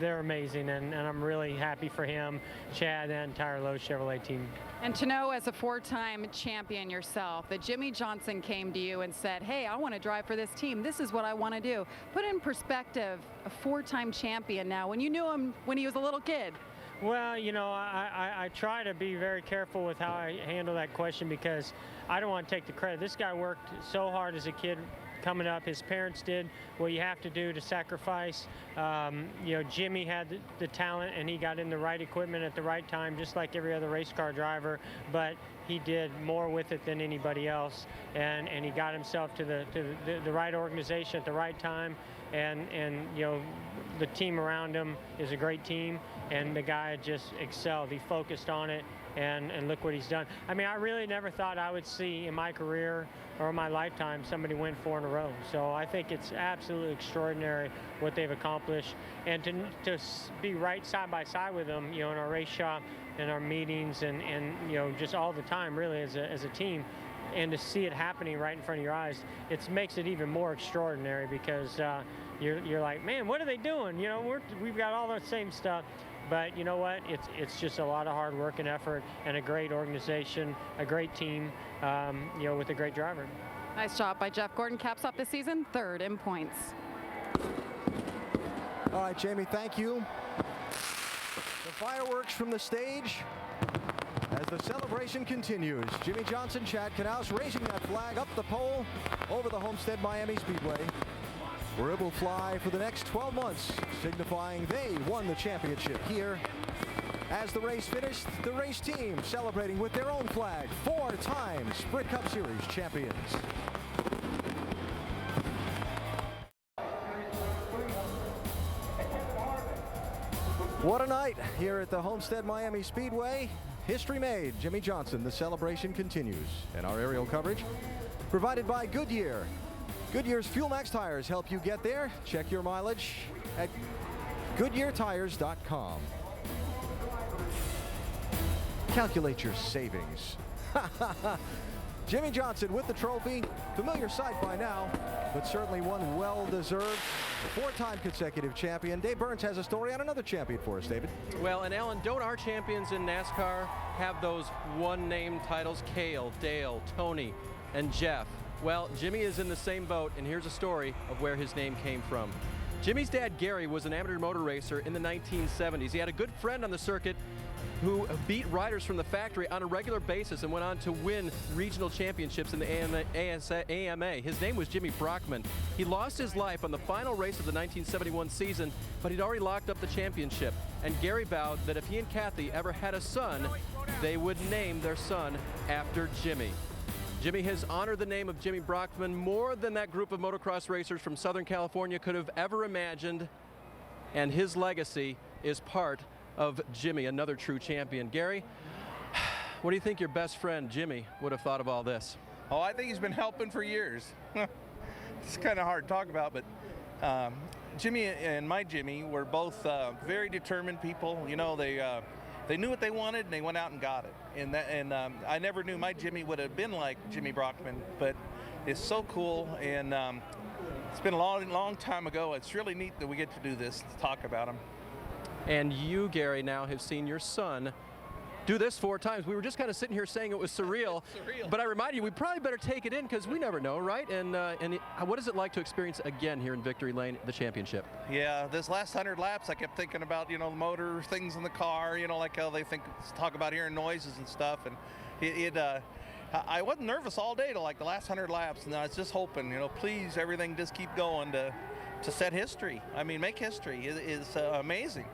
they're amazing, and I'm really happy for him, Chad, and entire Lowe's Chevrolet team. And to know, as a 4-time champion yourself, that Jimmy Johnson came to you and said, hey, I want to drive for this team. This is what I want to do. Put in perspective, a 4-time champion now, when you knew him when he was a little kid. Well, you know, I try to be very careful with how I handle that question, because I don't want to take the credit. This guy worked so hard as a kid coming up. His parents did what you have to do to sacrifice. You know, Jimmy had the talent, and he got in the right equipment at the right time, just like every other race car driver, but he did more with it than anybody else, and he got himself to the right organization at the right time, and you know, the team around him is a great team, and the guy just excelled. He focused on it, and look what he's done. I mean, I really never thought I would see in my career or in my lifetime somebody win 4 in a row. So I think it's absolutely extraordinary what they've accomplished, and to be right side by side with them, you know, in our race shop, in our meetings, and you know, just all the time, really, as a team, and to see it happening right in front of your eyes, it makes it even more extraordinary, because you're like, man, what are they doing? You know, we've got all the same stuff. But you know what? It's just a lot of hard work and effort, and a great organization, a great team, you know, with a great driver. Nice job by Jeff Gordon. Caps off the season 3rd in points. All right, Jamie, thank you. The fireworks from the stage as the celebration continues. Jimmy Johnson, Chad Knaus raising that flag up the pole over the Homestead-Miami Speedway, where it will fly for the next 12 months, signifying they won the championship here. As the race finished, the race team celebrating with their own flag, 4-time Sprint Cup Series champions. What a night here at the Homestead-Miami Speedway. History made. Jimmy Johnson, the celebration continues. And our aerial coverage provided by Goodyear. Goodyear's Fuel Max tires help you get there. Check your mileage at GoodyearTires.com. Calculate your savings. Jimmy Johnson with the trophy. Familiar sight by now, but certainly one well-deserved. 4-time consecutive champion. Dave Burns has a story on another champion for us, David. Well, and Alan, don't our champions in NASCAR have those one-name titles? Cale, Dale, Tony, and Jeff. Well, Jimmy is in the same boat, and here's a story of where his name came from. Jimmy's dad, Gary, was an amateur motor racer in the 1970s. He had a good friend on the circuit who beat riders from the factory on a regular basis and went on to win regional championships in the AMA. His name was Jimmy Brockman. He lost his life on the final race of the 1971 season, but he'd already locked up the championship. And Gary vowed that if he and Kathy ever had a son, they would name their son after Jimmy. Jimmy has honored the name of Jimmy Brockman more than that group of motocross racers from Southern California could have ever imagined, and his legacy is part of Jimmy, another true champion. Gary, what do you think your best friend Jimmy would have thought of all this? Oh, I think he's been helping for years. It's kind of hard to talk about, but Jimmy and my Jimmy were both very determined people. You know, they knew what they wanted, and they went out and got it. And I never knew my Jimmy would have been like Jimmy Brockman, but it's so cool. And it's been a long time ago. It's really neat that we get to do this, to talk about him. And you, Gary, now have seen your son do this 4 times. We were just kind of sitting here saying it was surreal. But I remind you, we probably better take it in, because we never know, right? And what is it like to experience again here in Victory Lane, the championship? Yeah, this last 100 laps, I kept thinking about, you know, the motor things in the car, you know, like how they talk about hearing noises and stuff. And I wasn't nervous all day to like the last 100 laps, and I was just hoping, you know, please, everything just keep going to set history. I mean, make history. It's amazing.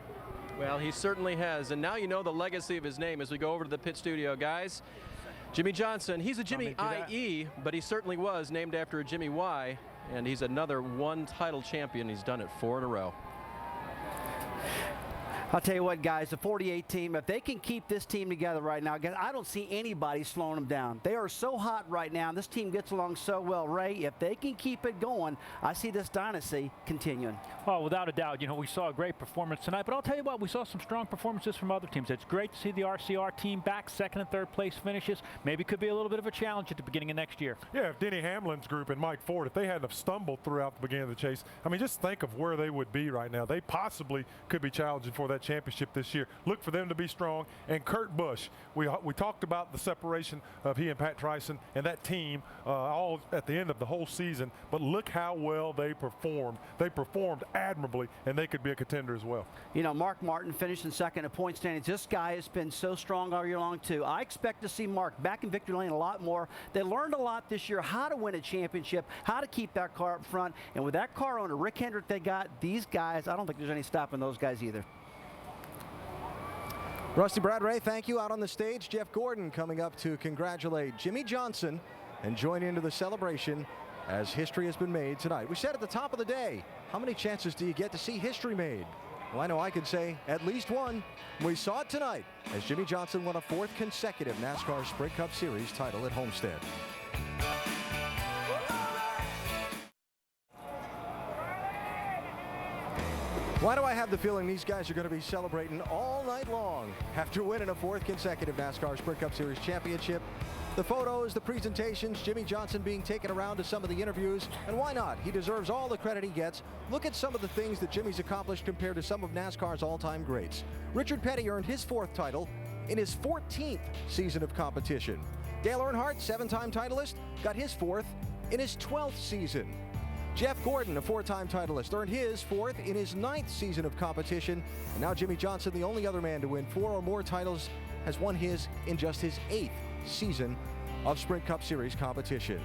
Well, he certainly has, and now you know the legacy of his name as we go over to the pit studio, guys. Jimmy Johnson, he's a Jimmy I.E., but he certainly was named after a Jimmy Y, and he's another 1 title champion. He's done it 4 in a row. I'll tell you what, guys, the 48 team, if they can keep this team together right now, again, I don't see anybody slowing them down. They are so hot right now. This team gets along so well. Ray, if they can keep it going, I see this dynasty continuing. Well, without a doubt, you know, we saw a great performance tonight, but I'll tell you what, we saw some strong performances from other teams. It's great to see the RCR team back, second and third place finishes. Maybe could be a little bit of a challenge at the beginning of next year. Yeah, if Denny Hamlin's group and Mike Ford, if they hadn't have stumbled throughout the beginning of the chase, I mean, just think of where they would be right now. They possibly could be challenging for that championship this year. Look for them to be strong. And Kurt Busch, we talked about the separation of he and Pat Tryson and that team all at the end of the whole season, but look how well they performed. They performed admirably, and they could be a contender as well. You know, Mark Martin finished in second in point standings. This guy has been so strong all year long, too. I expect to see Mark back in victory lane a lot more. They learned a lot this year, how to win a championship, how to keep that car up front. And with that car owner, Rick Hendrick, they got these guys. I don't think there's any stopping those guys either. Rusty Bradray, thank you. Out on the stage, Jeff Gordon coming up to congratulate Jimmie Johnson and join into the celebration as history has been made tonight. We said at the top of the day, how many chances do you get to see history made? Well, I know I could say at least one. We saw it tonight as Jimmie Johnson won a 4th consecutive NASCAR Sprint Cup Series title at Homestead. Why do I have the feeling these guys are going to be celebrating all night long after winning a 4th consecutive NASCAR Sprint Cup Series championship? The photos, the presentations, Jimmie Johnson being taken around to some of the interviews, and why not? He deserves all the credit he gets. Look at some of the things that Jimmie's accomplished compared to some of NASCAR's all-time greats. Richard Petty earned his 4th title in his 14th season of competition. Dale Earnhardt, 7-time titleist, got his 4th in his 12th season. Jeff Gordon, a 4-time titleist, earned his 4th in his 9th season of competition. And now Jimmie Johnson, the only other man to win 4 or more titles, has won his in just his 8th season of Sprint Cup Series competition.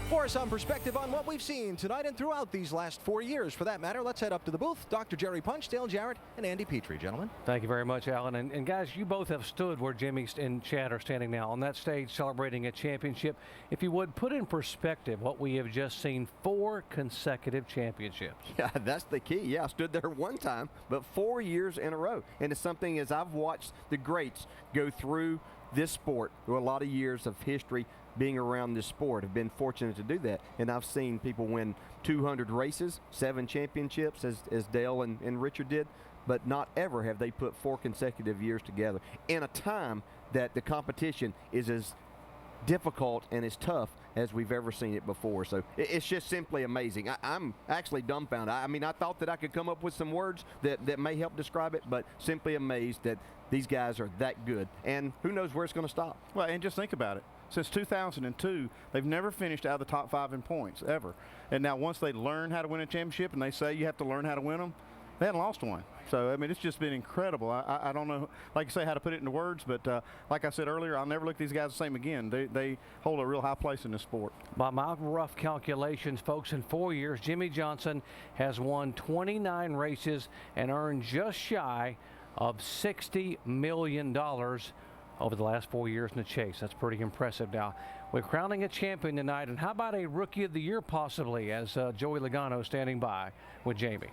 For some perspective on what we've seen tonight and throughout these last 4 years, for that matter, let's head up to the booth. Dr. Jerry Punch, Dale Jarrett, and Andy Petrie, gentlemen. Thank you very much, Alan. And guys, you both have stood where Jimmy and Chad are standing now on that stage celebrating a championship. If you would, put in perspective what we have just seen: 4 consecutive championships. Yeah, that's the key. Yeah, I stood there one time, but 4 years in a row. And it's something, as I've watched the greats go through this sport, through a lot of years of history being around this sport, have been fortunate to do that. And I've seen people win 200 races, 7 championships, as Dale and Richard did, but not ever have they put 4 consecutive years together in a time that the competition is as difficult and as tough as we've ever seen it before. So it's just simply amazing. I'm actually dumbfounded. I mean, I thought that I could come up with some words that may help describe it, but simply amazed that these guys are that good. And who knows where it's going to stop. Well, and just think about it. Since 2002, they've never finished out of the top 5 in points, ever. And now once they learn how to win a championship and they say you have to learn how to win them, they hadn't lost one. So, I mean, it's just been incredible. I don't know, like you say, how to put it into words, but like I said earlier, I'll never look at these guys the same again. They hold a real high place in this sport. By my rough calculations, folks, in 4 years, Jimmie Johnson has won 29 races and earned just shy of $60 million over the last 4 years in the chase. That's pretty impressive. Now, we're crowning a champion tonight, and how about a Rookie of the Year possibly, as Joey Logano standing by with Jamie.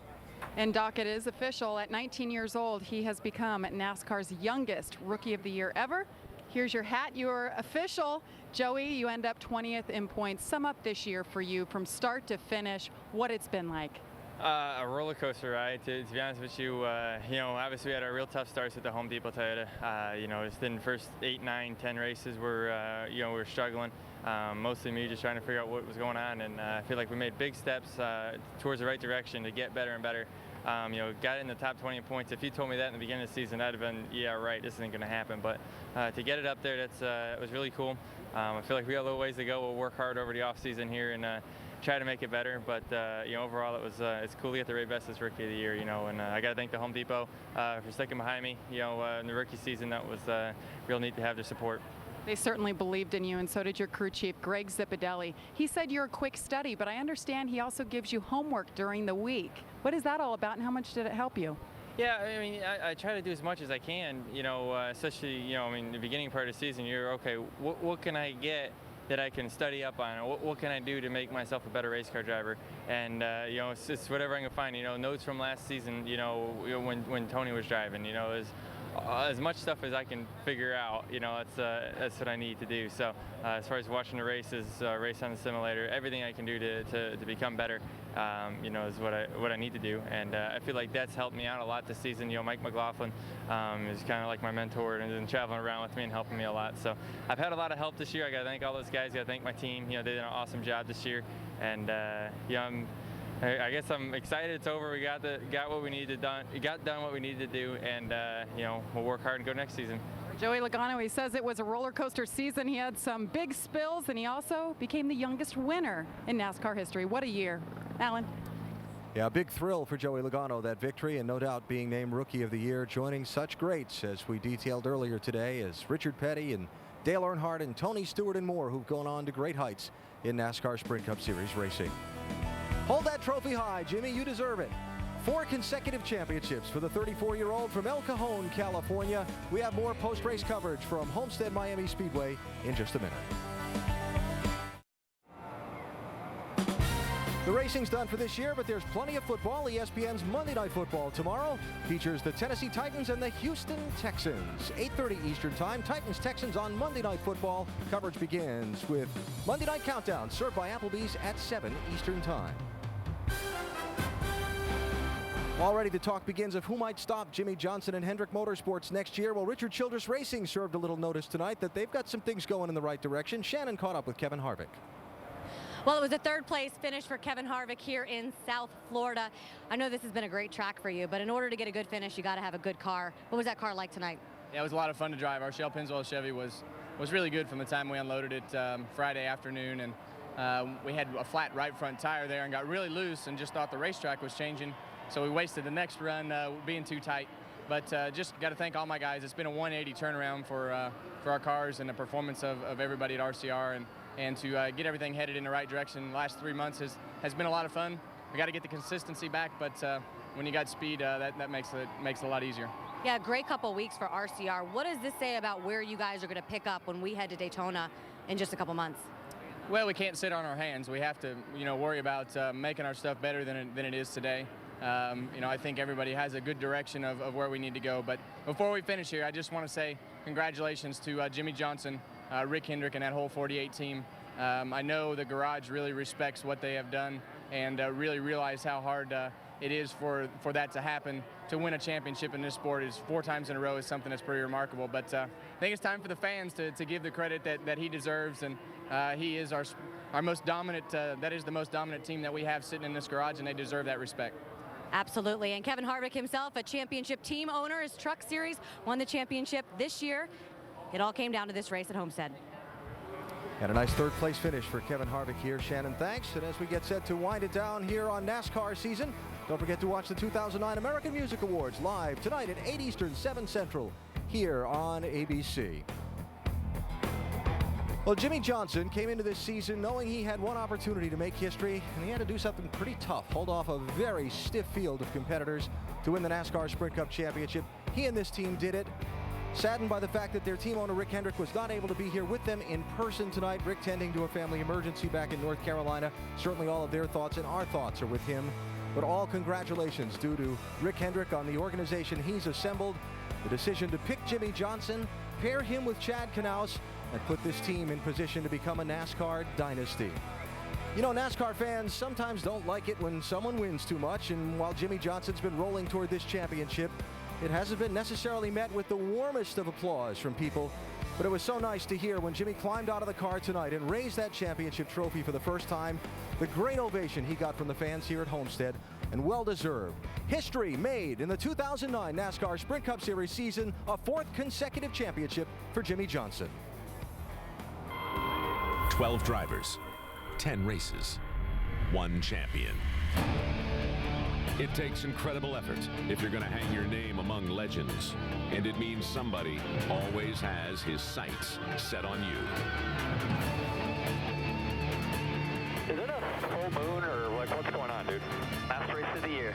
And Doc, it is official. At 19 years old, he has become NASCAR's youngest Rookie of the Year ever. Here's your hat. You're official. Joey, you end up 20th in points. Sum up this year for you from start to finish, what it's been like. A roller coaster ride, to be honest with you. You know, obviously we had our real tough starts at the Home Depot Toyota. You know, just in the first 8, 9, 10 races, you know, we were struggling. Mostly me just trying to figure out what was going on, and I feel like we made big steps towards the right direction to get better and better. You know, got in the top 20 in points. If you told me that in the beginning of the season, I'd have been, yeah, right, this isn't going to happen. But to get it up there, it was really cool. I feel like we got a little ways to go. We'll work hard over the off season here and try to make it better. But you know, overall, it's cool to get the Ray Best Rookie of the Year. You know, and I got to thank the Home Depot for sticking behind me. You know, in the rookie season, that was real neat to have their support. They certainly believed in you, and so did your crew chief, Greg Zipadelli. He said you're a quick study, but I understand he also gives you homework during the week. What is that all about, and how much did it help you? Yeah, I mean, I try to do as much as I can, you know, especially, you know, I mean, the beginning part of the season, you're, okay, what can I get that I can study up on? What can I do to make myself a better race car driver? And you know, it's just whatever I can find. You know, notes from last season. You know, when Tony was driving. You know, as much stuff as I can figure out, you know, that's what I need to do. So as far as watching the races, race on the simulator, everything I can do to become better, you know, is what I need to do. And I feel like that's helped me out a lot this season. You know, Mike McLaughlin is kind of like my mentor and has been traveling around with me and helping me a lot. So I've had a lot of help this year. I got to thank all those guys. Got to thank my team. You know, they did an awesome job this year. And yeah, I guess I'm excited it's over. We got what we needed done. We got done what we needed to do, and you know, we'll work hard and go next season. Joey Logano, he says it was a roller coaster season. He had some big spills, and he also became the youngest winner in NASCAR history. What a year. Alan? Yeah, a big thrill for Joey Logano, that victory, and no doubt being named Rookie of the Year, joining such greats as we detailed earlier today as Richard Petty and Dale Earnhardt and Tony Stewart and more, who've gone on to great heights in NASCAR Sprint Cup Series racing. Hold that trophy high, Jimmy. You deserve it. 4 consecutive championships for the 34-year-old from El Cajon, California. We have more post-race coverage from Homestead-Miami Speedway in just a minute. The racing's done for this year, but there's plenty of football. ESPN's Monday Night Football tomorrow features the Tennessee Titans and the Houston Texans. 8:30 Eastern Time, Titans-Texans on Monday Night Football. Coverage begins with Monday Night Countdown, served by Applebee's at 7 Eastern Time. Already the talk begins of who might stop Jimmy Johnson and Hendrick Motorsports next year. Well, Richard Childress Racing served a little notice tonight that they've got some things going in the right direction. Shannon caught up with Kevin Harvick. Well, it was a third-place finish for Kevin Harvick here in South Florida. I know this has been a great track for you, but in order to get a good finish, you got to have a good car. What was that car like tonight? Yeah, it was a lot of fun to drive. Our Shell Pennzoil Chevy was really good from the time we unloaded it Friday afternoon, and we had a flat right front tire there and got really loose and just thought the racetrack was changing. So we wasted the next run being too tight. But just got to thank all my guys. It's been a 180 turnaround for our cars and the performance of everybody at RCR, and to get everything headed in the right direction. The last 3 months has been a lot of fun. We got to get the consistency back, but when you got speed, that makes it a lot easier. Yeah, great couple weeks for RCR. What does this say about where you guys are going to pick up when we head to Daytona in just a couple months? Well, we can't sit on our hands. We have to, worry about making our stuff better than it is today. I think everybody has a good direction of where we need to go. But before we finish here, I just want to say congratulations to Jimmy Johnson, Rick Hendrick, and that whole 48 team. I know the garage really respects what they have done and really realize how hard it is for that to happen. To win a championship in this sport is 4 times in a row is something that's pretty remarkable. But I think it's time for the fans to give the credit that he deserves, and he is our most dominant. That is the most dominant team that we have sitting in this garage, and they deserve that respect. Absolutely. And Kevin Harvick himself, a championship team owner, his truck series won the championship this year. It all came down to this race at Homestead. And a nice third-place finish for Kevin Harvick here. Shannon, thanks. And as we get set to wind it down here on NASCAR season, don't forget to watch the 2009 American Music Awards live tonight at 8 Eastern, 7 Central, here on ABC. Well, Jimmy Johnson came into this season knowing he had one opportunity to make history, and he had to do something pretty tough, hold off a very stiff field of competitors to win the NASCAR Sprint Cup Championship. He and this team did it. Saddened by the fact that their team owner, Rick Hendrick, was not able to be here with them in person tonight. Rick tending to a family emergency back in North Carolina. Certainly all of their thoughts and our thoughts are with him. But all congratulations due to Rick Hendrick on the organization he's assembled. The decision to pick Jimmy Johnson, pair him with Chad Knaus, and put this team in position to become a NASCAR dynasty. You know, NASCAR fans sometimes don't like it when someone wins too much, and while Jimmy Johnson's been rolling toward this championship, it hasn't been necessarily met with the warmest of applause from people. But it was so nice to hear when Jimmy climbed out of the car tonight and raised that championship trophy for the first time. The great ovation he got from the fans here at Homestead, and well-deserved. History made in the 2009 NASCAR Sprint Cup Series season, a 4th consecutive championship for Jimmy Johnson. 12 drivers, 10 races, 1 champion. It takes incredible effort if you're going to hang your name among legends, and it means somebody always has his sights set on you. Is it a full moon or like what's going on, dude? Last race of the year.